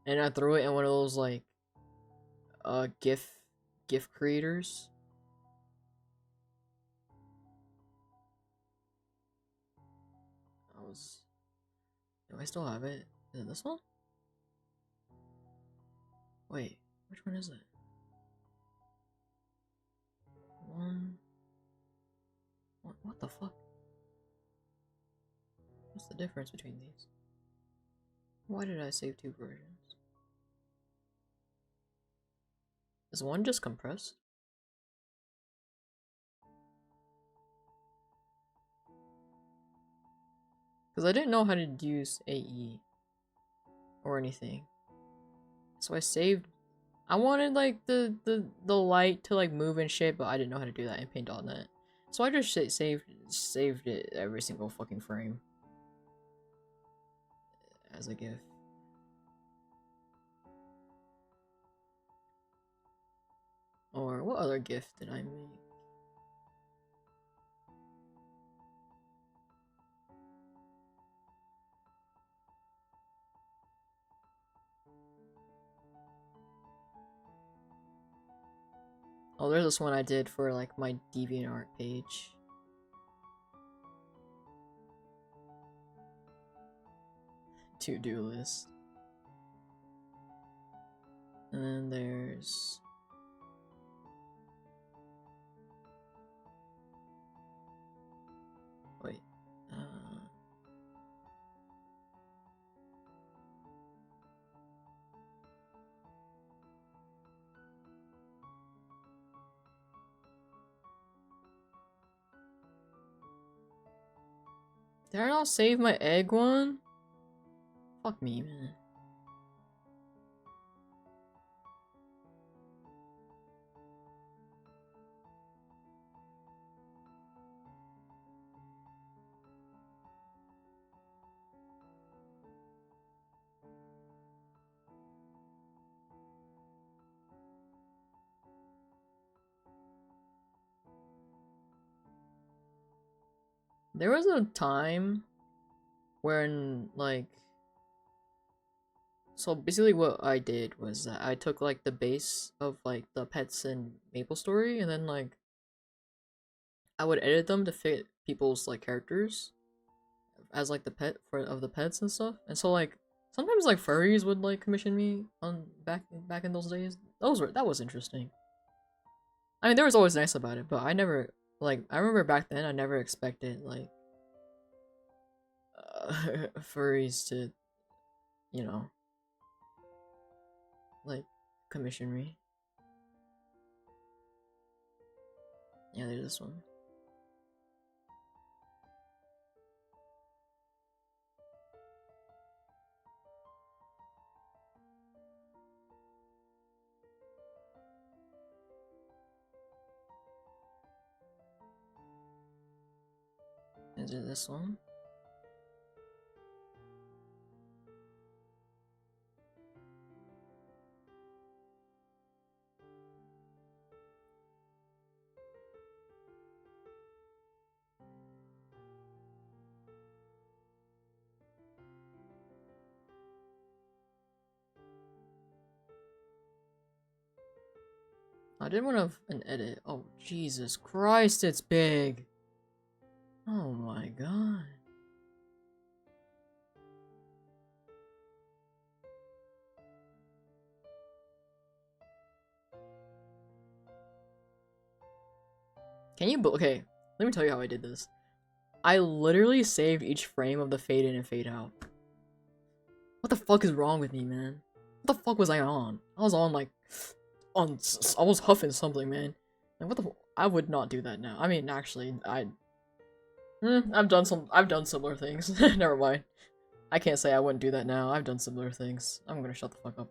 and I threw it in one of those like GIF creators. Do I still have it? Is it this one? Wait, which one is it? What the fuck? What's the difference between these? Why did I save two versions? Is one just compressed? Because I didn't know how to use AE or anything. So I saved. I wanted like the light to like move and shit, but I didn't know how to do that in Paint.net. So I just saved it every single fucking frame as a GIF. Or what other GIF did I make? Oh, there's this one I did for like my DeviantArt page. To-do list. And then there's wait. Did I not save my egg one? Fuck me, man. There was a time when, like, so basically what I did was that I took, like, the base of, like, the pets in MapleStory, and then, like, I would edit them to fit people's, like, characters as, like, the pet of the pets and stuff. And so, like, sometimes, like, furries would, like, commission me on back in those days. That was interesting. I mean, there was always nice about it, but I never, like, I remember back then I never expected, like, furries to, you know, like, commission me. Yeah, there's this one. Is it this one? I did want an edit. Oh, Jesus Christ, it's big. Oh my god. Can you, okay, let me tell you how I did this. I literally saved each frame of the fade in and fade out. What the fuck is wrong with me, man? What the fuck was I on? I was on, like, I was huffing something, man. Like, what the, I would not do that now. I mean, actually, I've done similar things. Never mind. I can't say I wouldn't do that now. I've done similar things. I'm gonna shut the fuck up.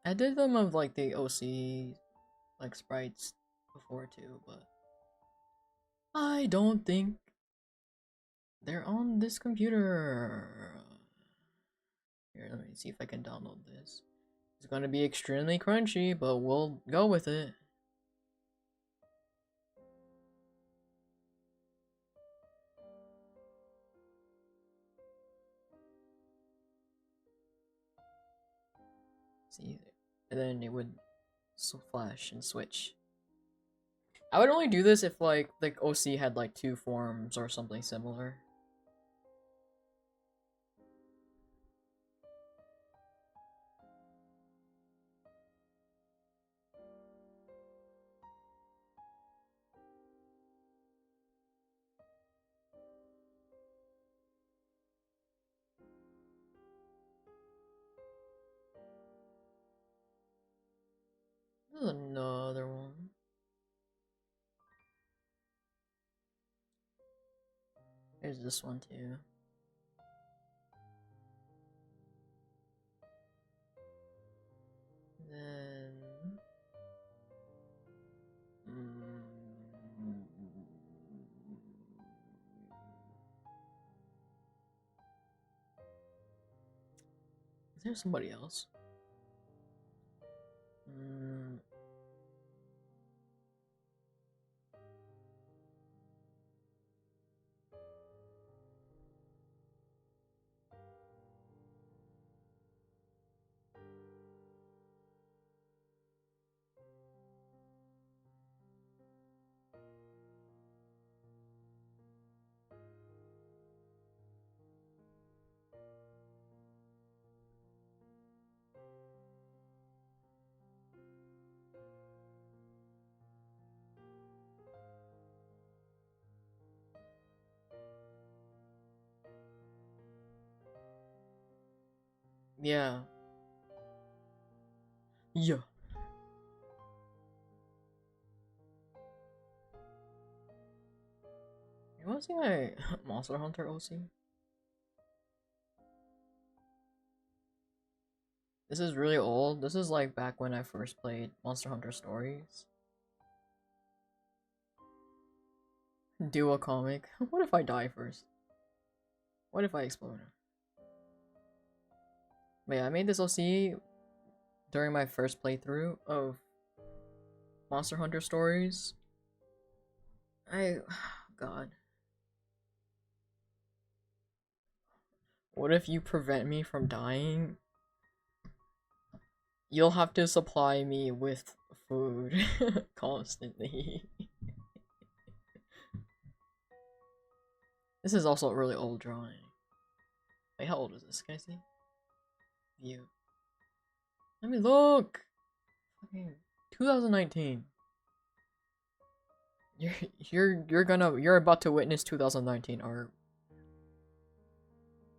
I did them of like the OC like sprites before too, but I don't think they're on this computer. Here, let me see if I can download this. It's gonna be extremely crunchy, but we'll go with it. See, and then it would flash and switch. I would only do this if like the OC had like 2 forms or something similar. There's another one. There's this one too. Then... Is there somebody else? Yeah. Yeah. You wanna see my Monster Hunter OC? This is really old. This is like back when I first played Monster Hunter Stories. Do a comic. What if I die first? What if I explode? But yeah, I made this OC during my first playthrough of Monster Hunter Stories. God. What if you prevent me from dying? You'll have to supply me with food constantly. This is also a really old drawing. Wait, how old is this? Can I see? View. Let me look! Fucking 2019. You're about to witness 2019 art.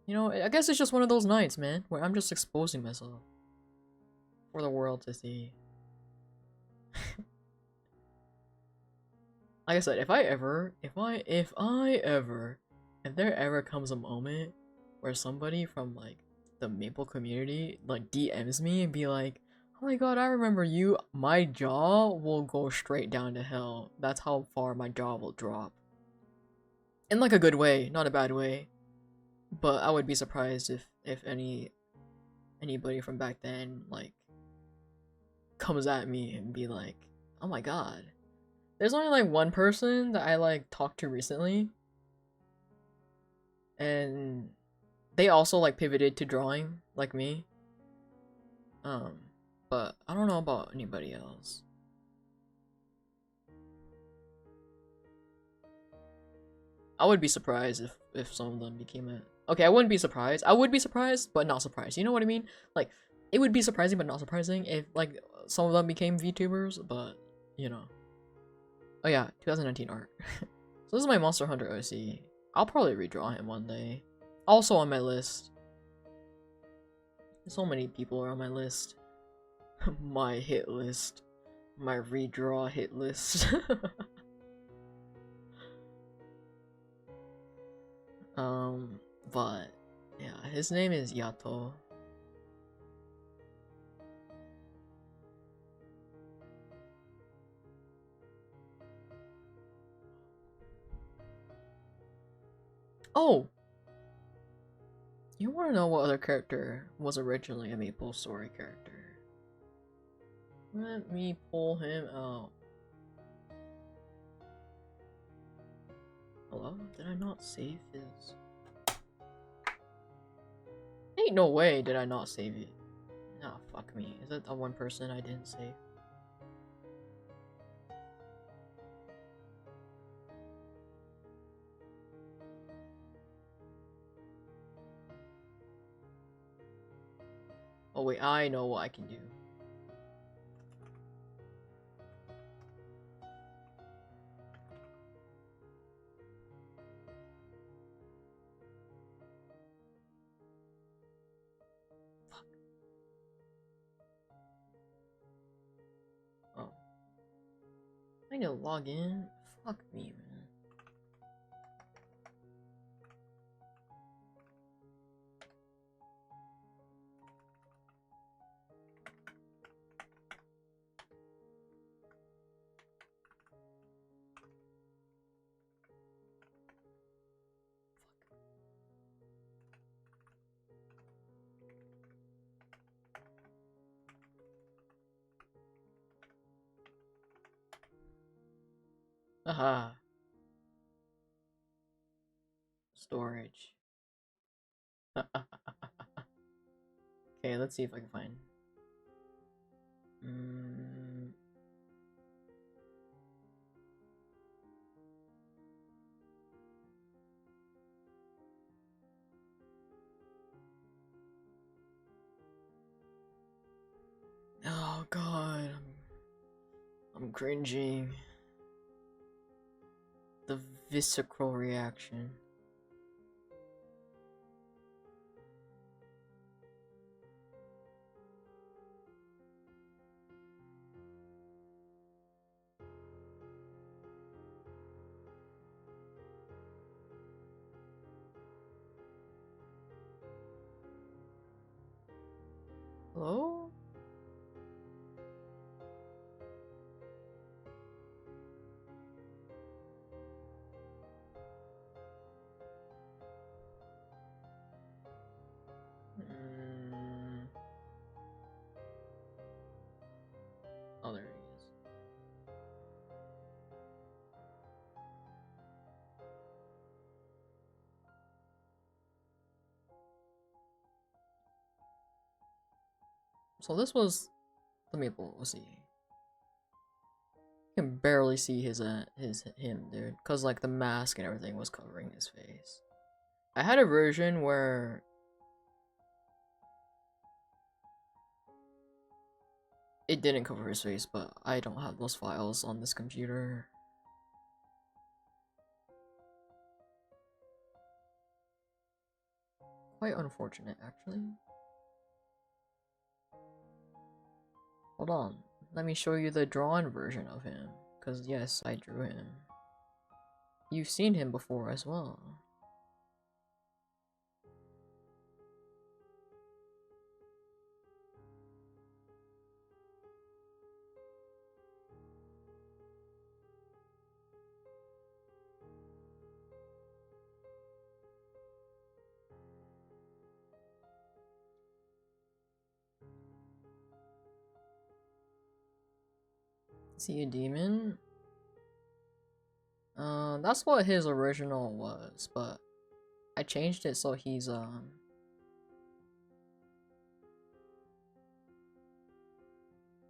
You know, I guess it's just one of those nights, man, where I'm just exposing myself for the world to see. Like I said, if there ever comes a moment where somebody from like the Maple community like DMs me and be like, "Oh my god, I remember you. My jaw will go straight down to hell. That's how far my jaw will drop." In like a good way, not a bad way. But I would be surprised if anybody from back then like comes at me and be like, "Oh my god." There's only like one person that I like talked to recently, and they also like pivoted to drawing like me. Um, but I don't know about anybody else. I would be surprised if some of them became a okay. I wouldn't be surprised. I would be surprised, but not surprised. You know what I mean? Like, it would be surprising, but not surprising if like some of them became VTubers. But you know. Oh yeah, 2019 art. So this is my Monster Hunter OC. I'll probably redraw him one day. Also on my list. So many people are on my list. My hit list. My redraw hit list. But yeah, his name is Yato. Oh! You wanna know what other character was originally a Maple Story character? Let me pull him out. Hello? Did I not save his? Ain't no way did I not save it. Nah, fuck me. Is it the one person I didn't save? Oh wait, I know what I can do. Fuck. Oh. I need to log in? Fuck me, man. Aha. Storage. Okay, let's see if I can find. Mm. Oh god, I'm cringing. The visceral reaction. Hello? Mm. Oh, there he is. So this was the Maple. We'll see. You can barely see him, dude, cause like the mask and everything was covering his face. I had a version where it didn't cover his face, but I don't have those files on this computer. Quite unfortunate, actually. Hold on, let me show you the drawn version of him, cause yes, I drew him. You've seen him before as well. Is he a demon? That's what his original was, but I changed it so he's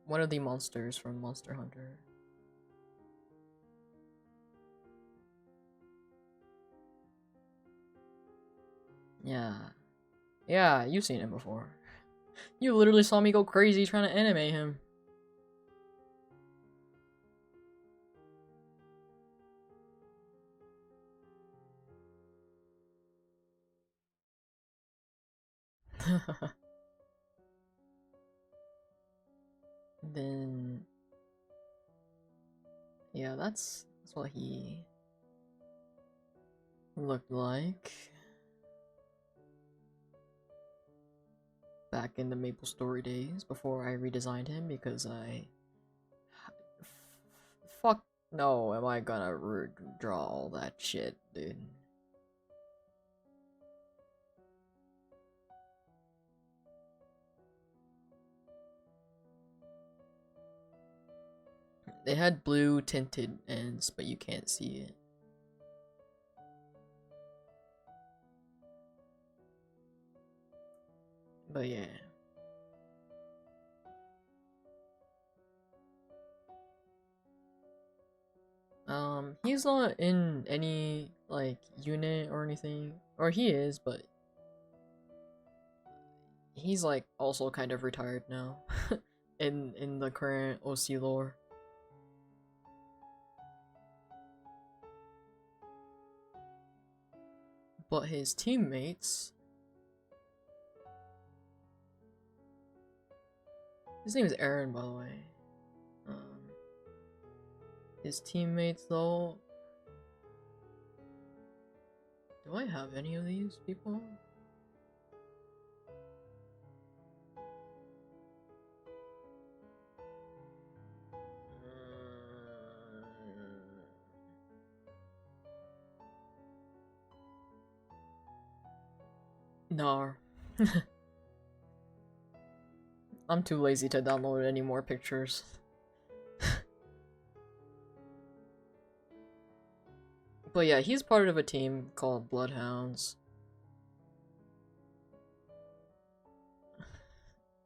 one of the monsters from Monster Hunter. Yeah. Yeah, you've seen him before. You literally saw me go crazy trying to animate him. Then yeah, that's what he looked like back in the Maple Story days before I redesigned him because fuck no, am I gonna draw all that shit, dude? They had blue tinted ends, but you can't see it. But yeah. He's not in any, like, unit or anything. Or he is, but he's, like, also kind of retired now. in the current OC lore. But his teammates... His name is Aaron, by the way. His teammates, though... Do I have any of these people? No. I'm too lazy to download any more pictures. But yeah, he's part of a team called Bloodhounds.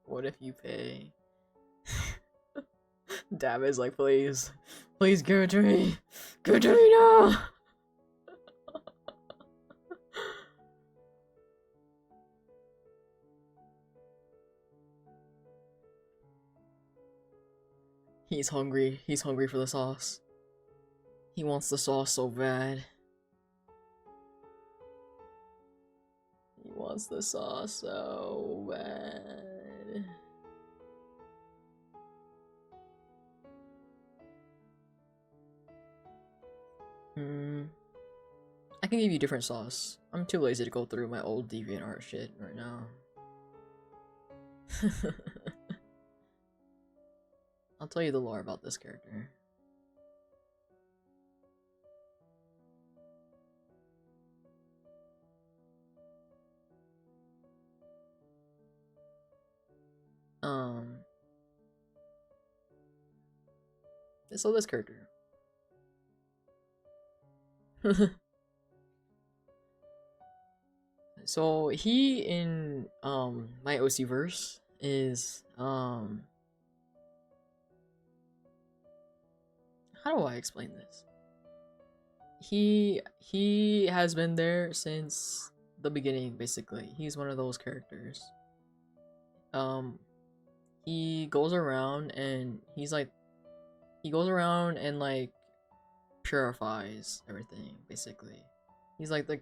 What if you pay? Dab is like, please. Please give it to me. Give it to me now! He's hungry. He's hungry for the sauce. He wants the sauce so bad. He wants the sauce so bad. I can give you different sauce. I'm too lazy to go through my old DeviantArt shit right now. I'll tell you the lore about this character. So this character. So he in my OC verse is how do I explain this? He has been there since the beginning, basically. He's one of those characters. He goes around and he goes around and like purifies everything, basically. He's like the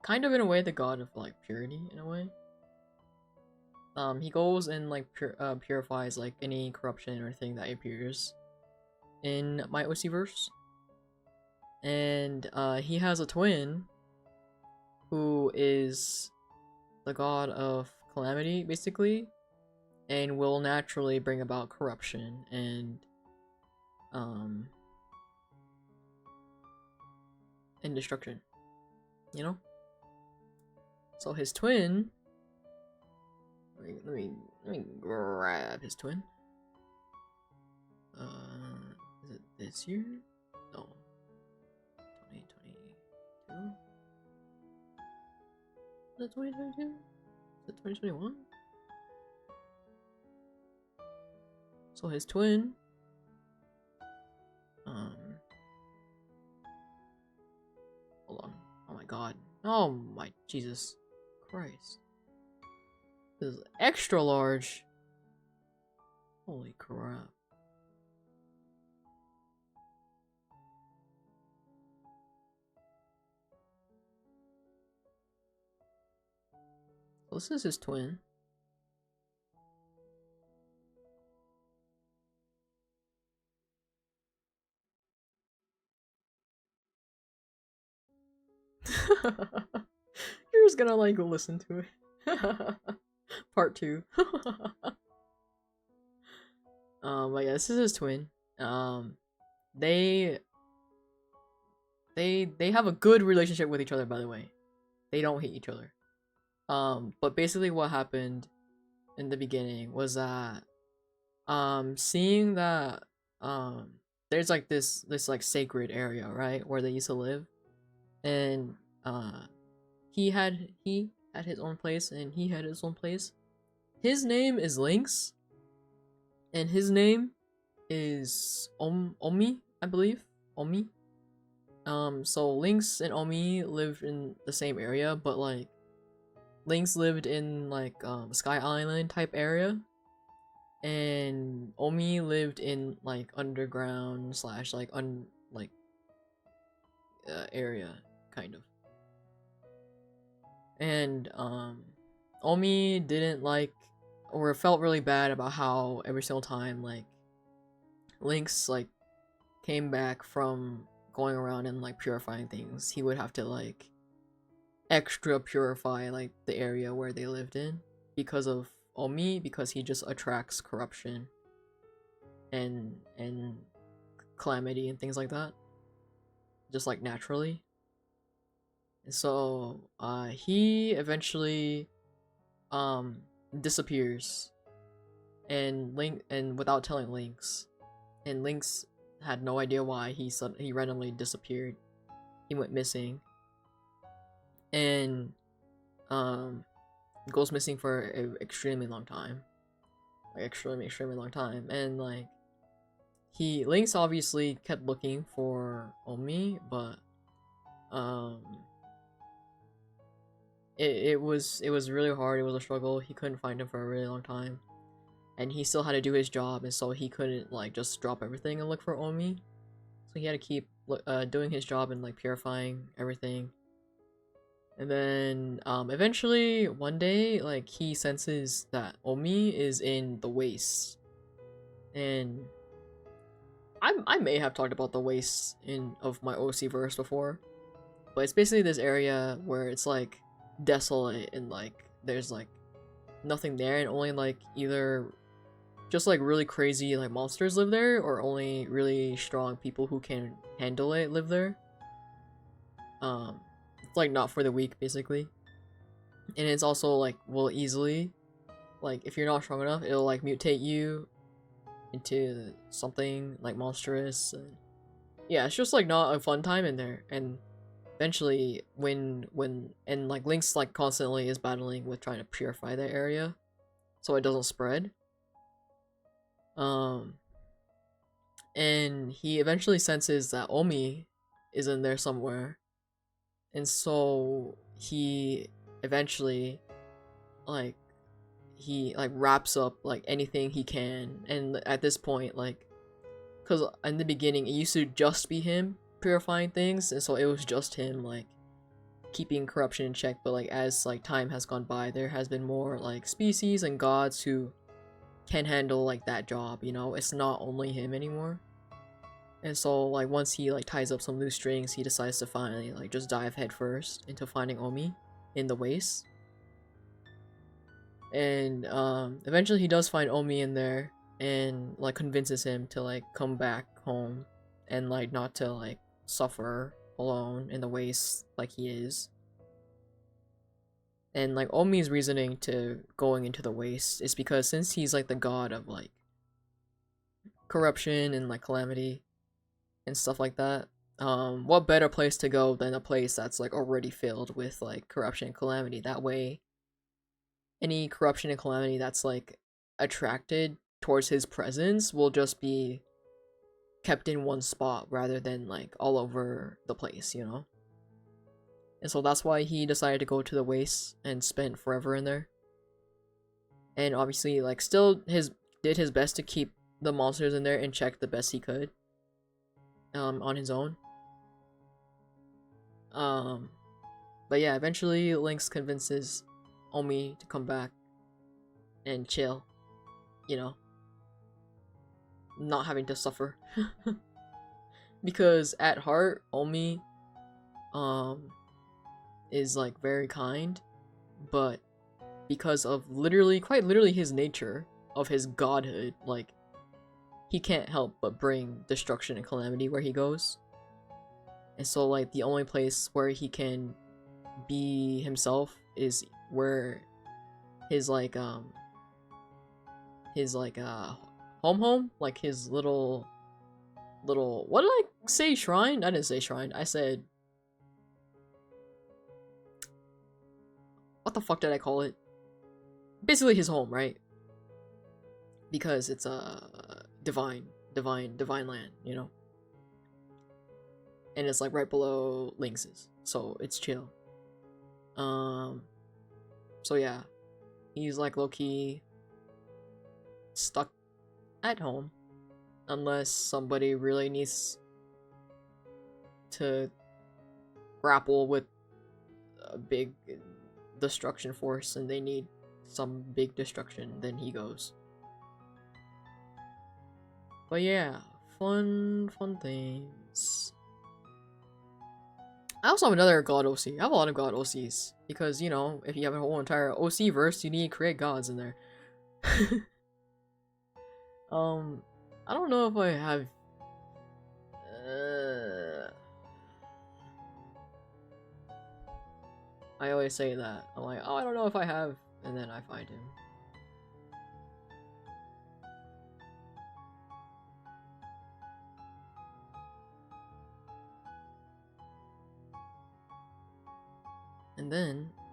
kind of in a way the god of like purity in a way. He goes and like purifies like any corruption or anything that appears in my OC verse. And he has a twin who is the god of calamity, basically, and will naturally bring about corruption and destruction, you know? So his twin, let me grab his twin. Is it this year? No. 2022? Is it 2022? Is it 2021? So his twin, hold on. Oh my god. Oh my Jesus Christ. This is extra large. Holy crap. Well, this is his twin. You're just gonna like listen to it. Part 2. But yeah, this is his twin. They have a good relationship with each other, by the way. They don't hate each other. But basically what happened in the beginning was that seeing that there's like this like sacred area, right, where they used to live, and he had his own place and he had his own place. His name is Lynx, and his name is Omi, I believe. Omi. So Lynx and Omi lived in the same area, but like Lynx lived in like Sky Island type area, and Omi lived in like underground slash like area kind of. And Omi didn't like, or felt really bad about how every single time like Lynx like came back from going around and like purifying things, he would have to like extra purify like the area where they lived in because of Omi, because he just attracts corruption and calamity and things like that, just like naturally. And so he eventually disappears, and without telling Lynx, and Lynx had no idea why he randomly disappeared. He went missing, and goes missing for an extremely long time, like extremely long time. And like Lynx obviously kept looking for Omi, but it was really hard. It was a struggle. He couldn't find him for a really long time, and he still had to do his job, and so he couldn't like just drop everything and look for Omi. So he had to keep doing his job and like purifying everything. And then eventually one day, like he senses that Omi is in the waste, and I may have talked about the waste of my OC verse before, but it's basically this area where it's like desolate and like there's like nothing there, and only like either just like really crazy like monsters live there, or only really strong people who can handle it live there. It's like not for the weak basically, and it's also like will easily, like if you're not strong enough, it'll like mutate you into something like monstrous. And yeah, it's just like not a fun time in there. And eventually when and like Lynx like constantly is battling with trying to purify that area so it doesn't spread. And he eventually senses that Omi is in there somewhere, and so he eventually like he like wraps up like anything he can. And at this point, like, because in the beginning it used to just be him purifying things, and so it was just him like keeping corruption in check. But like as like time has gone by, there has been more like species and gods who can handle like that job, you know. It's not only him anymore. And so like once he like ties up some loose strings, he decides to finally like just dive headfirst into finding Omi in the waste. And eventually he does find Omi in there, and like convinces him to like come back home and like not to like suffer alone in the waste like he is. And like Omi's reasoning to going into the waste is because since he's like the god of like corruption and like calamity and stuff like that. What better place to go than a place that's like already filled with like corruption and calamity? That way, any corruption and calamity that's like attracted towards his presence will just be kept in one spot rather than like all over the place, you know? And so that's why he decided to go to the waste and spent forever in there. And obviously, like, still did his best to keep the monsters in there in check the best he could. On his own. But yeah, eventually Lynx convinces Omi to come back and chill. You know, not having to suffer. Because at heart, Omi, is like very kind, but because of quite literally his nature of his godhood, like, he can't help but bring destruction and calamity where he goes. And so, like, the only place where he can be himself is where his home, like his little, what did I say, shrine? I didn't say shrine, I said, what the fuck did I call it? Basically his home, right? Because it's divine land, you know? And it's like right below Lynx's, so it's chill. So yeah, he's like low-key stuck at home unless somebody really needs to grapple with a big destruction force and they need some big destruction, then he goes. But yeah, fun things. I also have another god OC. I have a lot of god OCs because, you know, if you have a whole entire OC verse, you need to create gods in there. I don't know if I have. I always say that. I'm like, oh, I don't know if I have, and then I find him.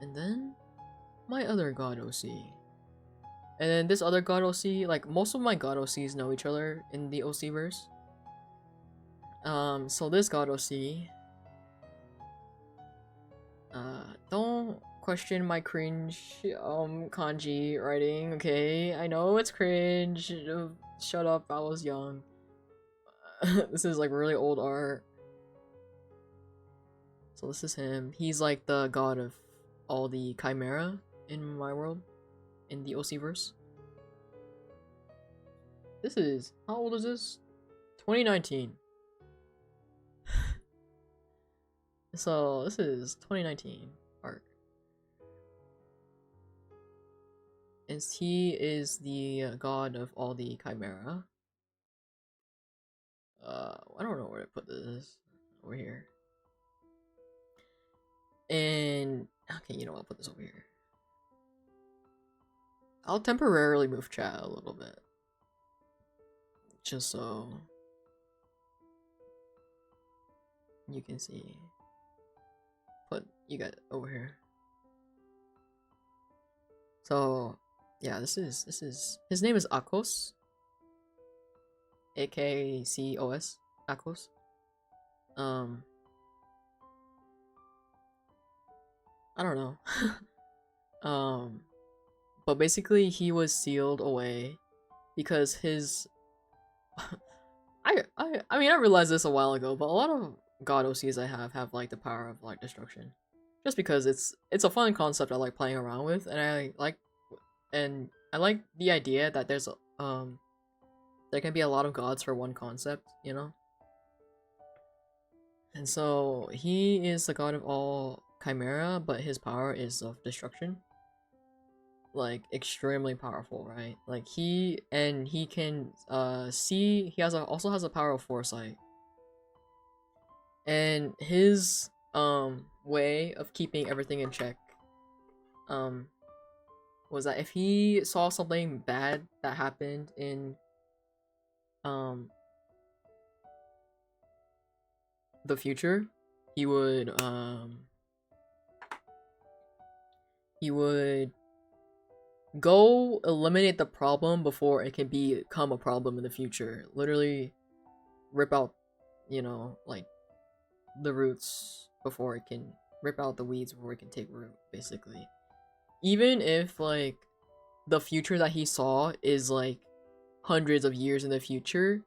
And then, my other god OC. And then this other god OC, like, most of my god OCs know each other in the OC verse. So this god OC, don't question my cringe, kanji writing, okay? I know it's cringe, shut up, I was young. This is, like, really old art. So this is him. He's like the god of all the chimera in my world, in the OC verse. This is, how old is this? 2019. So this is 2019 art. And he is the god of all the chimera. I don't know where to put this. Over here. And okay, you know what? I'll put this over here. I'll temporarily move chat a little bit, just so you can see. But you got it over here. So yeah, this is his name is Akos, AKCOS, Akos. I don't know. But basically he was sealed away because his I mean, I realized this a while ago, but a lot of god OCs I have like the power of like destruction. Just because it's a fun concept I like playing around with, and I like the idea that there's there can be a lot of gods for one concept, you know? And so he is the god of all chimera, but his power is of destruction. Like, extremely powerful, right? Like, he can see, he also has a power of foresight. And his way of keeping everything in check was that if he saw something bad that happened in um the future, he would he would go eliminate the problem before it can become a problem in the future. Literally rip out, you know, like the roots before it can rip out the weeds before it can take root, basically. Even if like the future that he saw is like hundreds of years in the future,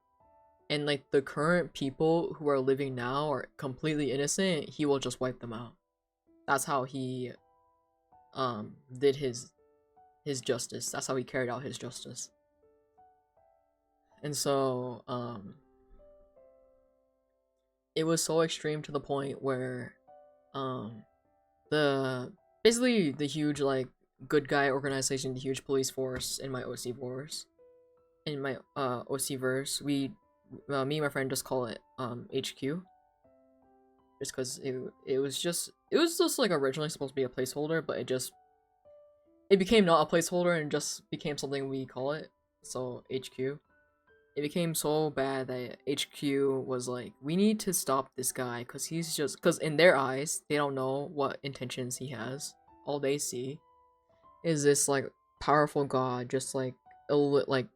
and like the current people who are living now are completely innocent, he will just wipe them out. That's how he did his justice. That's how he carried out his justice. And so it was so extreme to the point where the basically the huge like good guy organization, the huge police force in my OC verse, we me and my friend just call it HQ, just because it was just like originally supposed to be a placeholder, but it became not a placeholder and just became something we call it. So HQ. It became so bad that HQ was like, we need to stop this guy because in their eyes, they don't know what intentions he has. All they see is this like powerful god just like like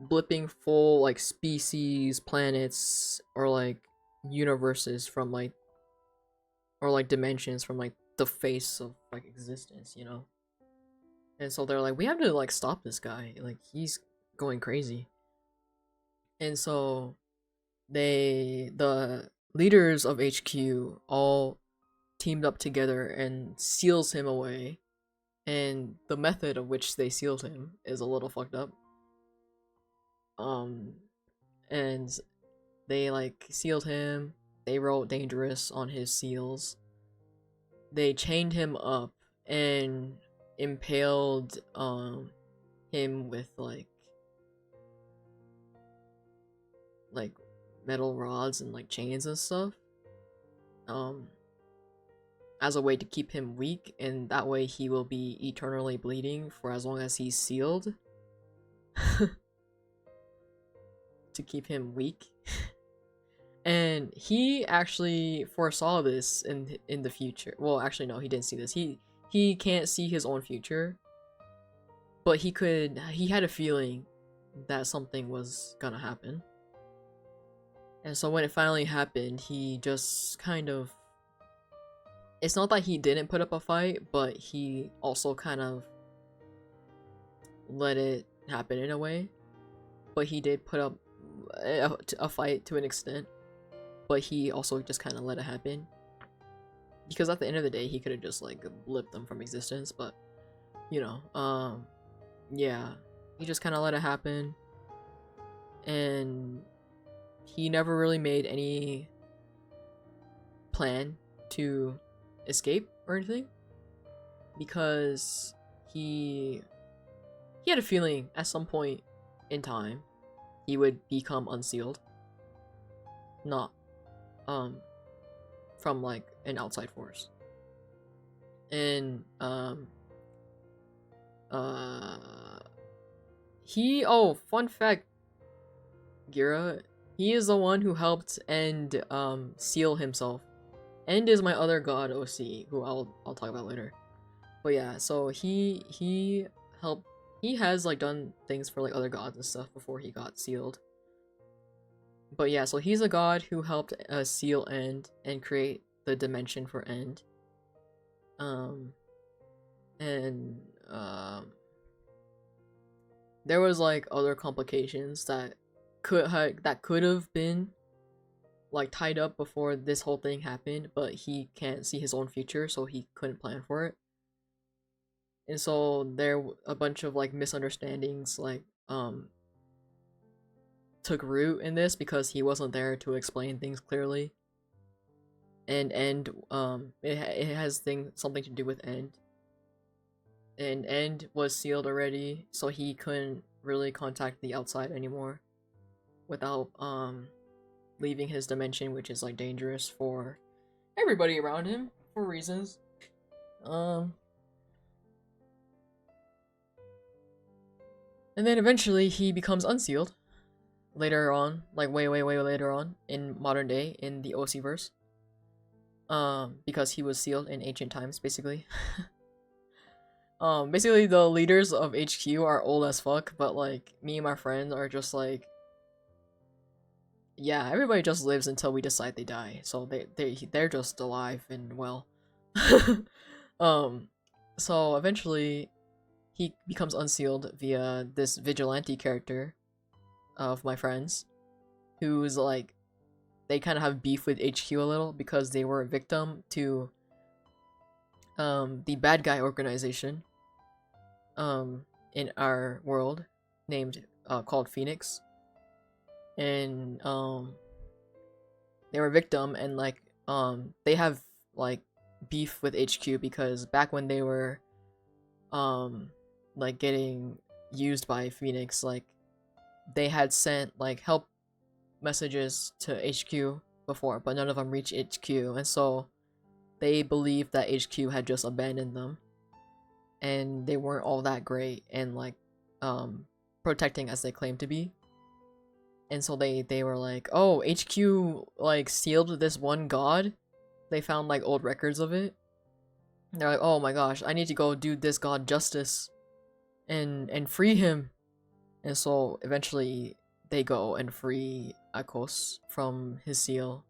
blipping full like species, planets, or like universes from like or like dimensions from like the face of like existence, you know? And so they're like, we have to like stop this guy. Like he's going crazy. And so the leaders of HQ all teamed up together and seals him away. And the method of which they sealed him is a little fucked up. And they like sealed him. They wrote dangerous on his seals. They chained him up and impaled him with like metal rods and like chains and stuff as a way to keep him weak, and that way he will be eternally bleeding for as long as he's sealed. To keep him weak. And he actually foresaw this in the future. Well, actually no, he didn't see this. He can't see his own future, but he had a feeling that something was gonna happen. And so when it finally happened, he just kind of, it's not that he didn't put up a fight, but he also kind of let it happen in a way. But he did put up a fight to an extent, but he also just kind of let it happen. Because at the end of the day, he could have just like blipped them from existence, but you know, yeah, he just kind of let it happen. And he never really made any plan to escape or anything, because he had a feeling at some point in time he would become unsealed, not from like an outside force. And fun fact, Gira, he is the one who helped End seal himself. End is my other god OC, who I'll talk about later. But yeah, so he helped. He has like done things for like other gods and stuff before he got sealed. But yeah, so he's a god who helped seal End and create the dimension for End. There was like other complications that could have been like tied up before this whole thing happened, but he can't see his own future, so he couldn't plan for it. And so there a bunch of like misunderstandings like took root in this because he wasn't there to explain things clearly. And it has something to do with End. And End was sealed already, so he couldn't really contact the outside anymore without leaving his dimension, which is like dangerous for everybody around him for reasons. And then eventually he becomes unsealed, later on, like way later on in modern day in the OC verse. Because he was sealed in ancient times, basically. Basically the leaders of HQ are old as fuck, but like me and my friends are just like, yeah, everybody just lives until we decide they die. So they're just alive and well. um, so eventually he becomes unsealed via this vigilante character of my friends, who's like, they kind of have beef with HQ a little because they were a victim to the bad guy organization in our world named called Phoenix, and they were a victim, and like they have like beef with HQ because back when they were like getting used by Phoenix, like they had sent like help messages to HQ before, but none of them reached HQ, and so they believed that HQ had just abandoned them and they weren't all that great and like protecting as they claimed to be. And so they were like, oh, HQ like sealed this one god. They found like old records of it. They're like, oh my gosh, I need to go do this god justice and free him. And so eventually they go and free Akos from his seal.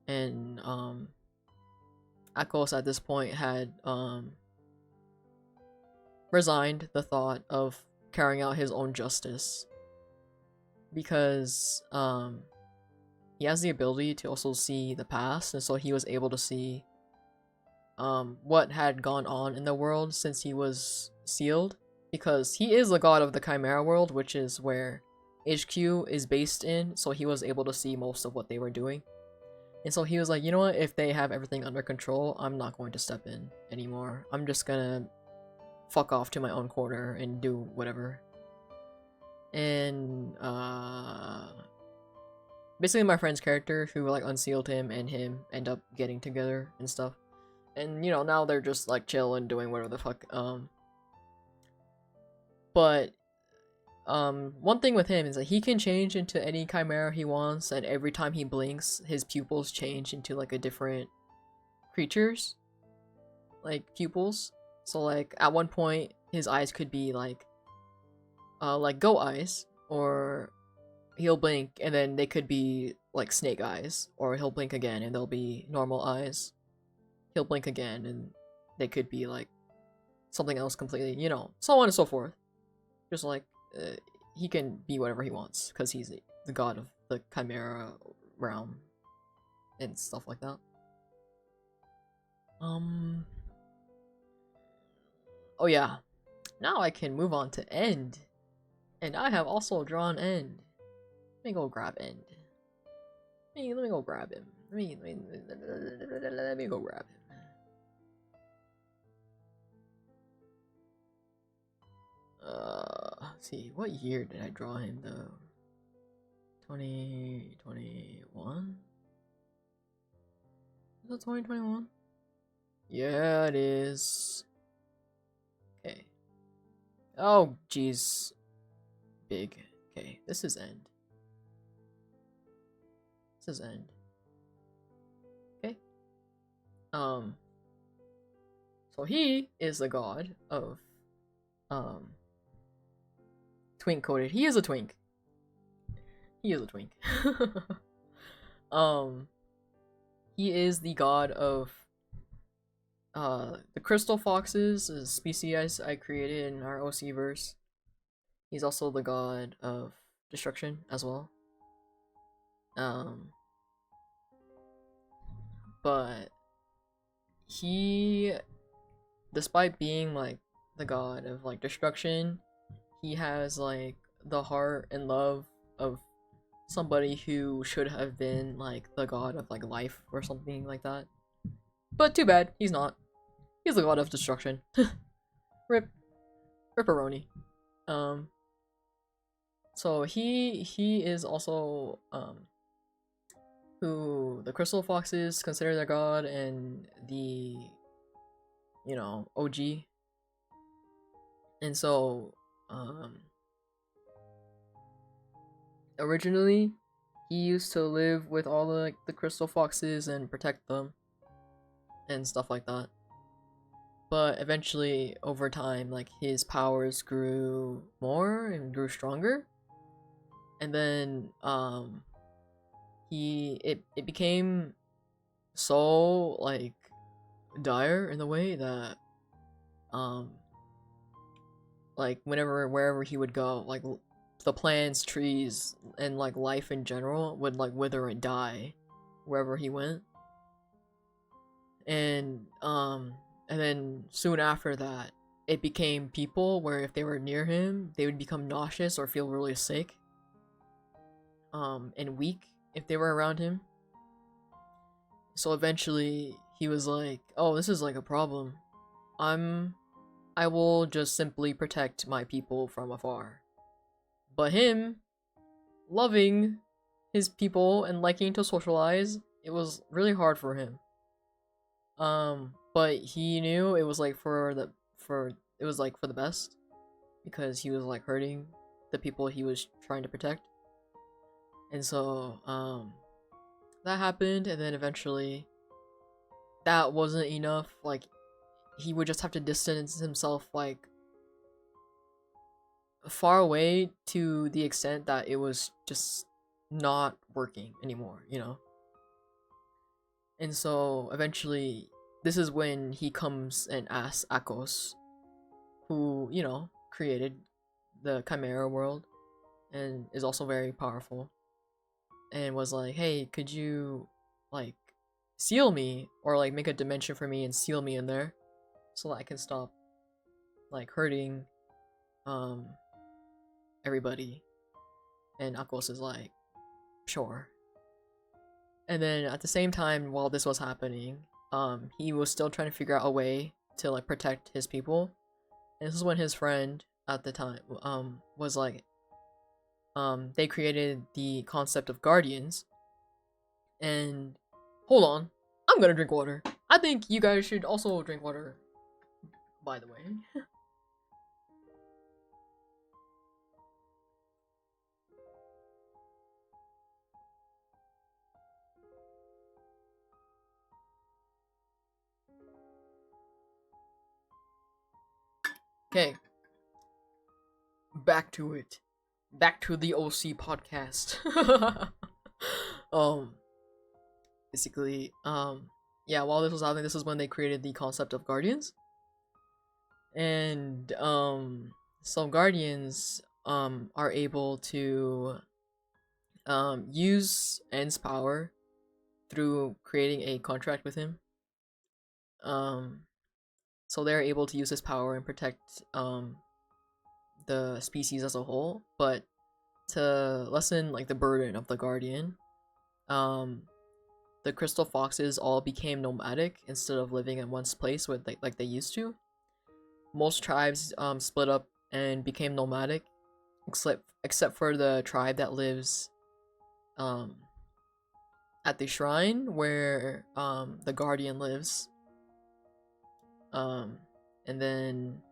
And Akos at this point had resigned the thought of carrying out his own justice because he has the ability to also see the past, and so he was able to see what had gone on in the world since he was sealed, because he is the god of the Chimera world, which is where HQ is based in, so he was able to see most of what they were doing. And so he was like, you know what, if they have everything under control, I'm not going to step in anymore. I'm just gonna fuck off to my own corner and do whatever. And basically my friend's character who like unsealed him and him end up getting together and stuff. And you know, now they're just like chill and doing whatever the fuck. But one thing with him is that he can change into any chimera he wants, and every time he blinks, his pupils change into like a different creatures, like pupils. So like at one point, his eyes could be like goat eyes, or he'll blink and then they could be like snake eyes, or he'll blink again and they'll be normal eyes. He'll blink again and they could be like something else completely, you know, so on and so forth. Just like he can be whatever he wants because he's the god of the Chimera realm and stuff like that. Oh yeah, now I can move on to End, and I have also drawn End. Let me go grab End. Let me go grab him. Let me go grab him. Let's see, what year did I draw him though? 2021? Is it 2021? Yeah, it is. Okay. Oh, jeez. Big. Okay, this is End. This is End. Okay. So he is the god of, twink coded. He is a twink. He is a twink. He is the god of the crystal foxes, a species I created in our OC verse. He's also the god of destruction as well. But he, despite being like the god of like destruction, he has like the heart and love of somebody who should have been like the god of like life or something like that. But too bad, he's not. He's the god of destruction. Rip. Ripperoni. So he is also who the crystal foxes consider their god, and the, you know, OG. And so originally he used to live with all the crystal foxes and protect them and stuff like that. But eventually, over time, like his powers grew more and grew stronger, and then it became so like dire in the way that um like wherever he would go, like the plants, trees, and like life in general would like wither and die wherever he went. And then soon after that, it became people where if they were near him, they would become nauseous or feel really sick, and weak if they were around him. So eventually, he was like, "Oh, this is like a problem. I will just simply protect my people from afar." But him, loving his people and liking to socialize, it was really hard for him. But he knew it was like for it was like for the best, because he was like hurting the people he was trying to protect. And so that happened, and then eventually that wasn't enough. Like he would just have to distance himself like far away to the extent that it was just not working anymore, you know? And so eventually, this is when he comes and asks Akos, who, you know, created the Chimera world and is also very powerful, and was like, "Hey, could you, like, seal me, or, like, make a dimension for me and seal me in there so that I can stop, like, hurting, um, everybody?" And Akos is like, "Sure." And then at the same time, while this was happening, he was still trying to figure out a way to like protect his people. And this is when his friend at the time, was like, they created the concept of guardians. And hold on, I'm gonna drink water. I think you guys should also drink water, by the way. Okay, back to it. Back to the OC podcast. um, basically, yeah, while this was happening, this is when they created the concept of guardians. And some guardians are able to use N's power through creating a contract with him. Um, so they're able to use his power and protect the species as a whole. But to lessen like the burden of the guardian, um, the crystal foxes all became nomadic instead of living in one place with like they used to. Most tribes split up and became nomadic, except for the tribe that lives um at the shrine where the guardian lives. um and then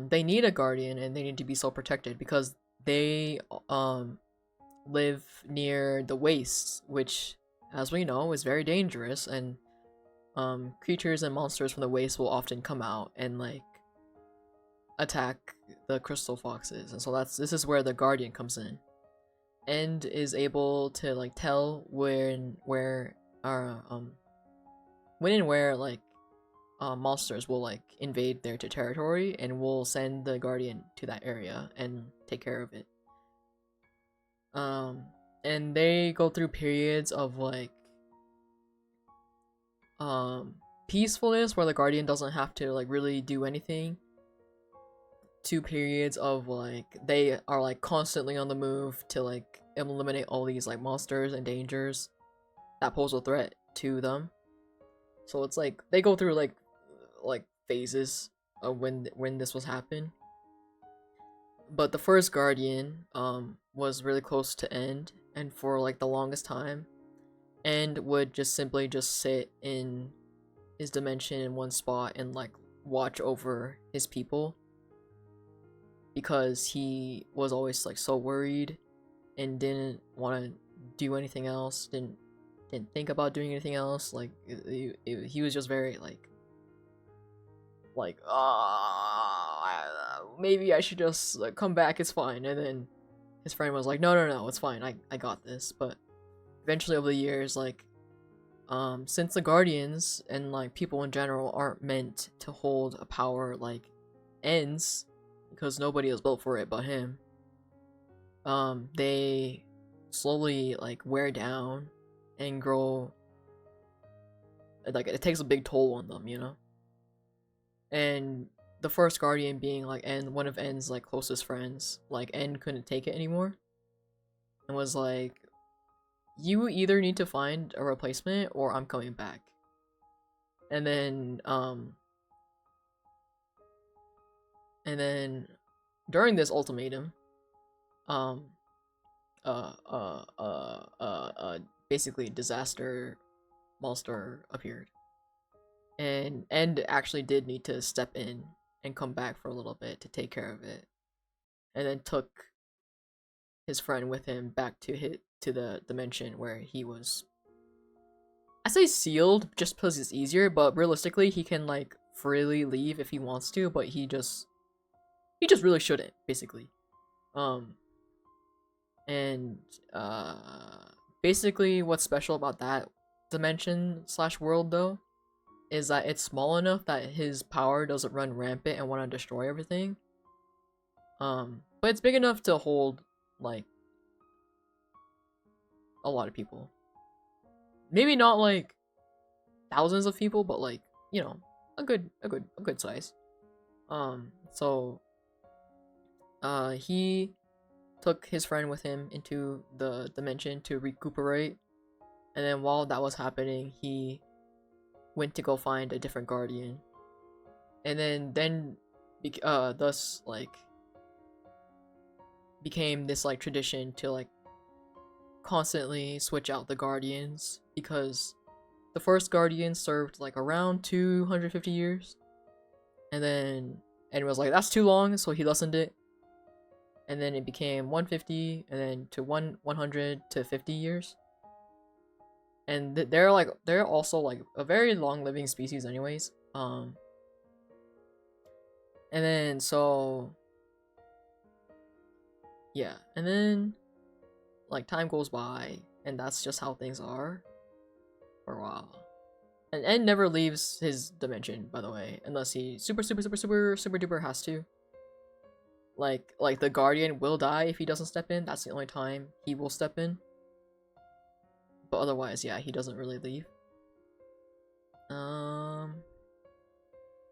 they need a guardian, and they need to be so protected because they live near the wastes, which, as we know, is very dangerous. And creatures and monsters from the waste will often come out and like attack the crystal foxes. And so this is where the guardian comes in and is able to like tell when and where like monsters will like invade their territory, and will send the guardian to that area and take care of it. And they go through periods of like peacefulness where the guardian doesn't have to like really do anything, to periods of like they are like constantly on the move to like eliminate all these like monsters and dangers that pose a threat to them. So it's like they go through like phases of when this was happening. But the first guardian was really close to end, and for like the longest time, End would just simply just sit in his dimension in one spot and like watch over his people, because he was always like so worried and didn't want to do anything else, didn't think about doing anything else. Like he was just very like maybe I should just come back, it's fine. And then his friend was like, no, it's fine, I got this. But eventually over the years, like since the Guardians and like people in general aren't meant to hold a power like ends, because nobody is built for it but him, they slowly like wear down and grow. Like it takes a big toll on them, you know. And the first Guardian being like one of N's like closest friends, like N couldn't take it anymore and was like, you either need to find a replacement or I'm coming back. And then during this ultimatum, basically disaster monster appeared, and actually did need to step in and come back for a little bit to take care of it, and then took his friend with him back to the dimension where he was, I say sealed just because it's easier, but realistically he can like freely leave if he wants to, but he just really shouldn't, basically. And basically what's special about that dimension slash world though is that it's small enough that his power doesn't run rampant and want to destroy everything. But it's big enough to hold like a lot of people. Maybe not like thousands of people, but like, you know, a good size. So he took his friend with him into the dimension to recuperate, and then while that was happening, he went to go find a different guardian, and then thus like became this like tradition to like constantly switch out the guardians, because the first guardian served like around 250 years, and then was like, that's too long, so he lessened it, and then it became 150, and then to 100 to 50 years. And they're also like a very long living species anyways. And then so yeah, and then like time goes by, and that's just how things are for a while. And N never leaves his dimension, by the way, unless he super duper has to. Like the guardian will die if he doesn't step in. That's the only time he will step in. But otherwise, yeah, he doesn't really leave.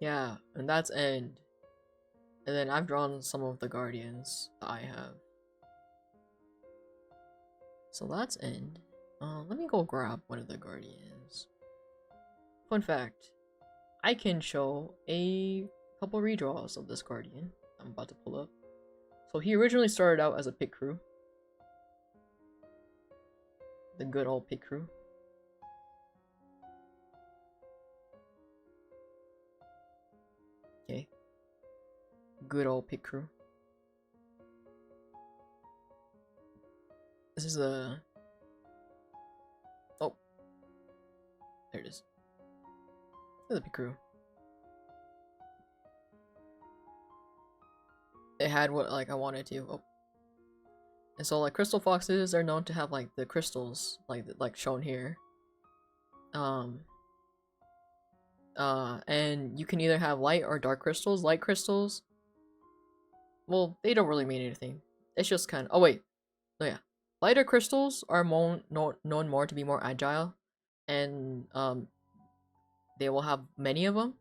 Yeah, and that's End. And then I've drawn some of the guardians that I have. So that's End. Let me go grab one of the guardians. Fun fact, I can show a couple redraws of this guardian I'm about to pull up. So he originally started out as a pit crew. The good old pit crew. Okay. Good old pit crew. This is a... Oh. There it is. This is a pit crew. It had what like I wanted to. Oh. And so like crystal foxes are known to have like the crystals like shown here. And you can either have light or dark crystals. Light crystals, well, they don't really mean anything. It's just kind of, oh wait, oh yeah, lighter crystals are known more to be more agile, and they will have many of them,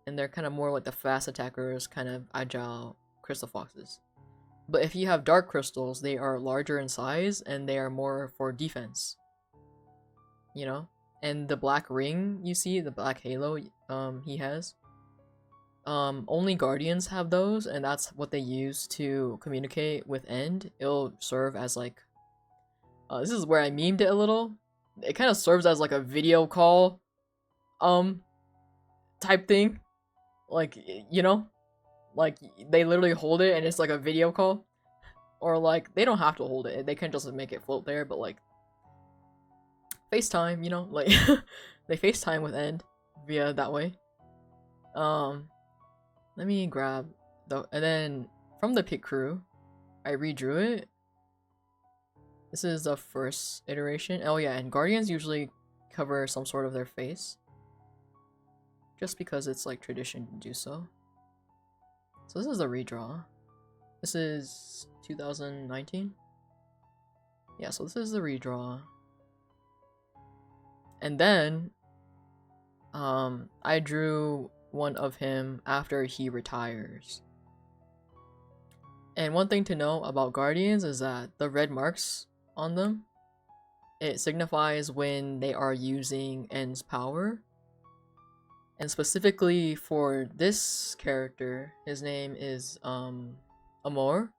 and they're kind of more like the fast attackers, kind of agile crystal foxes. But if you have dark crystals, they are larger in size and they are more for defense. You know? And the black ring you see, the black halo he has, only guardians have those, and that's what they use to communicate with End. It'll serve as like this is where I memed it a little. It kind of serves as like a video call type thing. Like, you know? Like, they literally hold it and it's like a video call. Or like they don't have to hold it. They can just make it float there, but like FaceTime, you know, like they FaceTime with End via that way. Let me grab the and then from the pit crew, I redrew it. This is the first iteration. Oh yeah, and Guardians usually cover some sort of their face. Just because it's like tradition to do so. So this is a redraw. This is 2019. Yeah, so this is the redraw. And then I drew one of him after he retires. And one thing to know about Guardians is that the red marks on them, it signifies when they are using End's power. And specifically for this character, his name is Amor.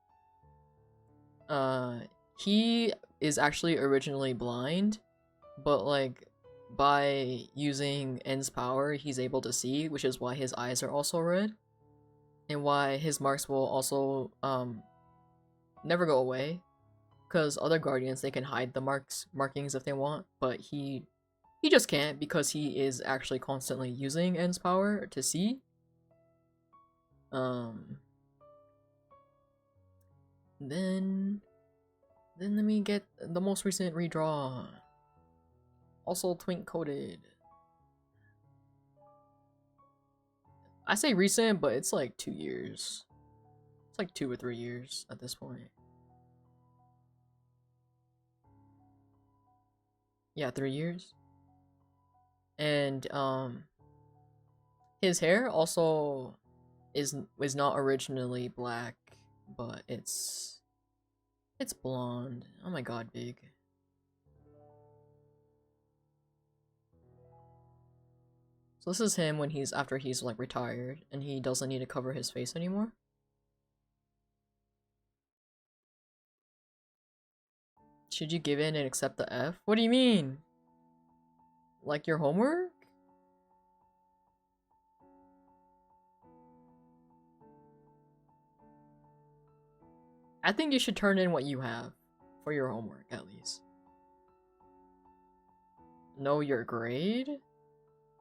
He is actually originally blind, but like by using End's power, he's able to see, which is why his eyes are also red, and why his marks will also never go away. Because other guardians, they can hide the markings if they want, but he just can't because he is actually constantly using End's power to see. Then let me get the most recent redraw. Also twink coated. I say recent, but it's like 2 years. It's like 2 or 3 years at this point. Yeah, 3 years. And his hair also was not originally black, but it's blonde. Oh my god, big. So this is him when he's after he's like retired and he doesn't need to cover his face anymore. Should you give in and accept the F? What do you mean? Like your homework? I think you should turn in what you have for your homework at least. Know your grade?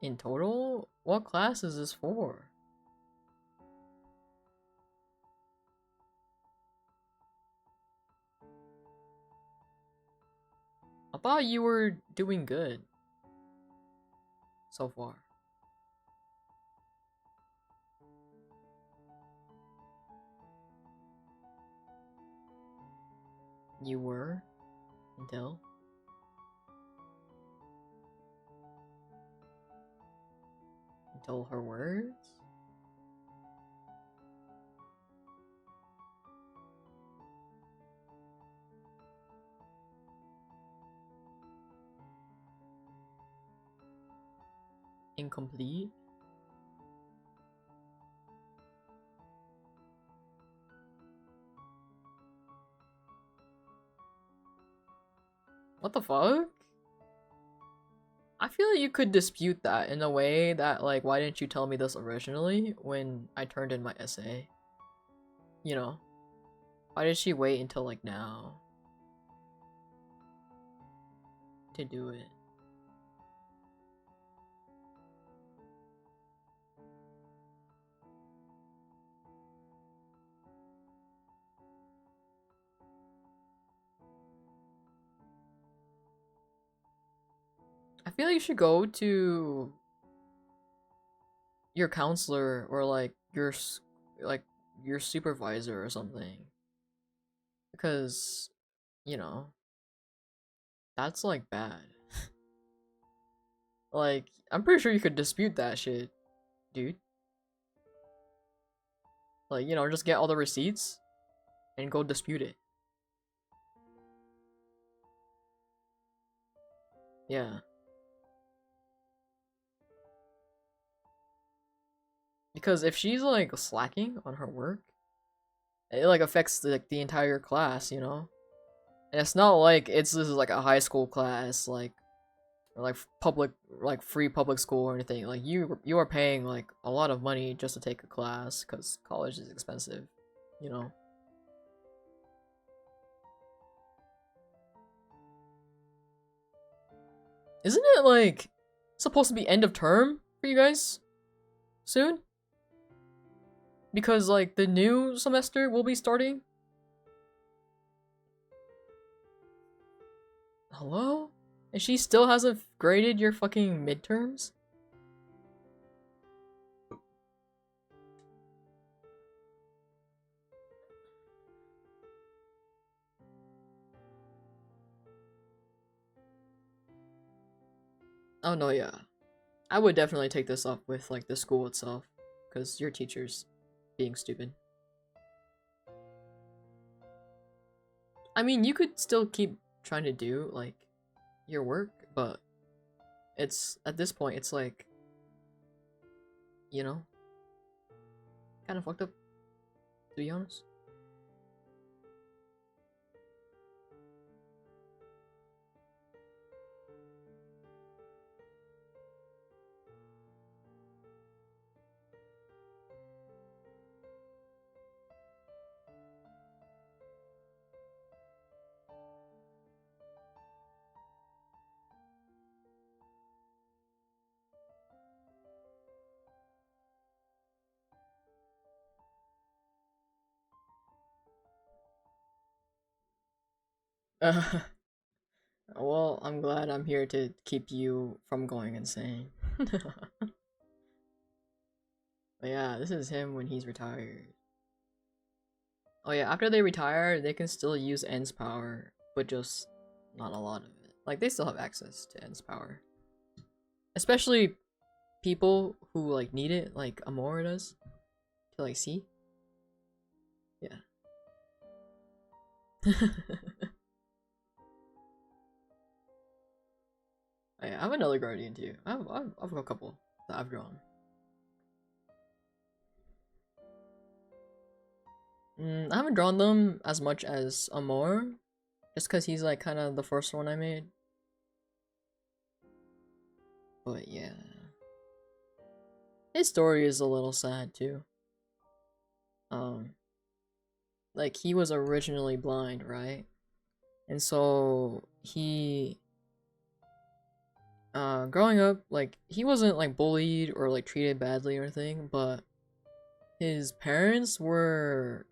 In total? What class is this for? I thought you were doing good so far. You were until her words? Incomplete? What the fuck? I feel like you could dispute that in a way that, like, why didn't you tell me this originally when I turned in my essay? You know? Why did she wait until, like, now to do it? I feel like you should go to your counselor or like your supervisor or something, because you know that's like bad. Like I'm pretty sure you could dispute that shit, dude. Like, you know, just get all the receipts and go dispute it. Yeah. Because if she's like slacking on her work, it like affects the entire class, you know? And it's not like this is like a high school class, like or like public, like free public school or anything. Like you are paying like a lot of money just to take a class because college is expensive, you know? Isn't it like supposed to be end of term for you guys soon? Because like the new semester will be starting. Hello? And she still hasn't graded your fucking midterms? Oh no, yeah. I would definitely take this up with like the school itself, because your teacher's being stupid. I mean, you could still keep trying to do like your work, but it's at this point it's like, you know, kind of fucked up, to be honest. Uh, well, I'm glad I'm here to keep you from going insane. But yeah, this is him when he's retired. Oh yeah, after they retire, they can still use End's power, but just not a lot of it. Like, they still have access to End's power. Especially people who, like, need it, like Amora does, to, like, see. Yeah. I have another guardian too. I've got a couple that I've drawn. I haven't drawn them as much as Amor, just because he's like kind of the first one I made. But yeah, his story is a little sad too. Um, like he was originally blind, right? And so he, growing up, like he wasn't like bullied or like treated badly or anything, but his parents were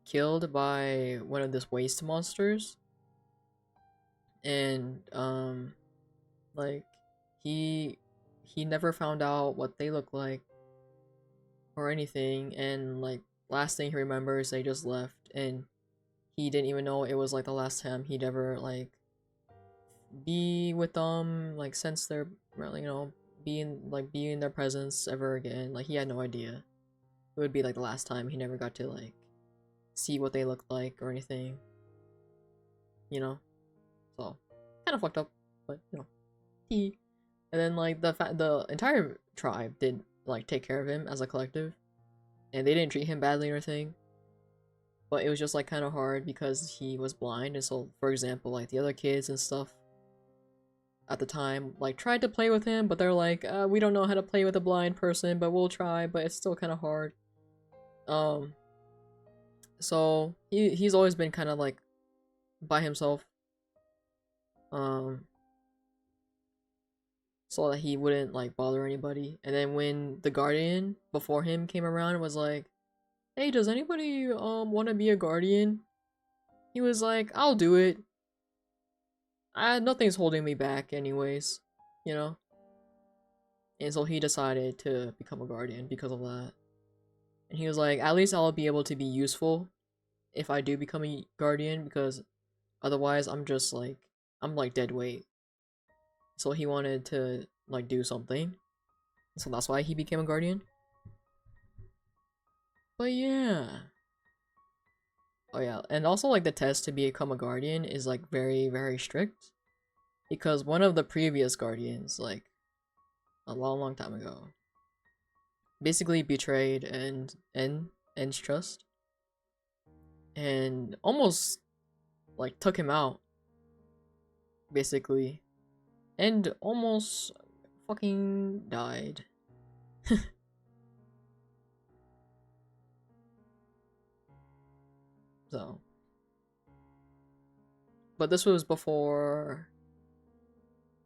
killed by one of this waste monsters, and like he never found out what they look like or anything, and like last thing he remembers, they just left, and he didn't even know it was like the last time he'd ever like be with them, like sense their, you know, be in their presence ever again. Like he had no idea it would be like the last time. He never got to like see what they looked like or anything, you know. So kind of fucked up, but you know, he, and then like the entire tribe did like take care of him as a collective, and they didn't treat him badly or anything. But it was just like kind of hard because he was blind, and so for example, like the other kids and stuff at the time like tried to play with him, but they're like, we don't know how to play with a blind person, but we'll try, but it's still kind of hard. So he's always been kind of like by himself, um so that he wouldn't like bother anybody. And then when the guardian before him came around and was like, hey, does anybody want to be a guardian, he was like, I'll do it. Nothing's holding me back anyways, you know. And so he decided to become a guardian because of that. And he was like, at least I'll be able to be useful if I do become a guardian, because otherwise I'm just like, I'm like dead weight. So he wanted to like do something. So that's why he became a guardian. But yeah. Oh yeah, and also like the test to become a guardian is like very, very strict. Because one of the previous guardians, like a long, long time ago, basically betrayed End's trust. And almost like took him out. Basically. And almost fucking died. So but this was before.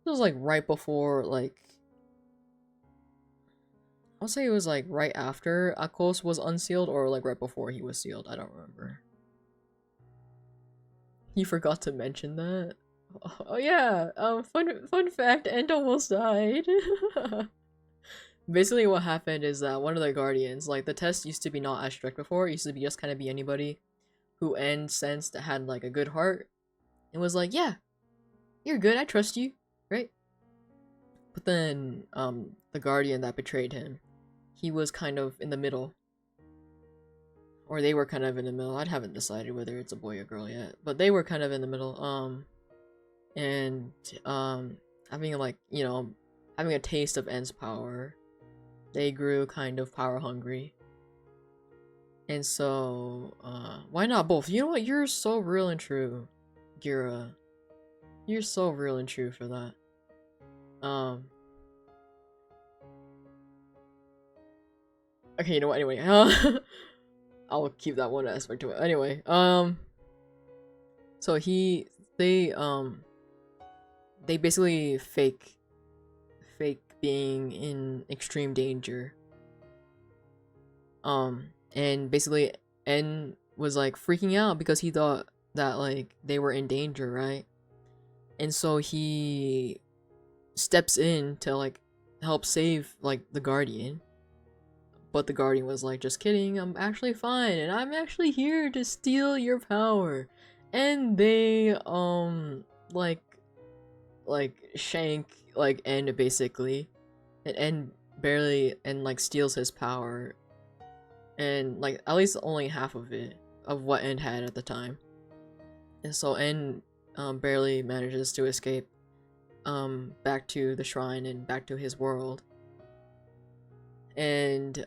It was like right before, like, I'll say it was like right after Akos was unsealed, or like right before he was sealed. I don't remember. You forgot to mention that. Oh yeah. Fun fact. End almost died. Basically, what happened is that one of the guardians, like the test used to be not as strict before. It used to be just kind of be anybody who End sensed that had like a good heart. It was like, yeah, you're good. I trust you, right? But then, the guardian that betrayed him, he was kind of in the middle. Or they were kind of in the middle. I haven't decided whether it's a boy or girl yet. But they were kind of in the middle. And, having like, you know, having a taste of End's power, they grew kind of power hungry. And so, why not both? You know what? You're so real and true, Gira. You're so real and true for that. Okay, you know what? Anyway, I'll keep that one aspect to it. Anyway, so they basically fake being in extreme danger. And basically, N was like freaking out because he thought that like they were in danger, right? And so he steps in to like help save like the guardian. But the guardian was like, just kidding, I'm actually fine, and I'm actually here to steal your power. And they like shank like End basically. And End barely like steals his power. And like at least only half of it, of what End had at the time. And so End barely manages to escape back to the shrine and back to his world. And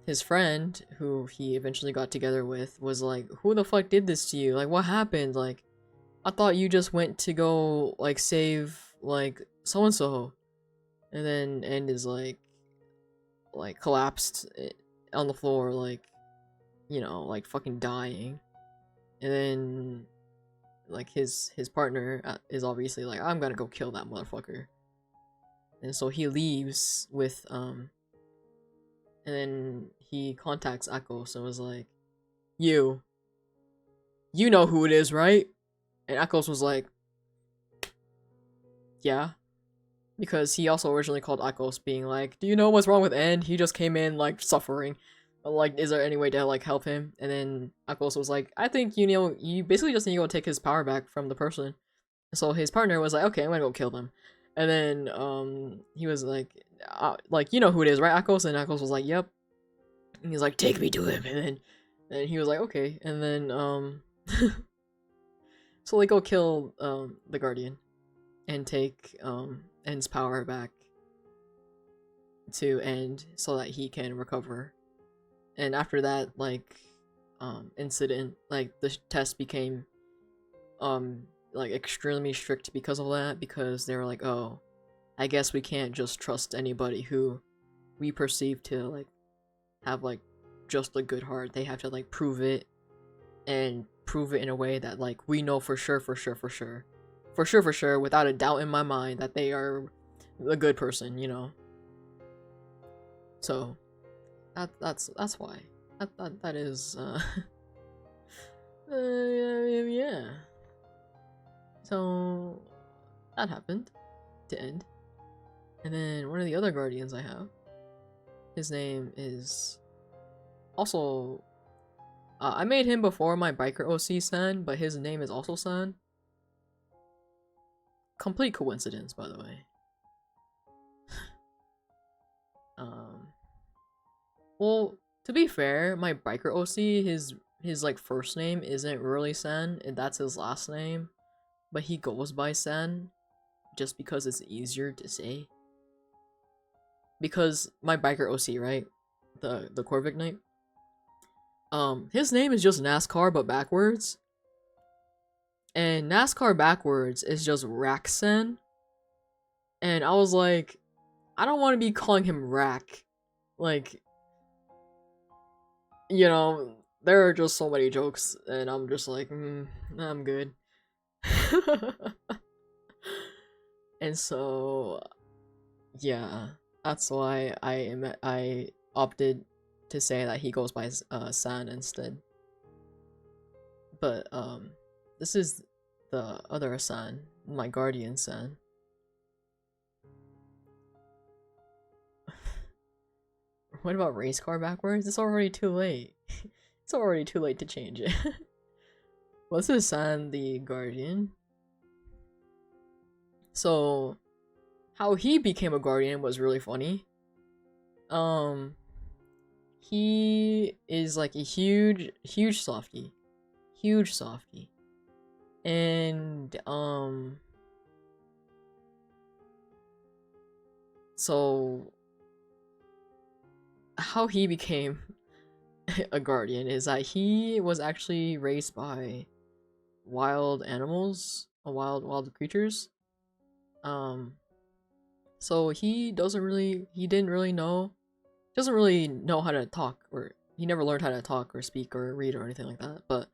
his friend, who he eventually got together with, was like, who the fuck did this to you? Like, what happened? Like, I thought you just went to go like save like so and so. And then End is like collapsed on the floor, like, you know, like fucking dying. And then like his partner is obviously like, I'm gonna go kill that motherfucker. And so he leaves with and then he contacts Akos and was like, you know who it is, right? And Akos was like, yeah. Because he also originally called Akos, being like, do you know what's wrong with End? He just came in like suffering. Like, is there any way to like help him? And then Akos was like, I think you basically just need to go take his power back from the person. So his partner was like, okay, I'm gonna go kill them. And then he was like, you know who it is, right, Akos? And Akos was like, yep. And he's like, take me to him. And he was like, okay. And then so they go kill the Guardian and take End's power back to End so that he can recover. And after that, like, incident, like, the test became like extremely strict because of that, because they were like, oh, I guess we can't just trust anybody who we perceive to like have like just a good heart. They have to like prove it, and prove it in a way that like we know for sure, without a doubt in my mind, that they are a good person, you know. So that's why that is yeah. So that happened to End. And then one of the other guardians I have, his name is also I made him before my biker OC San, but his name is also San. Complete coincidence, by the way. Well, to be fair, my biker OC, his like first name isn't really San, and that's his last name, but he goes by San just because it's easier to say. Because my biker OC, right, the Corvic Knight, his name is just NASCAR but backwards, and NASCAR backwards is just Raxen, and I was like, I don't want to be calling him Rack, like, you know, there are just so many jokes, and I'm just like, I'm good. And so, yeah, that's why I opted to say that he goes by San instead. But this is the other San, my guardian San. What about race car backwards? It's already too late. It's already too late to change it. Well, this is San the Guardian. So, how he became a guardian was really funny. He is like a huge softie. Huge softie. And, so, how he became a guardian is that he was actually raised by wild animals, wild creatures. So he doesn't really know how to talk, or he never learned how to talk or speak or read or anything like that. But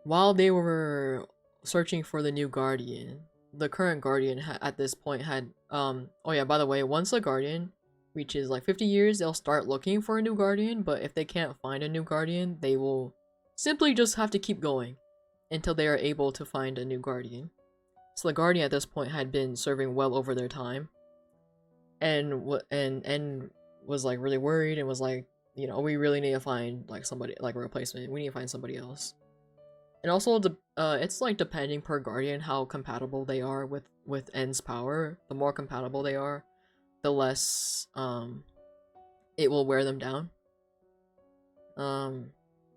while they were searching for the new guardian, the current guardian at this point had oh yeah, by the way, once a guardian reaches like 50 years, they'll start looking for a new guardian, but if they can't find a new guardian, they will simply just have to keep going until they are able to find a new guardian. So the guardian at this point had been serving well over their time, and was like really worried and was like, you know, we really need to find like somebody, like a replacement. We need to find somebody else. And also it's like depending per guardian how compatible they are with N's power. The more compatible they are, the less it will wear them down.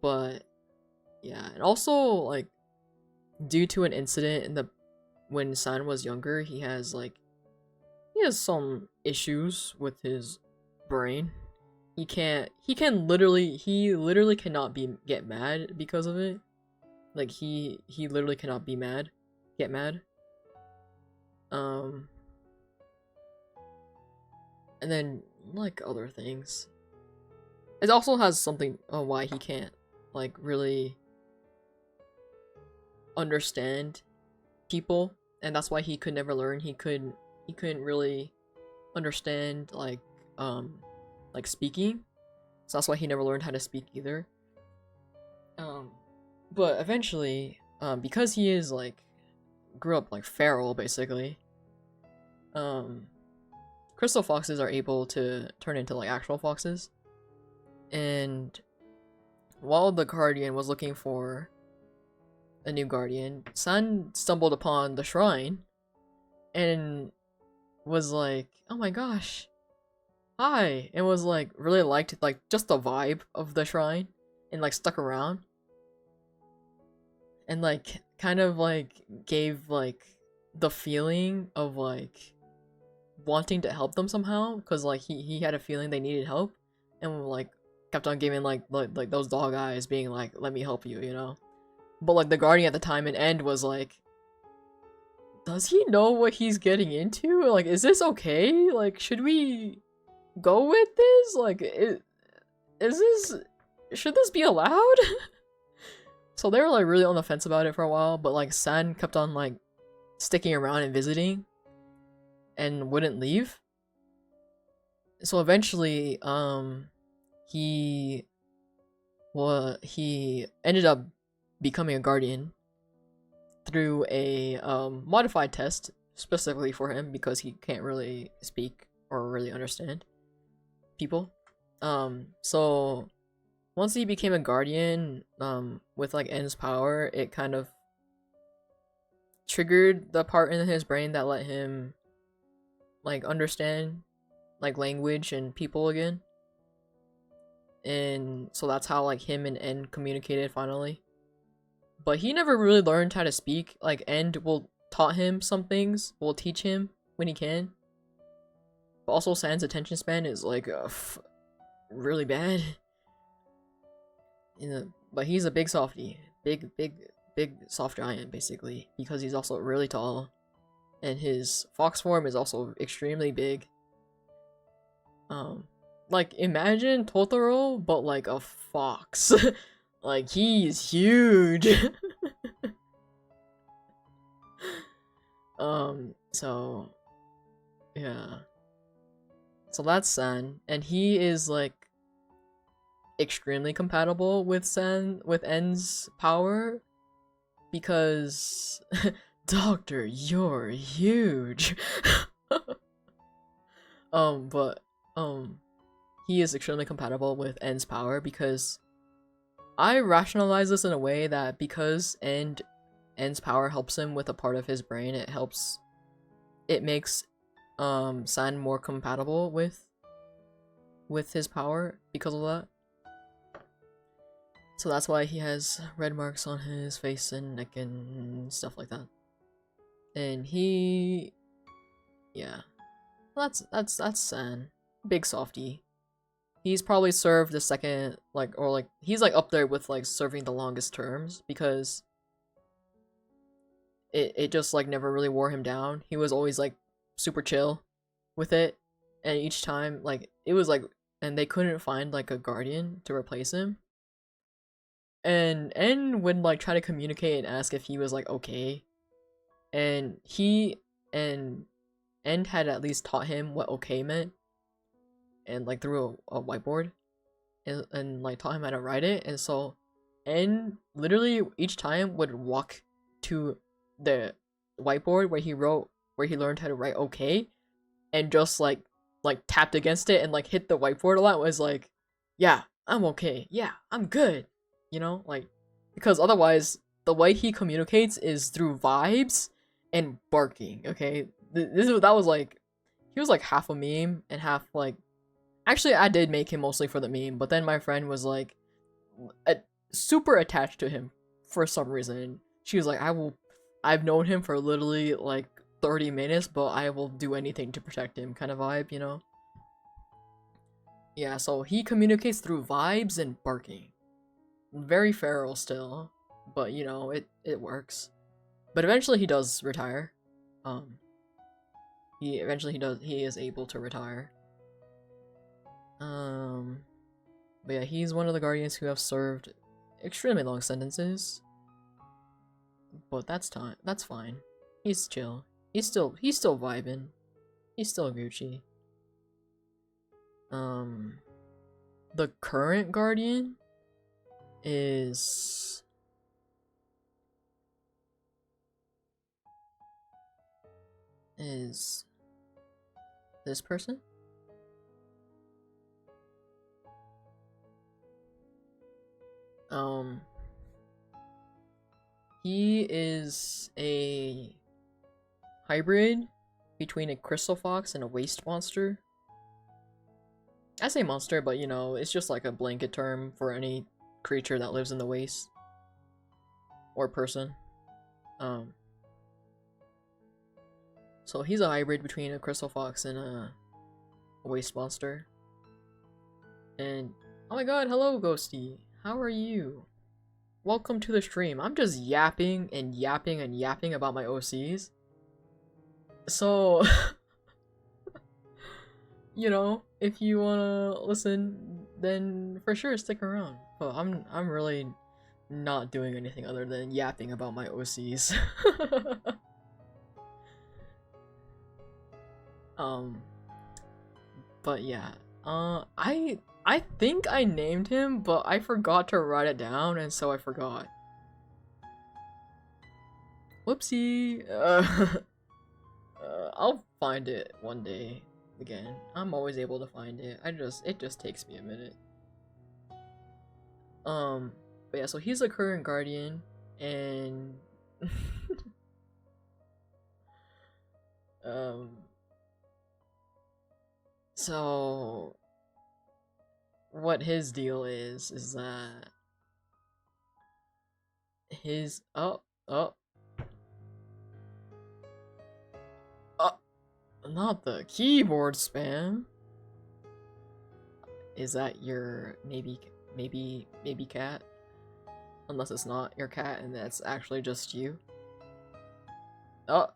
But yeah, and also like due to an incident in the when San was younger, he has some issues with his brain. He literally cannot get mad because of it. Like he literally cannot get mad. And then like other things. It also has something why he can't like really understand people, and that's why he could never learn. He couldn't really understand like speaking, so that's why he never learned how to speak either. But eventually, because he is like grew up like feral basically, crystal foxes are able to turn into like actual foxes. And while the guardian was looking for a new guardian, San stumbled upon the shrine and was like, oh my gosh, hi, and was like really liked like just the vibe of the shrine and like stuck around and like kind of like gave like the feeling of like wanting to help them somehow, because like he had a feeling they needed help, and like kept on giving like those dog eyes, being like, let me help you, you know. But like the guardian at the time and End was like, does he know what he's getting into? Like, is this okay? Like, should we go with this? Like, should this be allowed? So they were like really on the fence about it for a while, but like San kept on like sticking around and visiting and wouldn't leave. So eventually he ended up becoming a guardian through a modified test specifically for him, because he can't really speak or really understand people. So once he became a guardian, with like N's power, it kind of triggered the part in his brain that let him like understand like language and people again. And so that's how like him and N communicated finally. But he never really learned how to speak. Like End will taught him some things, will teach him when he can. But also San's attention span is like really bad. But he's a big softie, big soft giant basically, because he's also really tall, and his fox form is also extremely big. Like imagine Totoro but like a fox. Like he's huge. So yeah. So that's Sen, and he is like extremely compatible with N's power because Doctor, you're huge. But he is extremely compatible with N's power because I rationalize this in a way that because N's power helps him with a part of his brain, it makes San more compatible with his power because of that. So that's why he has red marks on his face and neck and stuff like that. And he, yeah, that's San, big softy. He's probably served the second, he's like up there with like serving the longest terms because it just like never really wore him down. He was always like super chill with it, and each time like it was like, and they couldn't find like a guardian to replace him. And N would like try to communicate and ask if he was like okay, and N had at least taught him what okay meant, and like through a whiteboard, and like taught him how to write it. And so N literally each time would walk to the whiteboard where he learned how to write okay, and just like tapped against it and like hit the whiteboard a lot. Was like, yeah, I'm okay, yeah, I'm good, you know, like, because otherwise the way he communicates is through vibes and barking. Okay, that was like, he was like half a meme and half like, actually I did make him mostly for the meme, but then my friend was like super attached to him for some reason. She was like, I've known him for literally like 30 minutes, but I will do anything to protect him kind of vibe, you know? Yeah, so he communicates through vibes and barking. Very feral still, but you know, it works. But eventually he does retire. He is able to retire. But yeah, he's one of the guardians who have served extremely long sentences. But that's fine. He's chill. He's still vibing. He's still Gucci. The current guardian is this person? He is a hybrid between a crystal fox and a waste monster. I say monster, but you know, it's just like a blanket term for any creature that lives in the waste. Or person. So he's a hybrid between a crystal fox and a waste monster. And oh my god, hello Ghosty. How are you? Welcome to the stream. I'm just yapping and yapping and yapping about my OCs. So you know, if you wanna listen, then for sure stick around. But I'm really not doing anything other than yapping about my OCs. But yeah, I think I named him, but I forgot to write it down, and so I forgot. Whoopsie. I'll find it one day again. I'm always able to find it. It just takes me a minute. But yeah, so he's a current guardian, and so what his deal is that his not the keyboard spam. Is that your maybe cat? Unless it's not your cat and that's actually just you. Uh.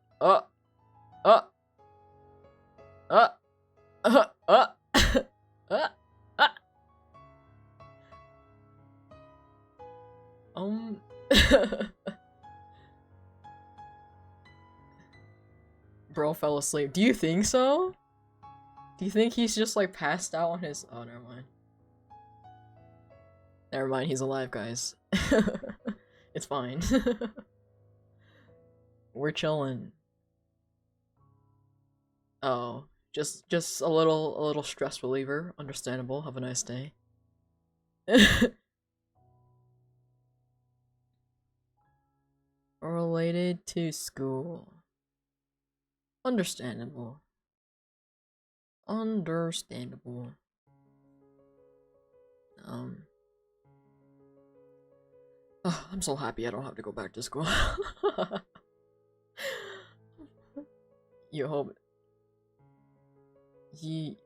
Bro fell asleep. Do you think so? Do you think he's just like passed out on his? Oh, never mind. Never mind. He's alive, guys. It's fine. We're chilling. Oh, just a little stress reliever. Understandable. Have a nice day. Related to school. Understandable. Understandable. Oh, I'm so happy I don't have to go back to school. You hope.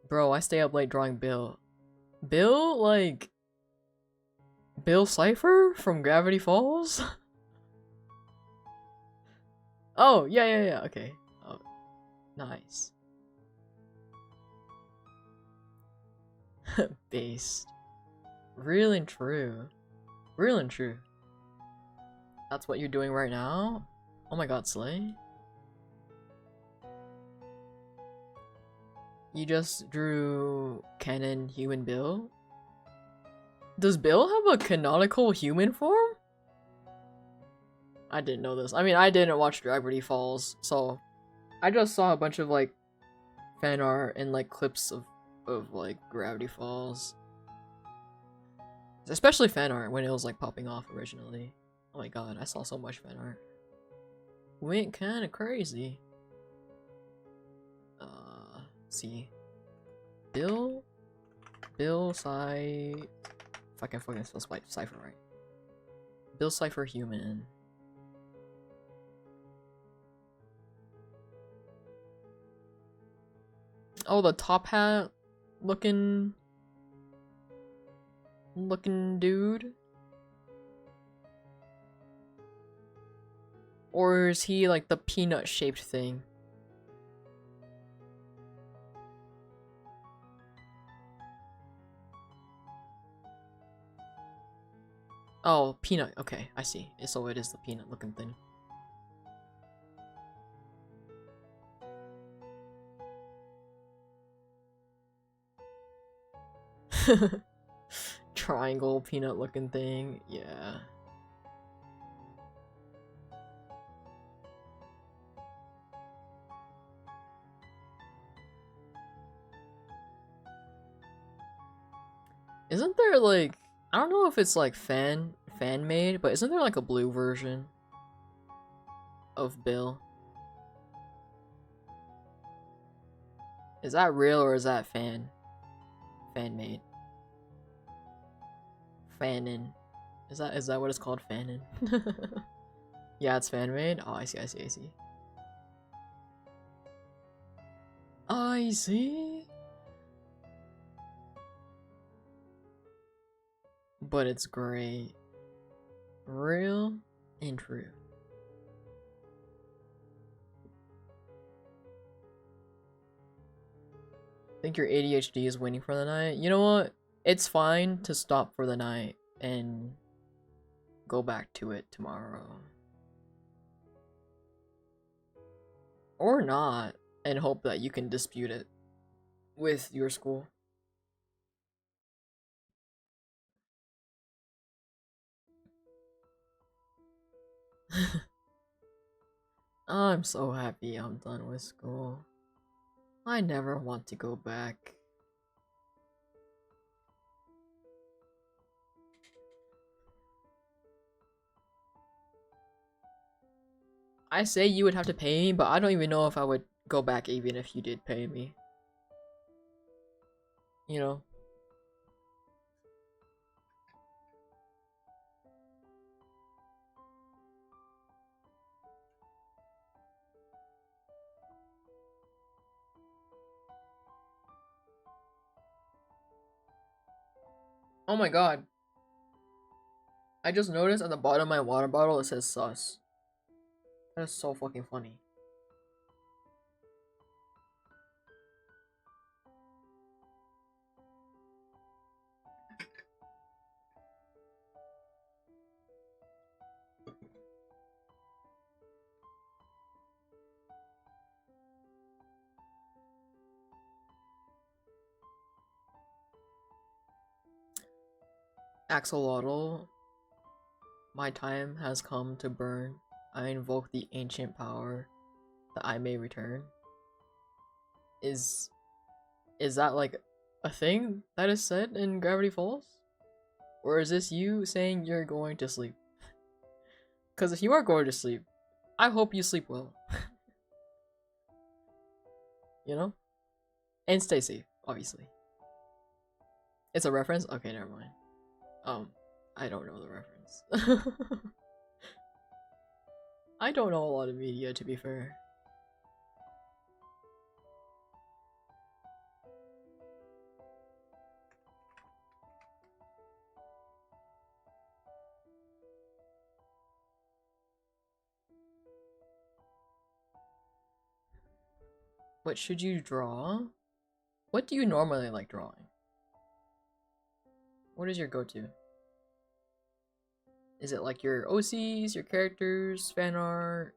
Bro, I stay up late drawing Bill. Bill, like Bill Cipher from Gravity Falls? Oh, yeah, okay. Oh, nice. Based. Real and true. Real and true. That's what you're doing right now? Oh my god, Slay. You just drew canon human Bill? Does Bill have a canonical human form? I didn't know this. I mean, I didn't watch Gravity Falls, so I just saw a bunch of like fan art and like clips of like Gravity Falls. Especially fan art when it was like popping off originally. Oh my god, I saw so much fan art. Went kinda crazy. See. Bill If I can fucking spell Cipher right. Bill Cipher human. Oh, the top hat looking dude? Or is he like the peanut shaped thing? Oh, peanut. Okay, I see. So it is the peanut looking thing. Triangle peanut looking thing. Yeah. Isn't there like, I don't know if it's like fan made, but isn't there like a blue version of Bill? Is that real or is that fan made? Fanon. Is that what it's called? Fanon? Yeah, it's fan made. Oh, I see. I see. But it's great. Real and true. Think your ADHD is waiting for the night? You know what? It's fine to stop for the night and go back to it tomorrow. Or not, and hope that you can dispute it with your school. I'm so happy I'm done with school. I never want to go back. I say you would have to pay me, but I don't even know if I would go back even if you did pay me. You know? Oh my god. I just noticed at the bottom of my water bottle it says sus. That is so fucking funny. Axolotl, my time has come to burn. I invoke the ancient power that I may return. Is that like a thing that is said in Gravity Falls? Or is this you saying you're going to sleep? Because if you are going to sleep, I hope you sleep well. You know? And stay safe, obviously. It's a reference? Okay, never mind. I don't know the reference. I don't know a lot of media, to be fair. What should you draw? What do you normally like drawing? What is your go-to? Is it like your OCs, your characters, fan art,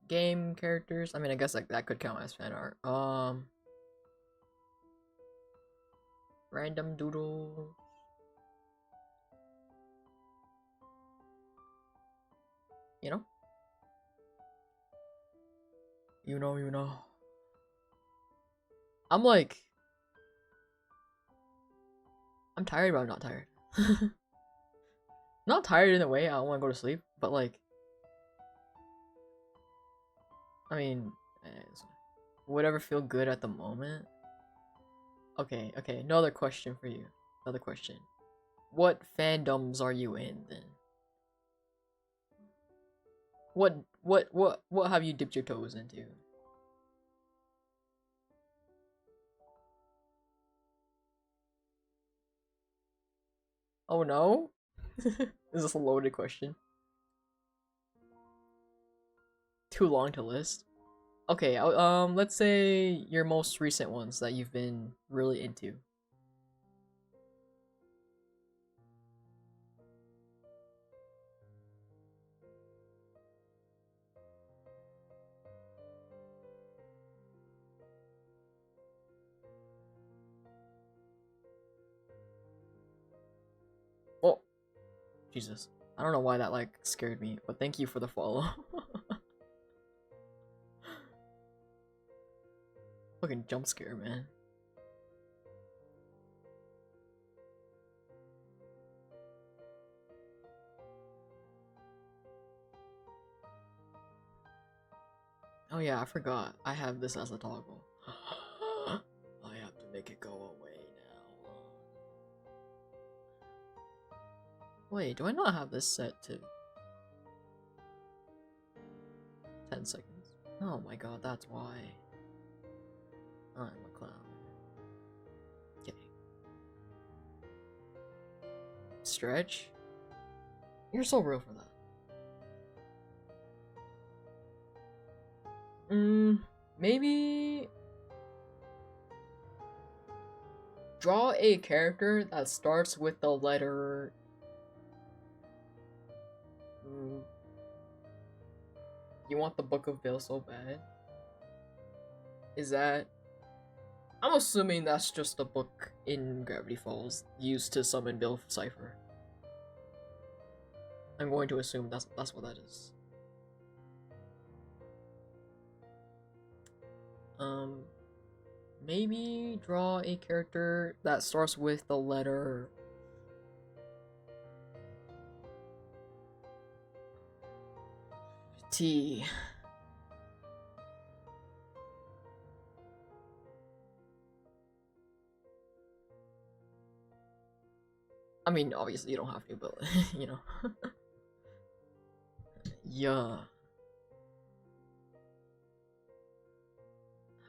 game characters? I mean, I guess like that could count as fan art. Random doodles. You know? You know. I'm like... I'm tired, but I'm not tired. Not tired in a way I don't want to go to sleep, but like... I mean... whatever feel good at the moment. Okay, another question for you. Another question. What fandoms are you in, then? What have you dipped your toes into? Oh no? Is this a loaded question? Too long to list? Okay, let's say your most recent ones that you've been really into. Oh, Jesus. I don't know why that, like, scared me, but thank you for the follow. Fucking jump scare, man. Oh yeah, I forgot. I have this as a toggle. I have to make it go away now. Wait, do I not have this set to 10 seconds? Oh my god, that's why. I'm a clown. Okay. Stretch? You're so real for that. Maybe... draw a character that starts with the letter... You want the Book of Bill so bad? Is that... I'm assuming that's just a book in Gravity Falls used to summon Bill Cipher. I'm going to assume that's what that is. Maybe draw a character that starts with the letter T. I mean, obviously you don't have to, but you know. Yeah.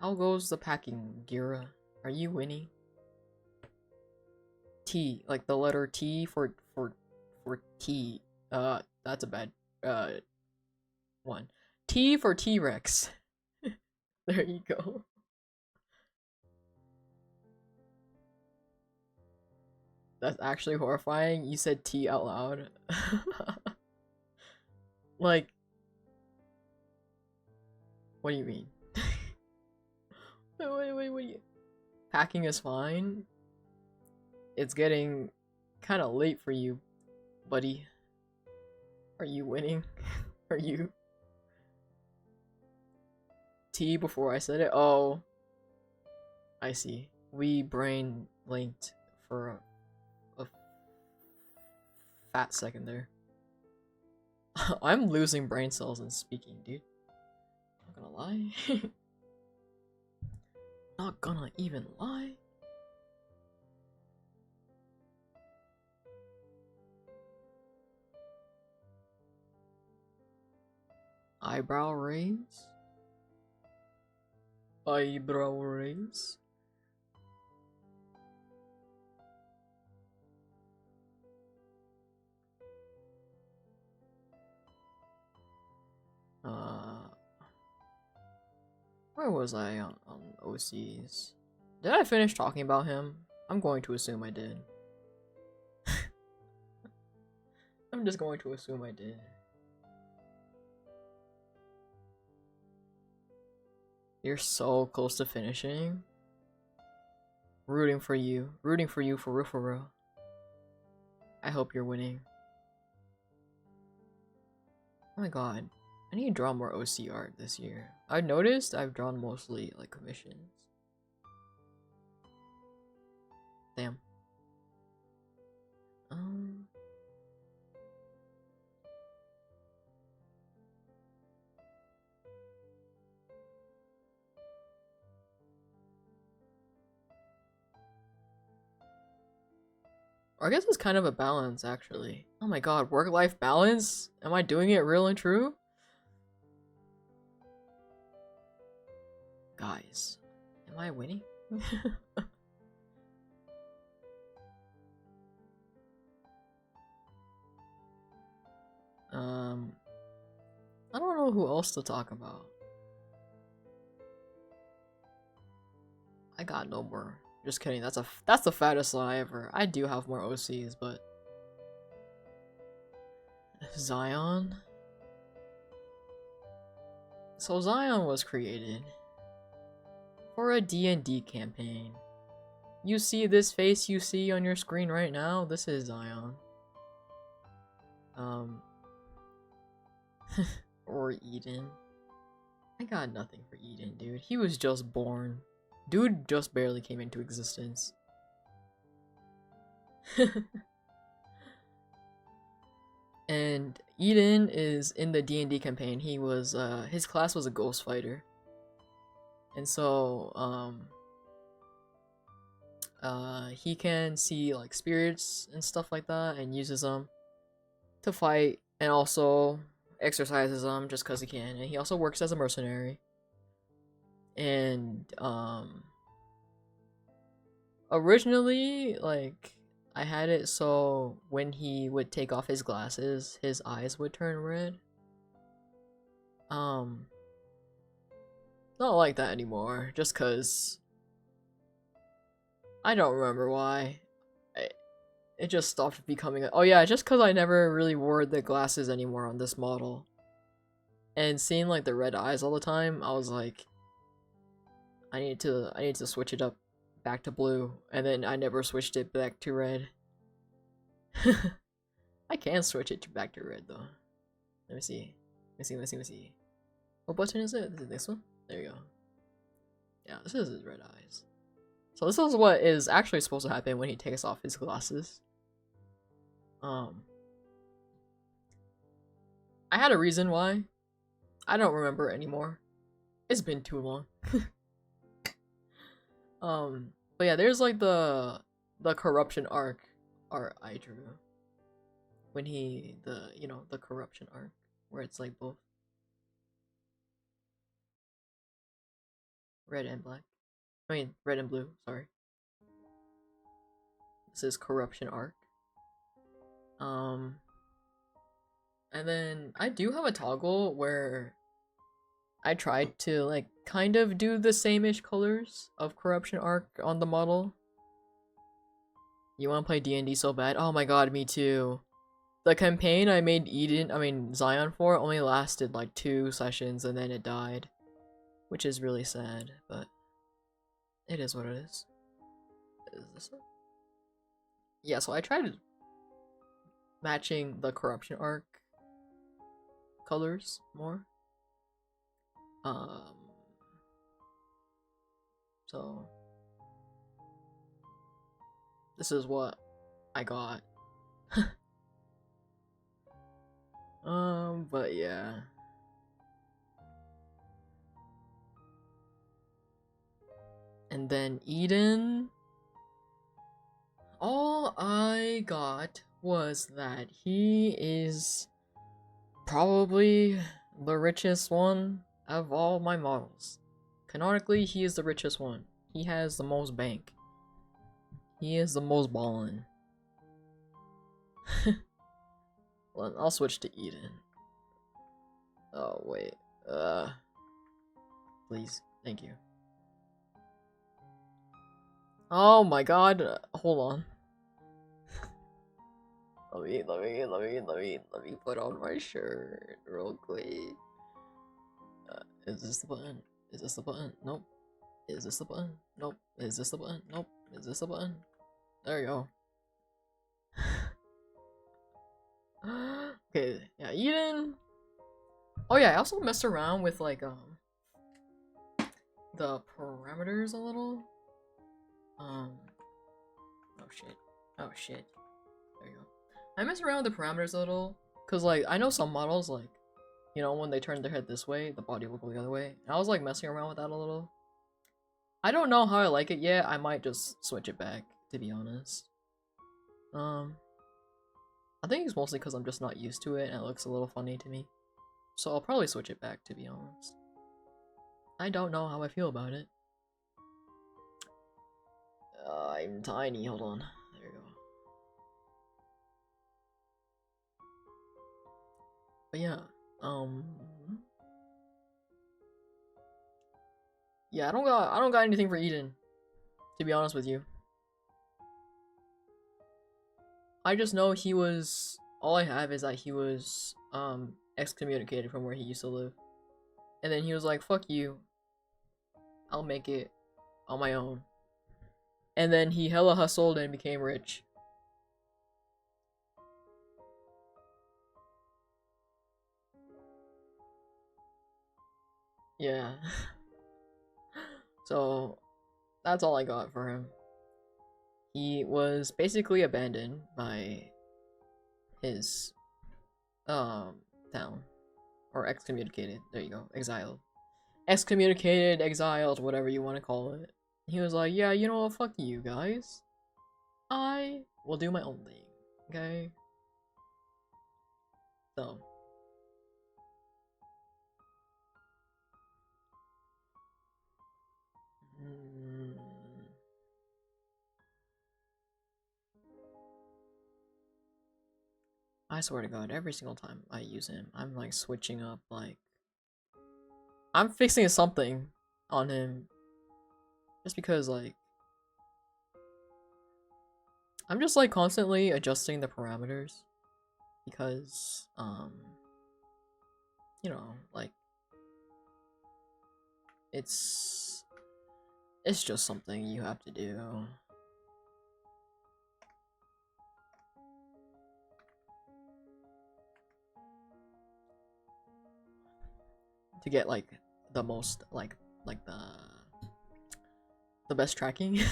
How goes the packing, Gira? Are you winning? T, like the letter T for T. That's a bad one. T for T-Rex. There you go. That's actually horrifying. You said T out loud. Like, what do you mean? Wait, what do you... Packing is fine? it's getting kind of late for you, buddy. Are you winning? Are you? T before I said it? Oh. I see. We brain linked for a fat second there. I'm losing brain cells and speaking, dude. Not gonna lie. Not gonna even lie. Eyebrow raise? Eyebrow raise? Where was I on OCs? Did I finish talking about him? I'm going to assume I did. I'm just going to assume I did. You're so close to finishing. Rooting for you. Rooting for you for real, for real. I hope you're winning. Oh my god. I need to draw more OC art this year. I've noticed I've drawn mostly like commissions. Damn. Or I guess it's kind of a balance actually. Oh my god, work-life balance? Am I doing it real and true? Guys, am I winning? I don't know who else to talk about. I got no more. Just kidding. That's the fattest lie ever. I do have more OCs, but Zion. So Zion was created for a D&D campaign. You see this face you see on your screen right now? This is Zion. Or Eden. I got nothing for Eden, dude. He was just born. Dude just barely came into existence. And Eden is in the D&D campaign. He was his class was a ghost fighter. And so he can see like spirits and stuff like that and uses them to fight, and also exercises them just cuz he can. And he also works as a mercenary. And originally, like, I had it so when he would take off his glasses, his eyes would turn red. Not like that anymore, just cuz I don't remember why. It just stopped becoming oh yeah, just cuz I never really wore the glasses anymore on this model. And seeing like the red eyes all the time, I was like, I need to switch it up back to blue, and then I never switched it back to red. I can switch it back to red though. Let me see. Let me see. What button is it? Is it this one? There you go. Yeah, this is his red eyes. So this is what is actually supposed to happen when he takes off his glasses. I had a reason why. I don't remember anymore. It's been too long. But yeah, there's like the corruption arc art I drew. When the corruption arc, where it's like both red and black. I mean, red and blue, sorry. This is corruption arc. And then I do have a toggle where I tried to like kind of do the same-ish colors of corruption arc on the model. You want to play D&D so bad? Oh my god, me too. The campaign I made Zion for only lasted like 2 sessions and then it died. Which is really sad, but it is what it is. Is this one? yeah, so I tried matching the corruption arc colors more. Um, so this is what I got. But yeah. And then Eden, all I got was that he is probably the richest one of all my models. Canonically, he is the richest one. He has the most bank. He is the most ballin'. Well, I'll switch to Eden. Oh, wait. Please. Thank you. Oh my god. Hold on. Let me put on my shirt real quick. Is this the button? Is this the button? Nope. Is this the button? Nope. Is this the button? Nope. Is this the button? There you go. Okay, yeah, Eden. Oh yeah, I also messed around with like the parameters a little. Oh shit. Oh shit. There you go. I messed around with the parameters a little, cause like I know some models like, you know, when they turn their head this way, the body will go the other way. And I was like messing around with that a little. I don't know how I like it yet. I might just switch it back, to be honest. I think it's mostly because I'm just not used to it and it looks a little funny to me. So I'll probably switch it back, to be honest. I don't know how I feel about it. I'm tiny, hold on. There you go. But yeah, yeah, I don't got anything for Eden, to be honest with you. I just know he was, all I have is that he was, excommunicated from where he used to live. And then he was like, fuck you. I'll make it on my own. And then he hella hustled and became rich. Yeah. So, that's all I got for him. He was basically abandoned by his, town. Or excommunicated. There you go. Exiled. Excommunicated, exiled, whatever you want to call it. He was like, yeah, you know what, fuck you guys. I will do my own thing, okay? So. I swear to god, every single time I use him, I'm like switching up, like... I'm fixing something on him. Just because, like... I'm just like constantly adjusting the parameters. Because, you know, like... It's just something you have to do. To get like the most like the best tracking. You're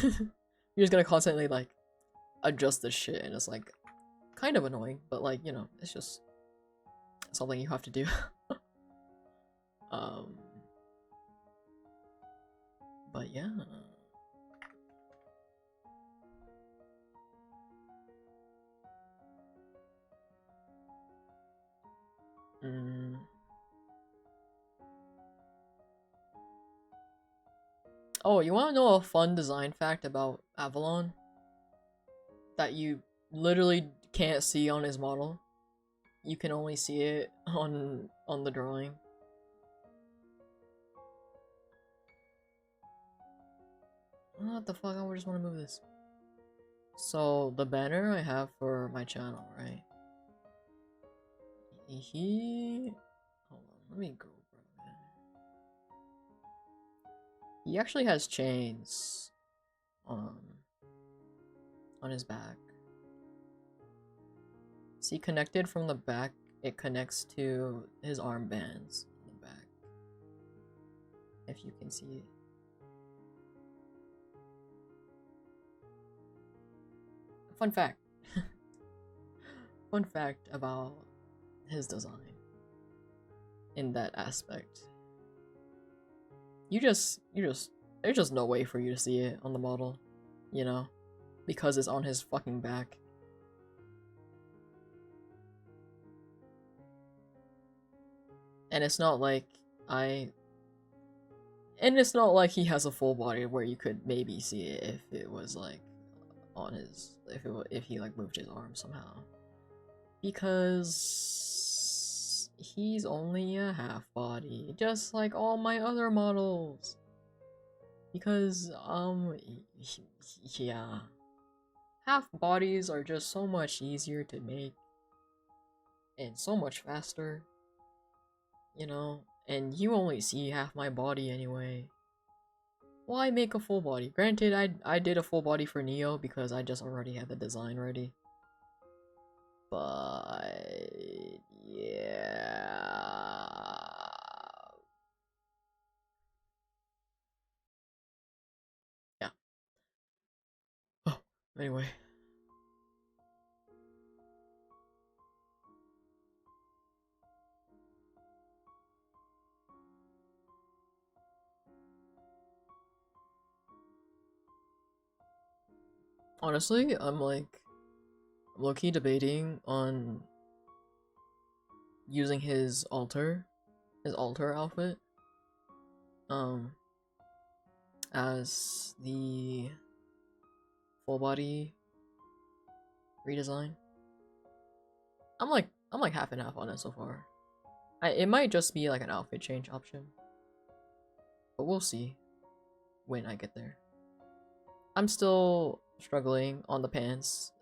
just gonna constantly like adjust this shit and it's like kind of annoying, but like, you know, it's just something you have to do. But yeah. Oh, you want to know a fun design fact about Avalon? That you literally can't see on his model. You can only see it on the drawing. What the fuck? I just want to move this. So, the banner I have for my channel, right? Hold on, let me go, bro. He actually has chains on his back. See, connected from the back, it connects to his armbands in the back. If you can see it. Fun fact. Fun fact about his design in that aspect. There's just no way for you to see it on the model, you know, because it's on his fucking back. And it's not like it's not like he has a full body where you could maybe see it if it was like on his, if he like moved his arm somehow. Because he's only a half body, just like all my other models. Because, yeah. Half bodies are just so much easier to make. And so much faster. You know? And you only see half my body anyway. Why make a full body? Granted, I did a full body for Neo because I just already had the design ready. But yeah. Yeah. Oh, anyway. Honestly, I'm low-key debating on using his altar outfit, as the full body redesign. I'm like half and half on it so far. It might just be like an outfit change option, but we'll see when I get there. I'm still struggling on the pants,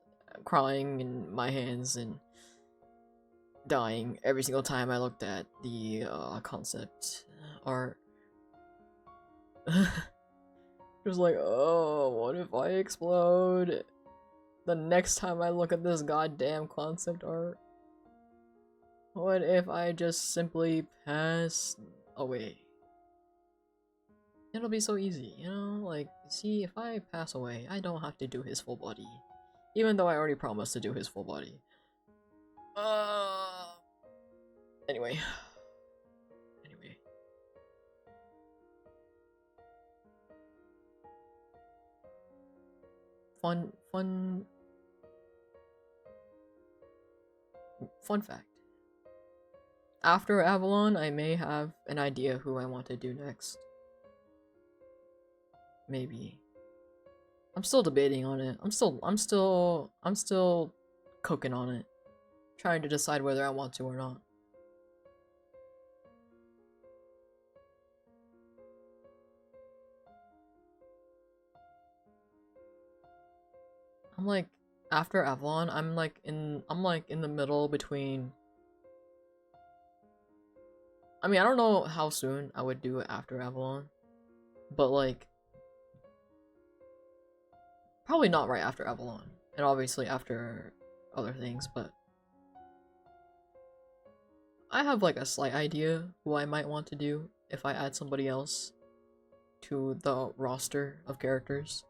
crying in my hands and dying every single time I looked at the concept art. Just like, oh, what if I explode the next time I look at this goddamn concept art? What if I just simply pass away? It'll be so easy, you know? Like, see, if I pass away, I don't have to do his full body. Even though I already promised to do his full body. Anyway. Fun fact. After Avalon, I may have an idea who I want to do next. Maybe. I'm still debating on it. I'm still cooking on it. Trying to decide whether I want to or not. I'm like, after Avalon, I'm like in the middle between. I mean, I don't know how soon I would do it after Avalon, but like, probably not right after Avalon, and obviously after other things, but I have like a slight idea who I might want to do if I add somebody else to the roster of characters.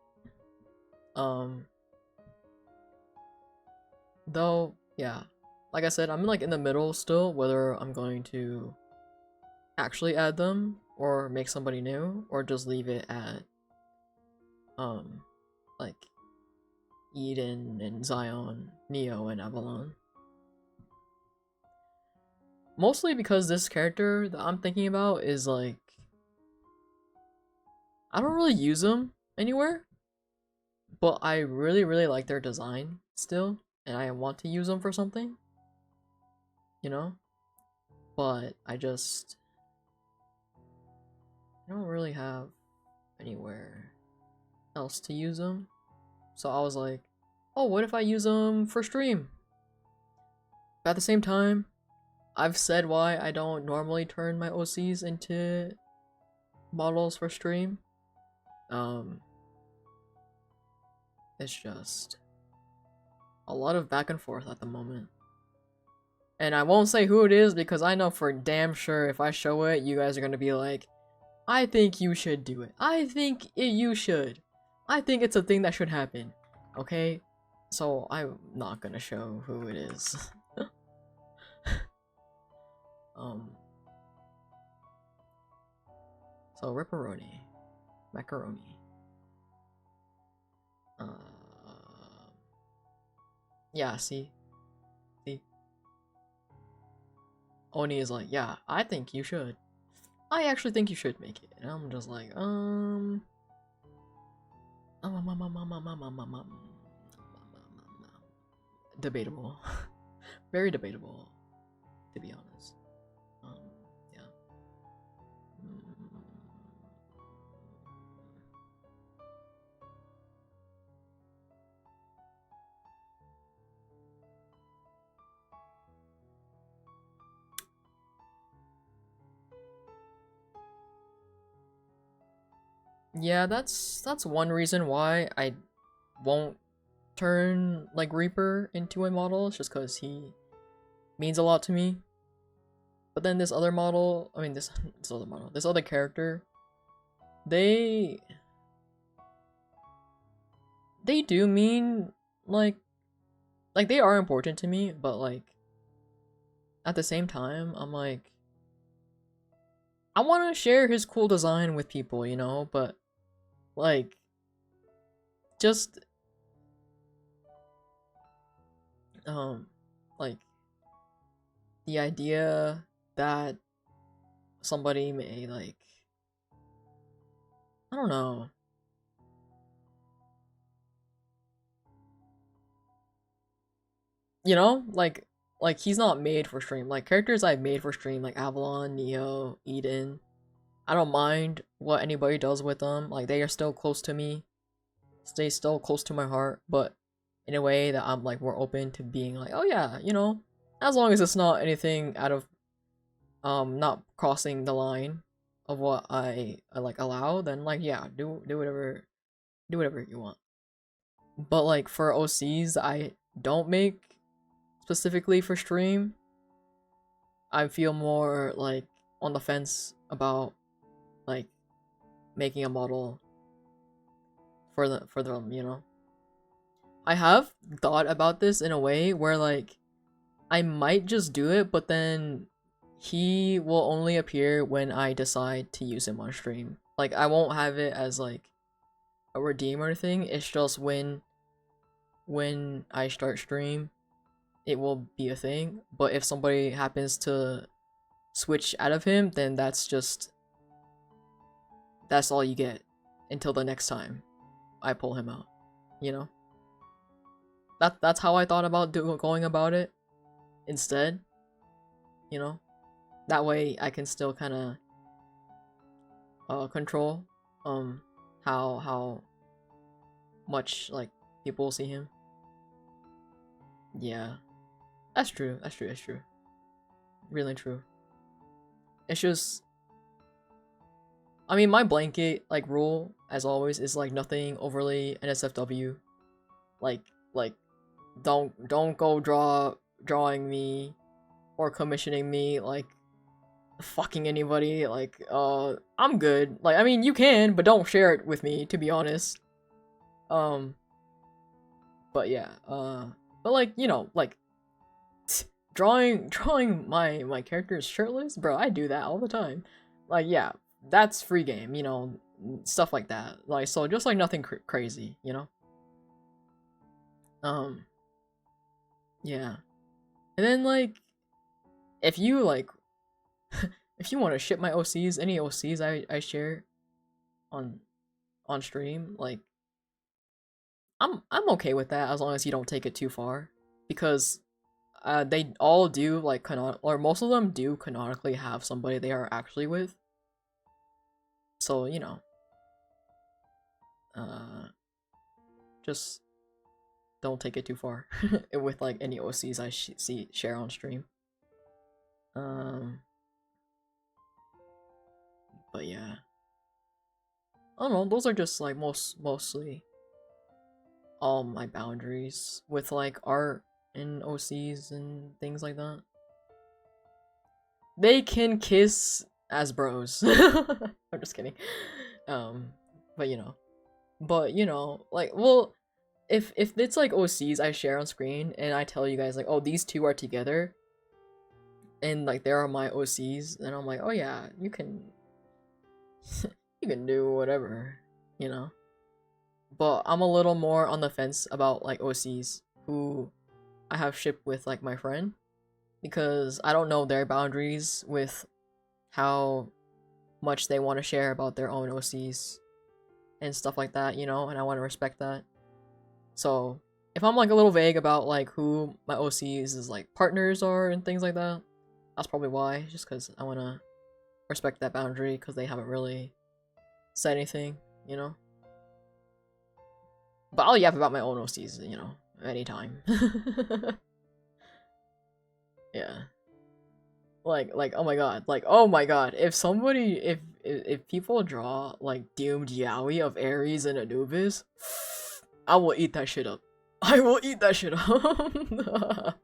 Though, yeah, like I said, I'm like in the middle still, whether I'm going to actually add them or make somebody new or just leave it at like Eden and Zion, Neo and Avalon. Mostly because this character that I'm thinking about is like, I don't really use them anywhere, but I really like their design still, and I want to use them for something, you know? But I don't really have anywhere else to use them. So I was like, oh, what if I use them for stream? But at the same time, I've said why I don't normally turn my OCs into models for stream. It's just a lot of back and forth at the moment. And I won't say who it is because I know for damn sure if I show it, you guys are gonna be like, I think you should do it. You should. I think it's a thing that should happen. Okay? So I'm not gonna show who it is. um. So ripperoni. Macaroni. Yeah, see? See? Oni is like, yeah, I think you should. I actually think you should make it. And I'm just like, debatable. Very debatable, to be honest. Yeah. Yeah, that's one reason why I won't turn like Reaper into a model. It's just because he means a lot to me. But then this other model, I mean this other character, they do mean like they are important to me, but like at the same time, I'm like I want to share his cool design with people, you know, but like just like the idea that somebody may like I don't know. You know, like he's not made for stream. Like characters I've made for stream, like Avalon, Neo, Eden. I don't mind what anybody does with them. Like they are still close to me. Stay still close to my heart, but in a way that I'm like more open to being like, oh yeah, you know, as long as it's not anything out of not crossing the line of what I like allow, then like yeah, do whatever you want. But like for OCs I don't make specifically for stream, I feel more like on the fence about like making a model for them, you know. I have thought about this in a way where like I might just do it, but then he will only appear when I decide to use him on stream. Like I won't have it as like a redeemer thing. It's just when I start stream, it will be a thing. But if somebody happens to switch out of him, then that's all you get until the next time I pull him out, you know. That's how I thought about going about it instead, you know. That way I can still kind of control how much like people see him. Yeah, that's true. Really true. It's just, I mean, my blanket like rule as always is like nothing overly NSFW. Like don't go drawing me or commissioning me like fucking anybody. Like I'm good. Like I mean you can, but don't share it with me, to be honest. But yeah, but like, you know, like drawing my characters shirtless, bro, I do that all the time. Like yeah, that's free game, you know, stuff like that. Like so just like nothing crazy, you know. Yeah. And then like if you like if you want to ship my OCs, any OCs I share on stream, like I'm okay with that as long as you don't take it too far, because they all do like or most of them do canonically have somebody they are actually with. So, you know, just don't take it too far with like any OCs I see share on stream. But yeah, I don't know. Those are just like mostly all my boundaries with like art and OCs and things like that. they can kiss as bros. I'm just kidding. But you know, like, well, if it's like OCs I share on screen and I tell you guys like, oh, these two are together, and like they are my OCs, then I'm like, oh yeah, you can, you can do whatever, you know. But I'm a little more on the fence about like OCs who I have shipped with like my friend, because I don't know their boundaries with how much they want to share about their own OCs and stuff like that, you know, and I want to respect that. So if I'm like a little vague about like who my OCs is like partners are and things like that, that's probably why, just because I want to respect that boundary, because they haven't really said anything, you know. But I'll yap about my own OCs, you know, anytime. Yeah. Like oh my god, if somebody, if people draw like doomed yaoi of Ares and Anubis, I will eat that shit up. I will eat that shit up.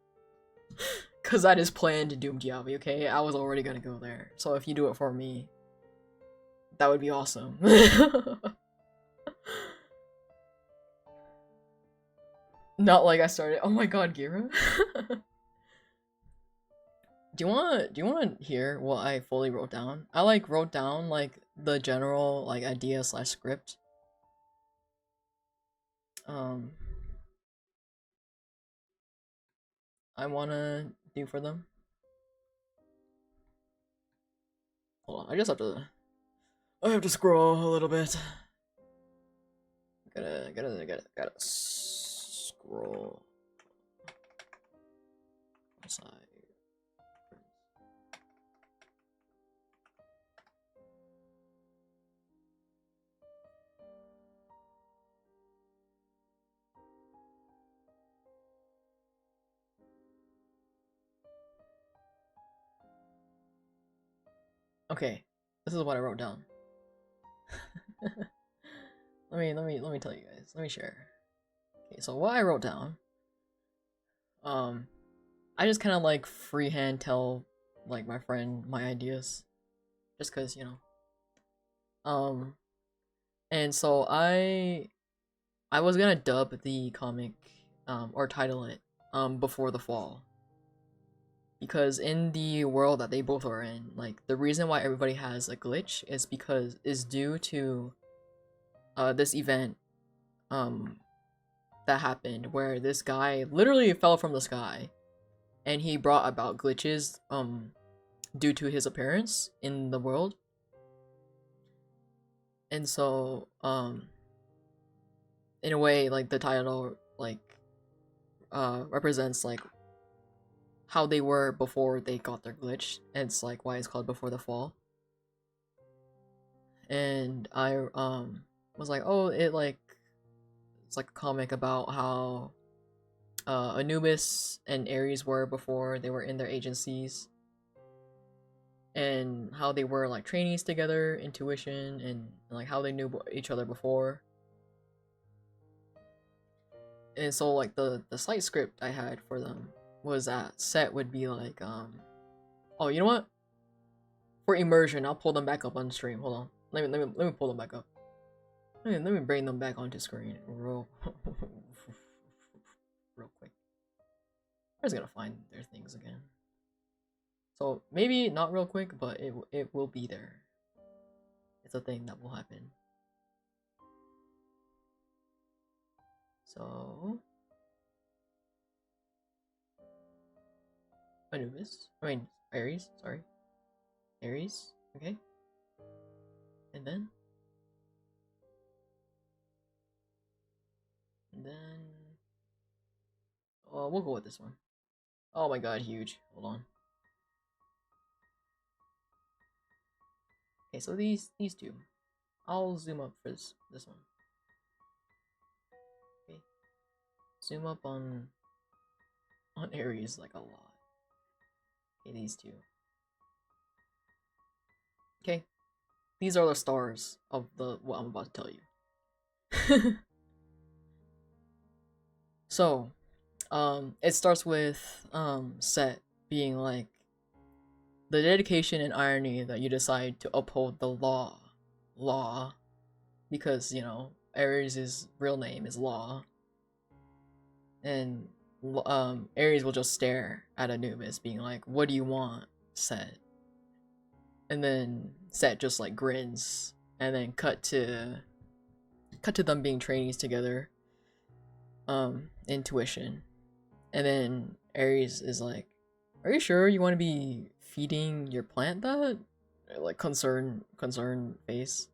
Cause that is planned doomed yaoi, okay? I was already gonna go there. So if you do it for me, that would be awesome. Not like I started. Oh my god, Gira. Do you want to hear what I fully wrote down? I like wrote down like the general like idea slash script. Um, I wanna do for them. Hold on, I have to scroll a little bit. Gotta scroll. Side. Okay, this is what I wrote down. let me tell you guys. Let me share. Okay, so what I wrote down. I just kind of like freehand tell like my friend my ideas, just cause you know. And so I was gonna dub the comic, or title it, before the fall. Because in the world that they both are in, like the reason why everybody has a glitch is due to this event that happened where this guy literally fell from the sky and he brought about glitches due to his appearance in the world. And so in a way, like the title like represents like how they were before they got their glitch, and it's like why it's called Before the Fall. And I was like, oh, it's like a comic about how Anubis and Ares were before they were in their agencies, and how they were like trainees together, intuition, and like how they knew each other before. And so like the slight script I had for them was that Set would be like, oh, you know what? For immersion, I'll pull them back up on stream. Hold on. Let me pull them back up. Let me bring them back onto screen real real quick. I'm just gonna find their things again. So maybe not real quick, but it will be there. It's a thing that will happen. So Anubis. I mean Ares, sorry. Ares, okay. And then we'll go with this one. Oh my god, huge. Hold on. Okay, so these two. I'll zoom up for this one. Okay. Zoom up on Ares like a lot. Okay, these two. Okay. These are the stars of what I'm about to tell you. So, it starts with Set being like, the dedication and irony that you decide to uphold the law, because, you know, Ares' real name is Law, and Ares will just stare at Anubis, being like, "What do you want, Set?" And then Set just like grins, and then cut to them being trainees together, intuition, and then Ares is like, "Are you sure you want to be feeding your plant that?" Like concern face.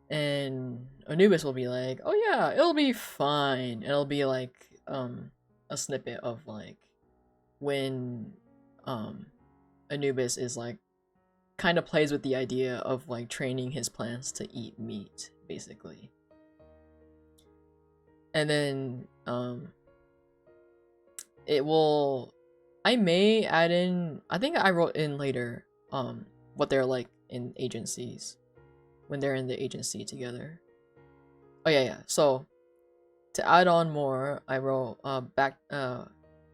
And Anubis will be like, "Oh yeah, it'll be fine." And it'll be like a snippet of like when Anubis is like kind of plays with the idea of like training his plants to eat meat, basically. And then it will, I may add in, I think I wrote in later what they're like in agencies, when they're in the agency together. Oh yeah. So to add on more, I wrote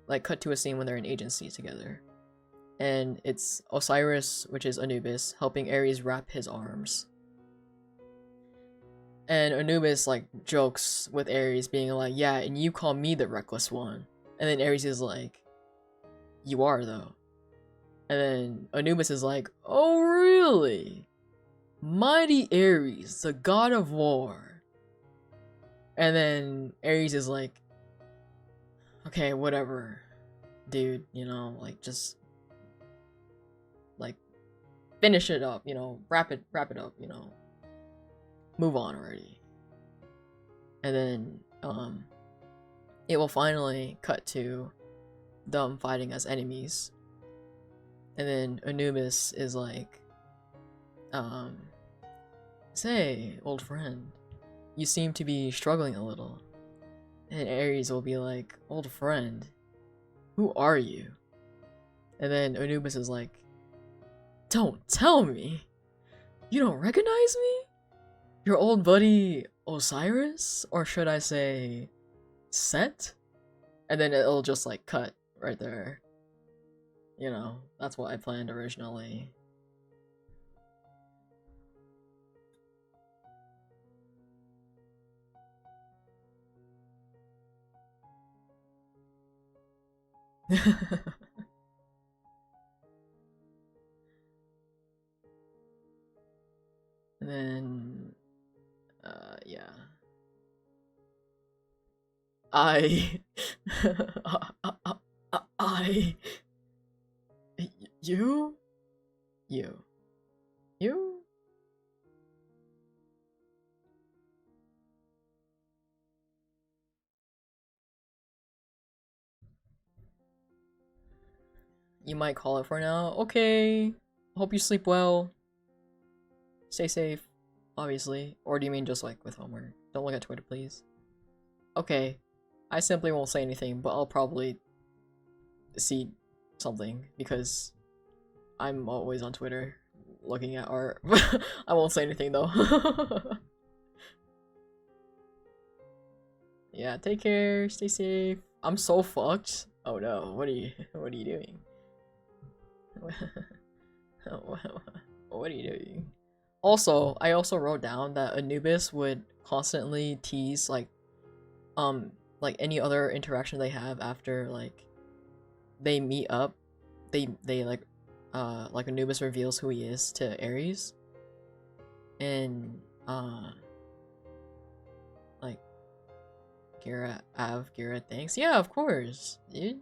like cut to a scene when they're in agency together. And it's Osiris, which is Anubis, helping Ares wrap his arms. And Anubis like jokes with Ares, being like, "Yeah, and you call me the reckless one." And then Ares is like, "You are though." And then Anubis is like, "Oh really? Mighty Ares, the god of war." And then Ares is like, "Okay, whatever, dude, you know, like just like finish it up, you know, wrap it up, you know. Move on already." And then it will finally cut to them fighting as enemies. And then Anubis is like, "Say, old friend, you seem to be struggling a little." And Ares will be like, "Old friend, who are you?" And then Anubis is like, "Don't tell me! You don't recognize me? Your old buddy Osiris? Or should I say, Set?" And then it'll just like cut right there. You know, that's what I planned originally. And then, yeah. I, I, you, you, you. You might call it for now. Okay. Hope you sleep well. Stay safe, obviously. Or do you mean just like with homework? Don't look at Twitter, please. Okay. I simply won't say anything, but I'll probably see something because I'm always on Twitter looking at art. I won't say anything though. Yeah, take care, stay safe. I'm so fucked. Oh no, what are you doing? What are you doing? Also, I also wrote down that Anubis would constantly tease like any other interaction they have after like they meet up. They like Anubis reveals who he is to Ares. And like Garrett thanks. Yeah, of course, dude.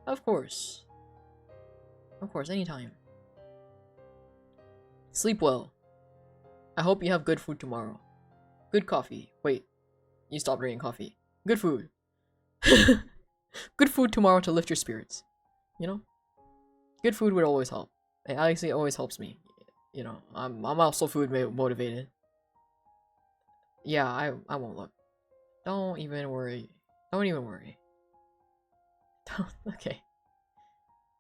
Of course. Of course, anytime. Sleep well. I hope you have good food tomorrow. Good coffee. Wait, you stopped drinking coffee. Good food. Good food tomorrow to lift your spirits. You know? Good food would always help. It actually always helps me. You know, I'm also food motivated. Yeah, I won't look. Don't even worry. Don't even worry. Okay.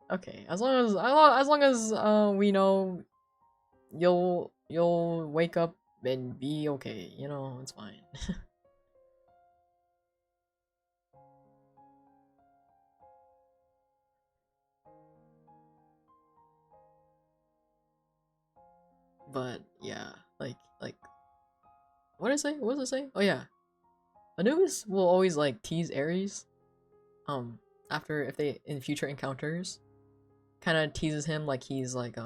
Okay. As long as we know you'll wake up and be okay. You know, it's fine. But yeah, like what did I say? What was I saying? Oh yeah, Anubis will always like tease Ares. After if they in future encounters, kind of teases him like he's like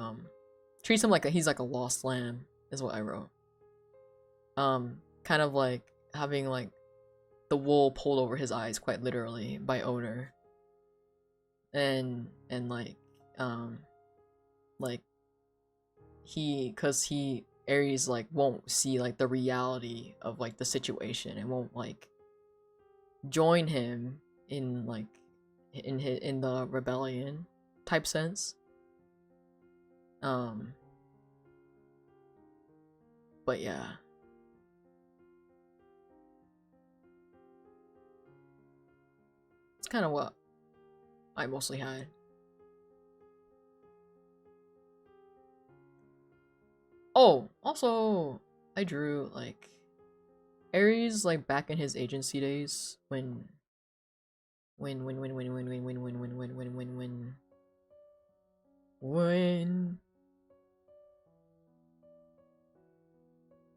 treats him like he's like a lost lamb is what I wrote. Kind of like having like the wool pulled over his eyes quite literally by Odor. And like he cuz he Ares like won't see like the reality of like the situation and won't like join him in like in the rebellion type sense. But yeah. It's kind of what I mostly had. Oh, also I drew like Ares like back in his agency days when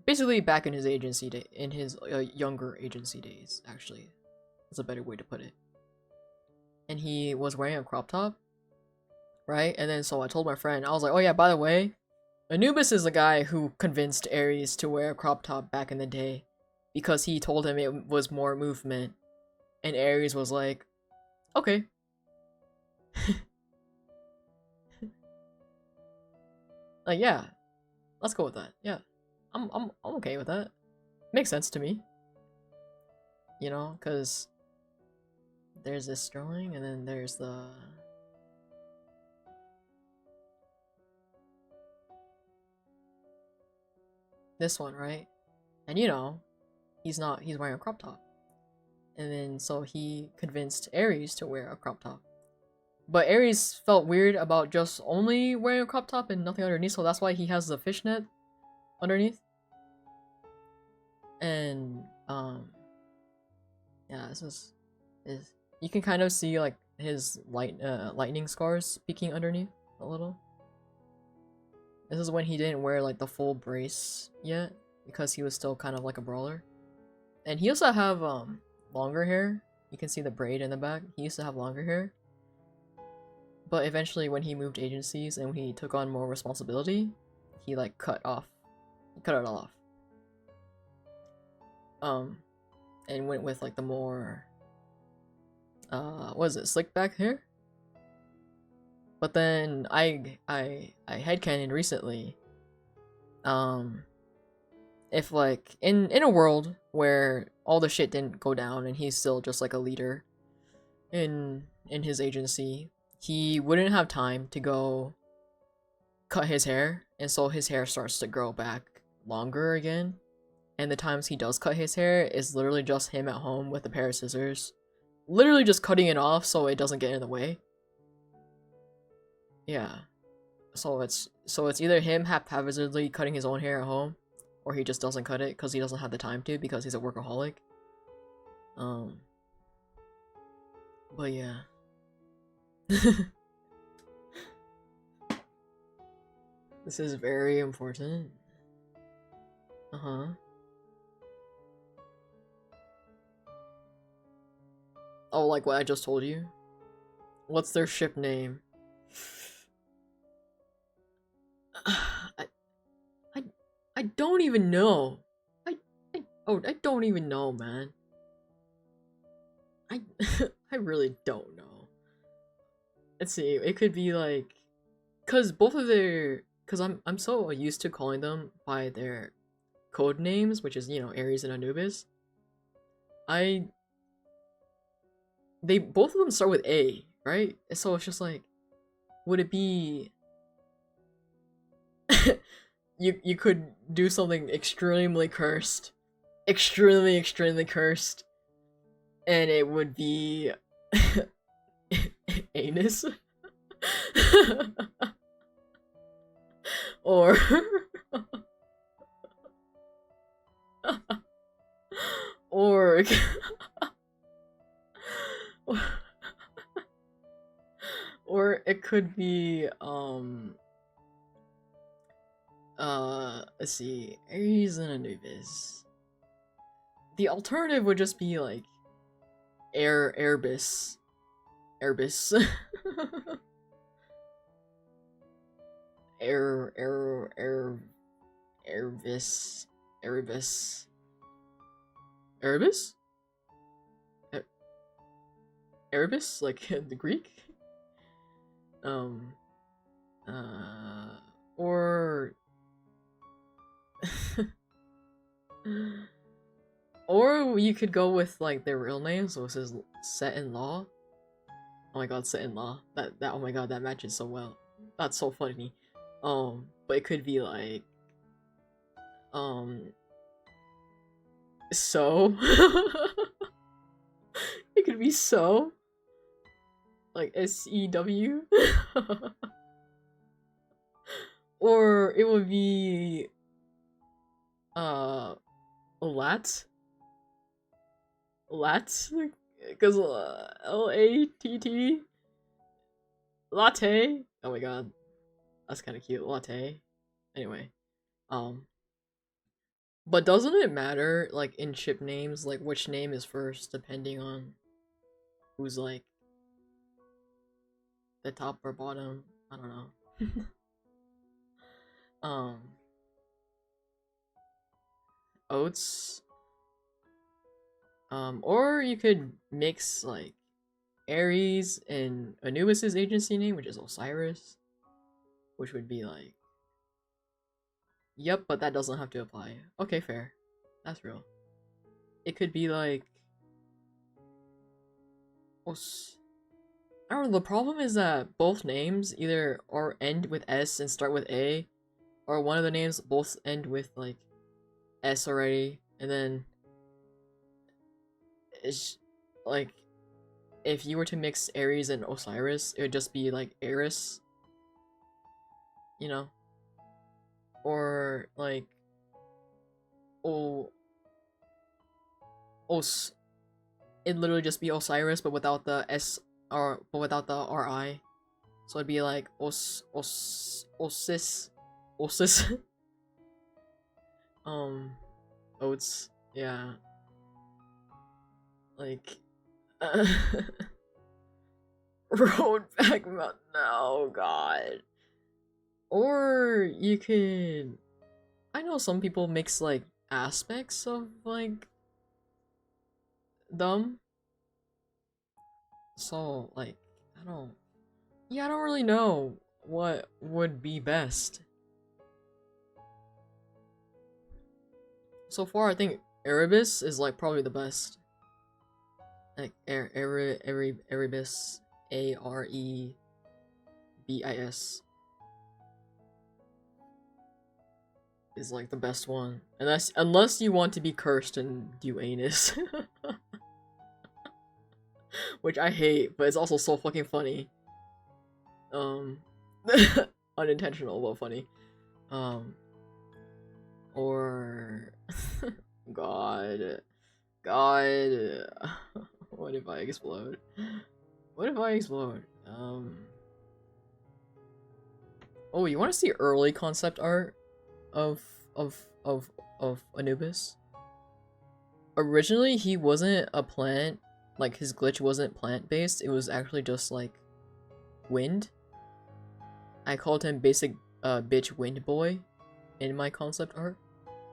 basically back in his agency day in his younger agency days actually. That's a better way to put it. And he was wearing a crop top, right? And then so I told my friend, I was like, oh yeah, by the way, Anubis is the guy who convinced Ares to wear a crop top back in the day because he told him it was more movement. And Ares was like, okay. Like, yeah, let's go with that. Yeah, I'm okay with that. Makes sense to me. You know, because there's this drawing and then there's the this one, right? And you know, he's wearing a crop top. And then so he convinced Ares to wear a crop top. But Ares felt weird about just only wearing a crop top and nothing underneath, so that's why he has the fishnet underneath. And yeah, this is you can kind of see like his lightning scars peeking underneath a little. This is when he didn't wear like the full brace yet because he was still kind of like a brawler. And he also have longer hair. You can see the braid in the back. He used to have longer hair. But eventually when he moved agencies and when he took on more responsibility, he like cut it off. And went with like the more what is it, slick back hair? But then I headcanon recently, if like in a world where all the shit didn't go down and he's still just like a leader in his agency, he wouldn't have time to go cut his hair, and so his hair starts to grow back longer again. And the times he does cut his hair is literally just him at home with a pair of scissors, literally just cutting it off so it doesn't get in the way. Yeah. So it's either him haphazardly cutting his own hair at home, or he just doesn't cut it because he doesn't have the time to because he's a workaholic. But yeah. This is very important. Uh-huh. Oh, like what I just told you? What's their ship name? I don't even know. I don't even know, man. I I really don't know. Let's see. It could be like, cause both of their, cause I'm so used to calling them by their code names, which is, you know, Ares and Anubis. They both of them start with A, right? So it's just like, would it be you could do something extremely cursed, extremely cursed, and it would be anus, or or or it could be let's see. Aries and Anubis. The alternative would just be like Airbus. Airbus. Airbus. Erebus. Erebus? Erebus? Like the Greek? Or or you could go with like their real names, so it says Set in Law. Oh my god, Set in Law. That oh my god, that matches so well. That's so funny. But it could be like so it could be so like SEW. Or it would be lat, because LATT, latte. Oh my god, that's kind of cute, latte. Anyway, but doesn't it matter like in ship names, like which name is first depending on who's like the top or bottom? I don't know. Oats. Or you could mix like Aries and Anubis's agency name, which is Osiris, which would be like, yep, but that doesn't have to apply. Okay, fair. That's real. It could be like I don't know, the problem is that both names either or end with S and start with A, or one of the names both end with like S already, and then it's like if you were to mix Aries and Osiris, it would just be like Eris, you know, or like Os. It'd literally just be Osiris, but without the S or but without the RI, so it'd be like Osis. Oats, yeah. Like, Roadback Mountain, oh god. Or you could, I know some people mix like aspects of like them. So like, I don't really know what would be best. So far, I think Erebus is like probably the best. Like Erebus, Arebis, is like the best one. Unless you want to be cursed and do anus, which I hate, but it's also so fucking funny. Unintentional but funny. Or God. What if I explode? What if I explode? Oh, you want to see early concept art of Anubis? Originally, he wasn't a plant. Like his glitch wasn't plant based. It was actually just like wind. I called him basic bitch wind boy in my concept art.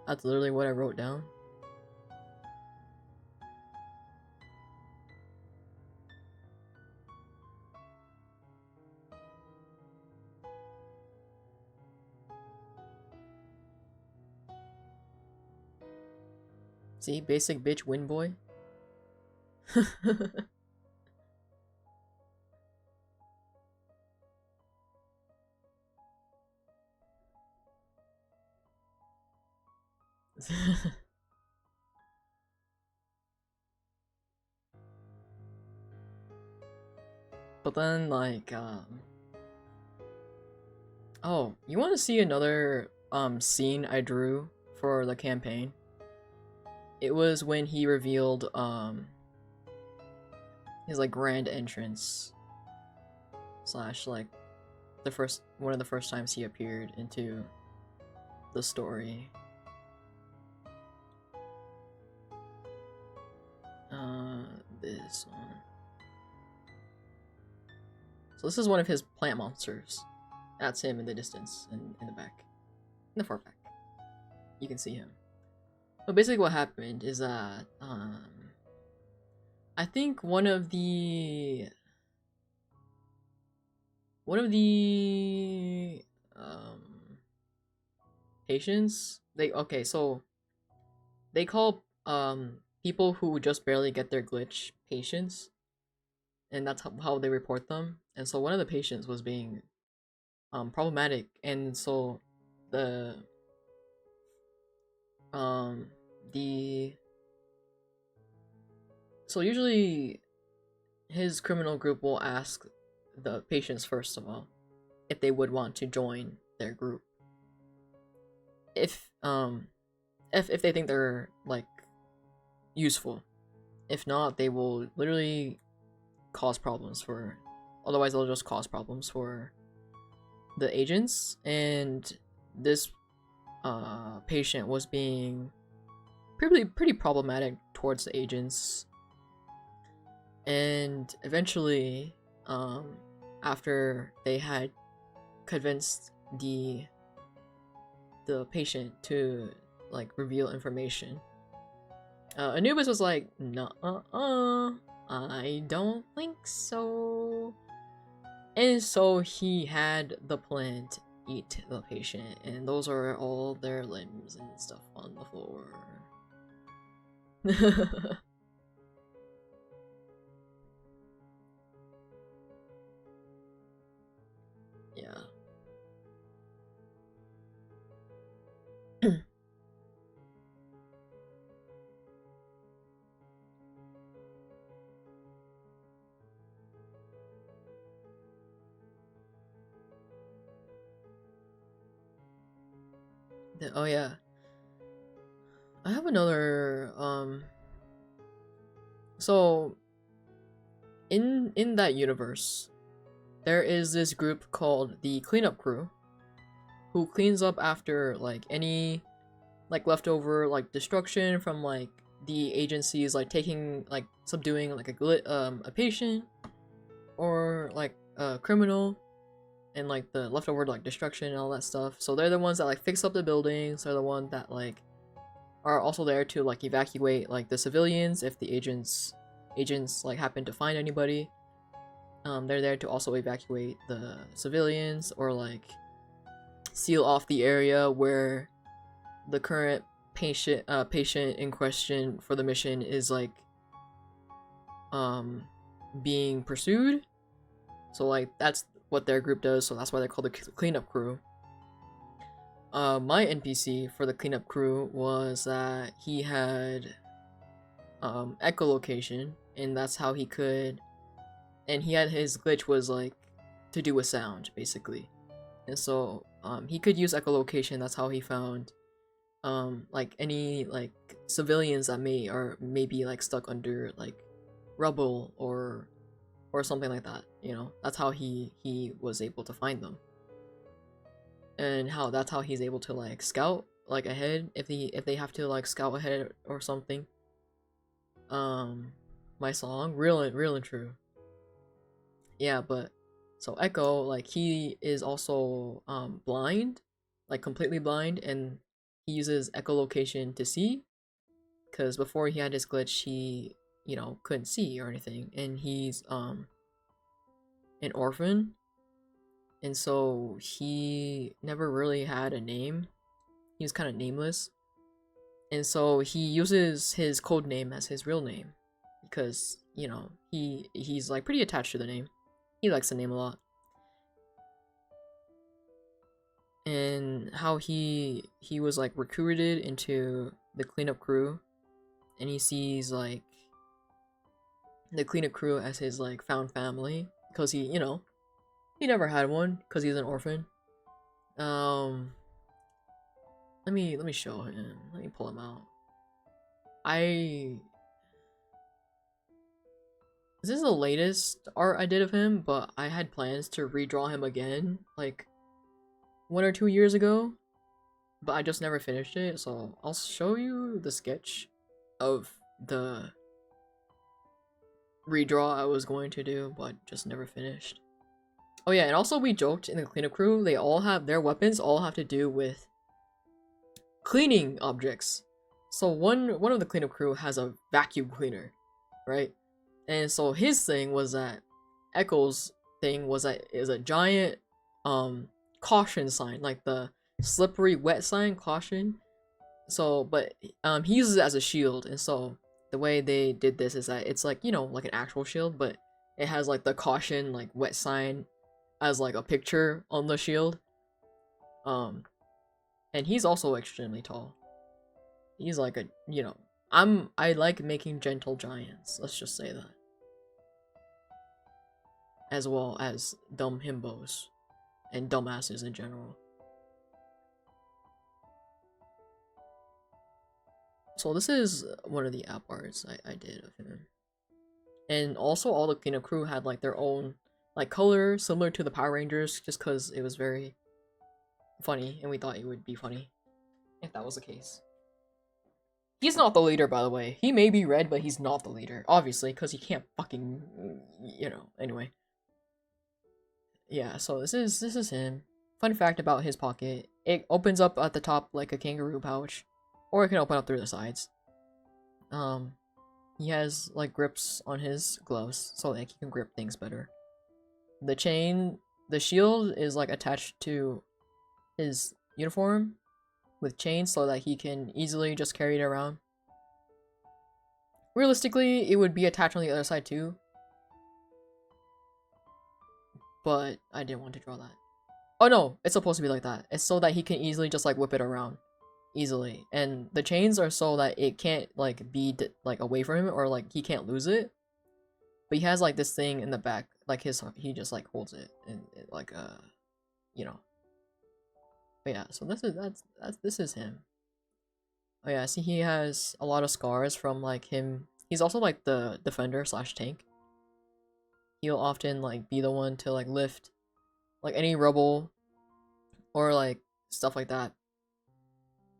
That's literally what I wrote down. See, basic bitch wind boy. But then, like, oh, you want to see another, scene I drew for the campaign? It was when he revealed, his, like, grand entrance. Slash, like, one of the first times he appeared into the story. This one. So this is one of his plant monsters. That's him in the distance, in the back. In the far back. You can see him. So basically what happened is that, I think one of the patients, so they call, people who just barely get their glitch patients, and that's how they report them. And so one of the patients was being problematic, and so the so usually his criminal group will ask the patients first of all if they would want to join their group, if they think they're like useful. If not, they will literally cause problems for, otherwise they'll just cause problems for the agents. And this patient was being pretty problematic towards the agents. And eventually, after they had convinced the patient to like reveal information, Anubis was like, "No, I don't think so." And so he had the plant eat the patient, and those are all their limbs and stuff on the floor. Yeah. Oh yeah. I have another so in that universe, there is this group called the Cleanup Crew, who cleans up after like any like leftover like destruction from like the agencies, like taking like subduing like a patient or like a criminal, and like the leftover like destruction and all that stuff. So they're the ones that like fix up the buildings. They're the ones that like are also there to like evacuate like the civilians if the agents like happen to find anybody. They're there to also evacuate the civilians, or like seal off the area where the current patient in question for the mission is like being pursued. So like that's what their group does, so that's why they're called the Cleanup Crew. My NPC for the Cleanup Crew was that he had echolocation, and that's how he could, and he had, his glitch was like to do with sound basically. And so he could use echolocation. That's how he found like any like civilians that may be like stuck under like rubble or something like that, you know. That's how he was able to find them, and that's how he's able to like scout like ahead if they have to like scout ahead or something. My song, real and true. Yeah, but so Echo, like he is also blind, like completely blind, and he uses echolocation to see, because before he had his glitch he, you know, couldn't see or anything. And he's an orphan, and so he never really had a name. He was kind of nameless, and so he uses his code name as his real name, because, you know, he's like pretty attached to the name. He likes the name a lot. And how he was like recruited into the Cleanup Crew, and he sees like the Cleanup Crew as his like found family, because he, you know, he never had one because he's an orphan. Let me show him. Let me pull him out. This is the latest art I did of him, but I had plans to redraw him again like 1 or 2 years ago. but I just never finished it, so I'll show you the sketch of the redraw I was going to do, but just never finished. Oh yeah, and also we joked in the cleanup crew, they all have, their weapons all have to do with cleaning objects. So one of the cleanup crew has a vacuum cleaner, right? And so his thing was that Echo's thing was that is a giant caution sign, like the slippery wet sign, caution. So but he uses it as a shield, and so the way they did this is that it's like, you know, like an actual shield, but it has like the caution like wet sign as like a picture on the shield. And he's also extremely tall. He's like a, you know, I like making gentle giants, let's just say that. As well as dumb himbos and dumbasses in general. So this is one of the app arts I did of him. And also all the cleanup crew had like their own like color similar to the Power Rangers, just because it was very funny and we thought it would be funny if that was the case. He's not the leader, by the way. He may be red, but he's not the leader, obviously, because he can't fucking, you know, anyway. Yeah, so this is him. Fun fact about his pocket, it opens up at the top like a kangaroo pouch, or it can open up through the sides. He has like grips on his gloves so that he can grip things better. The shield is like attached to his uniform with chains so that he can easily just carry it around. Realistically, it would be attached on the other side too, but I didn't want to draw that. Oh no, it's supposed to be like that. It's so that he can easily just like whip it around easily, and the chains are so that it can't like be like away from him, or like he can't lose it. But he has like this thing in the back, like he just like holds it and it, like you know. But yeah, so this is him. Oh yeah, see, he has a lot of scars from like him. He's also like the defender slash tank. He'll often like be the one to like lift like any rubble or like stuff like that.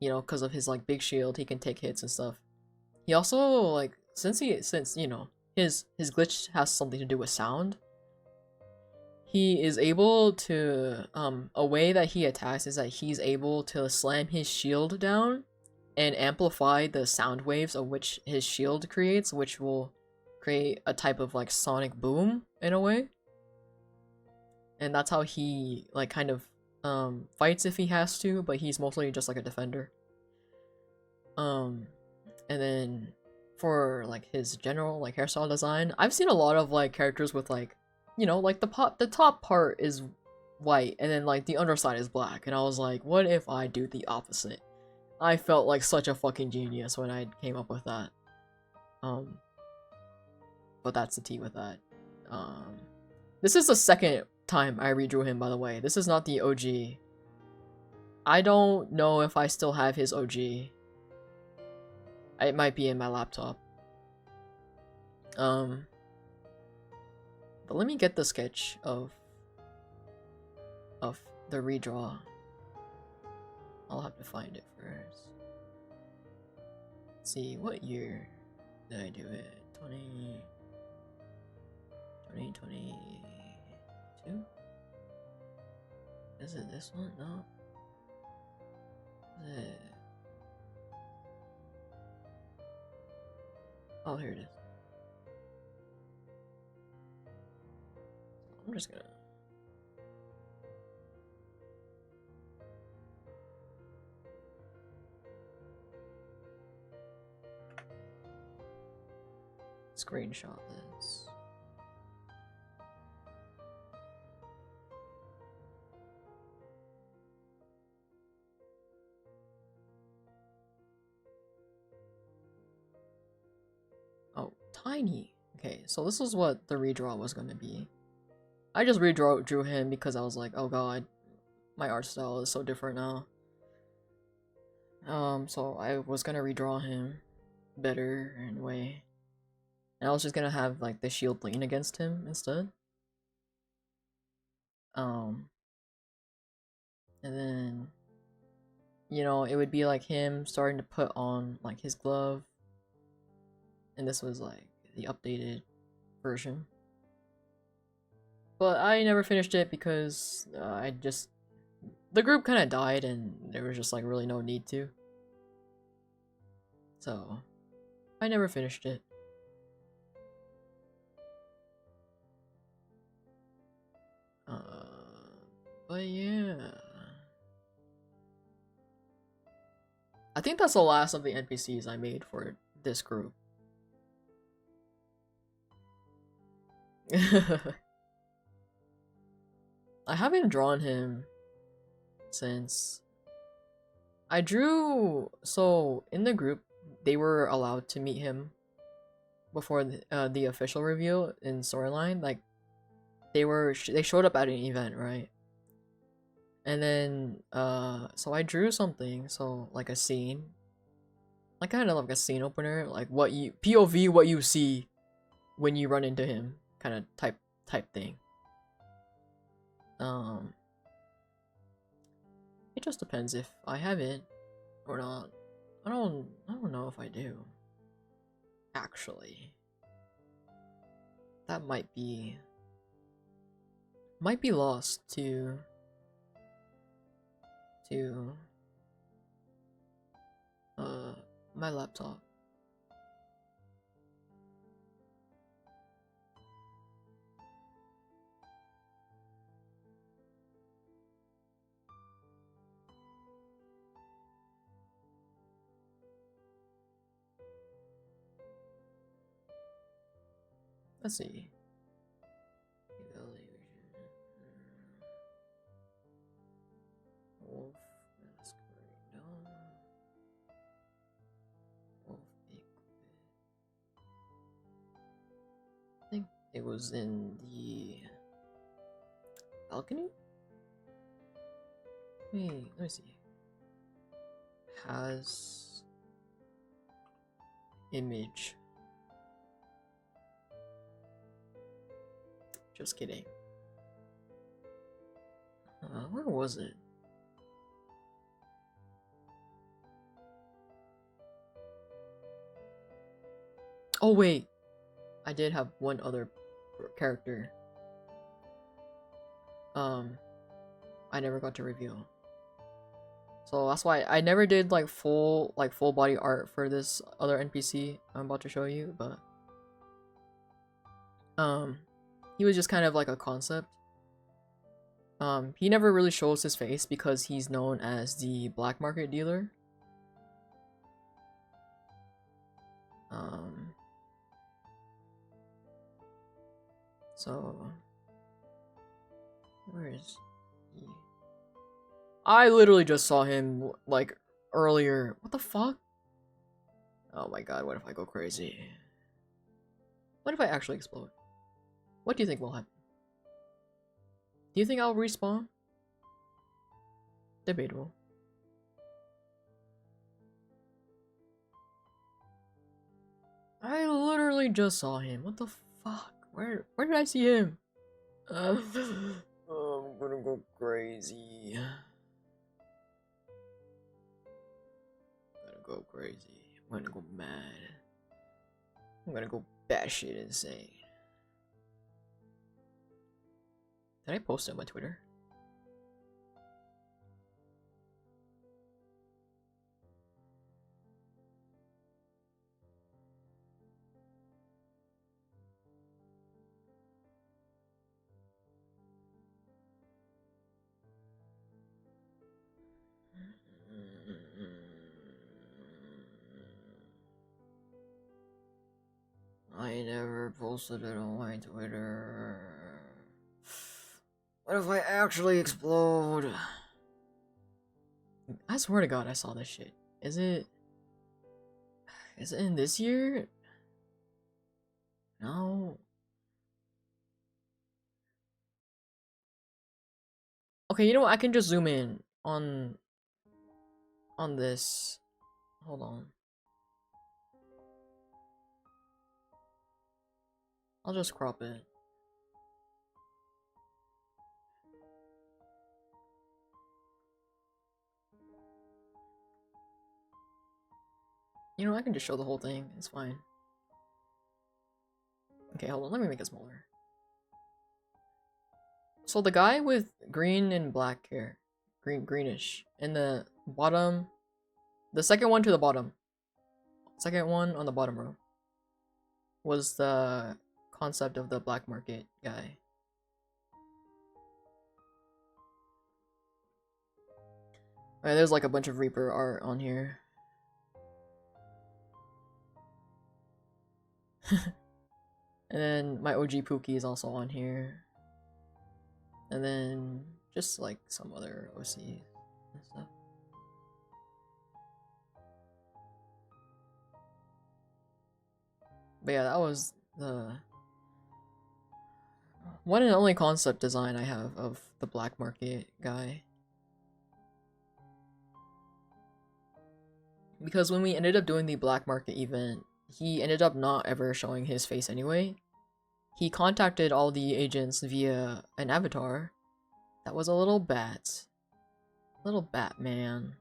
You know, because of his like big shield, he can take hits and stuff. He also like since you know his glitch has something to do with sound. He is able to a way that he attacks is that he's able to slam his shield down and amplify the sound waves of which his shield creates, which will create a type of like sonic boom in a way. And that's how he like kind of fights if he has to, but he's mostly just like a defender. And then for like his general like hairstyle design, I've seen a lot of like characters with like, you know, like the top part is white and then like the underside is black, and I was like, what if I do the opposite? I felt like such a fucking genius when I came up with that. But that's the tea with that. This is the second time I redrew him, by the way. This is not the OG. I don't know if I still have his OG. It might be in my laptop. But let me get the sketch of the redraw. I'll have to find it first. Let's see, what year did I do it? 2022? Is it this one? No. Is it? Oh, here it is. I'm just gonna... screenshot this. Oh, tiny. Okay, so this is what the redraw was gonna be. I just drew him because I was like, oh god, my art style is so different now. So I was gonna redraw him better in a way. And I was just gonna have like the shield lean against him instead. And then you know, it would be like him starting to put on like his glove, and this was like the updated version. But I never finished it because the group kind of died and there was just like really no need to. So I never finished it. But yeah. I think that's the last of the NPCs I made for this group. I haven't drawn him since I drew. So in the group, they were allowed to meet him before the official reveal in storyline. Like they showed up at an event, right? And then so I drew something, so like a scene, like kind of like a scene opener, like what you POV, what you see when you run into him, kind of type thing. It just depends if I have it or not. I don't know if I do. Actually, that might be lost to my laptop. Let's see. Wolf masquerade. No. Wolf I think it was in the balcony? Wait, let me see. Has image. Just kidding. Where was it? Oh wait, I did have one other character. I never got to reveal. So that's why I never did like full body art for this other NPC I'm about to show you, but he was just kind of like a concept. He never really shows his face because he's known as the black market dealer. So where is he? I literally just saw him like earlier. What the fuck? Oh my god, what if I go crazy? What if I actually explode? What do you think will happen? Do you think I'll respawn? Debatable. I literally just saw him. What the fuck? Where did I see him? I'm gonna go crazy. I'm gonna go crazy. I'm gonna go mad. I'm gonna go batshit insane. Did I post it on my Twitter? I never posted it on my Twitter. What if I actually explode? I swear to God I saw this shit. Is it in this year? No. Okay, you know what? I can just zoom in on this. Hold on. I'll just crop it. You know, I can just show the whole thing. It's fine. Okay, hold on. Let me make it smaller. So the guy with green and black hair, greenish, in the bottom, the second one to the bottom, second one on the bottom row, was the concept of the black market guy. Alright, there's like a bunch of Reaper art on here. And then my OG Pookie is also on here. And then just like some other OC and stuff. But yeah, that was the one and only concept design I have of the black market guy. Because when we ended up doing the black market event, he ended up not ever showing his face anyway. He contacted all the agents via an avatar that was a little bat. Little Batman.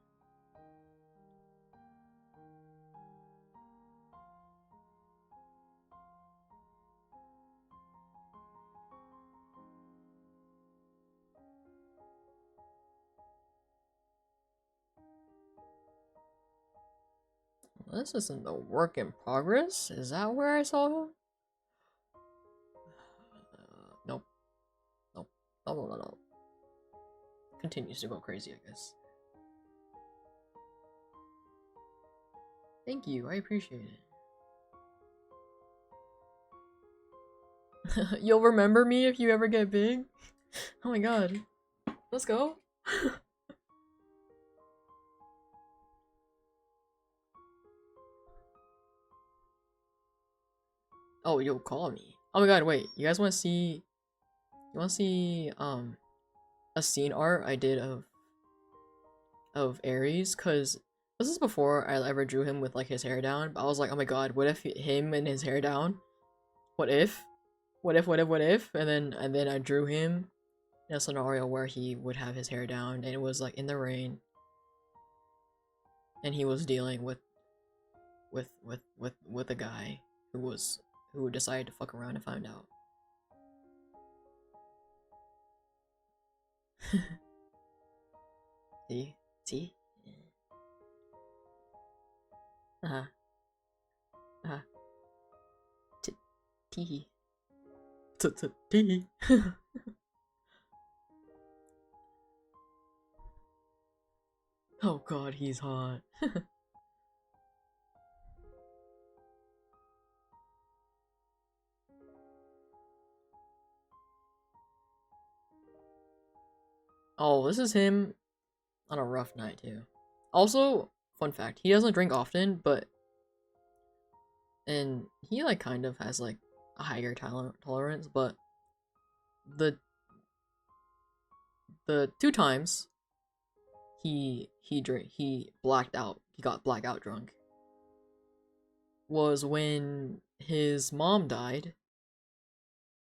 This isn't a work in progress? Is that where I saw him? Nope. Nope. No. Continues to go crazy, I guess. Thank you, I appreciate it. You'll remember me if you ever get big? Oh my god. Let's go. Oh, you'll call me. Oh my god, wait. You guys want to see... You want to see, a scene art I did of Ares? Because this is before I ever drew him with, like, his hair down. But I was like, oh my god, what if him and his hair down? What if? What if? And then I drew him in a scenario where he would have his hair down, and it was, like, in the rain. And he was dealing with a guy who decided to fuck around and found out. See? See? Uh-huh. Uh-huh. Tee. Tee. Oh god, he's hot. Oh, this is him on a rough night, too. Also, fun fact, he doesn't drink often, but... And he, like, kind of has, like, a higher tolerance, but... The 2 times he blacked out, he got blackout drunk, was when his mom died,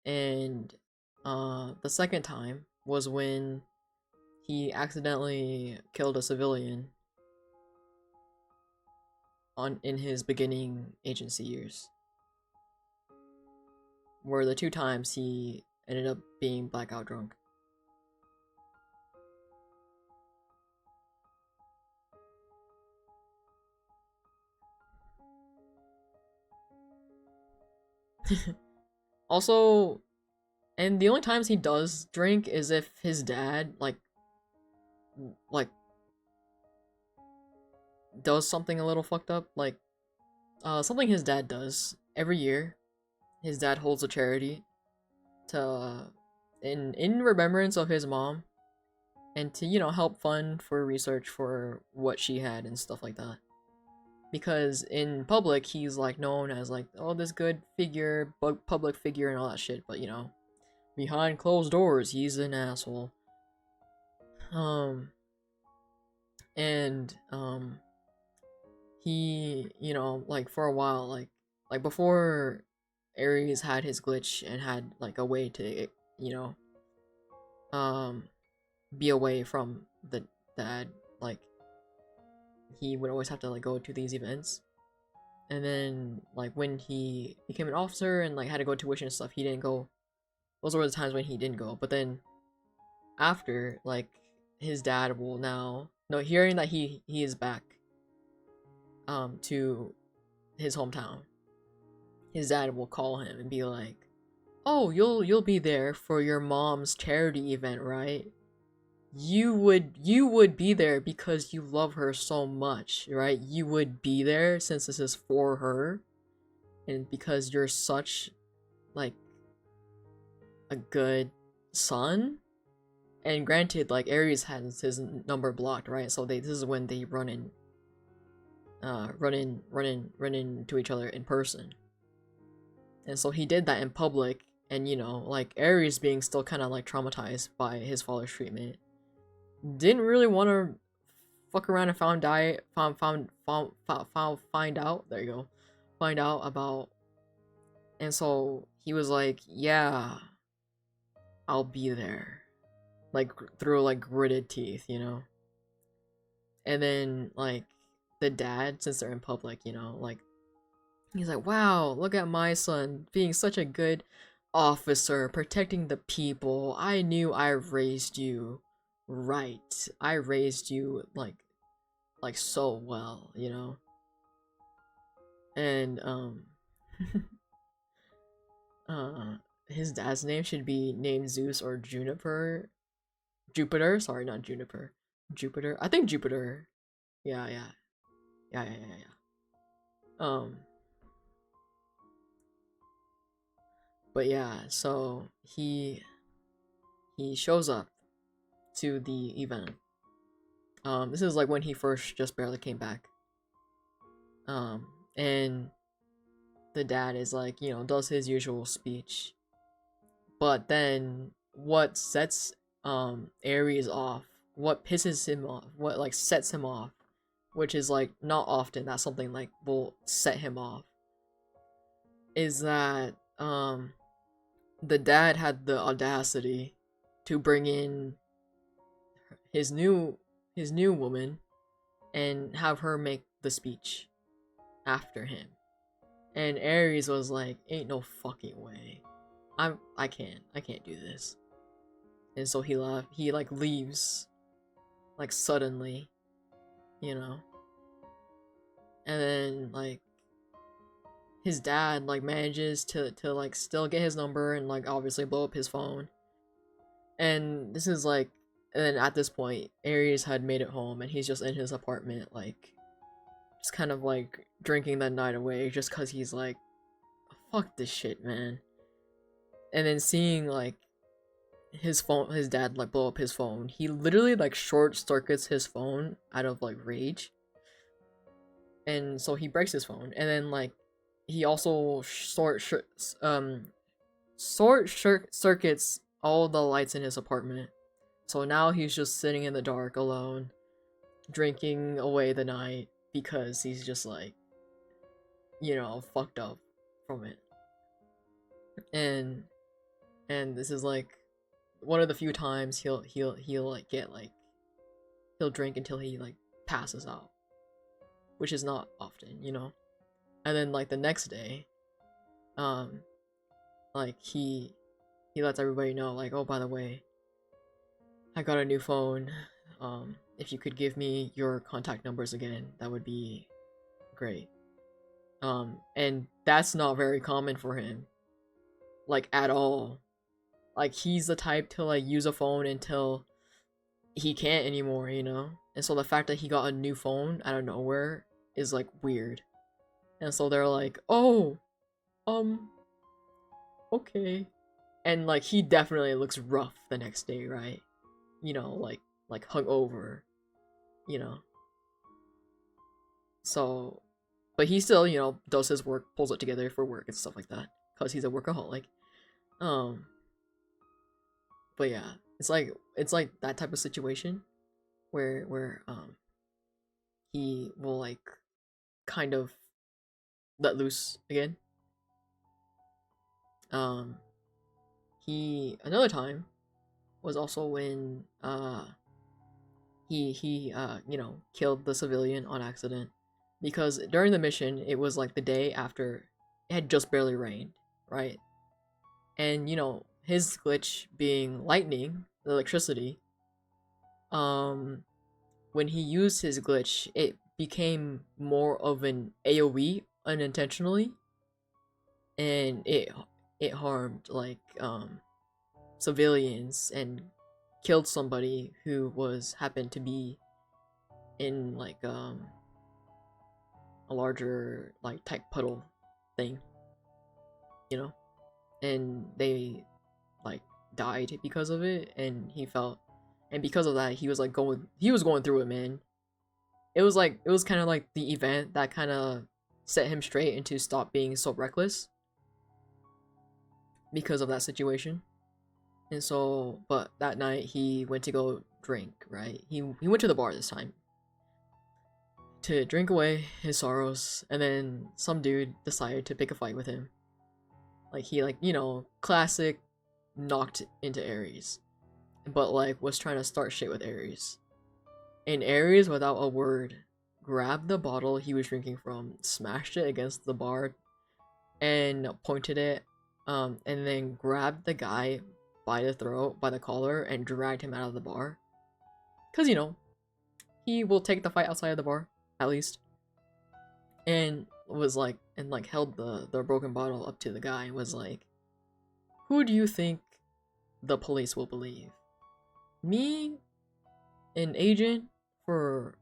and, the second time was when he accidentally killed a civilian in his beginning agency years. Were the 2 times he ended up being blackout drunk. Also, and the only times he does drink is if his dad, like, does something a little fucked up, like, something his dad does every year. His dad holds a charity to, in remembrance of his mom, and to, you know, help fund for research for what she had and stuff like that. Because in public, he's, like, known as, like, oh, this good figure, public figure and all that shit, but, you know, behind closed doors, he's an asshole. He, you know, like, for a while, like before Ares had his glitch and had, like, a way to, you know, be away from the dad, like, he would always have to, like, go to these events. And then like when he became an officer and like had to go tuition and stuff, he didn't go. Those were the times when he didn't go. But then after, like, his dad will now no hearing that he is back to his hometown, his dad will call him and be like, "Oh, you'll be there for your mom's charity event, right? You would be there because you love her so much, right? You would be there since this is for her, and because you're such like a good son." And granted, like Aries has his number blocked, right? So this is when they run into each other in person. And so he did that in public, and you know, like Aries being still kind of like traumatized by his father's treatment, didn't really want to fuck around and find out. There you go, find out about. And so he was like, "Yeah, I'll be there." Like through like gritted teeth, you know. And then like the dad, since they're in public, you know, like he's like, "Wow, look at my son being such a good officer, protecting the people. I knew I raised you right. I raised you like so well, you know." And his dad's name should be named Zeus or Jupiter, sorry, not Juniper. Jupiter. I think Jupiter. Yeah, yeah. Yeah, yeah, yeah, yeah. But yeah, so he shows up to the event. This is like when he first just barely came back. And the dad is like, you know, does his usual speech. But then what sets Aries off, what pisses him off, what like sets him off, which is like not often that something like will set him off, is that the dad had the audacity to bring in his new woman and have her make the speech after him. And Aries was like, "Ain't no fucking way. I can't do this." And so he left. He like leaves like suddenly, you know. And then like his dad like manages to like still get his number and like obviously blow up his phone. And this is like, and then at this point Aries had made it home and he's just in his apartment like just kind of like drinking that night away just cuz he's like, "Fuck this shit, man." And then seeing like his dad like blow up his phone, he literally like short circuits his phone out of like rage. And so he breaks his phone, and then like he also circuits all the lights in his apartment. So now he's just sitting in the dark alone, drinking away the night because he's just like, you know, fucked up from it. And this is like one of the few times he'll like get like, he'll drink until he like passes out, which is not often, you know. And then like the next day, like he lets everybody know like, "Oh, by the way, I got a new phone. If you could give me your contact numbers again, that would be great." And that's not very common for him, like at all. Like he's the type to like use a phone until he can't anymore, you know. And so the fact that he got a new phone out of nowhere is like weird. And so they're like, "Oh, okay." And like he definitely looks rough the next day, right? You know, like hungover, you know. So, but he still, you know, does his work, pulls it together for work and stuff like that, cause he's a workaholic. But yeah, it's like that type of situation where he will like kind of let loose again. He another time was also when he you know, killed the civilian on accident because during the mission, it was like the day after it had just barely rained, right? And you know, his glitch being lightning, the electricity, um, when he used his glitch, it became more of an AoE unintentionally, and it harmed like civilians and killed somebody who was happened to be in like a larger like type puddle thing, you know, and they like died because of it, and he felt, and because of that he was like going through it, man. It was like, it was kind of like the event that kind of set him straight into stop being so reckless because of that situation. And so, but that night he went to go drink, right? He went to the bar this time to drink away his sorrows, and then some dude decided to pick a fight with him. Like he, like, you know, classic knocked into Ares, but like was trying to start shit with Ares. And Ares, without a word, grabbed the bottle he was drinking from, smashed it against the bar, and pointed it, and then grabbed the guy by the throat, by the collar, and dragged him out of the bar. Cause you know, he will take the fight outside of the bar, at least. And was like, and like held the broken bottle up to the guy and was like, "Who do you think the police will believe? Me, an agent for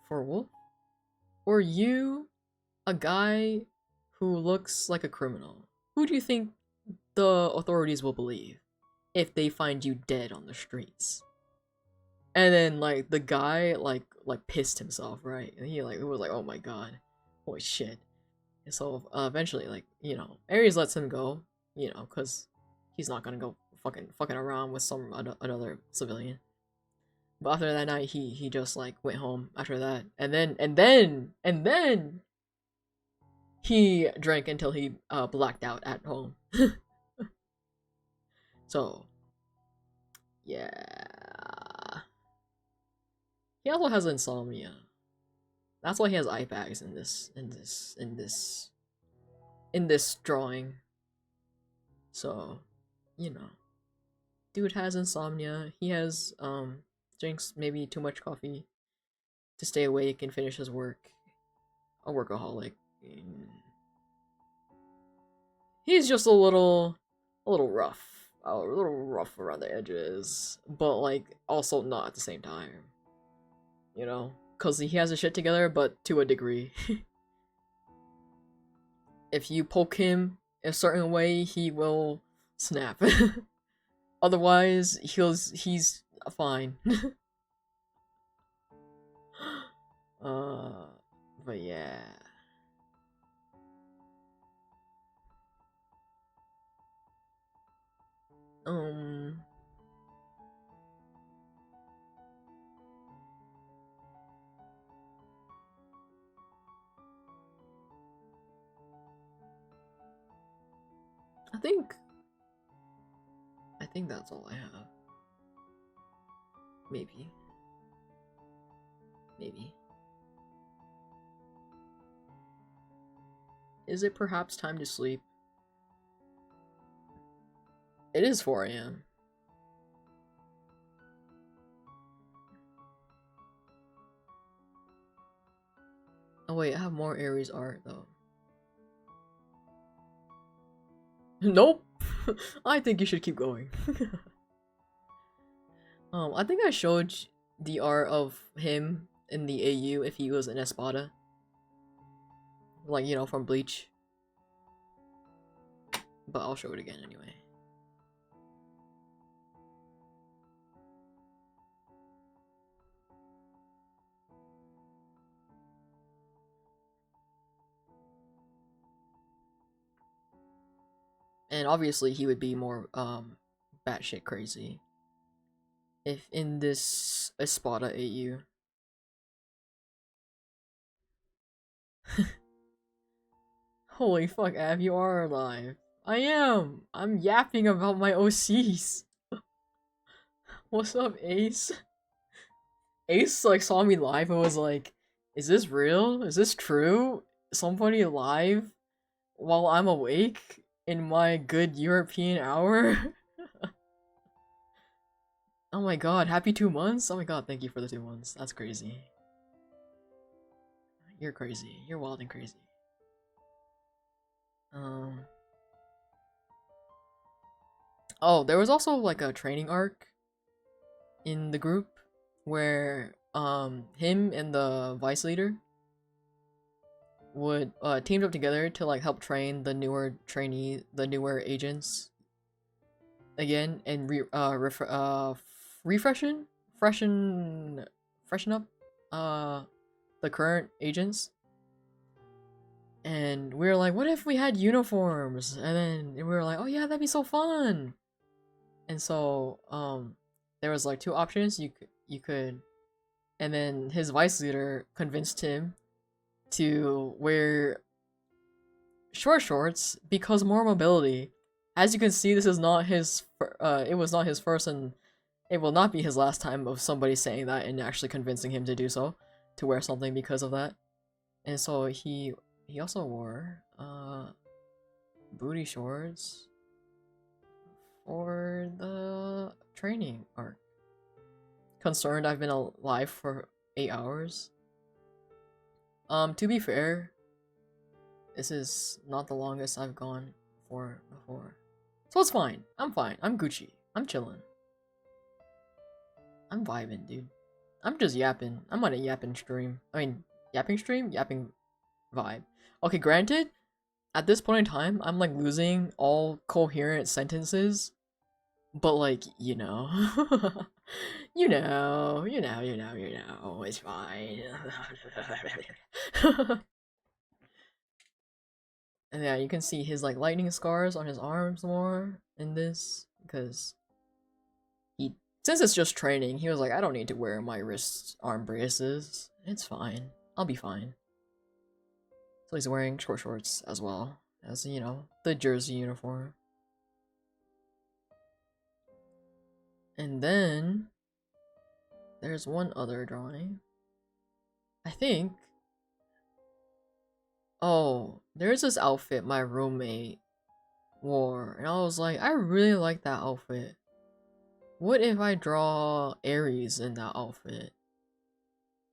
Wolf, or you, a guy who looks like a criminal? Who do you think the authorities will believe if they find you dead on the streets?" And then like the guy like pissed himself, right? And he like, it was like, oh my god, holy shit. And so eventually, like, you know, Ares lets him go, you know, because he's not gonna go fucking around with some another civilian. But after that night, he just like went home after that, and then he drank until he blacked out at home. So yeah, he also has insomnia. That's why he has eye bags in this drawing. So, you know, dude has insomnia. He has drinks maybe too much coffee to stay awake and finish his work. A workaholic. He's just a little rough. A little rough around the edges, but like also not at the same time. You know, cuz he has his shit together, but to a degree. If you poke him a certain way, he will snap. Otherwise, he's fine. uh, but yeah. Um, I think that's all I have. Maybe. Is it perhaps time to sleep? It is 4 a.m. Oh wait, I have more Ares art though. Nope. I think you should keep going. I think I showed the art of him in the AU if he was an Espada. Like, you know, from Bleach. But I'll show it again anyway. And obviously he would be more batshit crazy if in this Espada AU. Holy fuck, Av, you are alive. I am! I'm yapping about my OCs. What's up, Ace? Ace like saw me live and was like, Is this real? Is this true? Somebody alive while I'm awake in my good European hour? Oh my god, happy 2 months? Oh my god, thank you for the 2 months. That's crazy. You're crazy. You're wild and crazy. Um. Oh, there was also like a training arc in the group where him and the vice leader would teamed up together to like help train the newer agents again and refreshen freshen freshen up the current agents. And we were like, what if we had uniforms? And then we were like, oh yeah, that'd be so fun. And so there was like two options. You could and then his vice leader convinced him to wear short shorts because more mobility. As you can see, this is not his it was not his first and it will not be his last time of somebody saying that and actually convincing him to do so, to wear something because of that. And so he also wore booty shorts for the training arc. Concerned I've been alive for 8 hours. To be fair, this is not the longest I've gone for before. So it's fine. I'm fine. I'm Gucci. I'm chilling. I'm vibing, dude. I'm just yapping. I'm on a yapping stream. I mean, yapping stream? Yapping vibe. Okay, granted, at this point in time, I'm like losing all coherent sentences. But like, you know. you know, it's fine. And yeah, you can see his like lightning scars on his arms more in this because he, since it's just training, he was like, I don't need to wear my wrist arm braces. It's fine. I'll be fine. So he's wearing short shorts as well as, you know, the jersey uniform. And then there's one other drawing. I think. Oh, there's this outfit my roommate wore, and I was like, I really like that outfit. What if I draw Aries in that outfit?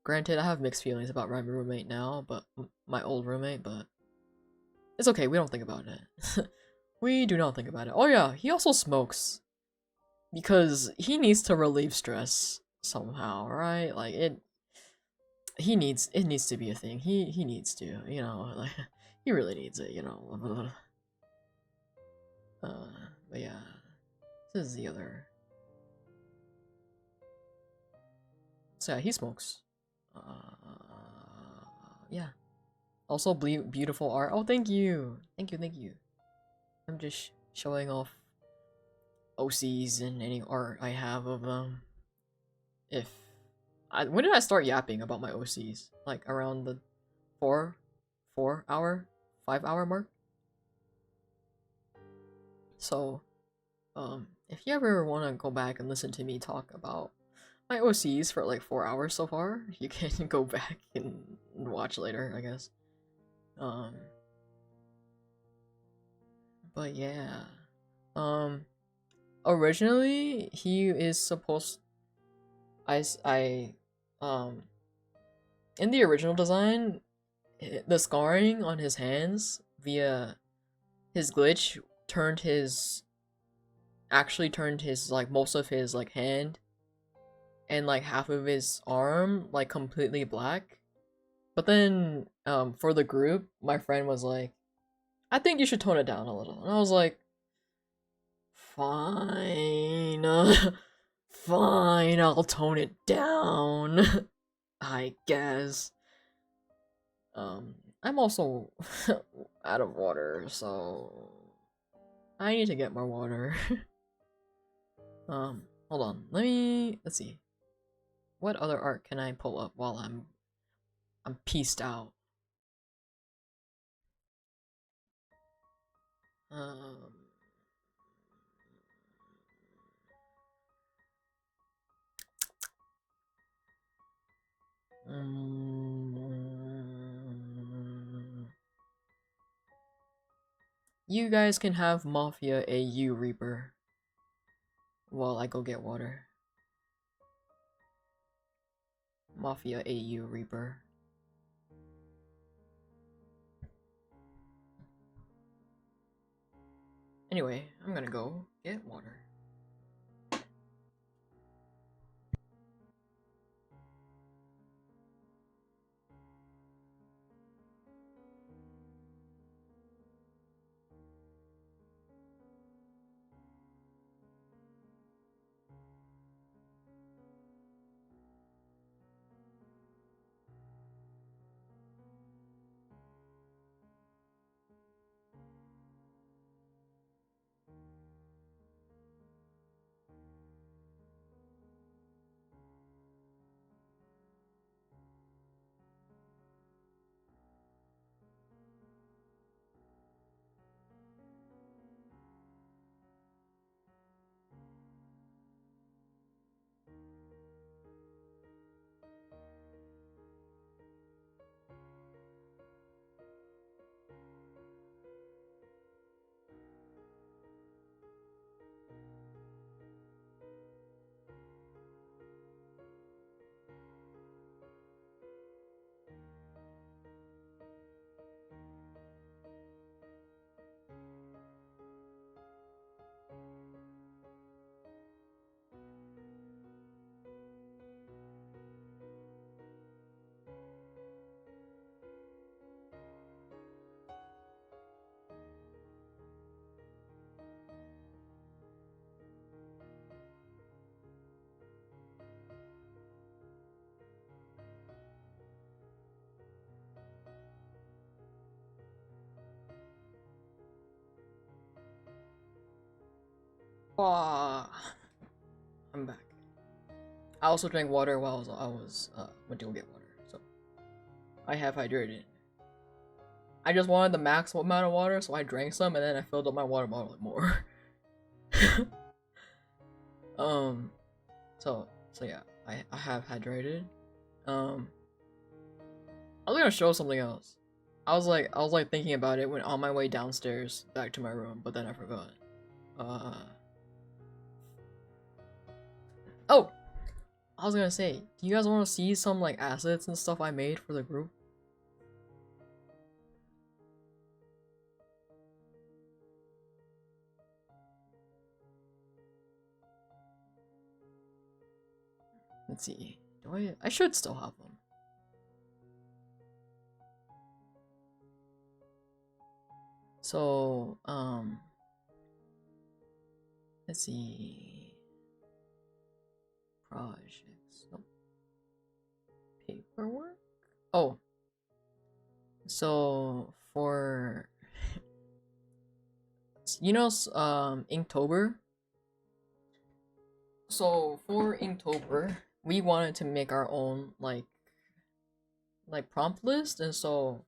Granted, I have mixed feelings about my roommate now, but my old roommate, but it's okay, we don't think about it. We do not think about it. Oh yeah, he also smokes. Because he needs to relieve stress somehow, right? Like it needs to be a thing. He needs to, you know, like he really needs it, you know. But yeah. This is the other. So yeah, he smokes. Yeah. Also beautiful art. Oh, thank you. Thank you, thank you. I'm just showing off OCs and any art I have of them. When did I start yapping about my OCs? Like around the 4 hour, 5 hour mark. So, if you ever want to go back and listen to me talk about my OCs for like 4 hours so far, you can go back and watch later, I guess. But yeah, originally he is supposed, I, in the original design, the scarring on his hands via his glitch actually turned his like most of his like hand and like half of his arm like completely black. But then for the group, my friend was like, I think you should tone it down a little. And I was like, fine. Fine, I'll tone it down. I guess. I'm also out of water, so I need to get more water. Hold on. Let's see. What other art can I pull up while I'm pieced out? Um you guys can have Mafia AU Reaper while I go get water. Mafia AU Reaper. Anyway, I'm gonna go get water. I'm back. I also drank water while I was went to go get water, so I have hydrated. I just wanted the maximum amount of water, so I drank some, and then I filled up my water bottle with more. So yeah, I have hydrated. I was gonna show something else. I was like thinking about it when on my way downstairs back to my room, but then I forgot. Oh, I was gonna say, do you guys want to see some like assets and stuff I made for the group? Let's see. Do I should still have them. So, let's see. Projects. Nope. Paperwork? Oh. So, for you know, Inktober? So, for Inktober, we wanted to make our own like prompt list, and so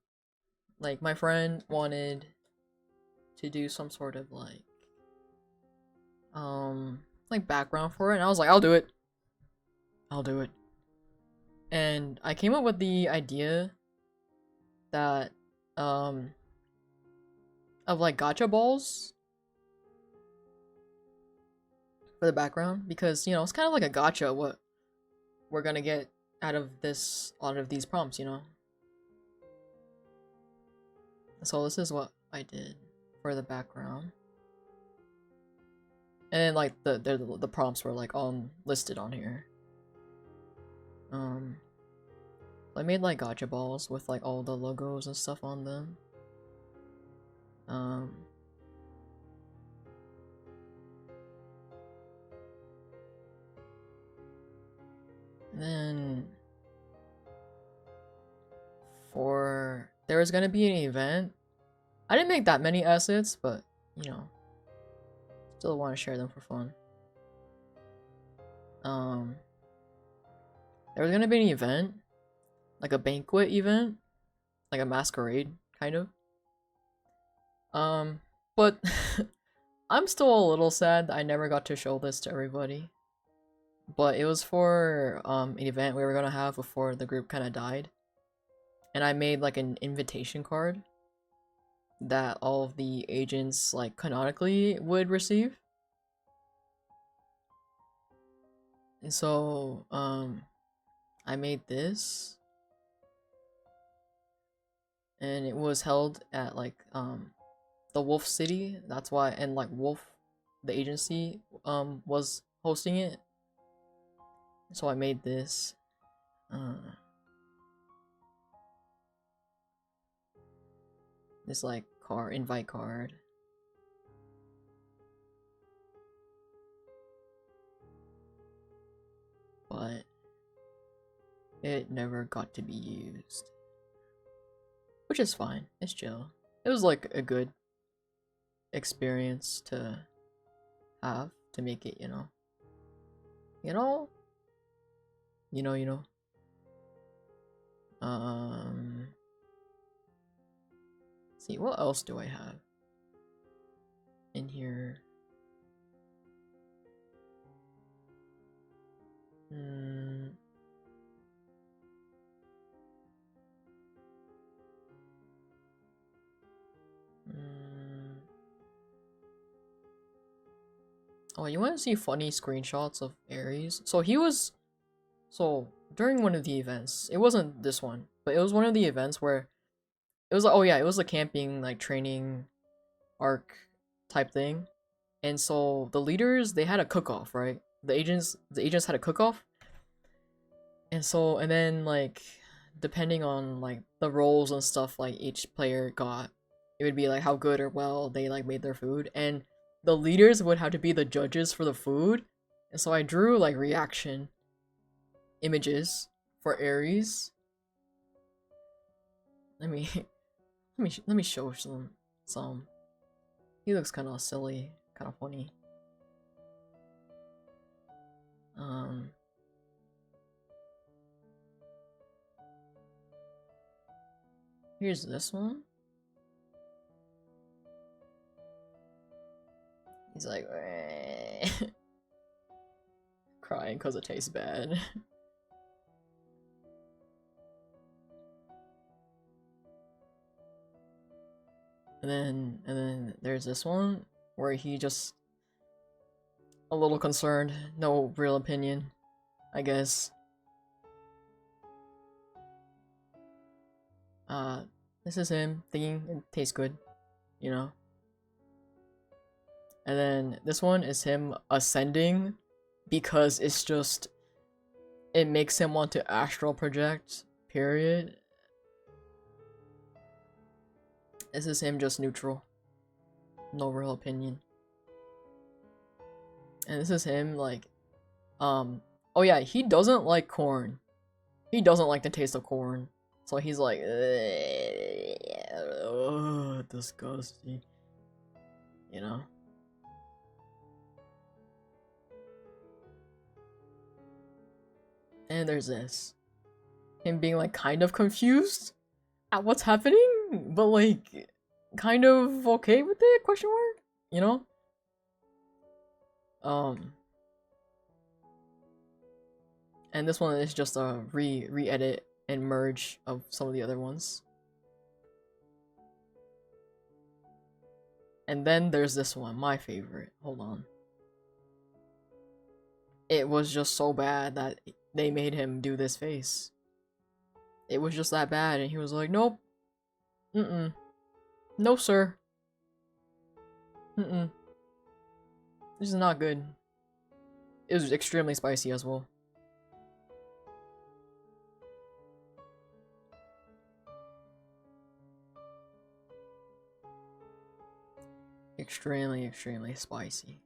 like my friend wanted to do some sort of like background for it, and I was like, I'll do it. And I came up with the idea that of like gotcha balls for the background, because you know it's kind of like a gotcha what we're gonna get out of these prompts, you know. So this is what I did for the background, and then like the prompts were like all listed on here. I made like gotcha balls with like all the logos and stuff on them. Then there was gonna be an event. I didn't make that many assets, but you know, still want to share them for fun. There was gonna be an event, like a banquet event, like a masquerade kind of. But I'm still a little sad that I never got to show this to everybody. But it was for an event we were gonna have before the group kind of died, and I made like an invitation card. that all of the agents like canonically would receive. And so I made this, and it was held at like the Wolf City. That's why, and like Wolf, the agency, was hosting it. So I made this. This like invite card. But it never got to be used. Which is fine. It's chill. It was like a good experience to have to make it, you know. You know? You know. See, what else do I have in here? Oh, you want to see funny screenshots of Ares? So during one of the events, it wasn't this one, but it was one of the events where it was like, oh yeah, it was a camping like training arc type thing. And so the leaders, they had a cook-off, right? The agents had a cook-off. And then like depending on like the roles and stuff like each player got, it would be like how good or well they like made their food, and the leaders would have to be the judges for the food. And so I drew like reaction images for Ares. Let me show some. He looks kind of silly, kind of funny. Here's this one. He's like crying because it tastes bad. And then there's this one where he just a little concerned, no real opinion, I guess. This is him thinking it tastes good, you know. And then this one is him ascending because it's just, it makes him want to astral project, period. This is him just neutral. No real opinion. And this is him like, oh yeah, he doesn't like corn. He doesn't like the taste of corn. So he's like, ugh, disgusting. You know? And there's this. Him being like kind of confused at what's happening, but like kind of okay with it, question mark? You know? And this one is just a re-edit and merge of some of the other ones. And then there's this one, my favorite. Hold on. It was just so bad that they made him do this face. It was just that bad, and he was like, nope. No, sir. This is not good. It was extremely spicy as well. Extremely spicy.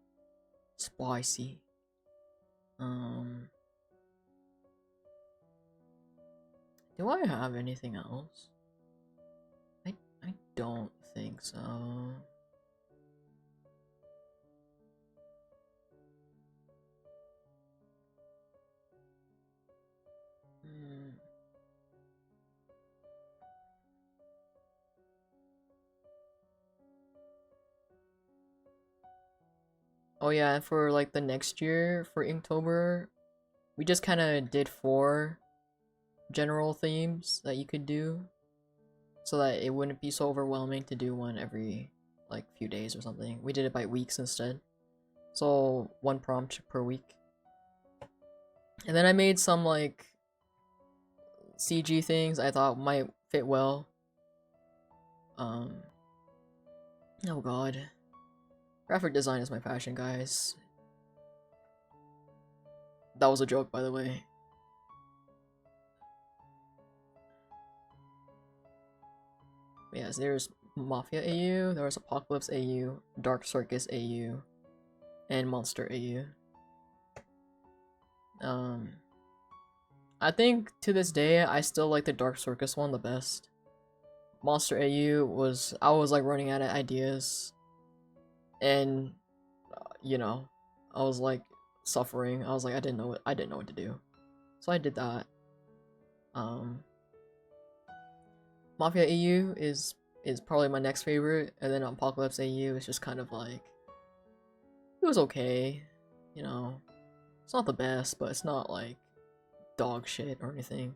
Spicy. Do I have anything else? I don't think so. Oh yeah, for like the next year, for Inktober, we just kind of did 4 general themes that you could do. so that it wouldn't be so overwhelming to do one every like few days or something. We did it by weeks instead. So one prompt per week. And then I made some like CG things I thought might fit well. Oh god. Graphic design is my passion, guys. That was a joke, by the way. Yes, there's Mafia AU, there was Apocalypse AU, Dark Circus AU, and Monster AU. I think to this day I still like the Dark Circus one the best. Monster AU was I was like running out of ideas, and you know, I was like suffering. I was like I didn't know what to do, so I did that. Mafia AU is probably my next favorite, and then Apocalypse AU is just kind of like it was okay, you know. It's not the best, but it's not like dog shit or anything.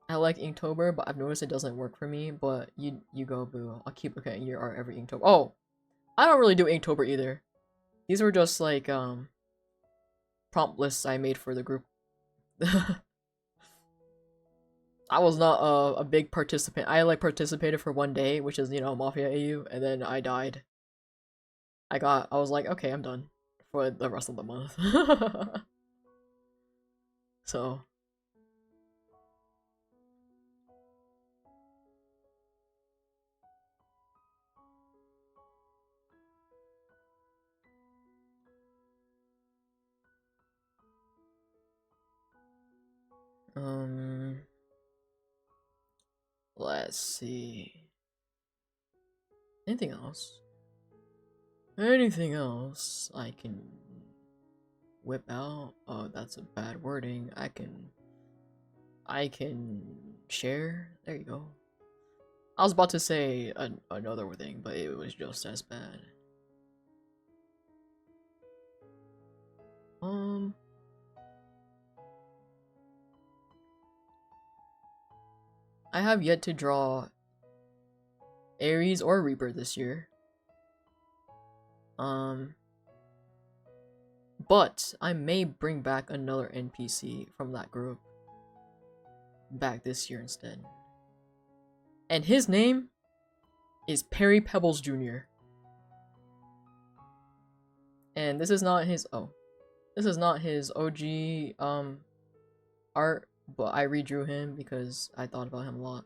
I like Inktober, but I've noticed it doesn't work for me. But you go, boo. I'll keep looking at your art every Inktober. Oh, I don't really do Inktober either. These were just like prompt lists I made for the group. I was not a big participant. I like participated for one day, which is, you know, Mafia AU, and then I died. I was like, okay, I'm done for the rest of the month. So let's see. Anything else? Anything else I can whip out? Oh, that's a bad wording. I can share. There you go. I was about to say another thing, but it was just as bad. I have yet to draw Ares or Reaper this year. But I may bring back another NPC from that group back this year instead. And his name is Perry Pebbles Jr. And this is not his OG art, but I redrew him because I thought about him a lot.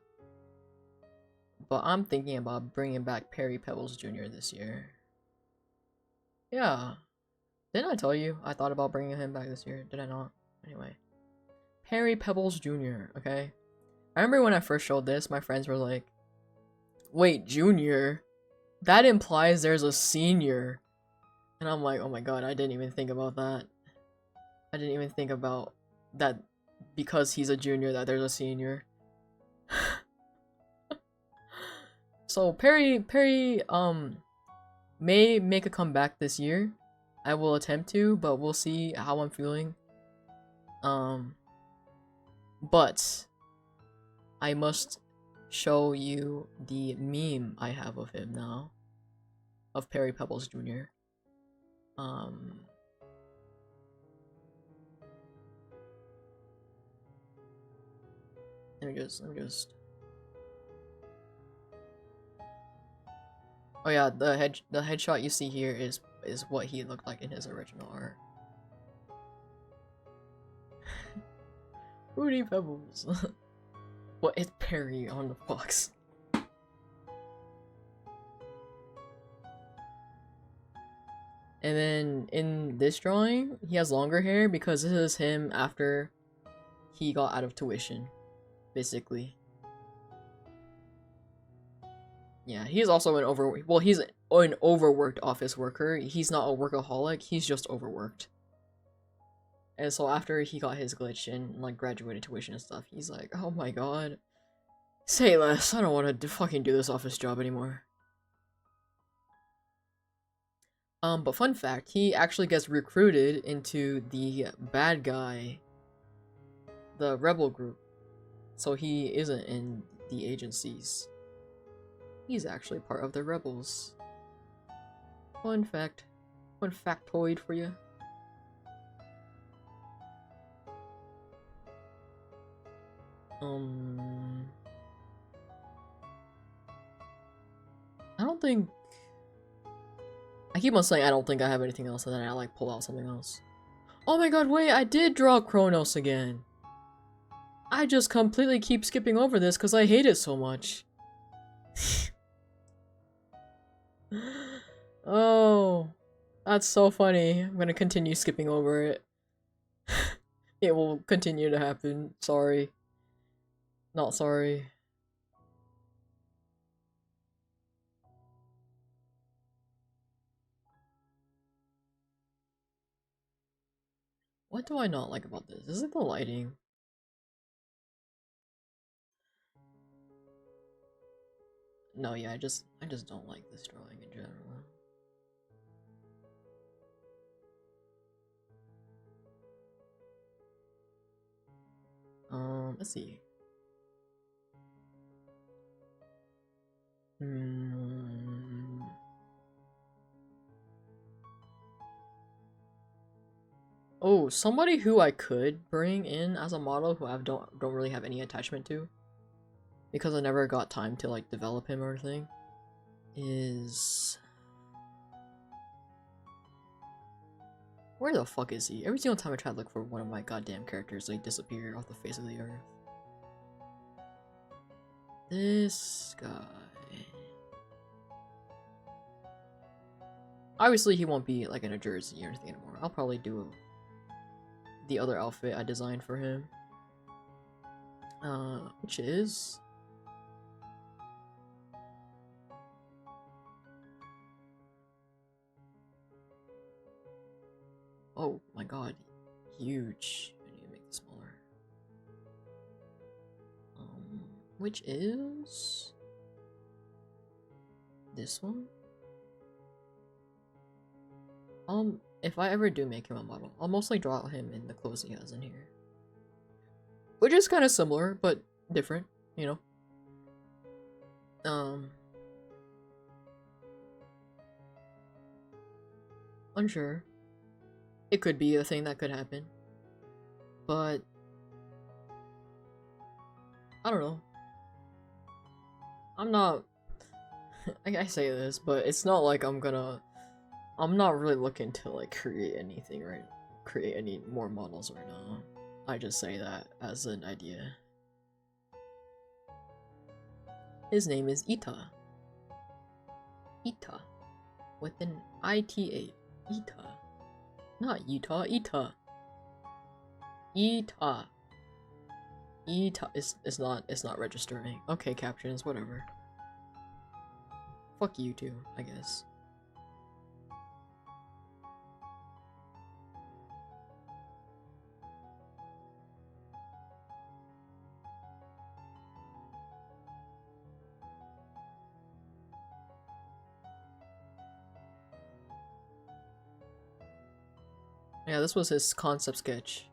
But I'm thinking about bringing back Perry Pebbles Jr. this year. Yeah. Didn't I tell you I thought about bringing him back this year? Did I not? Anyway. Perry Pebbles Jr., okay? I remember when I first showed this, my friends were like, wait, Junior? That implies there's a senior. And I'm like, oh my god, I didn't even think about that. I didn't even think about that because he's a junior that there's a senior. So Perry may make a comeback this year. I will attempt to, but we'll see how I'm feeling. But I must show you the meme I have of him now. Of Perry Pebbles Jr. Let me just. Oh yeah, the headshot you see here is what he looked like in his original art. Fruity Pebbles. What is Perry on the box? And then in this drawing, he has longer hair because this is him after he got out of tuition, basically. Yeah, he's also he's an overworked office worker. He's not a workaholic, he's just overworked. And so after he got his glitch and like graduated tuition and stuff, he's like, oh my god, say less, I don't want to fucking do this office job anymore. But fun fact, he actually gets recruited into the bad guy, the rebel group. So he isn't in the agencies. He's actually part of the rebels. Fun fact. Fun factoid for you. I don't think... I keep on saying I don't think I have anything else, and then I like pull out something else. Oh my god, wait, I did draw Kronos again. I just completely keep skipping over this because I hate it so much. Oh, that's so funny. I'm gonna continue skipping over it. It will continue to happen. Sorry. Not sorry. What do I not like about this? Is it the lighting? No, yeah, I just don't like this drawing in general. Let's see. Oh, somebody who I could bring in as a model who I don't really have any attachment to, because I never got time to like develop him or anything, is... Where the fuck is he? Every single time I try to look for one of my goddamn characters, they disappear off the face of the earth. This guy... Obviously he won't be like in a jersey or anything anymore. I'll probably do the other outfit I designed for him. Which is... Oh my god, huge. I need to make it smaller. Which is... this one? If I ever do make him a model, I'll mostly draw him in the clothes he has in here. Which is kind of similar, but different, you know? Unsure. It could be a thing that could happen. But... I don't know. I'm not... I say this, but it's not like I'm not really looking to like create anything create any more models right now. I just say that as an idea. His name is Ita. Ita. With an ITA. Ita. Not Utah, Ita. Ita. Ita it's not registering. Okay, captions, whatever. Fuck you too, I guess. Yeah, this was his concept sketch.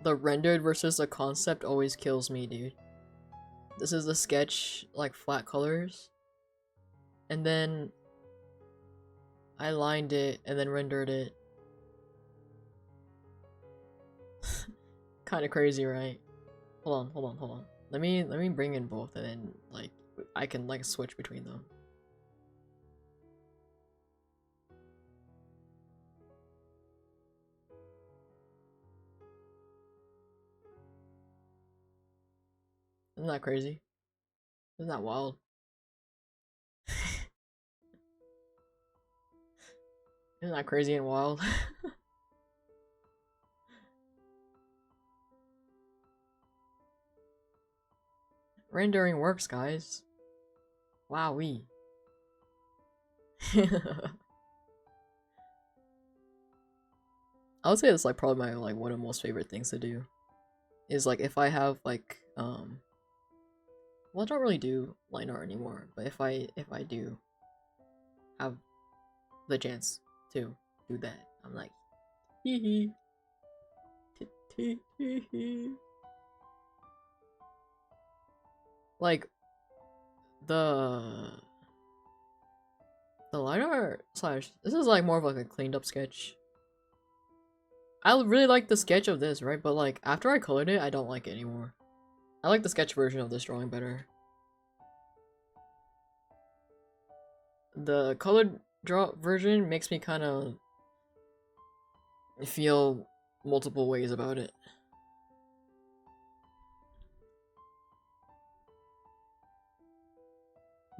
The rendered versus the concept always kills me, dude. This is the sketch, like flat colors. And then I lined it and then rendered it. Kind of crazy, right? Hold on. Let me bring in both and then like I can like switch between them. Isn't that crazy? Isn't that wild? Isn't that crazy and wild? Rendering works, guys. Wowee. I would say it's like probably my like one of the most favorite things to do. Is like if I have like well, I don't really do line art anymore, but if I do have the chance to do that. I'm like, hee hee. Like, the line art slash, this is like more of like a cleaned up sketch. I really like the sketch of this, right? But like, after I colored it, I don't like it anymore. I like the sketch version of this drawing better. The colored draw version makes me kind of feel multiple ways about it.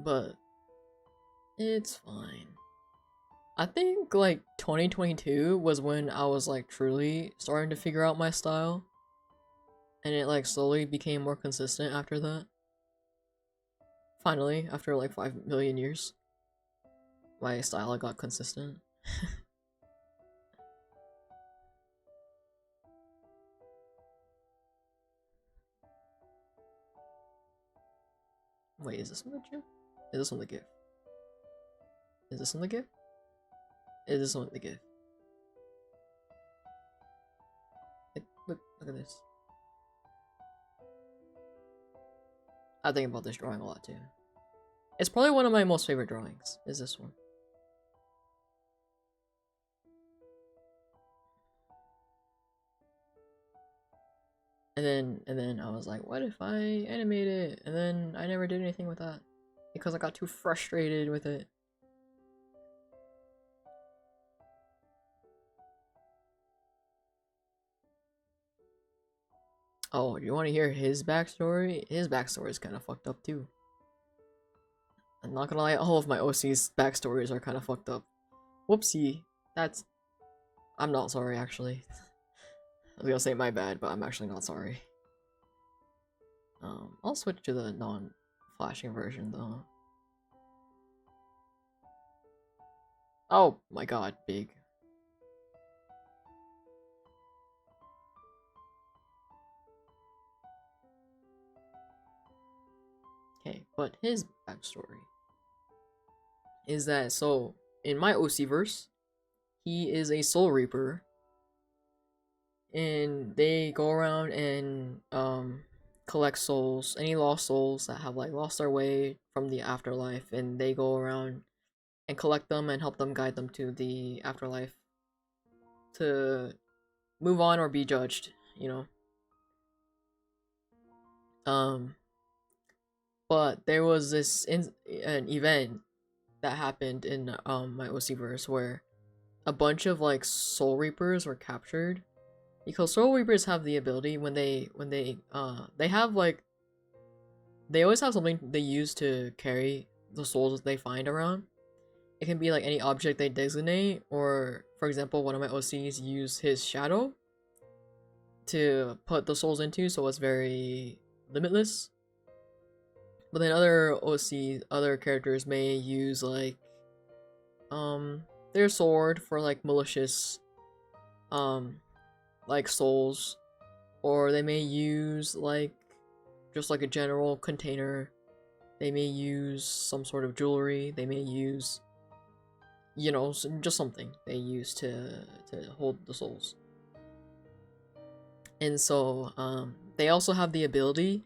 But it's fine. I think like 2022 was when I was like truly starting to figure out my style. And it like slowly became more consistent after that. Finally, after like 5 million years, my style got consistent. Wait, is this on the gif? Is this on the gif? Is this on the gif? Is this on the gif? Like, look at this. I think about this drawing a lot too. It's probably one of my most favorite drawings, is this one. And then I was like, what if I animate it? And then I never did anything with that because I got too frustrated with it. Oh, you want to hear his backstory? His backstory is kind of fucked up too. I'm not gonna lie, all of my OC's backstories are kind of fucked up. Whoopsie. That's... I'm not sorry, actually. I was gonna say my bad, but I'm actually not sorry. I'll switch to the non-flashing version, though. Oh my god, big. Okay, but his backstory is that, so, in my OC verse, he is a Soul Reaper, and they go around and collect souls, any lost souls that have like lost their way from the afterlife, and they go around and collect them and help them guide them to the afterlife to move on or be judged, you know. But there was an event that happened in my OC verse where a bunch of like Soul Reapers were captured. Because Soul Reapers have the ability when they have like, they always have something they use to carry the souls that they find around. It can be like any object they designate, or for example, one of my OCs used his shadow to put the souls into, so it's very limitless. But then other characters may use like their sword for like malicious like souls, or they may use like just like a general container. They may use some sort of jewelry. They may use, you know, just something they use to hold the souls. And so they also have the ability,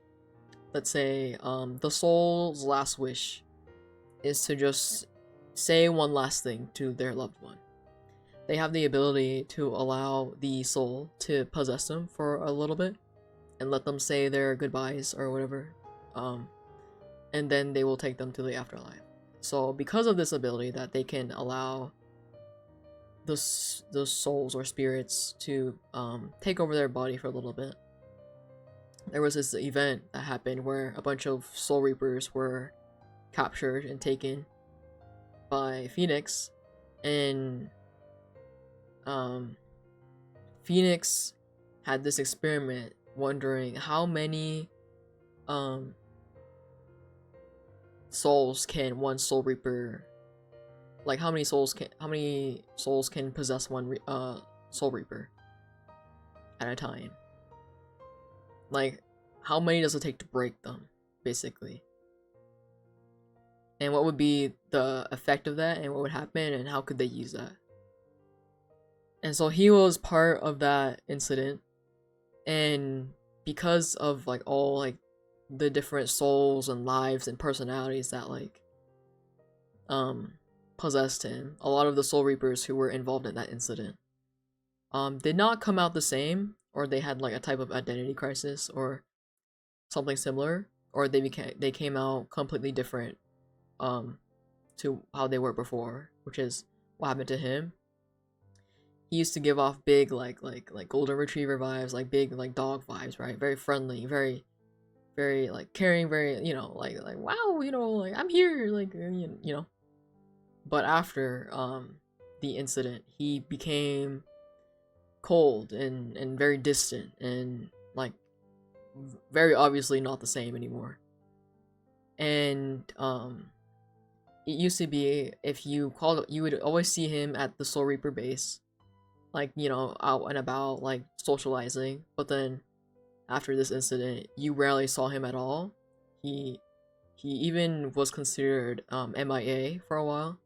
let's say the soul's last wish is to just say one last thing to their loved one. They have the ability to allow the soul to possess them for a little bit and let them say their goodbyes or whatever, and then they will take them to the afterlife. So because of this ability that they can allow the souls or spirits to take over their body for a little bit, there was this event that happened where a bunch of Soul Reapers were captured and taken by Phoenix, and Phoenix had this experiment wondering how many souls can one Soul Reaper, like how many souls can possess one Soul Reaper at a time. Like, how many does it take to break them, basically? And what would be the effect of that, and what would happen, and how could they use that? And so he was part of that incident, and because of like all like the different souls and lives and personalities that like um possessed him, a lot of the soul reapers who were involved in that incident did not come out the same, or they had like a type of identity crisis or something similar, or they came out completely different to how they were before, which is what happened to him. He used to give off big like golden retriever vibes, like big like dog vibes, right? Very friendly, very like caring, very, you know, like wow, you know, like I'm here, like you know. But after the incident, he became cold and very distant and like very obviously not the same anymore. And it used to be if you called, you would always see him at the Soul Reaper base, like, you know, out and about, like socializing. But then after this incident, you rarely saw him at all. He he even was considered MIA for a while,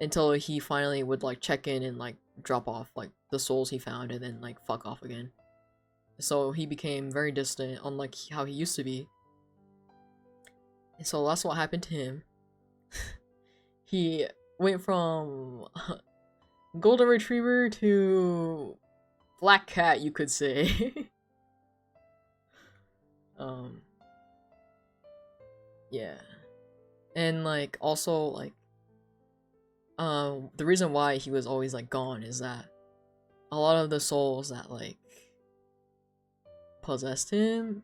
until he finally would like check in and like drop off like the souls he found and then like fuck off again. So he became very distant, unlike how he used to be. And so that's what happened to him. He went from golden retriever to black cat, you could say. um yeah. And like also like the reason why he was always like gone is that a lot of the souls that like possessed him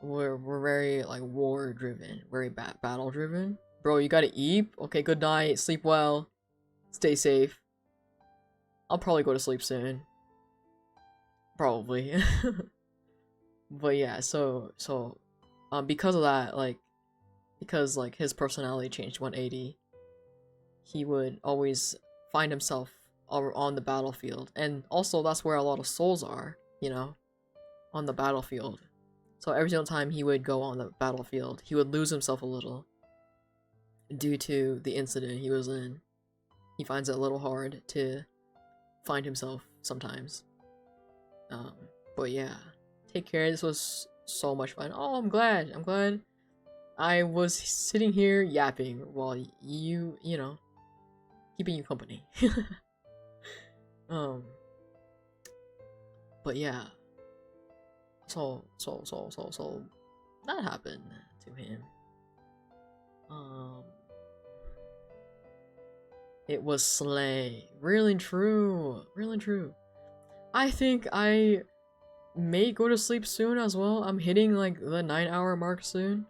were very like war driven, very battle driven. Bro, you gotta eat. Okay, good night, sleep well, stay safe. I'll probably go to sleep soon, probably. But yeah, so because of that, like because like his personality changed 180, he would always find himself on the battlefield, and also that's where a lot of souls are, you know, on the battlefield. So every single time he would go on the battlefield, he would lose himself a little due to the incident he was in. He finds it a little hard to find himself sometimes. But yeah, take care. This was so much fun. Oh, I'm glad. I was sitting here yapping while you know, keeping you company. um, but yeah. So that happened to him. It was slay. Really true. Really true. I think I may go to sleep soon as well. I'm hitting like the 9-hour mark soon.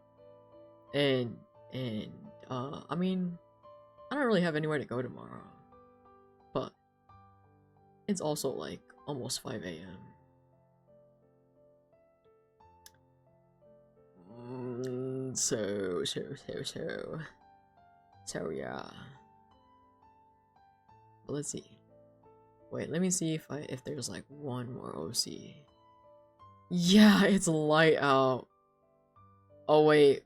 And I mean, I don't really have anywhere to go tomorrow. But it's also like almost 5 a.m. So yeah. But let's see. Wait, let me see if there's like one more OC. Yeah, it's light out. Oh wait,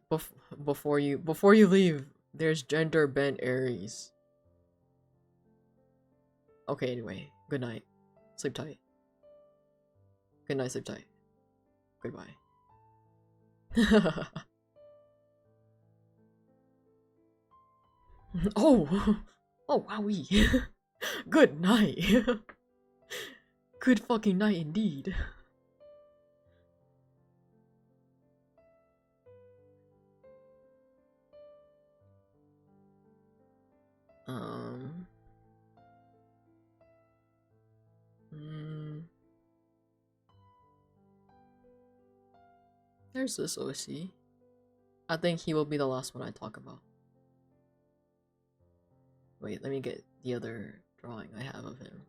before you leave, there's gender bent Aries. Okay, anyway, good night. Sleep tight. Good night, sleep tight. Goodbye. Oh, oh wowee. Good night. Good fucking night indeed. There's this OC. I think he will be the last one I talk about. Wait, let me get the other drawing I have of him.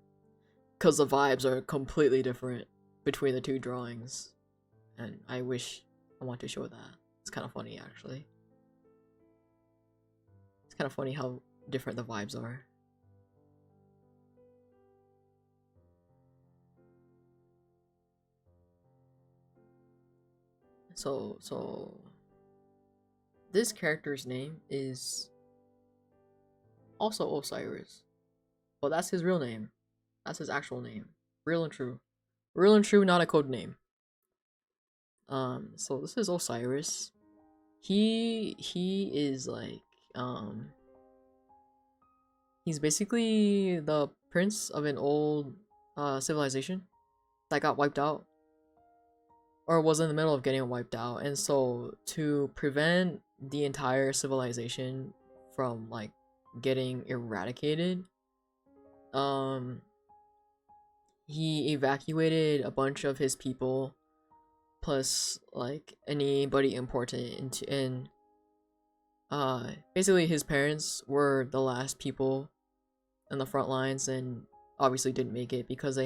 Because the vibes are completely different between the two drawings. And I want to show that. It's kind of funny, actually. It's kind of funny how different the vibes are. So this character's name is also Osiris. Well, that's his real name. That's his actual name. Real and true. Real and true, not a code name. So this is Osiris. He is like he's basically the prince of an old civilization that got wiped out, or was in the middle of getting wiped out. And so to prevent the entire civilization from like getting eradicated, he evacuated a bunch of his people plus like anybody important into basically his parents were the last people in the front lines, and obviously didn't make it because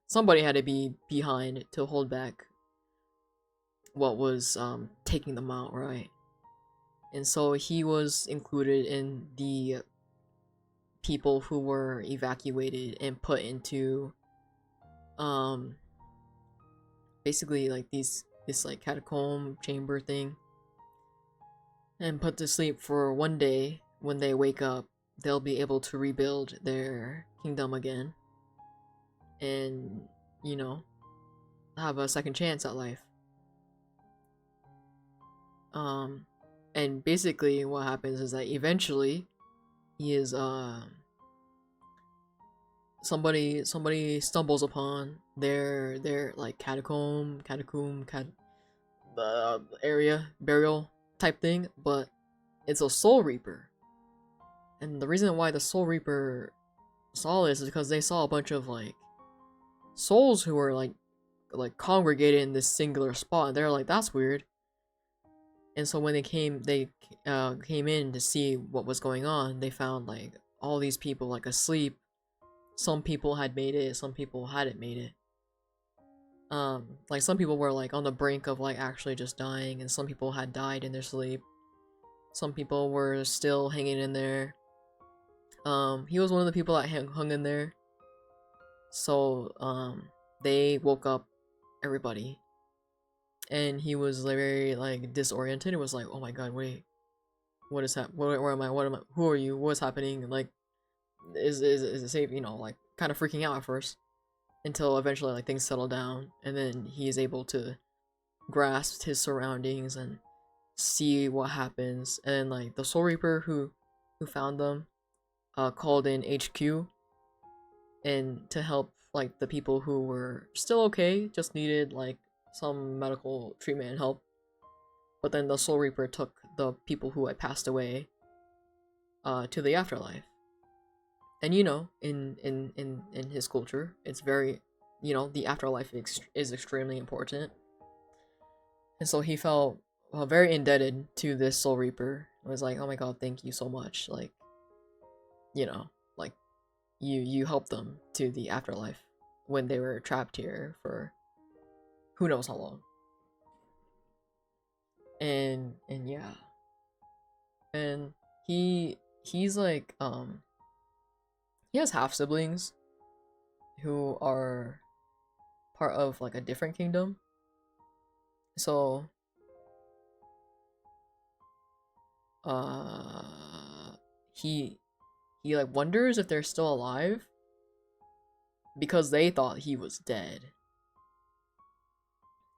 somebody had to be behind to hold back what was taking them out, right? And so he was included in the people who were evacuated and put into basically like this like catacomb chamber thing, and put to sleep for one day. When they wake up, they'll be able to rebuild their kingdom again and, you know, have a second chance at life. And basically what happens is that eventually he is somebody stumbles upon their like catacomb area burial type thing, but it's a soul reaper. And the reason why the soul reaper saw this is because they saw a bunch of like souls who were like congregated in this singular spot, and they're like, that's weird. And so when they came in to see what was going on, they found like all these people like asleep. Some people had made it, some people hadn't made it. Like some people were like on the brink of like actually just dying, and some people had died in their sleep. Some people were still hanging in there. He was one of the people that hung in there. So they woke up everybody, and he was like very like disoriented. It was like, oh my god, wait, what is that? Where am I? What am I? Who are you? What's happening? Like, is it safe? You know, like kind of freaking out at first, until eventually like things settle down, and then he is able to grasp his surroundings and see what happens. And like the Soul Reaper who found them called in HQ and to help like the people who were still okay, just needed like some medical treatment and help. But then the Soul Reaper took the people who had passed away to the afterlife. And you know, in his culture, it's very, you know, the afterlife is extremely important. And so he felt very indebted to this Soul Reaper. It was like, oh my god, thank you so much. Like, you know, like you helped them to the afterlife when they were trapped here for who knows how long. And yeah. And he's like he has half siblings who are part of like a different kingdom. So he like wonders if they're still alive because they thought he was dead.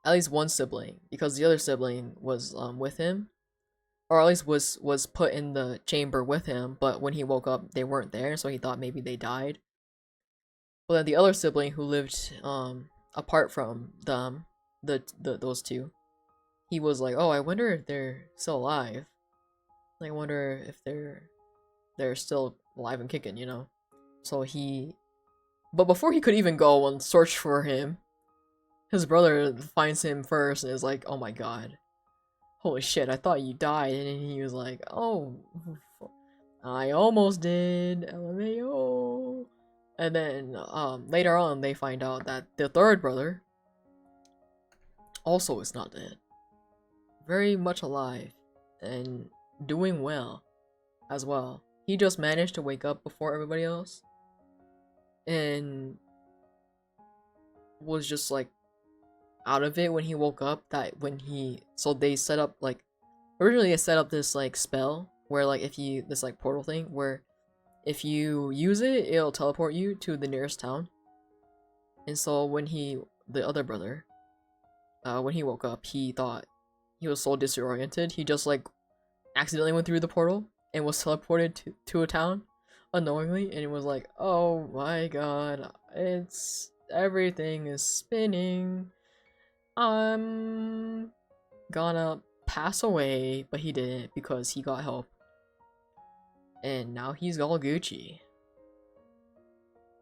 At least one sibling, because the other sibling was with him, or at least was put in the chamber with him, but when he woke up they weren't there, so he thought maybe they died. But then the other sibling who lived apart from them, those two, he was like, oh, I wonder if they're still alive. I wonder if they're still alive and kicking, you know. So but before he could even go and search for him, his brother finds him first and is like, oh my god, holy shit, I thought you died. And he was like, oh, I almost did, LMAO. And then later on they find out that the third brother also is not dead, very much alive and doing well as well. He just managed to wake up before everybody else and was just like out of it when he woke up. So they set up like, originally they set up this like spell where like this like portal thing where if you use it, it'll teleport you to the nearest town. And so when the other brother, when he woke up, he thought he was so disoriented, he just like accidentally went through the portal and was teleported to a town unknowingly, and it was like, oh my god, it's everything is spinning. I'm gonna pass away, but he didn't because he got help. And now he's all Gucci.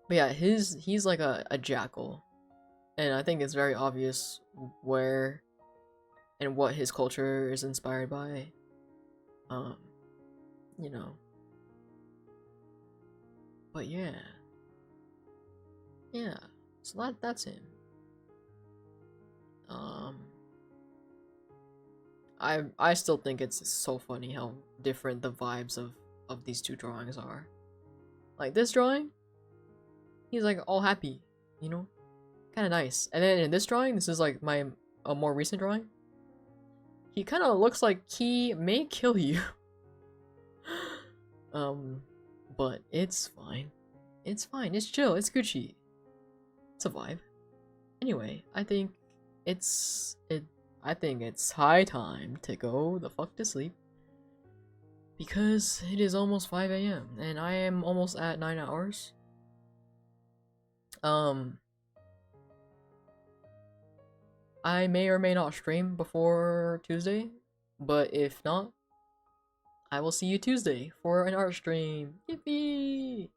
But yeah, he's like a jackal. And I think it's very obvious where and what his culture is inspired by. You know. But yeah. Yeah. So that's him. I still think it's so funny how different the vibes of these two drawings are. Like this drawing, he's like all happy, you know? Kind of nice. And then in this drawing, this is like a more recent drawing. He kind of looks like he may kill you. But it's fine. It's fine. It's chill. It's Gucci. It's a vibe. Anyway, I think it's high time to go the fuck to sleep. Because it is almost 5 a.m. and I am almost at 9 hours. I may or may not stream before Tuesday, but if not, I will see you Tuesday for an art stream. Yippee!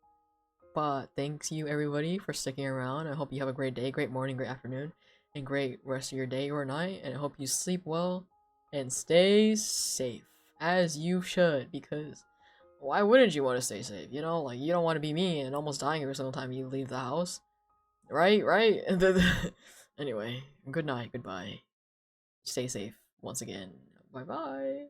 But thanks you everybody for sticking around. I hope you have a great day, great morning, great afternoon, and great rest of your day or night. And I hope you sleep well and stay safe, as you should, because why wouldn't you want to stay safe? You know, like you don't want to be me and almost dying every single time you leave the house. Right? Anyway, good night, goodbye. Stay safe once again. Bye bye.